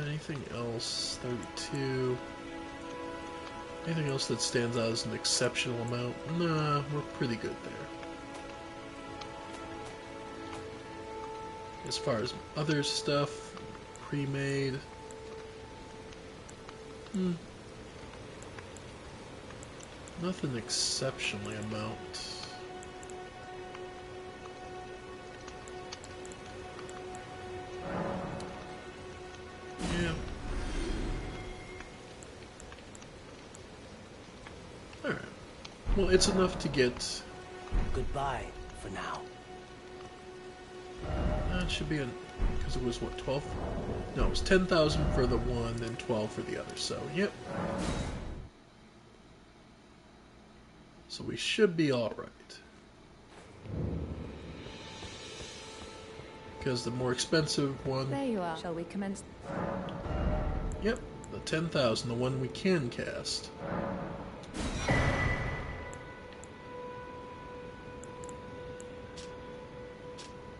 [SPEAKER 1] Anything else? 32. Anything else that stands out as an exceptional amount? Nah, we're pretty good there. As far as other stuff, pre-made. Nothing exceptionally amount. Yeah. Alright. Well, it's enough to get...
[SPEAKER 9] Goodbye for now.
[SPEAKER 1] It should be because it was, what, 12? No, it was 10,000 for the one, then 12 for the other, so, yep. So we should be alright. Because the more expensive one...
[SPEAKER 8] There you are. Shall we commence?
[SPEAKER 1] Yep, the 10,000, the one we can cast.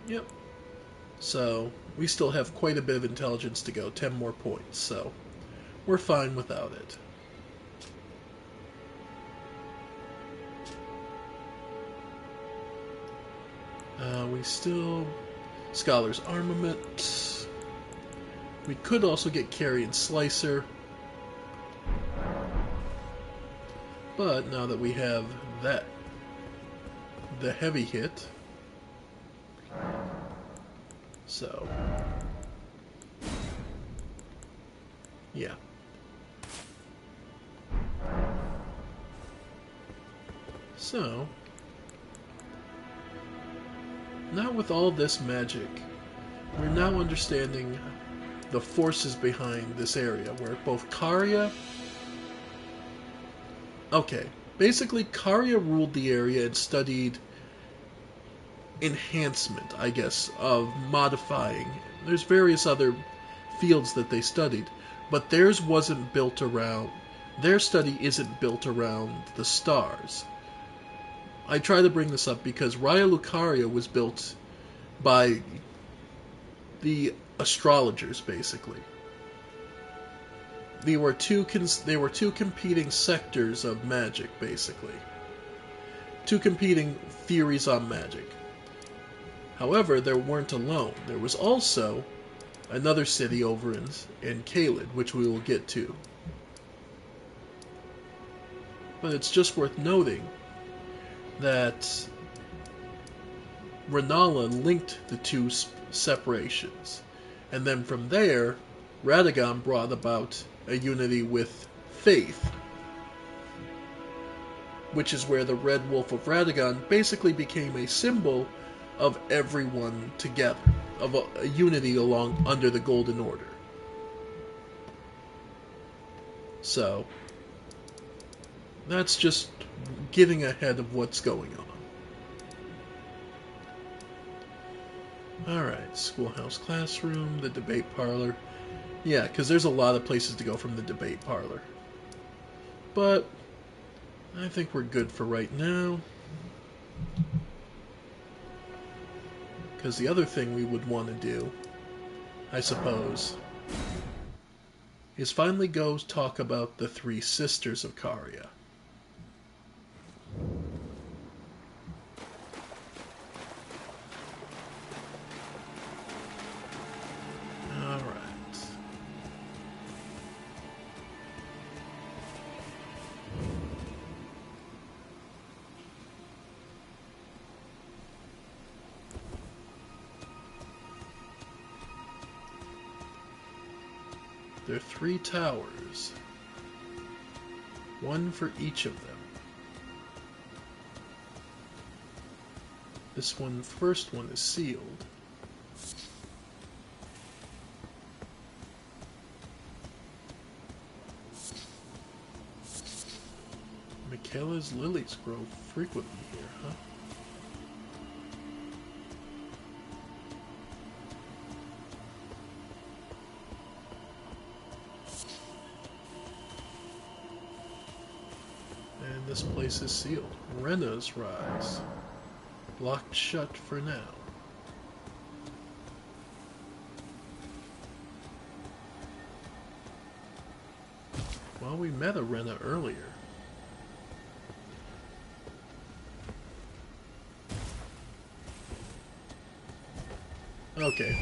[SPEAKER 1] Yep. So, we still have quite a bit of intelligence to go, 10 more points, so we're fine without it. We still... Scholar's Armament. We could also get Carrion Slicer. But now that we have that, the heavy hit, so, yeah. So, now with all this magic, we're now understanding the forces behind this area, where both Karya... Okay, basically Karya ruled the area and studied enhancement, I guess, of modifying. There's various other fields that they studied, but theirs wasn't built around... Their study isn't built around the stars. I try to bring this up because Raya Lucaria was built by the astrologers, basically. They were two competing sectors of magic, basically. Two competing theories on magic. However, they weren't alone. There was also another city over in Caelid, which we will get to. But it's just worth noting that Renala linked the two separations. And then from there, Radagon brought about a unity with faith, which is where the Red Wolf of Radagon basically became a symbol of everyone together, of a unity along under the Golden Order. So, that's just getting ahead of what's going on. Alright, schoolhouse classroom, the debate parlor. Yeah, because there's a lot of places to go from the debate parlor. But I think we're good for right now. Because the other thing we would want to do, I suppose, is finally go talk about the three sisters of Karya. There are 3 towers, one for each of them. This first one is sealed. Michaela's lilies grow frequently here, huh? This place is sealed. Rena's Rise. Locked shut for now. Well, we met a Rena earlier. Okay.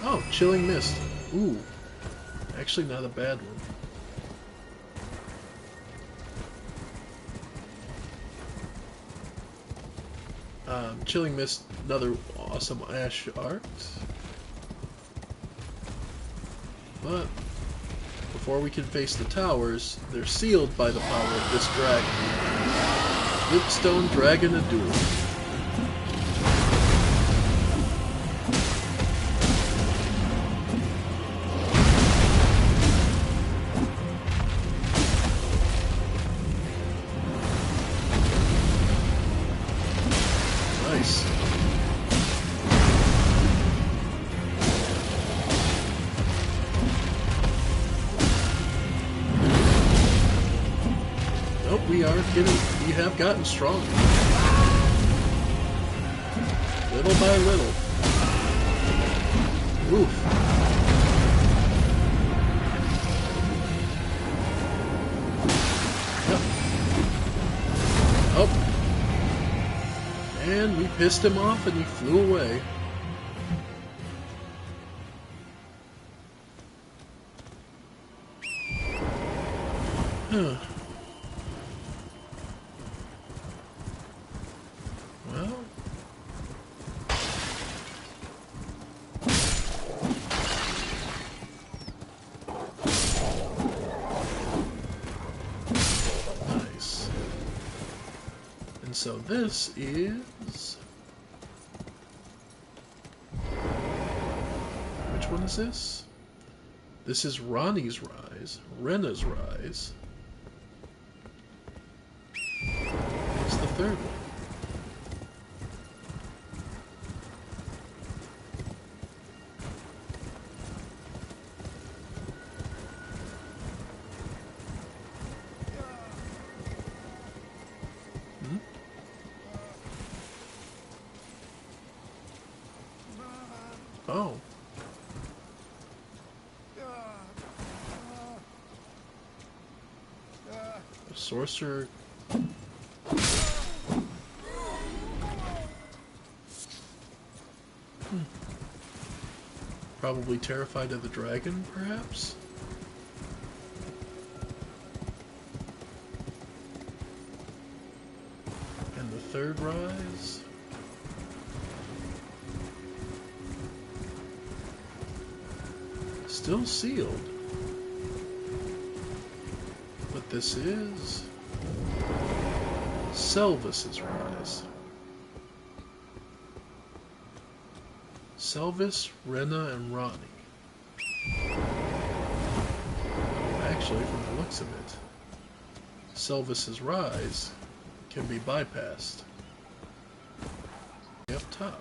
[SPEAKER 1] Oh, Chilling Mist. Ooh. Actually not a bad one. Chilling Mist, another awesome Ash art. But before we can face the towers, they're sealed by the power of this dragon. Whipstone Dragon a duel. Nice. Nope, we have gotten stronger. Little by little. Oof. Yep. Oh. And we pissed him off and he flew away. Huh. Well. Nice. And so this is... Which one is this? This is Ronnie's Rise. Rena's Rise. What's the third one? Oh. A sorcerer. Probably terrified of the dragon, perhaps? And the third rise? Still sealed. But this is... Selvis's Rise. Selvis, Rena, and Ronnie. Oh, actually, from the looks of it, Selvis's Rise can be bypassed. Up top.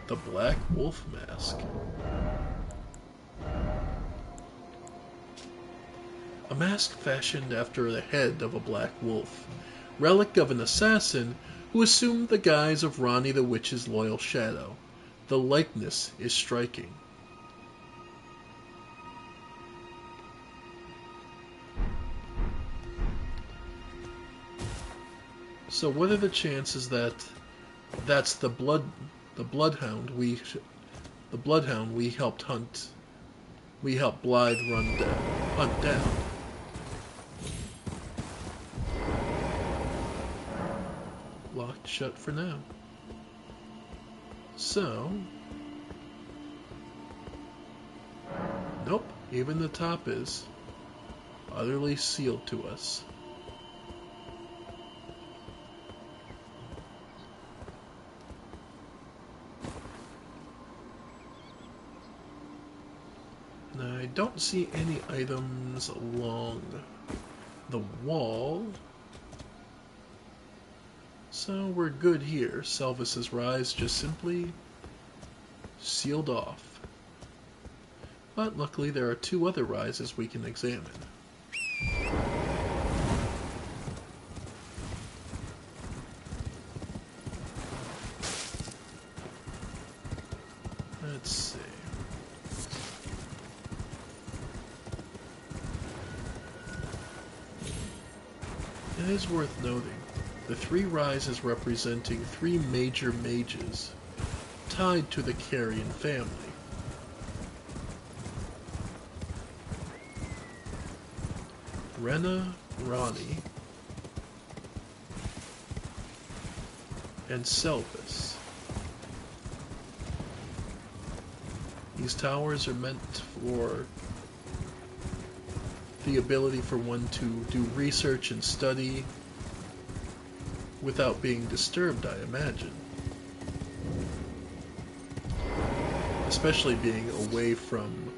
[SPEAKER 1] The Black Wolf Mask. A mask fashioned after the head of a black wolf, relic of an assassin who assumed the guise of Ronnie the Witch's loyal shadow. The likeness is striking. So what are the chances that that's the bloodhound we helped hunt, we helped Blythe hunt down? Locked shut for now. So, nope, even the top is utterly sealed to us. Now, I don't see any items along the wall. So we're good here. Selvis's Rise just simply sealed off. But luckily there are 2 other rises we can examine. Let's see. It is worth noting, the 3 rises representing 3 major mages tied to the Carrion family. Rena, Ronnie, and Selbus. These towers are meant for the ability for one to do research and study without being disturbed, I imagine. Especially being away from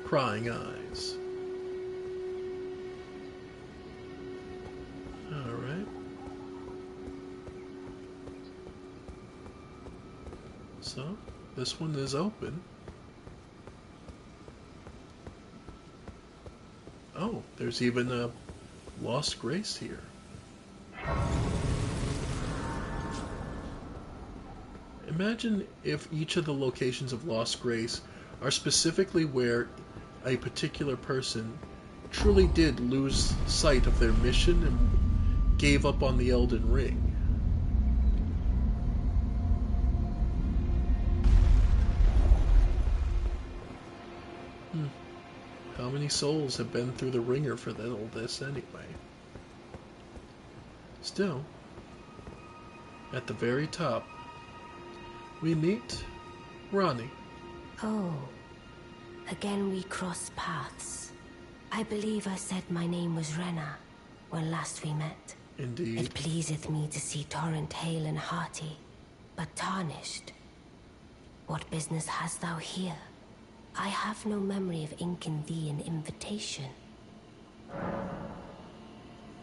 [SPEAKER 1] prying eyes. Alright. So, this one is open. Oh, there's even a Lost Grace here. Imagine if each of the locations of Lost Grace are specifically where a particular person truly did lose sight of their mission and gave up on the Elden Ring. How many souls have been through the ringer for all this anyway? Still, at the very top, we meet Ronnie.
[SPEAKER 5] Oh, again we cross paths. I believe I said my name was Rena when last we met.
[SPEAKER 1] Indeed.
[SPEAKER 5] It pleaseth me to see Torrent hale and hearty, but tarnished. What business hast thou here? I have no memory of inking thee an invitation.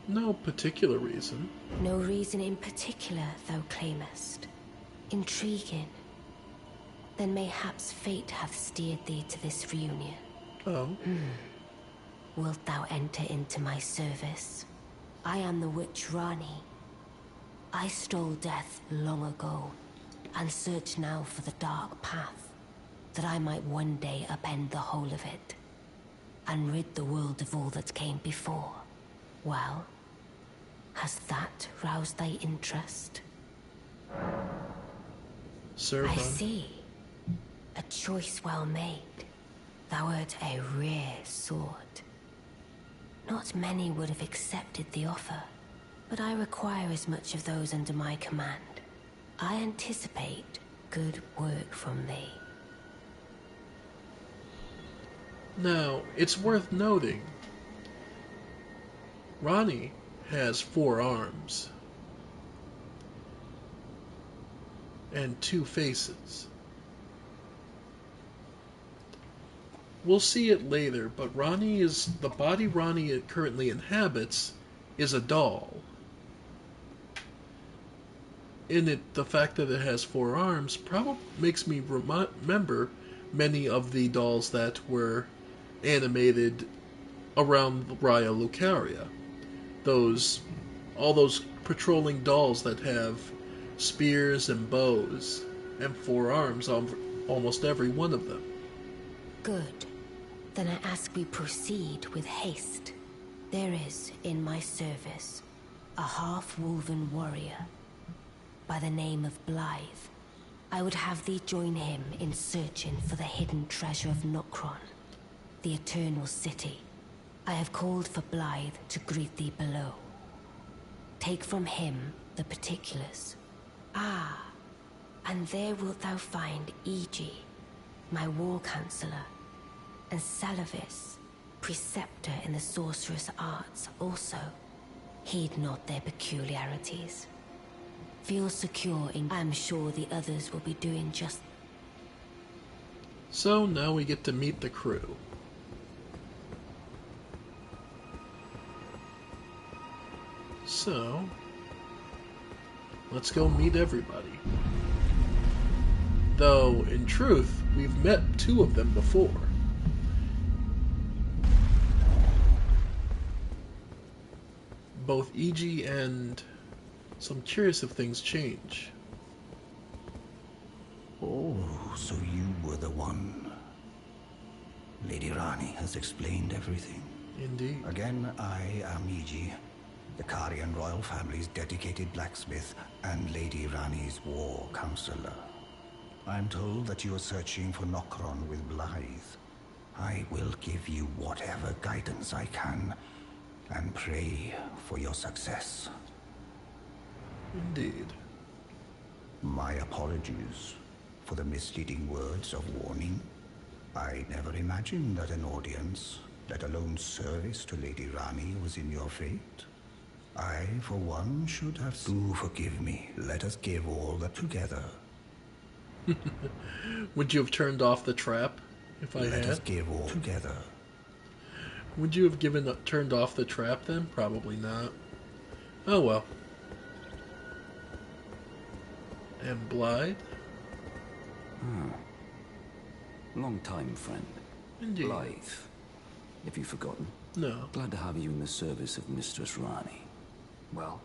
[SPEAKER 1] No particular reason.
[SPEAKER 5] No reason in particular thou claimest. Intriguing. Then mayhaps fate hath steered thee to this reunion.
[SPEAKER 1] Oh.
[SPEAKER 5] Wilt thou enter into my service? I am the witch Rani. I stole death long ago, and search now for the dark path, that I might one day upend the whole of it, and rid the world of all that came before. Well, has that roused thy interest?
[SPEAKER 1] Sir,
[SPEAKER 5] I see. A choice well made. Thou art a rare sword. Not many would have accepted the offer, but I require as much of those under my command. I anticipate good work from thee.
[SPEAKER 1] Now, it's worth noting, Ronnie has 4 arms and 2 faces. We'll see it later, but the body Ronnie currently inhabits is a doll. In it, the fact that it has 4 arms probably makes me remember many of the dolls that were animated around Raya Lucaria. All those patrolling dolls that have spears and bows and 4 arms on almost every one of them.
[SPEAKER 5] Good. Then I ask we proceed with haste. There is, in my service, a half-woven warrior by the name of Blythe. I would have thee join him in searching for the hidden treasure of Nokron, the Eternal City. I have called for Blythe to greet thee below. Take from him the particulars. Ah, and there wilt thou find Iji, my war counselor, and Salavis, preceptor in the sorcerous arts also. Heed not their peculiarities. Feel secure in... I'm sure the others will be doing just...
[SPEAKER 1] So now we get to meet the crew. So, let's go meet everybody. Though, in truth, we've met two of them before. Both E.G. and... So I'm curious if things change.
[SPEAKER 2] Oh, so you were the one. Lady Rani has explained everything.
[SPEAKER 1] Indeed.
[SPEAKER 2] Again, I am E.G., the Karian royal family's dedicated blacksmith and Lady Rani's war counselor. I'm told that you are searching for Nokron with Blythe. I will give you whatever guidance I can, and pray for your success.
[SPEAKER 1] Indeed.
[SPEAKER 2] My apologies for the misleading words of warning. I never imagined that an audience, let alone service to Lady Rani, was in your fate. I, for one, should have... Do forgive me. Let us give all that together.
[SPEAKER 1] Would you have turned off the trap if I had?
[SPEAKER 2] Let us give all together.
[SPEAKER 1] Would you have turned off the trap then? Probably not. Oh well. And Blythe?
[SPEAKER 10] Long time, friend.
[SPEAKER 1] Indeed.
[SPEAKER 10] Blythe. Have you forgotten?
[SPEAKER 1] No.
[SPEAKER 10] Glad to have you in the service of Mistress Rani. Well,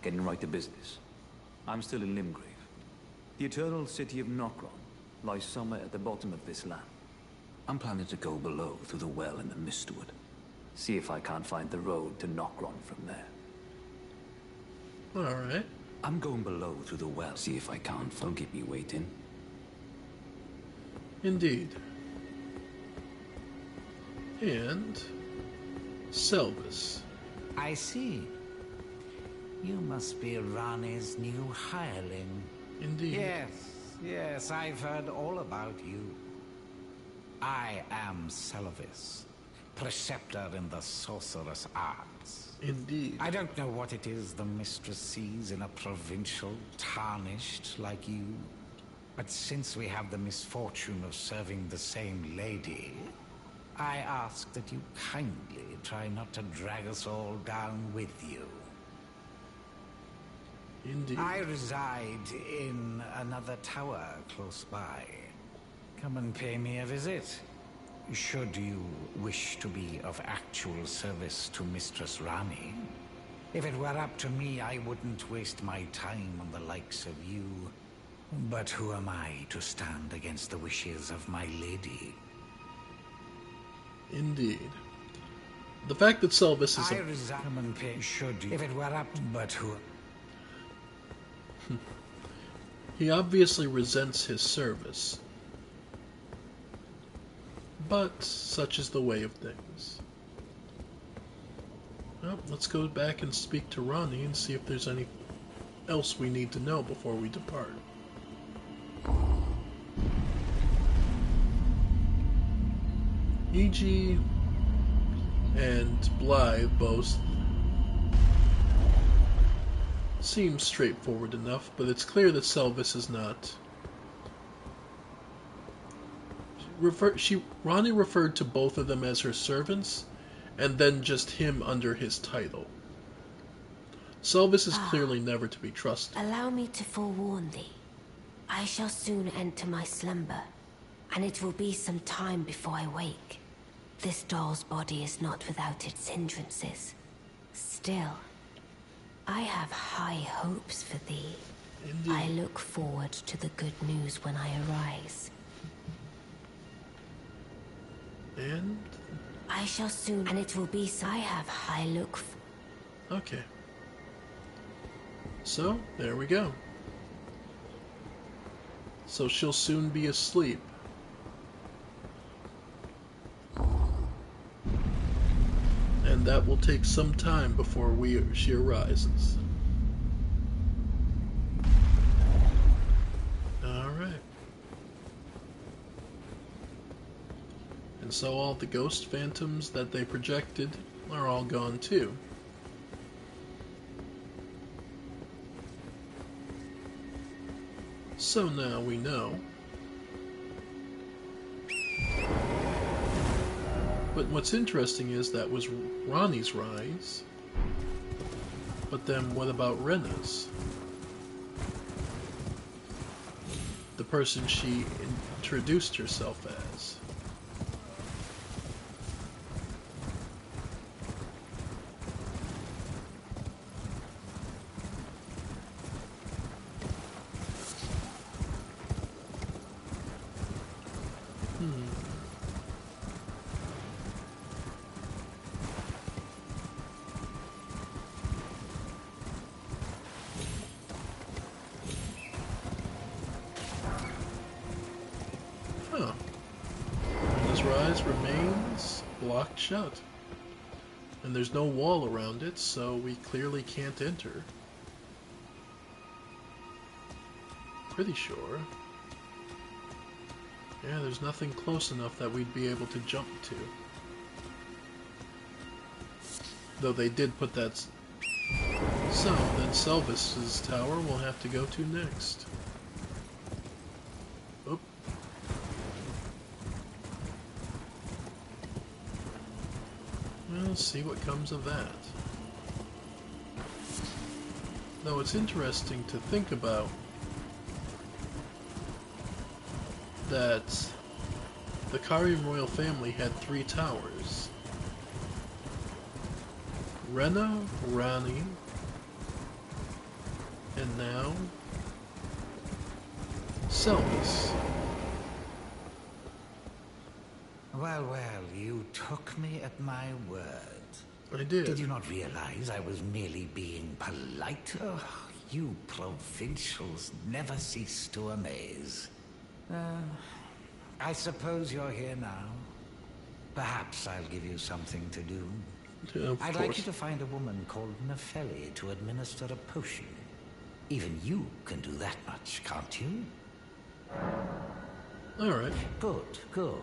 [SPEAKER 10] getting right to business. I'm still in Limgrave. The eternal city of Nokron lies somewhere at the bottom of this land. I'm planning to go below through the well in the Mistwood. See if I can't find the road to Nokron from there.
[SPEAKER 1] Alright.
[SPEAKER 10] I'm going below through the well. See if I can't. Don't keep me waiting.
[SPEAKER 1] Indeed. And... Selvus.
[SPEAKER 11] I see. You must be Rani's new hireling.
[SPEAKER 1] Indeed.
[SPEAKER 11] Yes, I've heard all about you. I am Selvus, preceptor in the sorcerous arts.
[SPEAKER 1] Indeed.
[SPEAKER 11] I don't know what it is the mistress sees in a provincial tarnished like you, but since we have the misfortune of serving the same lady, I ask that you kindly try not to drag us all down with you.
[SPEAKER 1] Indeed.
[SPEAKER 11] I reside in another tower close by. Come and pay me a visit. Should you wish to be of actual service to Mistress Rani. If it were up to me, I wouldn't waste my time on the likes of you. But who am I to stand against the wishes of my lady?
[SPEAKER 1] Indeed. The fact that Selvus is
[SPEAKER 11] I resign and pay should you. If it were up, but who...
[SPEAKER 1] He obviously resents his service. But such is the way of things. Well, let's go back and speak to Rani and see if there's any else we need to know before we depart. E.G. and Blythe both seem straightforward enough, but it's clear that Selvus is not. Rani referred to both of them as her servants, and then just him under his title. Selvus is clearly never to be trusted.
[SPEAKER 5] Allow me to forewarn thee. I shall soon enter my slumber, and it will be some time before I wake. This doll's body is not without its hindrances. Still, I have high hopes for thee.
[SPEAKER 1] Indeed.
[SPEAKER 5] I look forward to the good news when I arise.
[SPEAKER 1] And?
[SPEAKER 5] I shall soon, and it will be so. I have high look.
[SPEAKER 1] Okay. So, there we go. So she'll soon be asleep. And that will take some time before she arises. Alright. And so all the ghost phantoms that they projected are all gone too. So now we know. But what's interesting is that was Rani's rise. But then what about Rena's? the person she introduced herself as. Huh. This rise remains blocked shut. And there's no wall around it, so we clearly can't enter. Pretty sure. Yeah, there's nothing close enough that we'd be able to jump to. Though they did put that... So, then Selvis's tower we'll have to go to next. Oop. We'll see what comes of that. Though it's interesting to think about that the Karian royal family had 3 towers. Rena, Rani, and now Selvis.
[SPEAKER 11] Well, you took me at my word.
[SPEAKER 1] I did.
[SPEAKER 11] Did you not realize I was merely being polite? Oh, you provincials never cease to amaze. I suppose you're here now. Perhaps I'll give you something to do. I'd like you to find a woman called Nefeli to administer a potion. Even you can do that much, can't you?
[SPEAKER 1] Alright.
[SPEAKER 11] Good, good.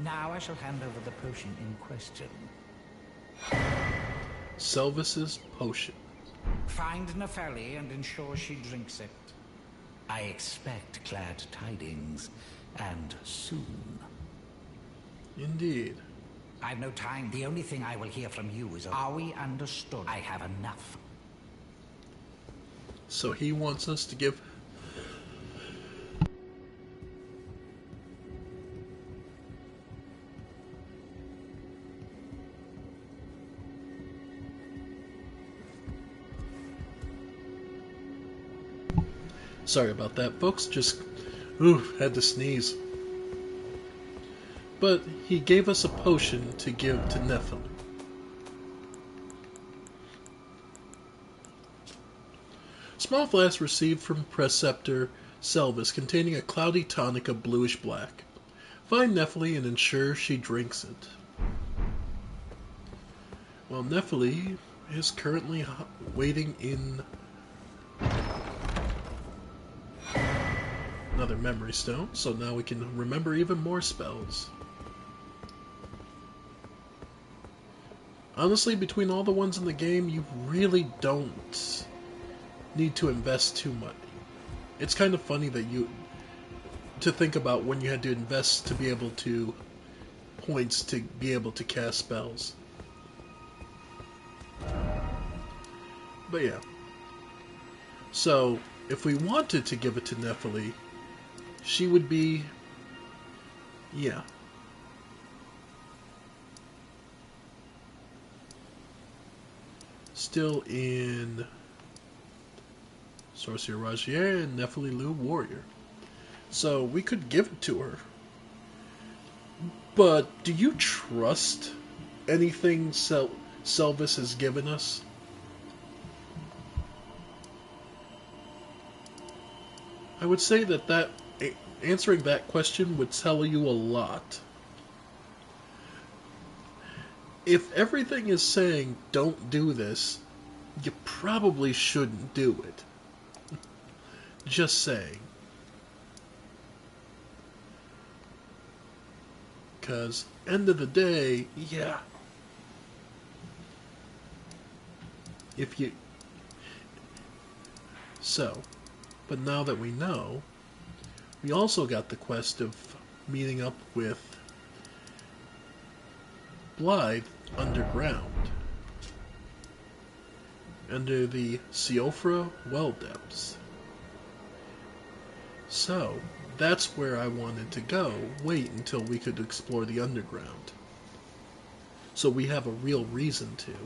[SPEAKER 11] Now I shall hand over the potion in question.
[SPEAKER 1] Selvis's potion.
[SPEAKER 11] Find Nefeli and ensure she drinks it. I expect glad tidings, and soon.
[SPEAKER 1] Indeed.
[SPEAKER 11] I've no time. The only thing I will hear from you is, are we understood? I have enough.
[SPEAKER 1] So he wants us to give... Sorry about that, folks. Just, had to sneeze. But he gave us a potion to give to Nefeli. Small flask received from Preceptor Selvis containing a cloudy tonic of bluish black. Find Nefeli and ensure she drinks it. Well, Nefeli is currently waiting in another memory stone, so now we can remember even more spells. Honestly, between all the ones in the game, you really don't need to invest too much. It's kind of funny that to think about when you had to invest to be able to points to be able to cast spells. But yeah. So, if we wanted to give it to Nefeli, she would be... yeah. Still in Sorcerer Rajier and Nefeli Lu Warrior. So we could give it to her. But do you trust anything Selvis has given us? I would say that answering that question would tell you a lot. If everything is saying don't do this, you probably shouldn't do it. Just saying. Because, end of the day, yeah. If you... So, but now that we know, we also got the quest of meeting up with Blythe underground, under the Siofra well depths. So, that's where I wanted to go. Wait until we could explore the underground. So we have a real reason to.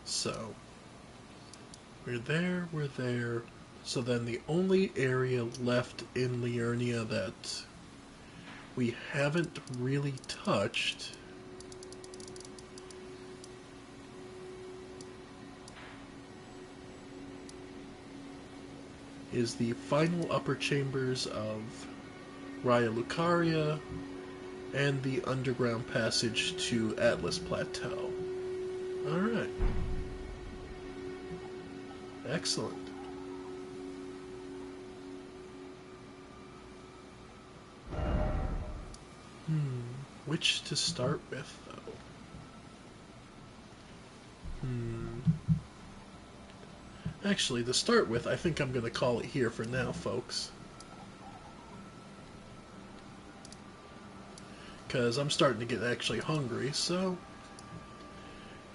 [SPEAKER 1] So, we're there. So then the only area left in Liurnia that we haven't really touched is the final upper chambers of Raya Lucaria and the underground passage to Atlas Plateau. Alright. Excellent. Which to start with, though? Actually, to start with, I think I'm going to call it here for now, folks. Because I'm starting to get actually hungry, so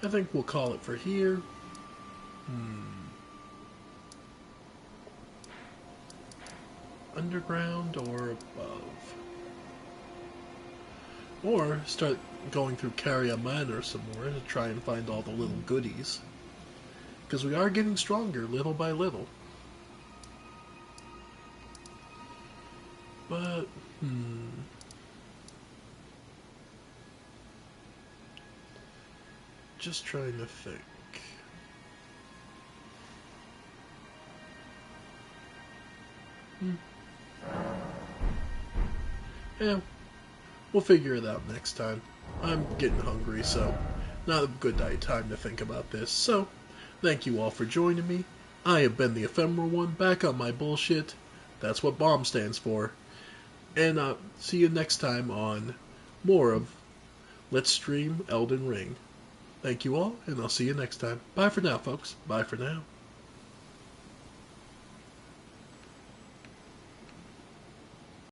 [SPEAKER 1] I think we'll call it for here. Underground or above? Or start going through Caria Manor some more to try and find all the little goodies. Because we are getting stronger little by little. But, just trying to think. Yeah, we'll figure it out next time. I'm getting hungry, so not a good time to think about this. So, thank you all for joining me. I have been the Ephemeral One, back on my bullshit. That's what BOMB stands for. And see you next time on more of Let's Stream Elden Ring. Thank you all, and I'll see you next time. Bye for now, folks. Bye for now.